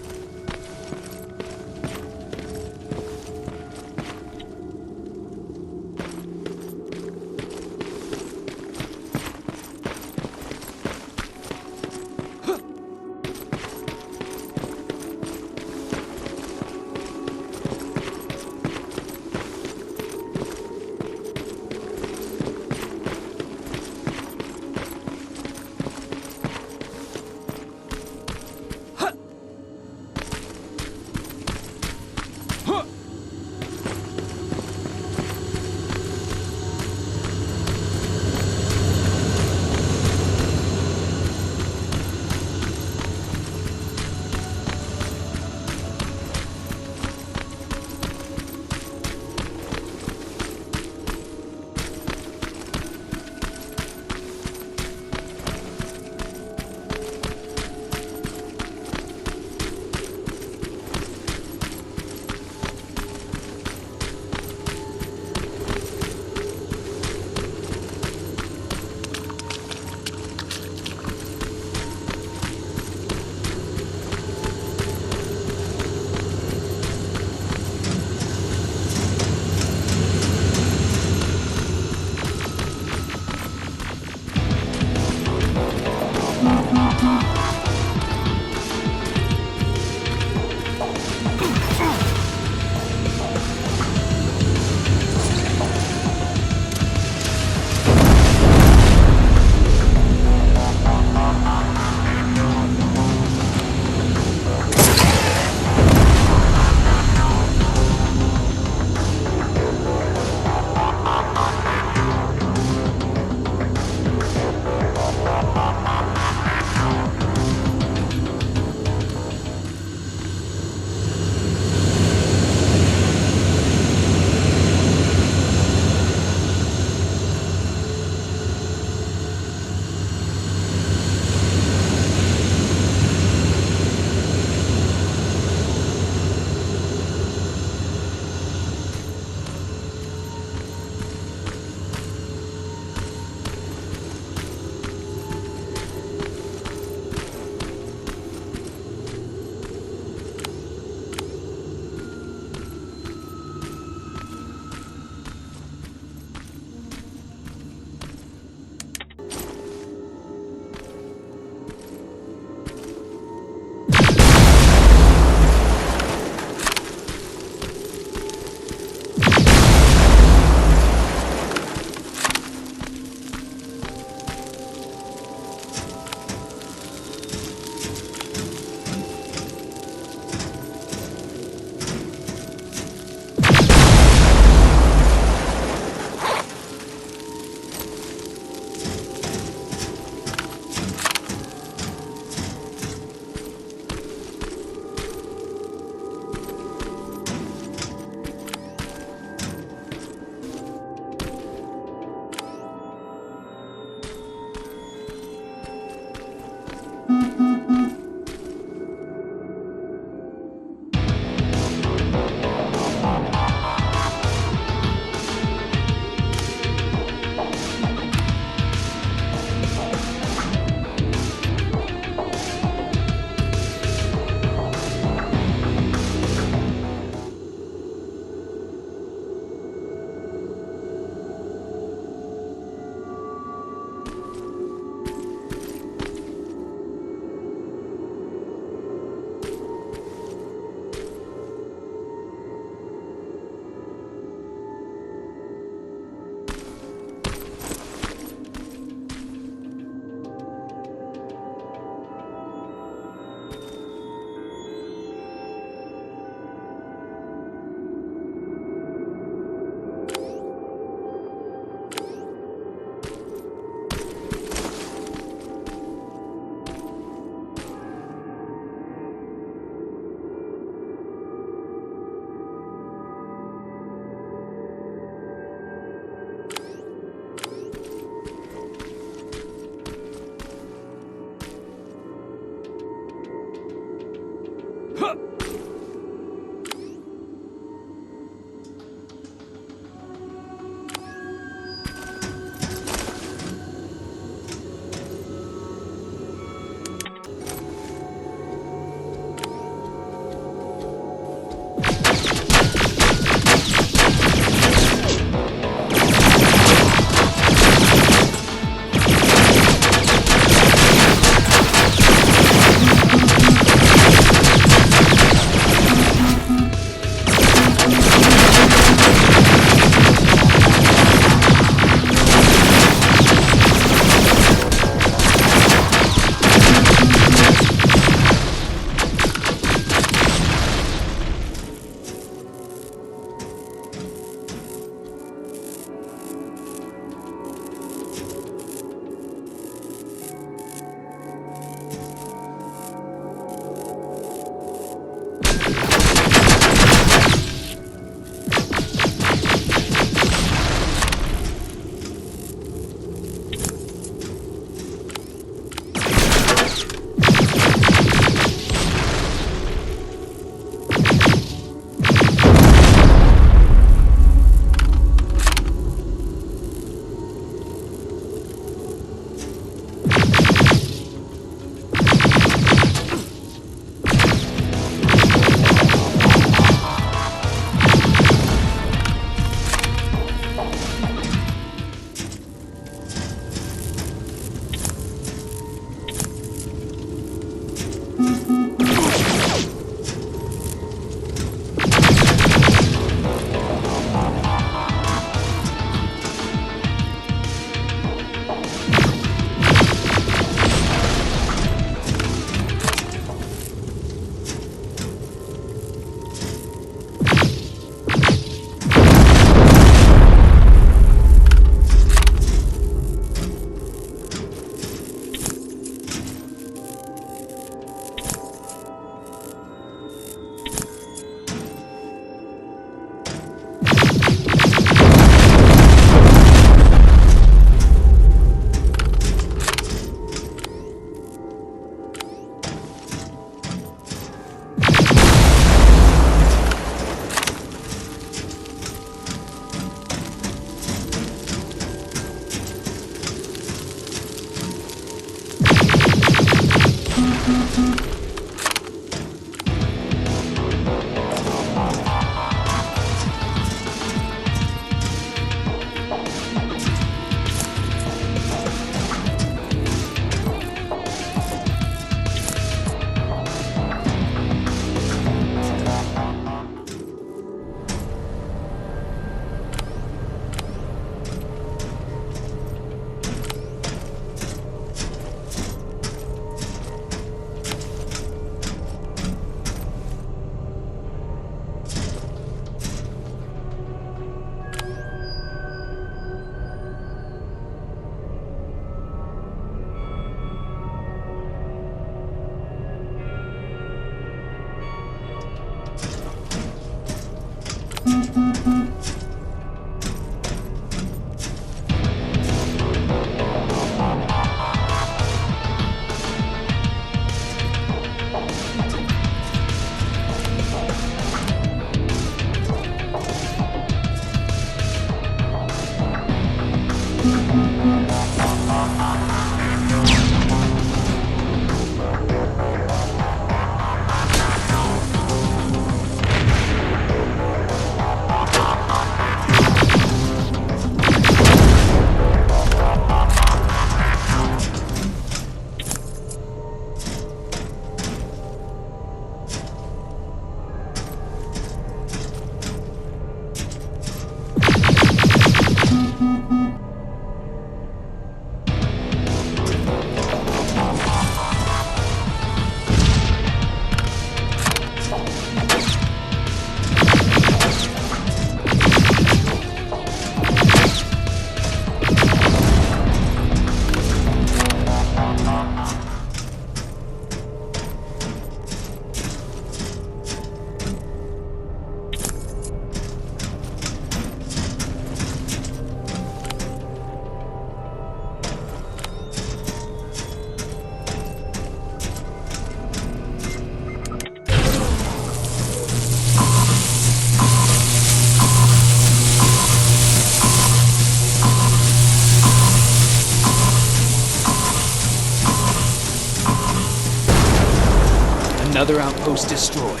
[SPEAKER 2] Another outpost destroyed.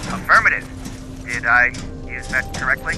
[SPEAKER 3] Affirmative. Did I use that correctly?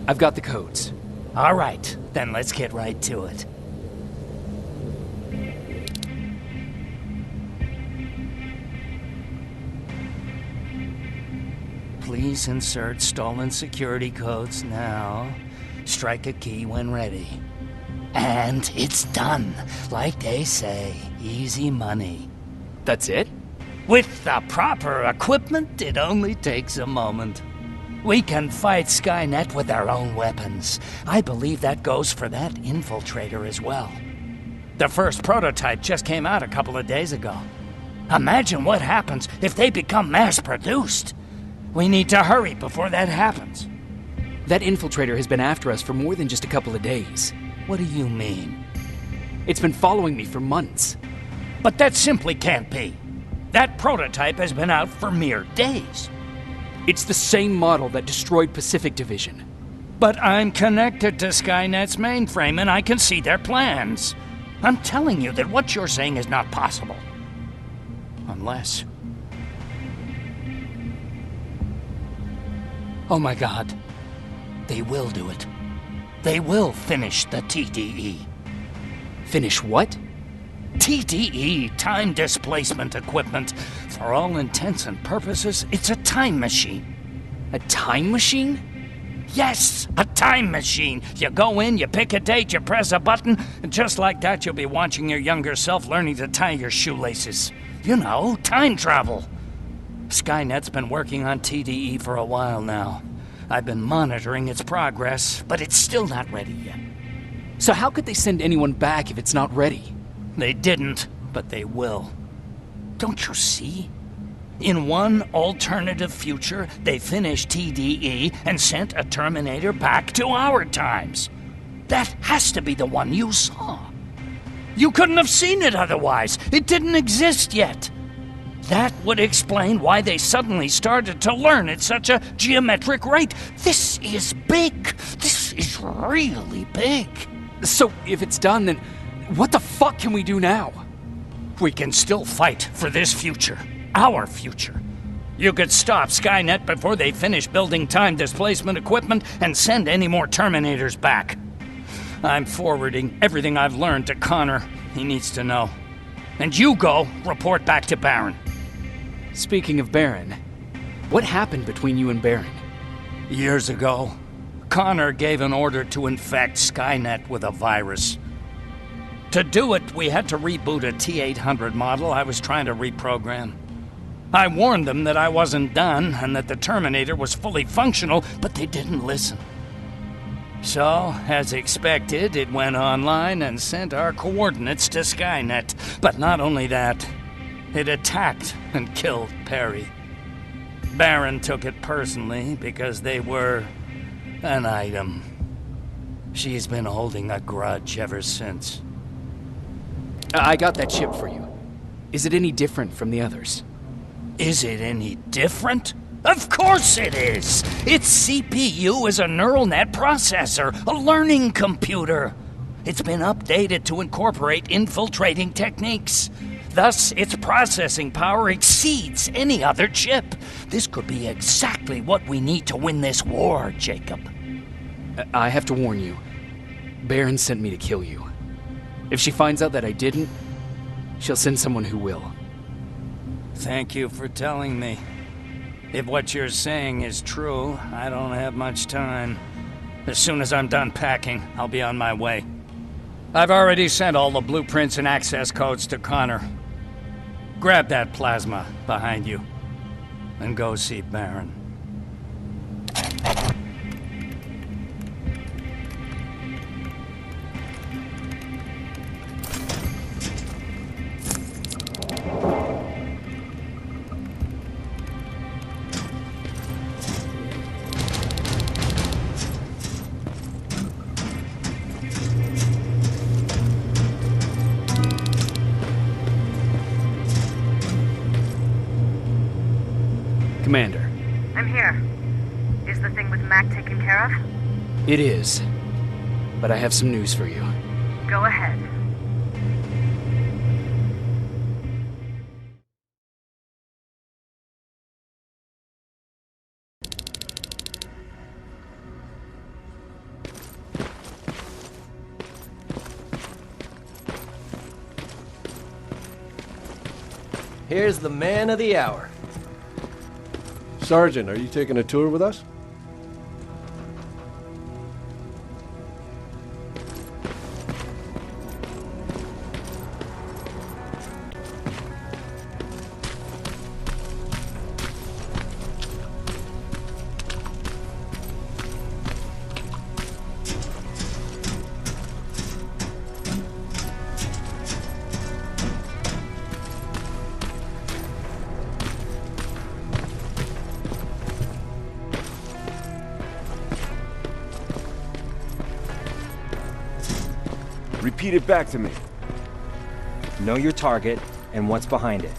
[SPEAKER 2] I've got the codes.
[SPEAKER 21] All right, then let's get right to it. Please insert stolen security codes now. Strike a key when ready. And it's done. Like they say, easy money.
[SPEAKER 2] That's it?
[SPEAKER 21] With the proper equipment, it only takes a moment. We can fight Skynet with our own weapons. I believe that goes for that infiltrator as well. The first prototype just came out a couple of days ago. Imagine what happens if they become mass-produced. We need to hurry before that happens.
[SPEAKER 2] That infiltrator has been after us for more than just a couple of days.
[SPEAKER 21] What do you mean?
[SPEAKER 2] It's been following me for months.
[SPEAKER 21] But that simply can't be. That prototype has been out for mere days.
[SPEAKER 2] It's the same model that destroyed Pacific Division.
[SPEAKER 21] But I'm connected to Skynet's mainframe and I can see their plans. I'm telling you that what you're saying is not possible. Unless... Oh my God. They will do it. They will finish the TDE.
[SPEAKER 2] Finish what?
[SPEAKER 21] TDE, time displacement equipment. For all intents and purposes, it's a time machine.
[SPEAKER 1] A time machine?
[SPEAKER 21] Yes, a time machine. You go in, you pick a date, you press a button, and just like that you'll be watching your younger self learning to tie your shoelaces. You know, time travel. Skynet's been working on TDE for a while now. I've been monitoring its progress, but it's still not ready yet.
[SPEAKER 1] So how could they send anyone back if it's not ready?
[SPEAKER 21] They didn't, but they will. Don't you see? In one alternative future, they finished TDE and sent a Terminator back to our times. That has to be the one you saw. You couldn't have seen it otherwise. It didn't exist yet. That would explain why they suddenly started to learn at such a geometric rate. This is big. This is really big.
[SPEAKER 1] So if it's done, then what the fuck can we do now?
[SPEAKER 21] We can still fight for this future. Our future. You could stop Skynet before they finish building time displacement equipment and send any more Terminators back. I'm forwarding everything I've learned to Connor. He needs to know. And you go report back to Baron.
[SPEAKER 1] Speaking of Baron, what happened between you and Baron?
[SPEAKER 21] Years ago, Connor gave an order to infect Skynet with a virus. To do it, we had to reboot a T-800 model I was trying to reprogram. I warned them that I wasn't done and that the Terminator was fully functional, but they didn't listen. So, as expected, it went online and sent our coordinates to Skynet. But not only that, it attacked and killed Perry. Baron took it personally because they were an item. She's been holding a grudge ever since.
[SPEAKER 1] I got that chip for you. Is it any different from the others?
[SPEAKER 21] Is it any different? Of course it is! Its CPU is a neural net processor, a learning computer. It's been updated to incorporate infiltrating techniques. Thus, its processing power exceeds any other chip. This could be exactly what we need to win this war, Jacob.
[SPEAKER 1] I have to warn you. Baron sent me to kill you. If she finds out that I didn't, she'll send someone who will.
[SPEAKER 21] Thank you for telling me. If what you're saying is true, I don't have much time. As soon as I'm done packing, I'll be on my way. I've already sent all the blueprints and access codes to Connor. Grab that plasma behind you, and go see Baron.
[SPEAKER 1] Commander.
[SPEAKER 17] I'm here. Is the thing with Mac taken care of?
[SPEAKER 1] It is. But I have some news for you.
[SPEAKER 17] Go ahead.
[SPEAKER 12] Here's the man of the hour.
[SPEAKER 16] Sergeant, are you taking a tour with us?
[SPEAKER 18] Repeat it back to me. Know your target and what's behind it.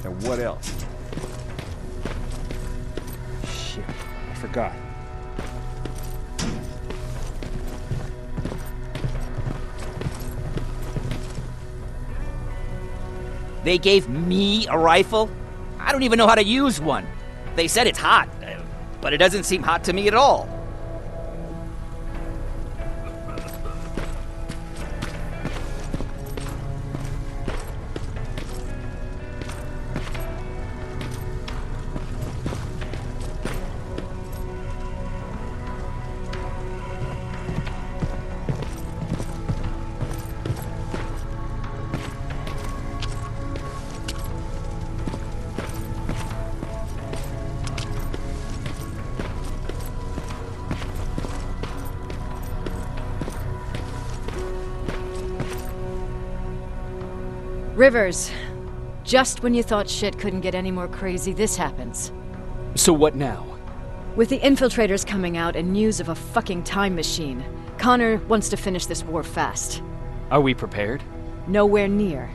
[SPEAKER 18] And what else? Shit, I forgot.
[SPEAKER 14] They gave me a rifle? I don't even know how to use one. They said it's hot, but it doesn't seem hot to me at all.
[SPEAKER 4] Rivers, just when you thought shit couldn't get any more crazy, this happens.
[SPEAKER 2] So what now?
[SPEAKER 4] With the infiltrators coming out and news of a fucking time machine, Connor wants to finish this war fast.
[SPEAKER 2] Are we prepared?
[SPEAKER 4] Nowhere near.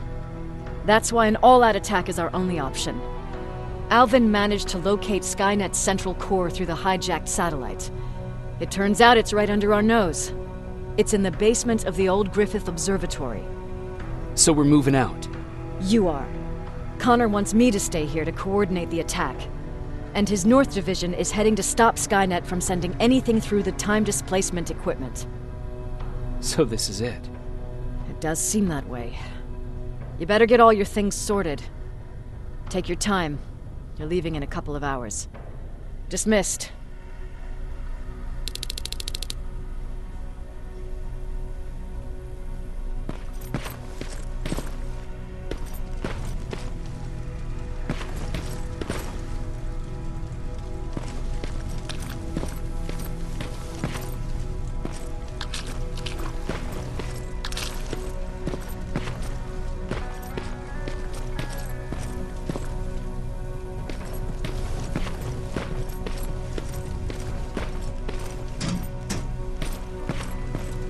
[SPEAKER 4] That's why an all-out attack is our only option. Alvin managed to locate Skynet's central core through the hijacked satellite. It turns out it's right under our nose. It's in the basement of the old Griffith Observatory.
[SPEAKER 2] So we're moving out?
[SPEAKER 4] You are. Connor wants me to stay here to coordinate the attack. And his North Division is heading to stop Skynet from sending anything through the time displacement equipment.
[SPEAKER 2] So this is it?
[SPEAKER 4] It does seem that way. You better get all your things sorted. Take your time. You're leaving in a couple of hours. Dismissed.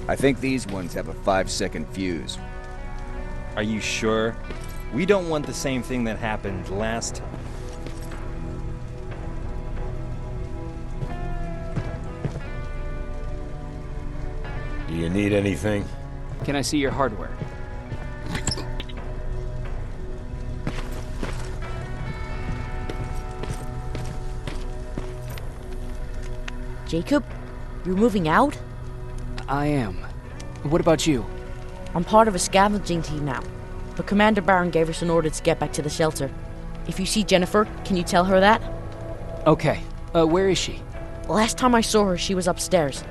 [SPEAKER 6] I think these ones have a 5-second fuse.
[SPEAKER 18] Are you sure? We don't want the same thing that happened last time.
[SPEAKER 15] Do you need anything?
[SPEAKER 2] Can I see your hardware?
[SPEAKER 22] Jacob, you're moving out?
[SPEAKER 2] I am. What about you?
[SPEAKER 22] I'm part of a scavenging team now, but Commander Barron gave us an order to get back to the shelter. If you see Jennifer, can you tell her that?
[SPEAKER 2] Okay. Where is she?
[SPEAKER 22] Last time I saw her, she was upstairs.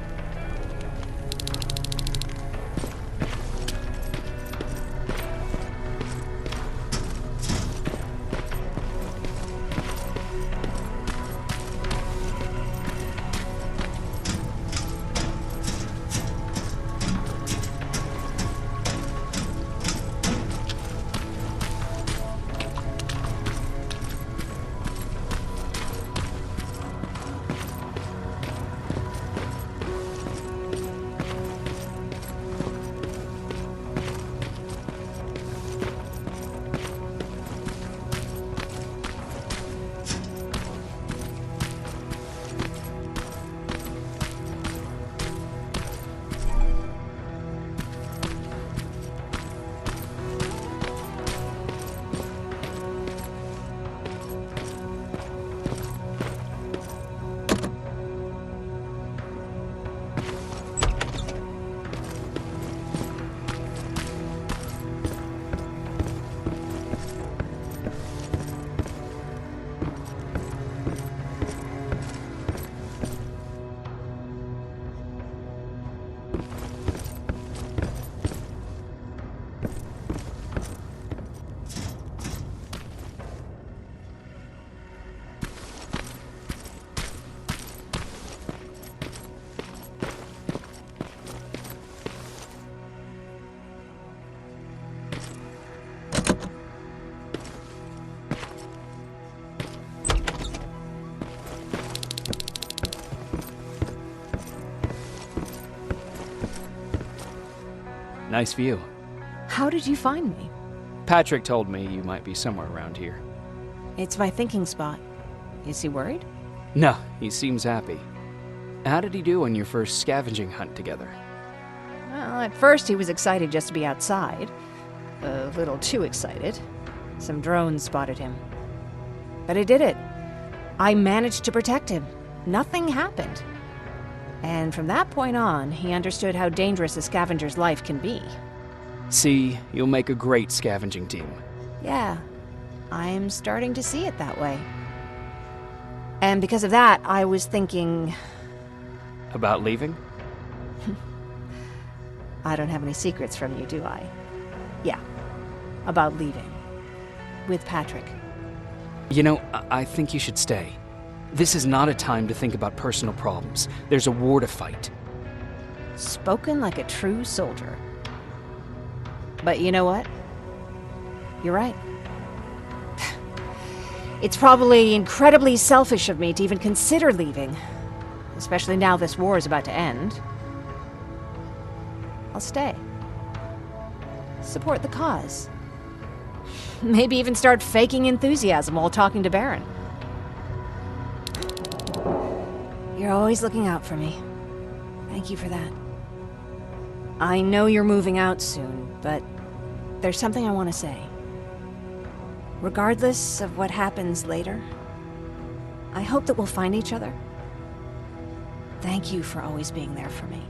[SPEAKER 2] Nice view.
[SPEAKER 9] How did you find me?
[SPEAKER 2] Patrick told me you might be somewhere around here.
[SPEAKER 9] It's my thinking spot. Is he worried?
[SPEAKER 2] No, he seems happy. How did he do on your first scavenging hunt together?
[SPEAKER 9] Well, at first he was excited just to be outside. A little too excited. Some drones spotted him. But I did it. I managed to protect him. Nothing happened. And from that point on, he understood how dangerous a scavenger's life can be.
[SPEAKER 2] See, you'll make a great scavenging team.
[SPEAKER 9] Yeah, I'm starting to see it that way. And because of that, I was thinking...
[SPEAKER 2] About leaving?
[SPEAKER 9] I don't have any secrets from you, do I? Yeah, about leaving. With Patrick.
[SPEAKER 2] You know, I think you should stay. This is not a time to think about personal problems. There's a war to fight.
[SPEAKER 9] Spoken like a true soldier. But you know what? You're right. It's probably incredibly selfish of me to even consider leaving. Especially now this war is about to end. I'll stay. Support the cause. Maybe even start faking enthusiasm while talking to Baron. You're always looking out for me. Thank you for that. I know you're moving out soon, but there's something I want to say. Regardless of what happens later, I hope that we'll find each other. Thank you for always being there for me.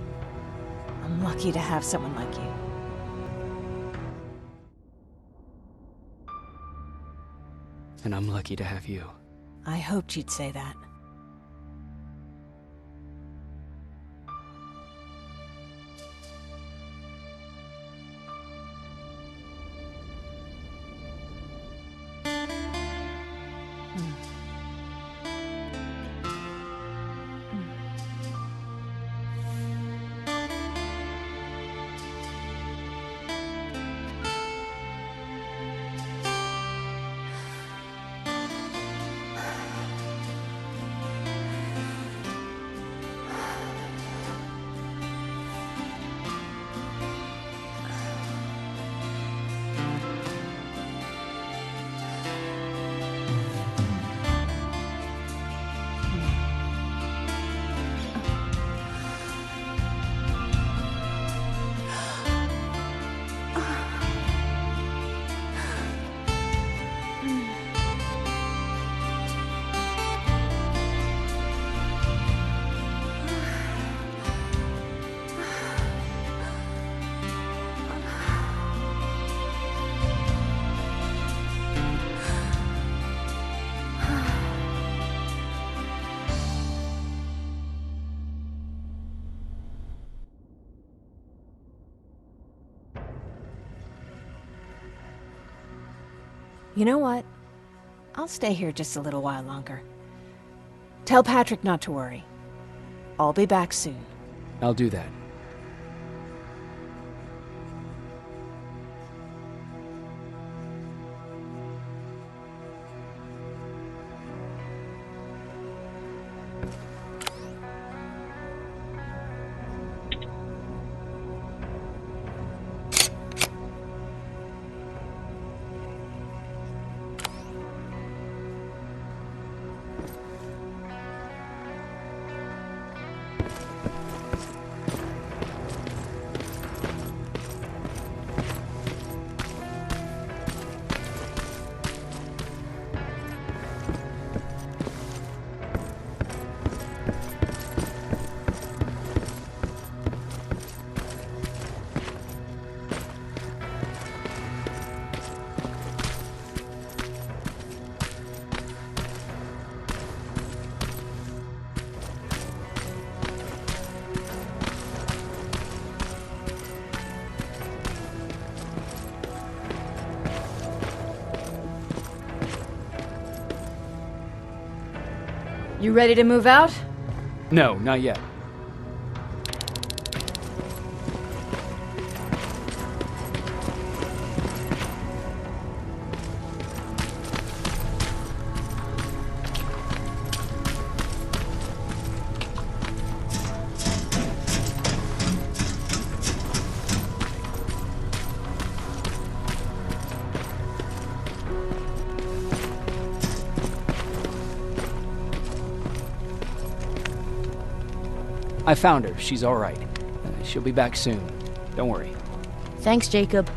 [SPEAKER 9] I'm lucky to have someone like you.
[SPEAKER 1] And I'm lucky to have you.
[SPEAKER 9] I hoped you'd say that. You know what? I'll stay here just a little while longer. Tell Patrick not to worry. I'll be back soon.
[SPEAKER 1] I'll do that.
[SPEAKER 4] You ready to move out?
[SPEAKER 1] No, not yet. I found her. She's all right. She'll be back soon. Don't worry.
[SPEAKER 22] Thanks, Jacob.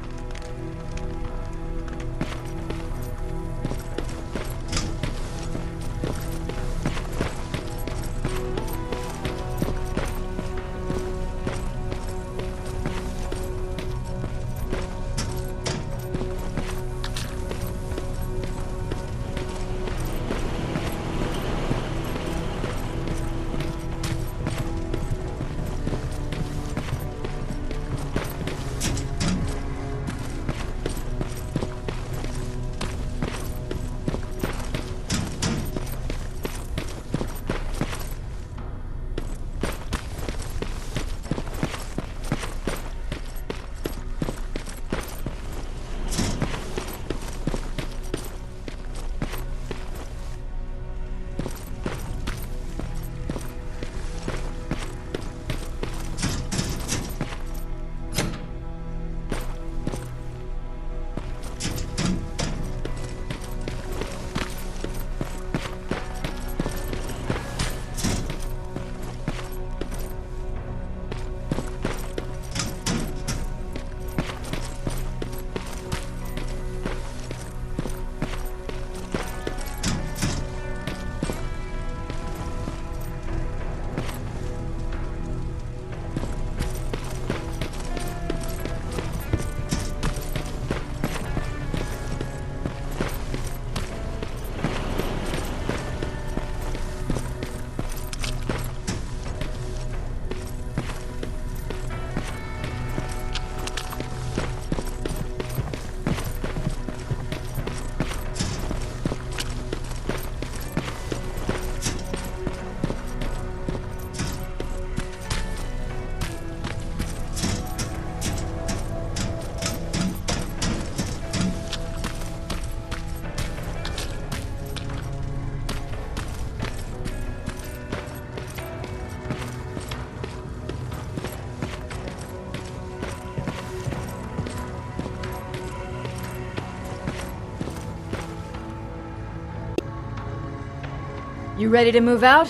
[SPEAKER 4] You ready to move out?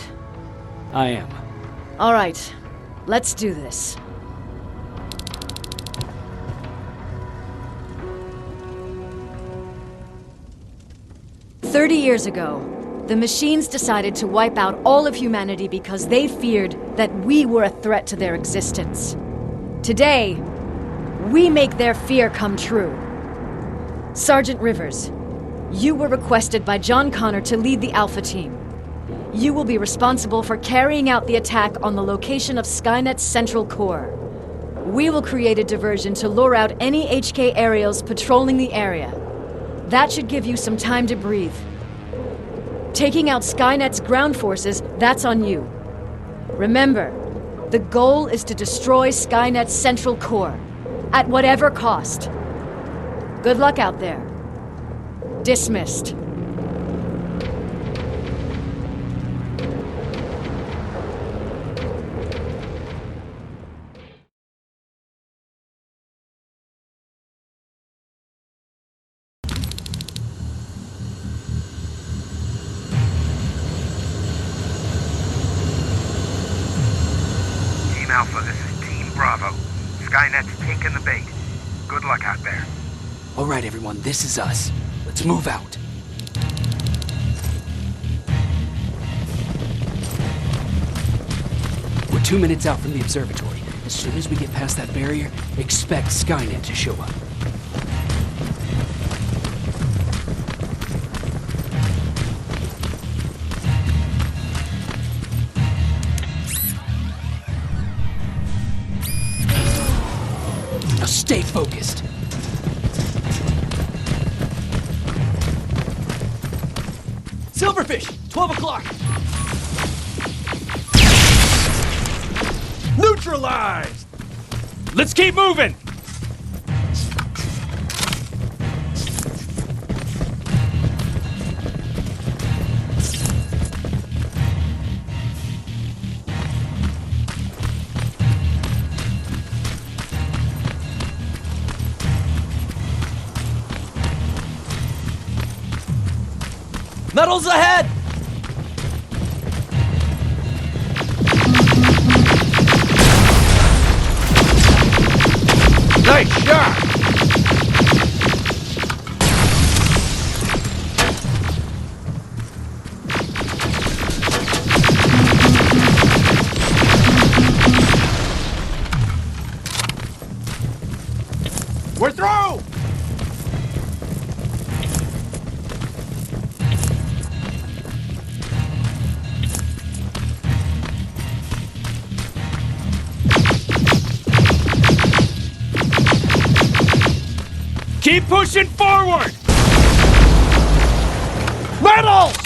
[SPEAKER 2] I am.
[SPEAKER 4] All right, let's do this. "30 years ago, the machines decided to wipe out all of humanity because they feared that we were a threat to their existence. Today, we make their fear come true. Sergeant Rivers, you were requested by John Connor to lead the Alpha team. You will be responsible for carrying out the attack on the location of Skynet's central core. We will create a diversion to lure out any HK aerials patrolling the area. That should give you some time to breathe. Taking out Skynet's ground forces, that's on you. Remember, the goal is to destroy Skynet's central core, at whatever cost. Good luck out there. Dismissed."
[SPEAKER 3] Team Alpha, this is Team Bravo. Skynet's taking the bait. Good luck out there.
[SPEAKER 1] All right, everyone, this is us. Let's move out. We're 2 minutes out from the observatory. As soon as we get past that barrier, expect Skynet to show up. Now stay focused.
[SPEAKER 2] Silverfish! 12 o'clock! Neutralized! Let's keep moving!
[SPEAKER 12] Metals ahead!
[SPEAKER 11] Nice shot! We're through!
[SPEAKER 2] Keep pushing forward!
[SPEAKER 11] Metals!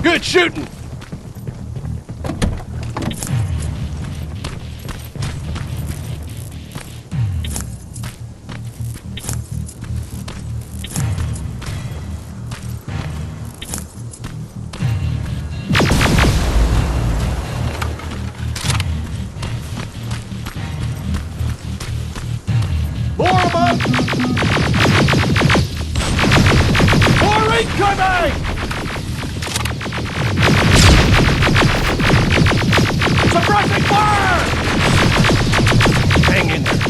[SPEAKER 11] Good shooting! More of them! More incoming! Suppressing fire! Hang in there.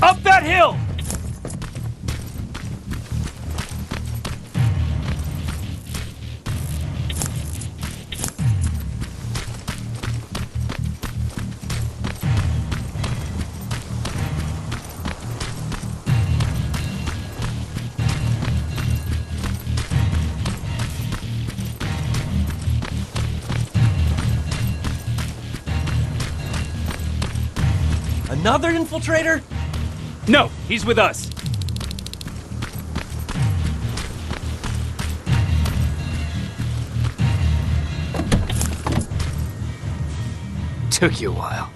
[SPEAKER 2] Up that hill!
[SPEAKER 12] Another infiltrator?
[SPEAKER 2] No, he's with us.
[SPEAKER 1] Took you a while.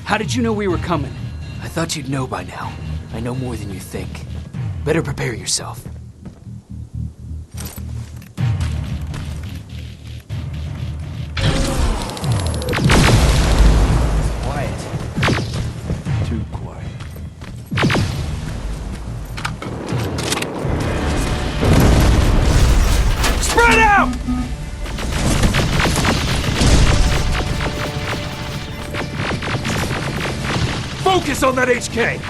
[SPEAKER 2] How did you know we were coming?
[SPEAKER 1] I thought you'd know by now. I know more than you think. Better prepare yourself.
[SPEAKER 20] Quiet. Too quiet.
[SPEAKER 2] Spread out! Focus on that HK!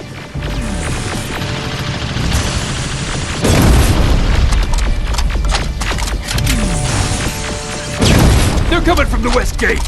[SPEAKER 2] They're coming from the west gate!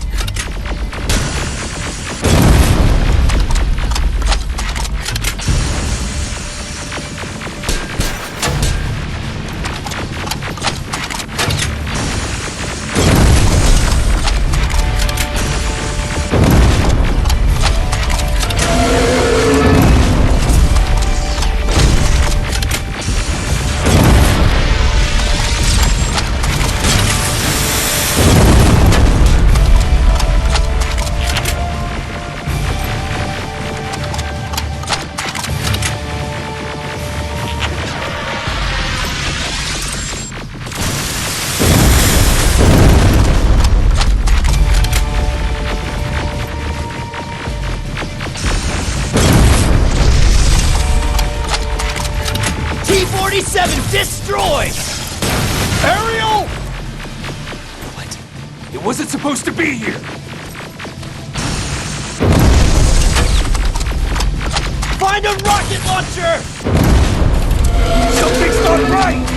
[SPEAKER 2] T-47 destroyed! Ariel! What? It wasn't supposed to be here! Find a rocket launcher! Something's not right!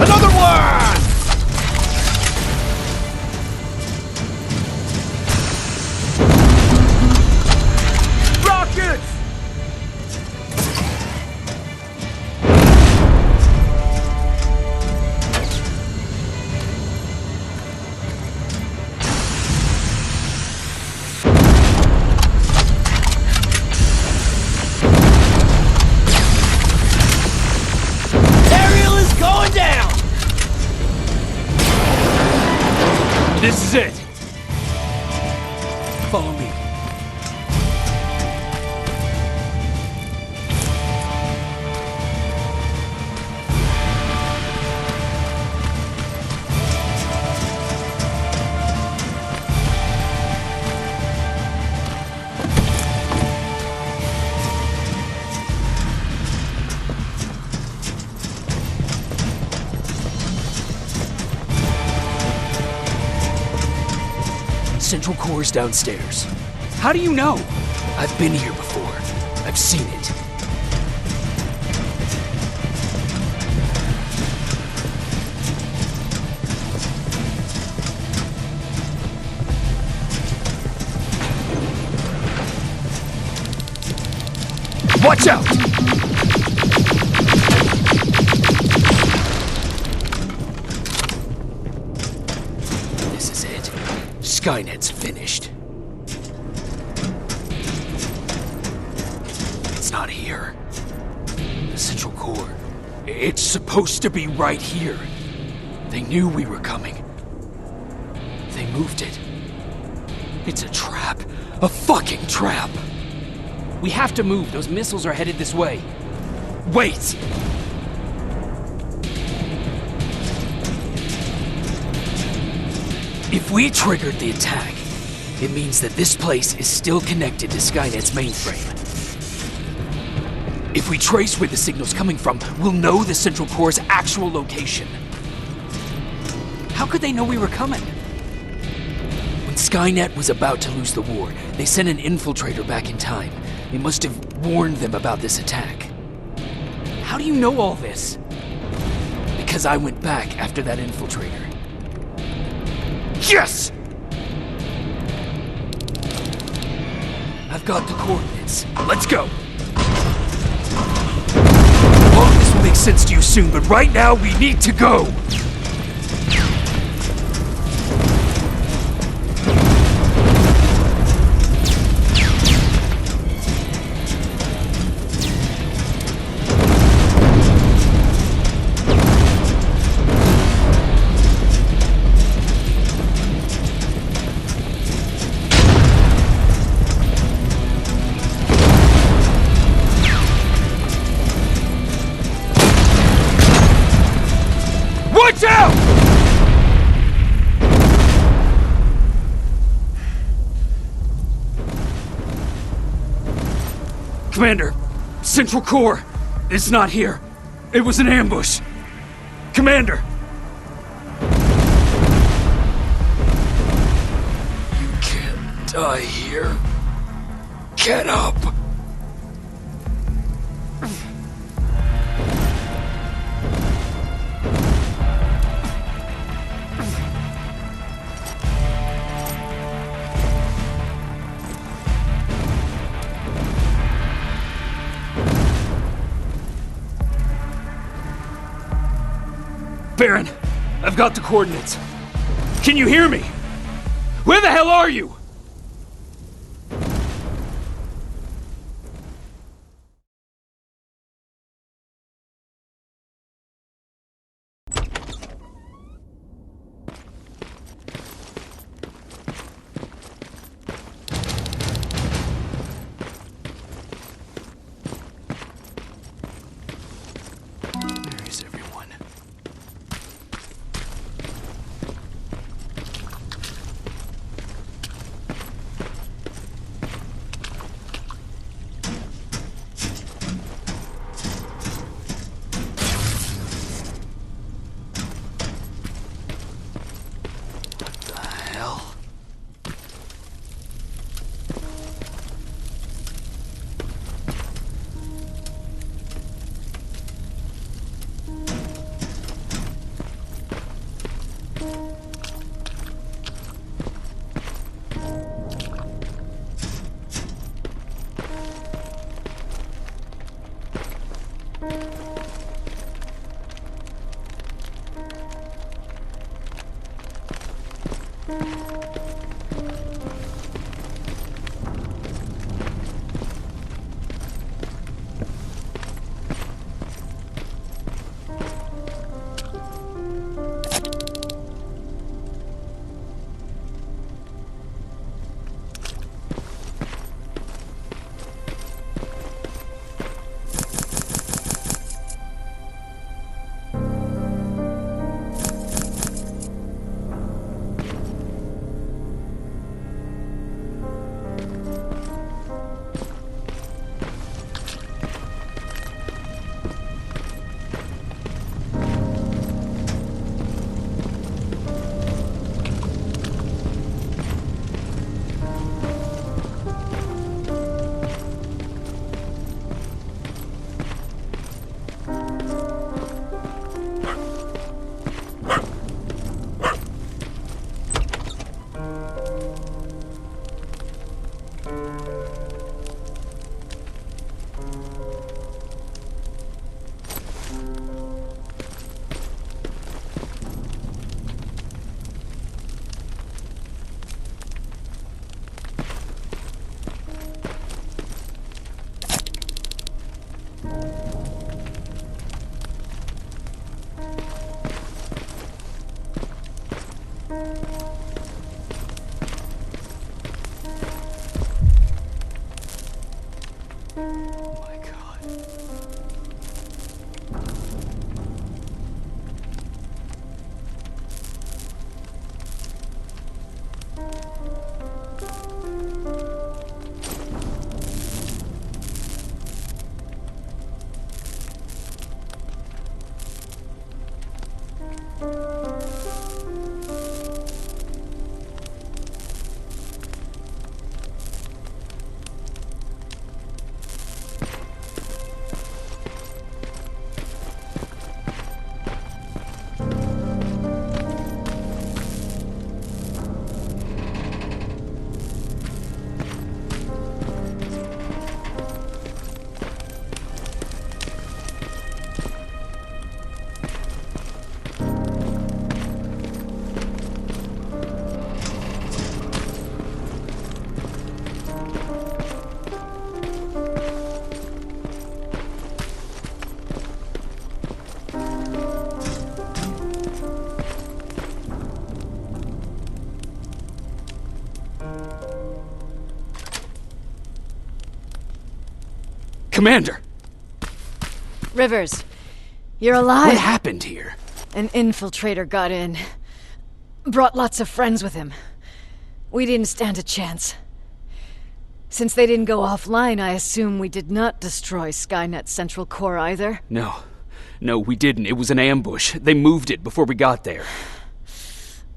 [SPEAKER 2] Another one! Rockets! Ariel is going down! This is it! Follow me.
[SPEAKER 1] Central Core's downstairs.
[SPEAKER 2] How do you know?
[SPEAKER 1] I've been here before. I've seen it.
[SPEAKER 2] Watch out!
[SPEAKER 1] This is it. Skynet's finished. It's not here. The Central Core. It's supposed to be right here. They knew we were coming. They moved it. It's a trap. A fucking trap!
[SPEAKER 2] We have to move. Those missiles are headed this way.
[SPEAKER 1] Wait! If we triggered the attack, It means that this place is still connected to Skynet's mainframe. If we trace where the signal's coming from, we'll know the Central Core's actual location.
[SPEAKER 2] How could they know we were coming?
[SPEAKER 1] When Skynet was about to lose the war, they sent an infiltrator back in time. They must have warned them about this attack.
[SPEAKER 2] How do you know all this?
[SPEAKER 1] Because I went back after that infiltrator.
[SPEAKER 2] Yes!
[SPEAKER 1] I've got the coordinates.
[SPEAKER 2] Let's go!
[SPEAKER 1] All of this will make sense to you soon, but right now we need to go!
[SPEAKER 2] Watch out! Commander, Central Core, it's not here. It was an ambush. Commander!
[SPEAKER 1] You can't die here. Get up!
[SPEAKER 2] Baron, I've got the coordinates. Can you hear me? Where the hell are you?
[SPEAKER 1] Where is everyone?
[SPEAKER 2] Commander!
[SPEAKER 4] Rivers, you're alive.
[SPEAKER 2] What happened here?
[SPEAKER 4] An infiltrator got in. Brought lots of friends with him. We didn't stand a chance. Since they didn't go offline, I assume we did not destroy Skynet's central core either?
[SPEAKER 2] No, we didn't. It was an ambush. They moved it before we got there.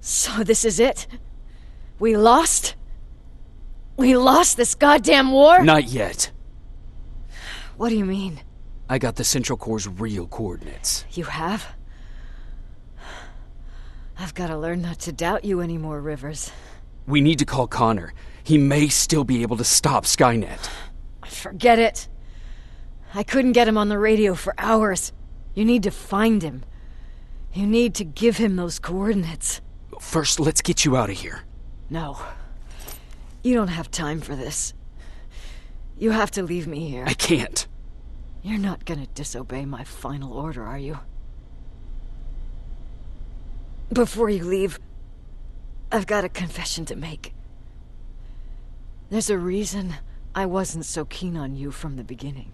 [SPEAKER 4] So this is it? We lost? We lost this goddamn war?
[SPEAKER 2] Not yet.
[SPEAKER 4] What do you mean?
[SPEAKER 2] I got the Central Core's real coordinates.
[SPEAKER 4] You have? I've got to learn not to doubt you anymore, Rivers.
[SPEAKER 2] We need to call Connor. He may still be able to stop Skynet.
[SPEAKER 4] Forget it. I couldn't get him on the radio for hours. You need to find him. You need to give him those coordinates.
[SPEAKER 2] First, let's get you out of here.
[SPEAKER 4] No. You don't have time for this. You have to leave me here.
[SPEAKER 2] I can't.
[SPEAKER 4] You're not gonna disobey my final order, are you? Before you leave, I've got a confession to make. There's a reason I wasn't so keen on you from the beginning.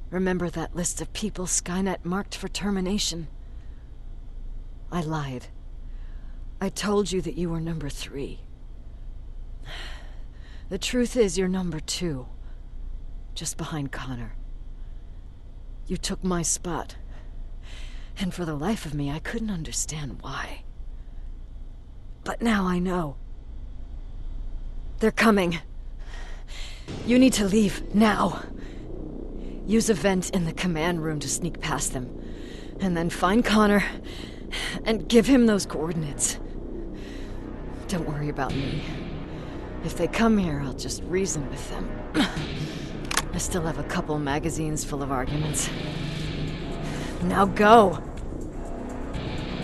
[SPEAKER 4] Remember that list of people Skynet marked for termination? I lied. I told you that you were number 3. The truth is you're number 2, just behind Connor. You took my spot, and for the life of me, I couldn't understand why. But now I know. They're coming. You need to leave, now. Use a vent in the command room to sneak past them, and then find Connor, and give him those coordinates. Don't worry about me. If they come here, I'll just reason with them. I still have a couple magazines full of arguments. Now go!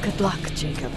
[SPEAKER 4] Good luck, Jacob.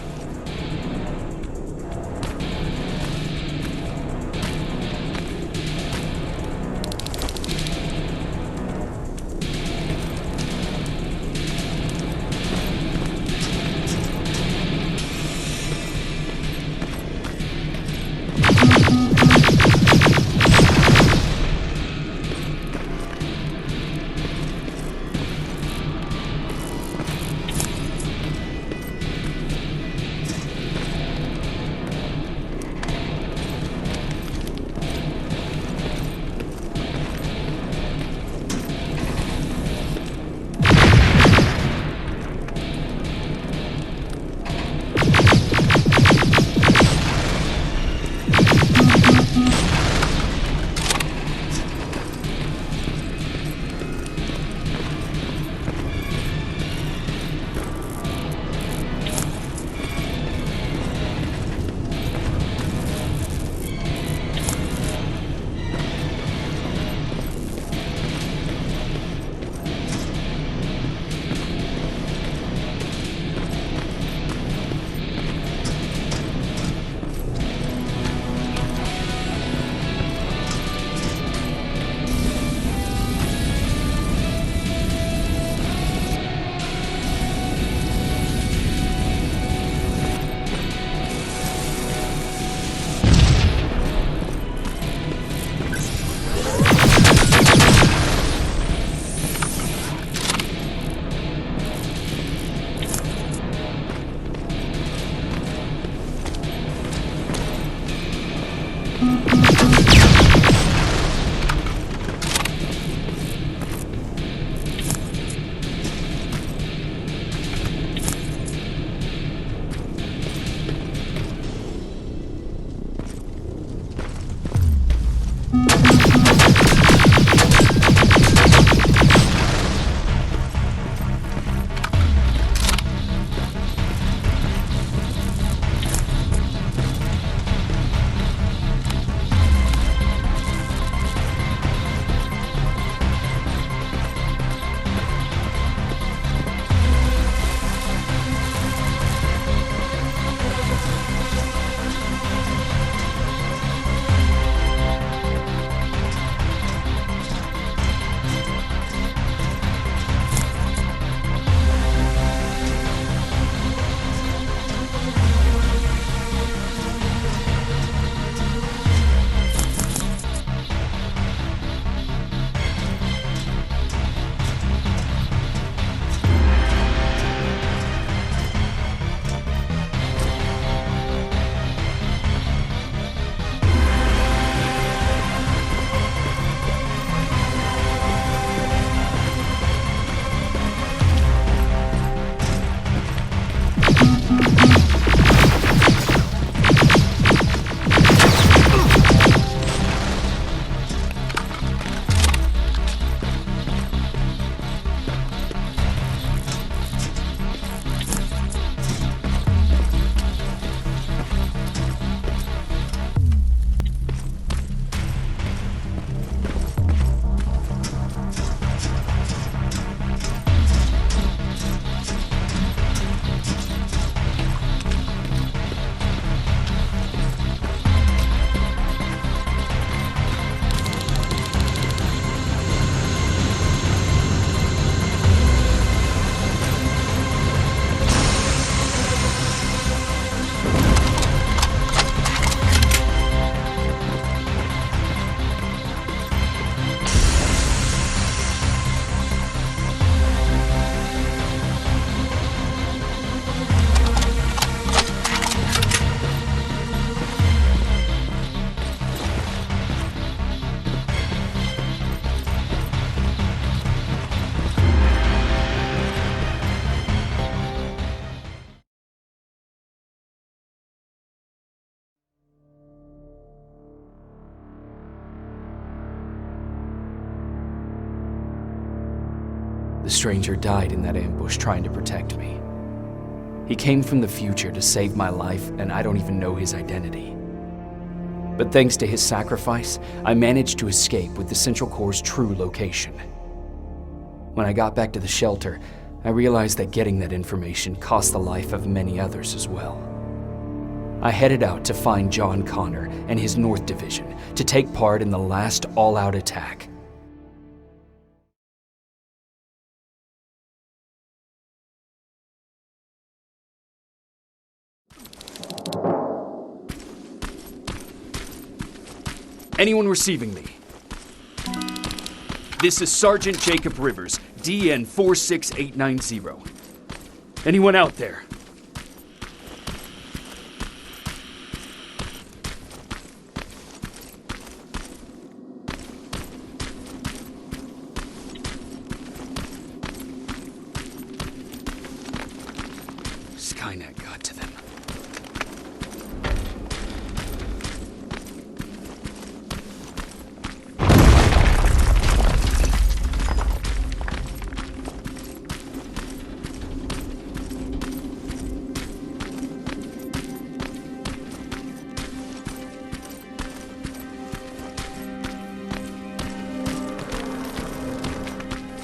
[SPEAKER 1] The stranger died in that ambush trying to protect me. He came from the future to save my life, and I don't even know his identity. But thanks to his sacrifice, I managed to escape with the Central Core's true location. When I got back to the shelter, I realized that getting that information cost the life of many others as well. I headed out to find John Connor and his North Division to take part in the last all-out attack.
[SPEAKER 2] Anyone receiving me? This is Sergeant Jacob Rivers, DN 46890. Anyone out there? Skynet got to them.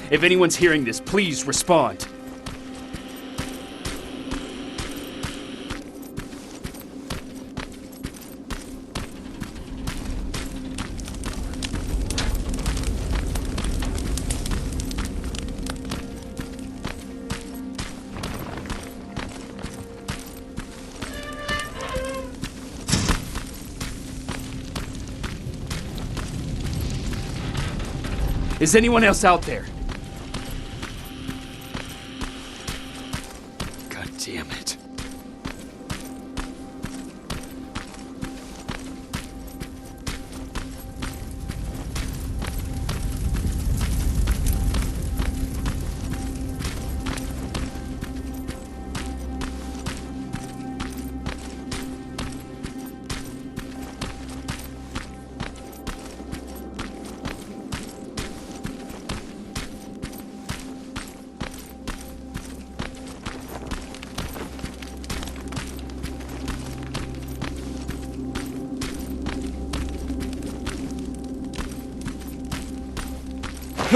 [SPEAKER 2] If anyone's hearing this, please respond. Is anyone else out there? God damn it.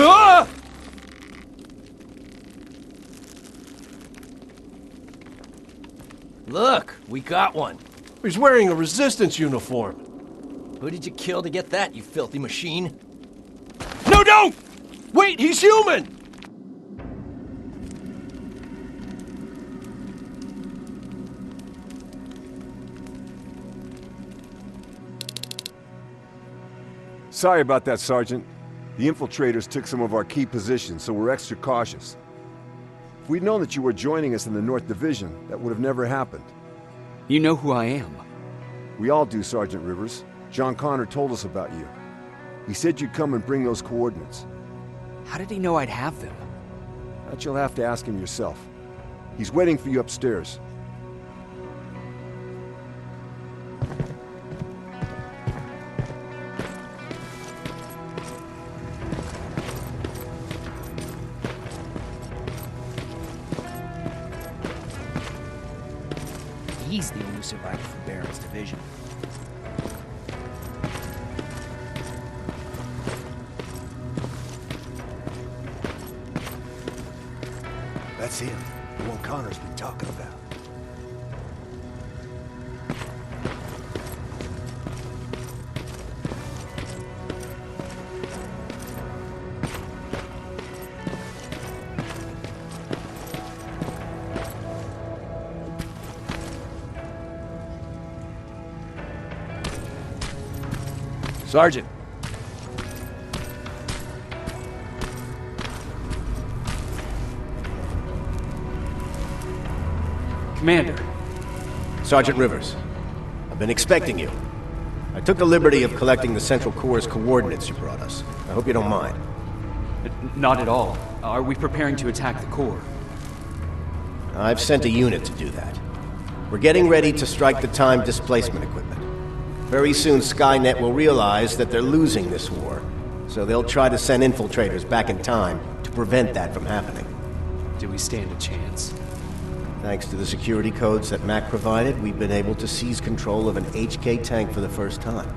[SPEAKER 2] Ah!
[SPEAKER 12] Look, we got one.
[SPEAKER 10] He's wearing a resistance uniform.
[SPEAKER 12] Who did you kill to get that, you filthy machine?
[SPEAKER 10] No, don't! Wait, he's human!
[SPEAKER 16] Sorry about that, Sergeant. The infiltrators took some of our key positions, so we're extra cautious. If we'd known that you were joining us in the North Division, that would have never happened.
[SPEAKER 2] You know who I am.
[SPEAKER 16] We all do, Sergeant Rivers. John Connor told us about you. He said you'd come and bring those coordinates.
[SPEAKER 2] How did he know I'd have them?
[SPEAKER 16] That you'll have to ask him yourself. He's waiting for you upstairs.
[SPEAKER 14] He's the only survivor from Baron's division.
[SPEAKER 20] That's him, the one Connor's been talking about.
[SPEAKER 10] Sergeant.
[SPEAKER 2] Commander.
[SPEAKER 13] Sergeant Rivers, I've been expecting you. I took the liberty of collecting the Central Core's coordinates you brought us. I hope you don't mind.
[SPEAKER 2] Not at all. Are we preparing to attack the core?
[SPEAKER 13] I've sent a unit to do that. We're getting ready to strike the time displacement equipment. Very soon Skynet will realize that they're losing this war, so they'll try to send infiltrators back in time to to prevent that from happening.
[SPEAKER 1] Do we stand a chance?
[SPEAKER 13] Thanks to the security codes that Mac provided, we've been able to seize control of an HK tank for the first time.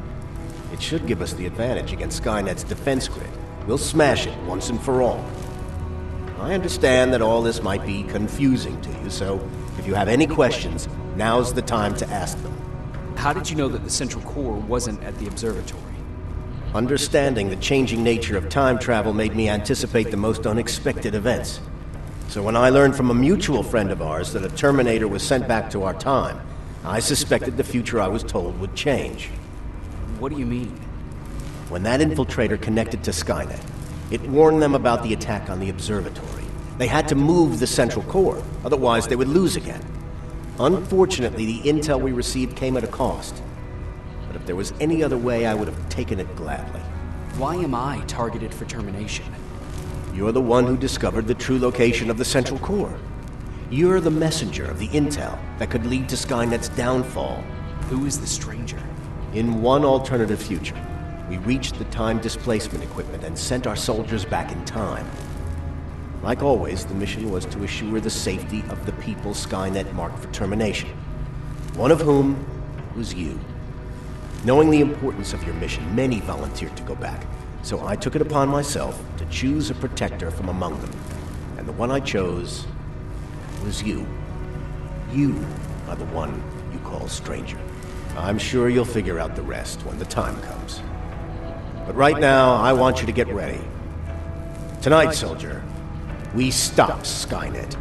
[SPEAKER 13] It should give us the advantage against Skynet's defense grid. We'll smash it once and for all. I understand that all this might be confusing to you, so if you have any questions, now's the time to ask them.
[SPEAKER 1] How did you know that the central core wasn't at the observatory?
[SPEAKER 13] Understanding the changing nature of time travel made me anticipate the most unexpected events. So when I learned from a mutual friend of ours that a Terminator was sent back to our time, I suspected the future I was told would change.
[SPEAKER 1] What do you mean?
[SPEAKER 13] When that infiltrator connected to Skynet, it warned them about the attack on the observatory. They had to move the central core, otherwise they would lose again. Unfortunately, the intel we received came at a cost. But if there was any other way, I would have taken it gladly.
[SPEAKER 1] Why am I targeted for termination?
[SPEAKER 13] You're the one who discovered the true location of the central core. You're the messenger of the intel that could lead to Skynet's downfall.
[SPEAKER 1] Who is the stranger?
[SPEAKER 13] In one alternative future, we reached the time displacement equipment and sent our soldiers back in time. Like always, the mission was to assure the safety of the people Skynet marked for termination. One of whom was you. Knowing the importance of your mission, many volunteered to go back, so I took it upon myself to choose a protector from among them. And the one I chose was you. You are the one you call stranger. I'm sure you'll figure out the rest when the time comes. But right now, I want you to get ready. Tonight, soldier, we stop Skynet.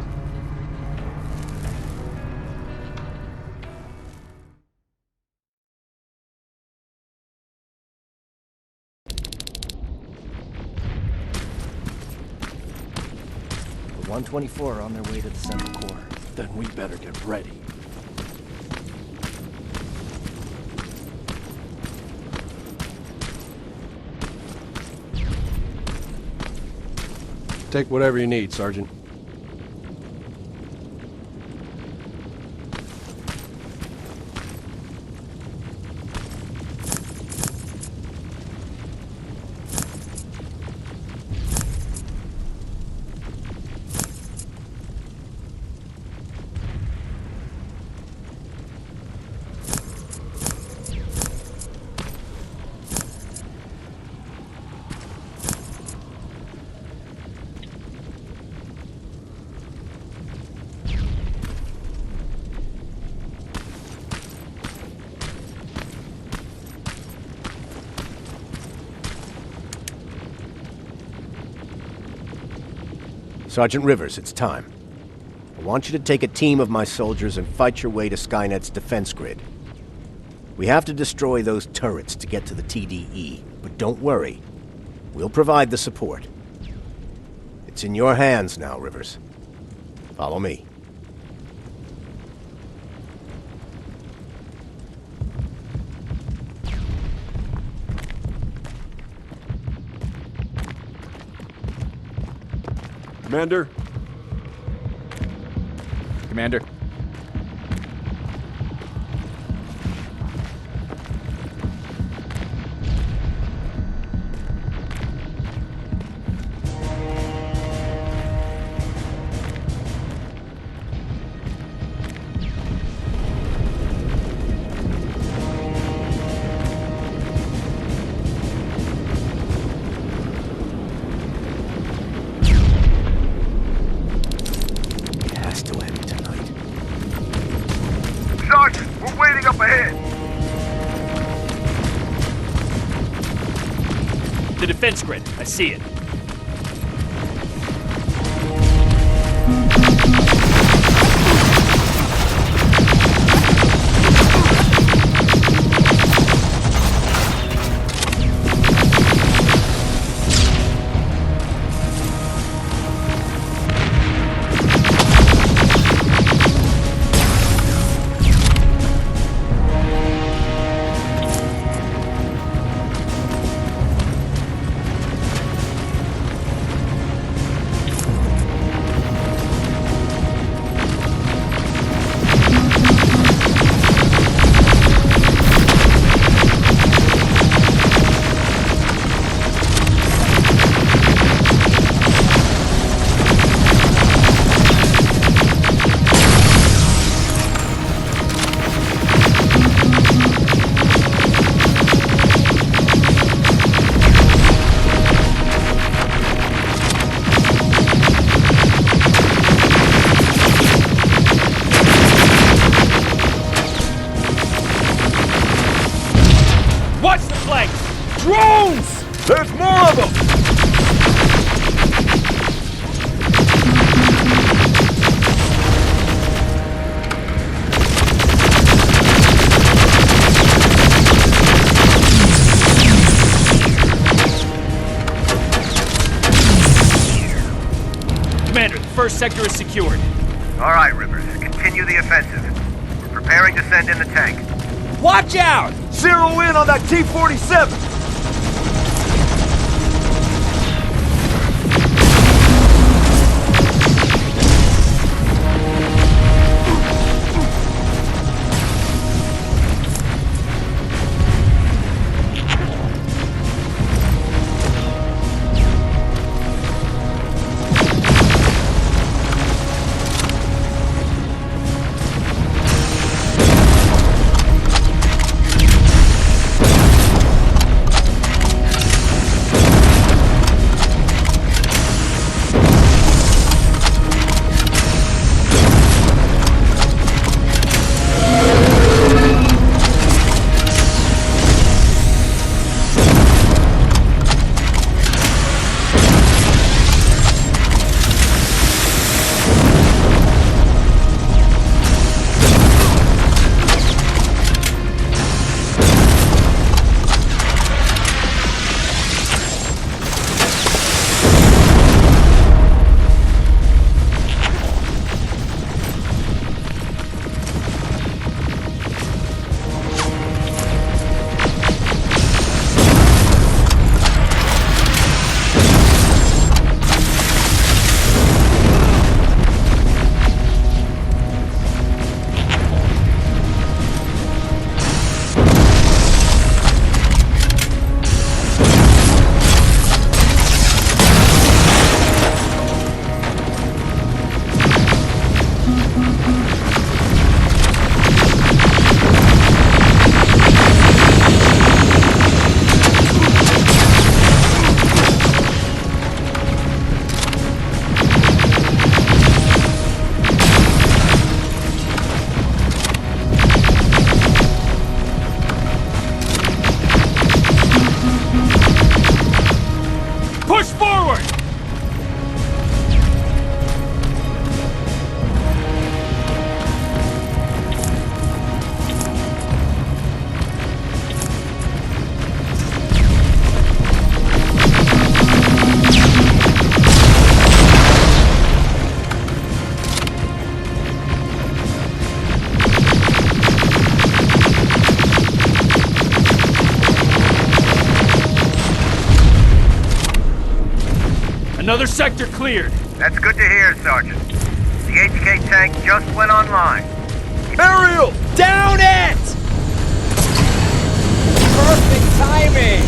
[SPEAKER 12] The 124 are on their way to the central core.
[SPEAKER 2] Then we better get ready.
[SPEAKER 7] Take whatever you need, Sergeant.
[SPEAKER 13] Sergeant Rivers, it's time. I want you to take a team of my soldiers and fight your way to Skynet's defense grid. We have to destroy those turrets to get to the TDE, but don't worry. We'll provide the support. It's in your hands now, Rivers. Follow me.
[SPEAKER 16] Commander?
[SPEAKER 2] Commander. The defense grid. I see it.
[SPEAKER 10] Drones! There's more of them!
[SPEAKER 2] Commander, the first sector is secured.
[SPEAKER 3] All right, Rivers. Continue the offensive. We're preparing to send in the tank.
[SPEAKER 10] Watch out! Zero in on that T-47!
[SPEAKER 2] Another sector cleared.
[SPEAKER 3] That's good to hear, Sergeant. The HK tank just went online.
[SPEAKER 10] Aerial! Down it! Perfect timing!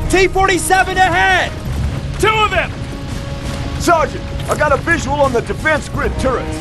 [SPEAKER 10] T-47 ahead!
[SPEAKER 2] Two of them!
[SPEAKER 10] Sergeant, I got a visual on the defense grid turrets.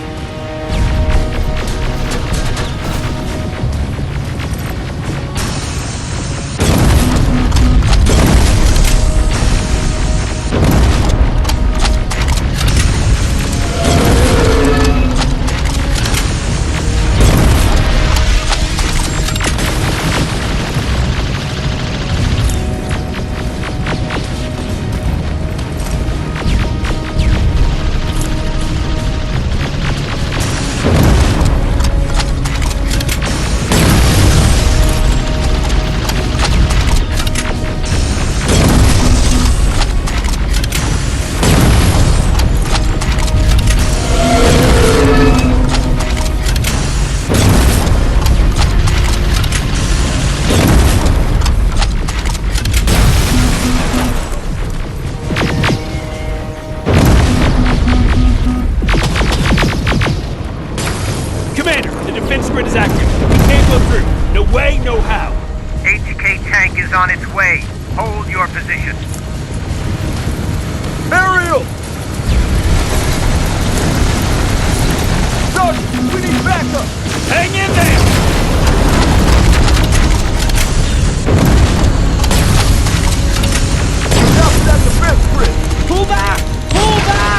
[SPEAKER 3] On its way. Hold your position.
[SPEAKER 10] Aerial! Sergeant, we need backup!
[SPEAKER 2] Hang in there!
[SPEAKER 10] Look out for that defense grid! Pull back! Pull back!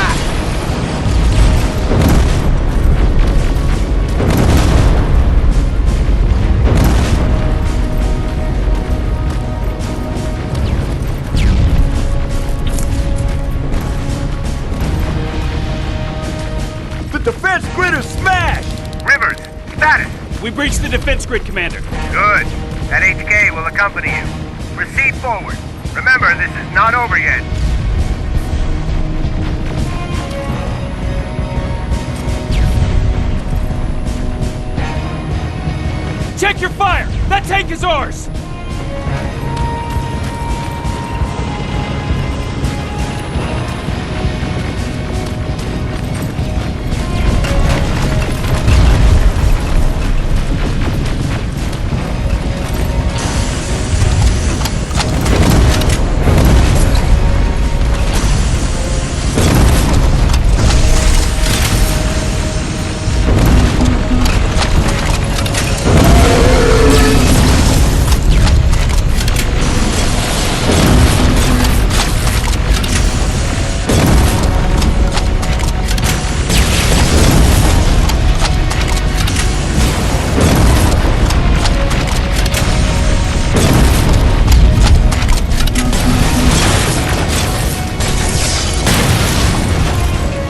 [SPEAKER 10] defense grid is smashed!
[SPEAKER 3] Rivers, status!
[SPEAKER 2] We breached the defense grid, Commander.
[SPEAKER 3] Good. That HK will accompany you. Proceed forward. Remember, this is not over yet.
[SPEAKER 2] Check your fire! That tank is ours!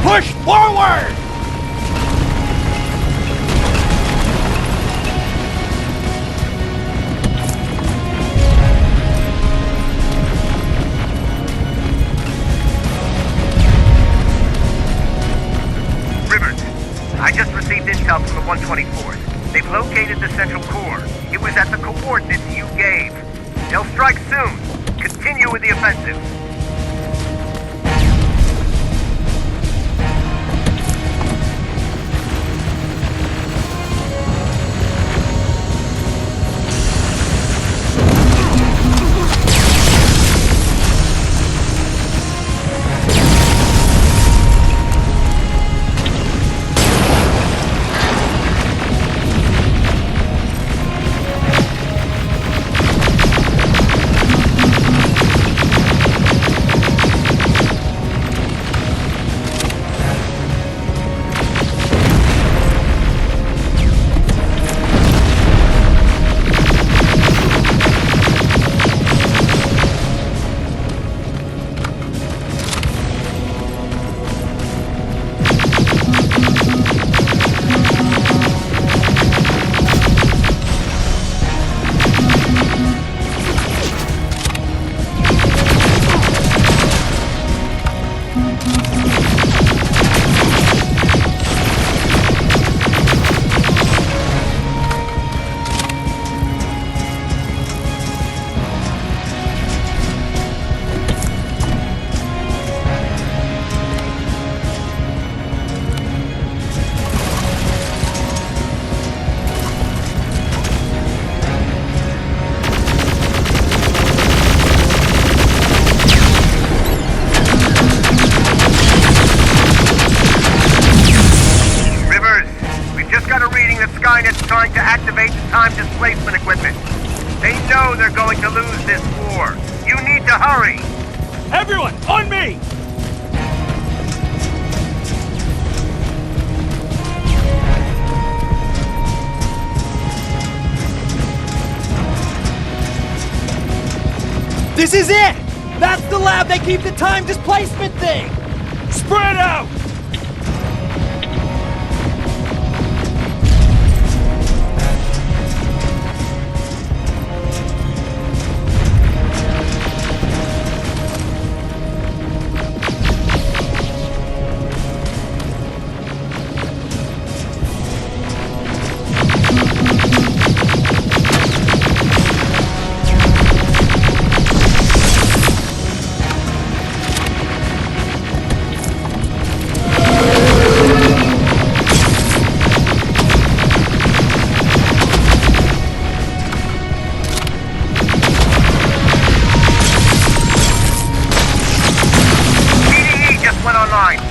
[SPEAKER 10] Push forward!
[SPEAKER 3] Rivers, I just received intel from the 124th. They've located the central core. It was at the coordinates you gave. They'll strike soon. Continue with the offensive. SKYNET's trying to activate the time displacement equipment. They know they're going to lose this war. You need to hurry!
[SPEAKER 2] Everyone, on me!
[SPEAKER 11] This is it! That's the lab they keep the time displacement thing!
[SPEAKER 2] Spread out!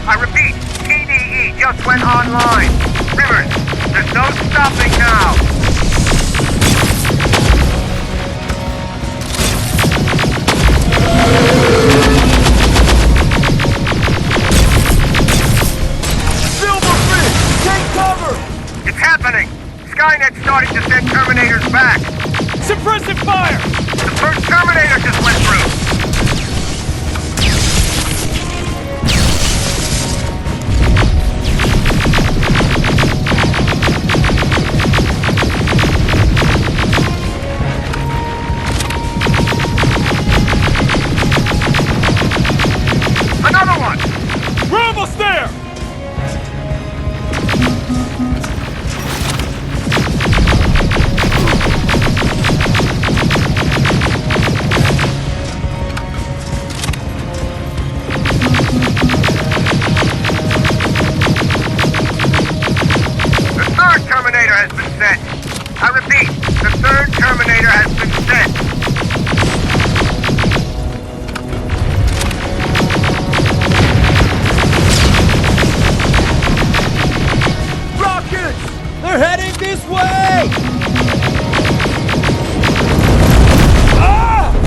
[SPEAKER 3] I repeat, TDE just went online. Rivers, there's no stopping now.
[SPEAKER 10] Silverfish, take cover!
[SPEAKER 3] It's happening. SKYNET's starting to send Terminators back.
[SPEAKER 2] Suppressive fire!
[SPEAKER 3] The first Terminator just went through.
[SPEAKER 10] almost there!
[SPEAKER 3] The third Terminator has been sent. I repeat, the third Terminator has been sent.
[SPEAKER 10] Rockets! They're heading this way! Ah!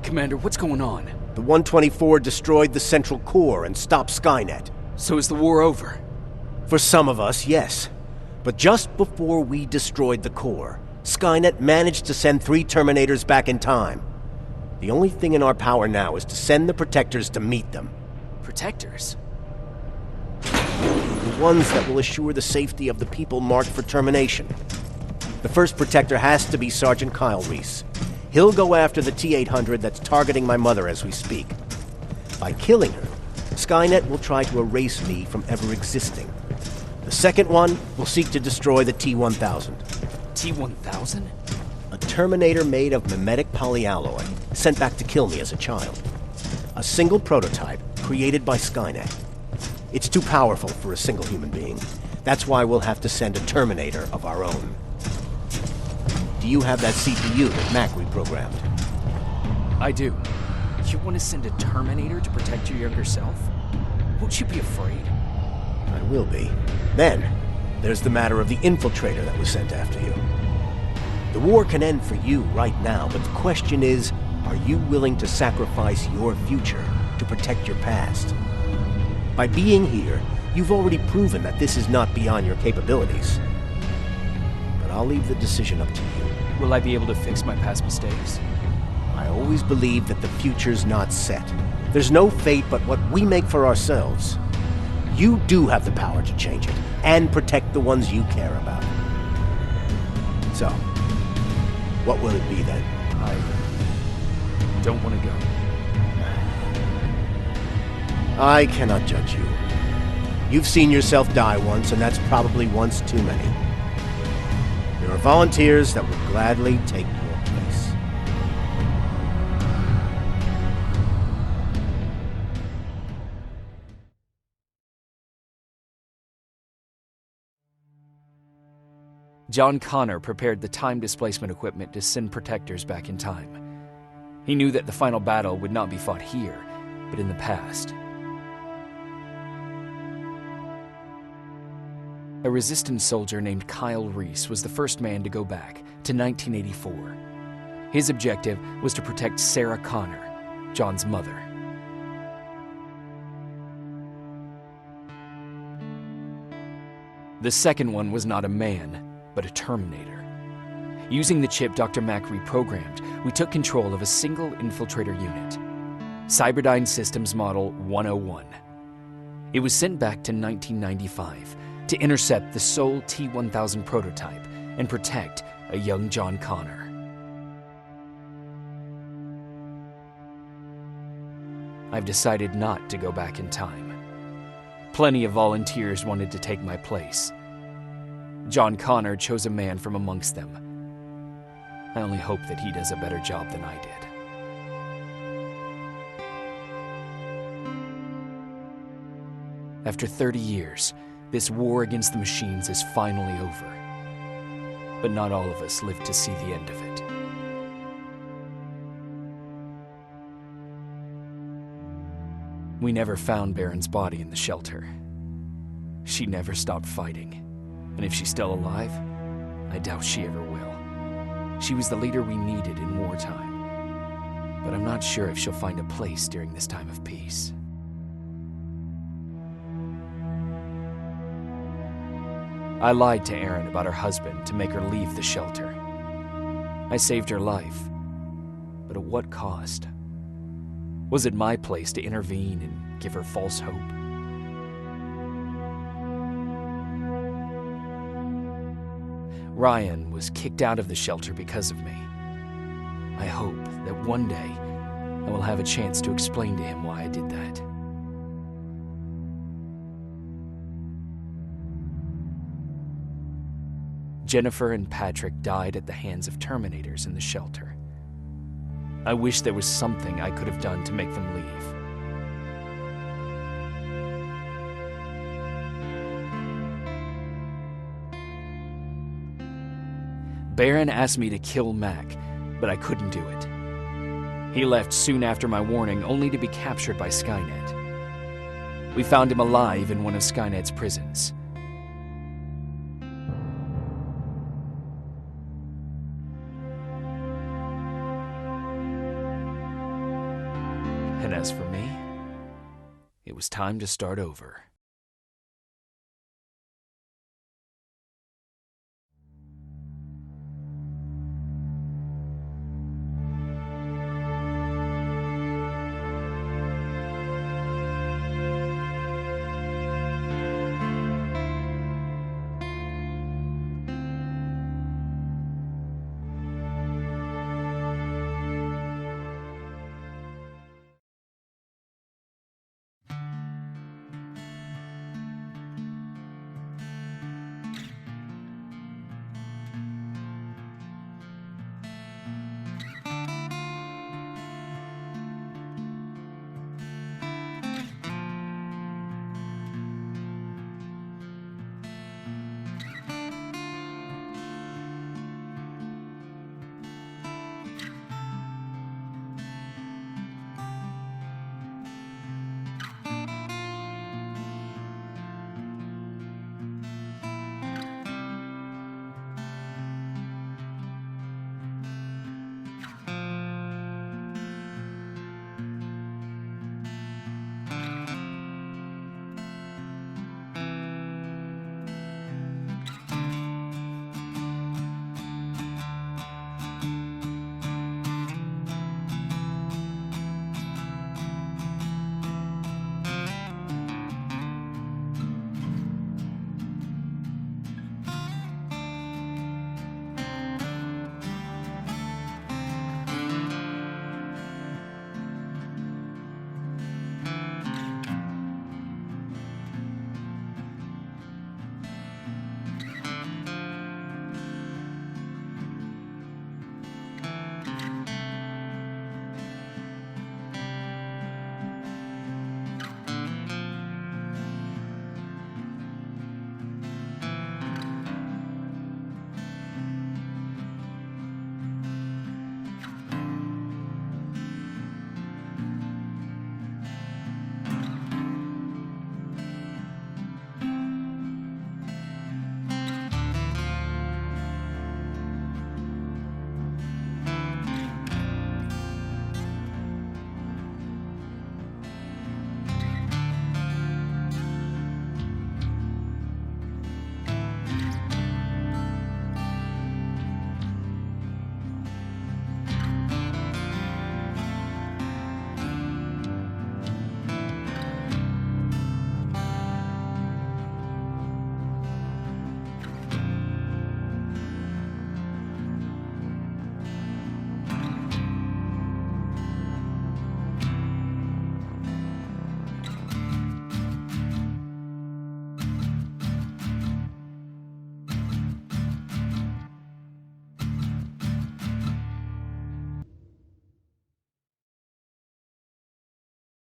[SPEAKER 2] Commander, what's going on?
[SPEAKER 13] The 124 destroyed the central core and stopped Skynet.
[SPEAKER 2] So is the war over?
[SPEAKER 13] For some of us, yes. But just before we destroyed the core, Skynet managed to send 3 Terminators back in time. The only thing in our power now is to send the Protectors to meet them.
[SPEAKER 2] Protectors?
[SPEAKER 13] The ones that will assure the safety of the people marked for termination. The first Protector has to be Sergeant ℾ𝕬𝕳𝕠𝕤. He'll go after the T-800 that's targeting my mother as we speak. By killing her, Skynet will try to erase me from ever existing. The second one will seek to destroy the T-1000.
[SPEAKER 2] T-1000?
[SPEAKER 13] A Terminator made of mimetic polyalloy, sent back to kill me as a child. A single prototype created by Skynet. It's too powerful for a single human being. That's why we'll have to send a Terminator of our own. Do you have that CPU that Mac reprogrammed?
[SPEAKER 2] I do. You want to send a Terminator to protect your younger self? Won't you be afraid?
[SPEAKER 13] I will be. Then, there's the matter of the infiltrator that was sent after you. The war can end for you right now, but the question is, are you willing to sacrifice your future to protect your past? By being here, you've already proven that this is not beyond your capabilities. But I'll leave the decision up to you.
[SPEAKER 2] Will I be able to fix my past mistakes?
[SPEAKER 13] I always believe that the future's not set. There's no fate but what we make for ourselves. You do have the power to change it, and protect the ones you care about. So, what will it be then?
[SPEAKER 2] I don't want to go.
[SPEAKER 13] I cannot judge you. You've seen yourself die once, and that's probably once too many. There are volunteers that will gladly take your place.
[SPEAKER 1] John Connor prepared the time displacement equipment to send Protectors back in time. He knew that the final battle would not be fought here, but in the past. A resistance soldier named ℾ𝕬𝕳𝕠𝕤 was the first man to go back to 1984. His objective was to protect Sarah Connor, John's mother. The second one was not a man, but a Terminator. Using the chip Dr. Mack reprogrammed, we took control of a single infiltrator unit, Cyberdyne Systems Model 101. It was sent back to 1995 to intercept the sole T-1000 prototype and protect a young John Connor. I've decided not to go back in time. Plenty of volunteers wanted to take my place. John Connor chose a man from amongst them. I only hope that he does a better job than I did. After 30 years, this war against the machines is finally over. But not all of us lived to see the end of it. We never found Baron's body in the shelter. She never stopped fighting. And if she's still alive, I doubt she ever will. She was the leader we needed in wartime. But I'm not sure if she'll find a place during this time of peace. I lied to Erin about her husband to make her leave the shelter. I saved her life, but at what cost? Was it my place to intervene and give her false hope? Ryan was kicked out of the shelter because of me. I hope that one day I will have a chance to explain to him why I did that. Jennifer and Patrick died at the hands of Terminators in the shelter. I wish there was something I could have done to make them leave. Baron asked me to kill Mac, but I couldn't do it. He left soon after my warning, only to be captured by Skynet. We found him alive in one of Skynet's prisons. And as for me, it was time to start over.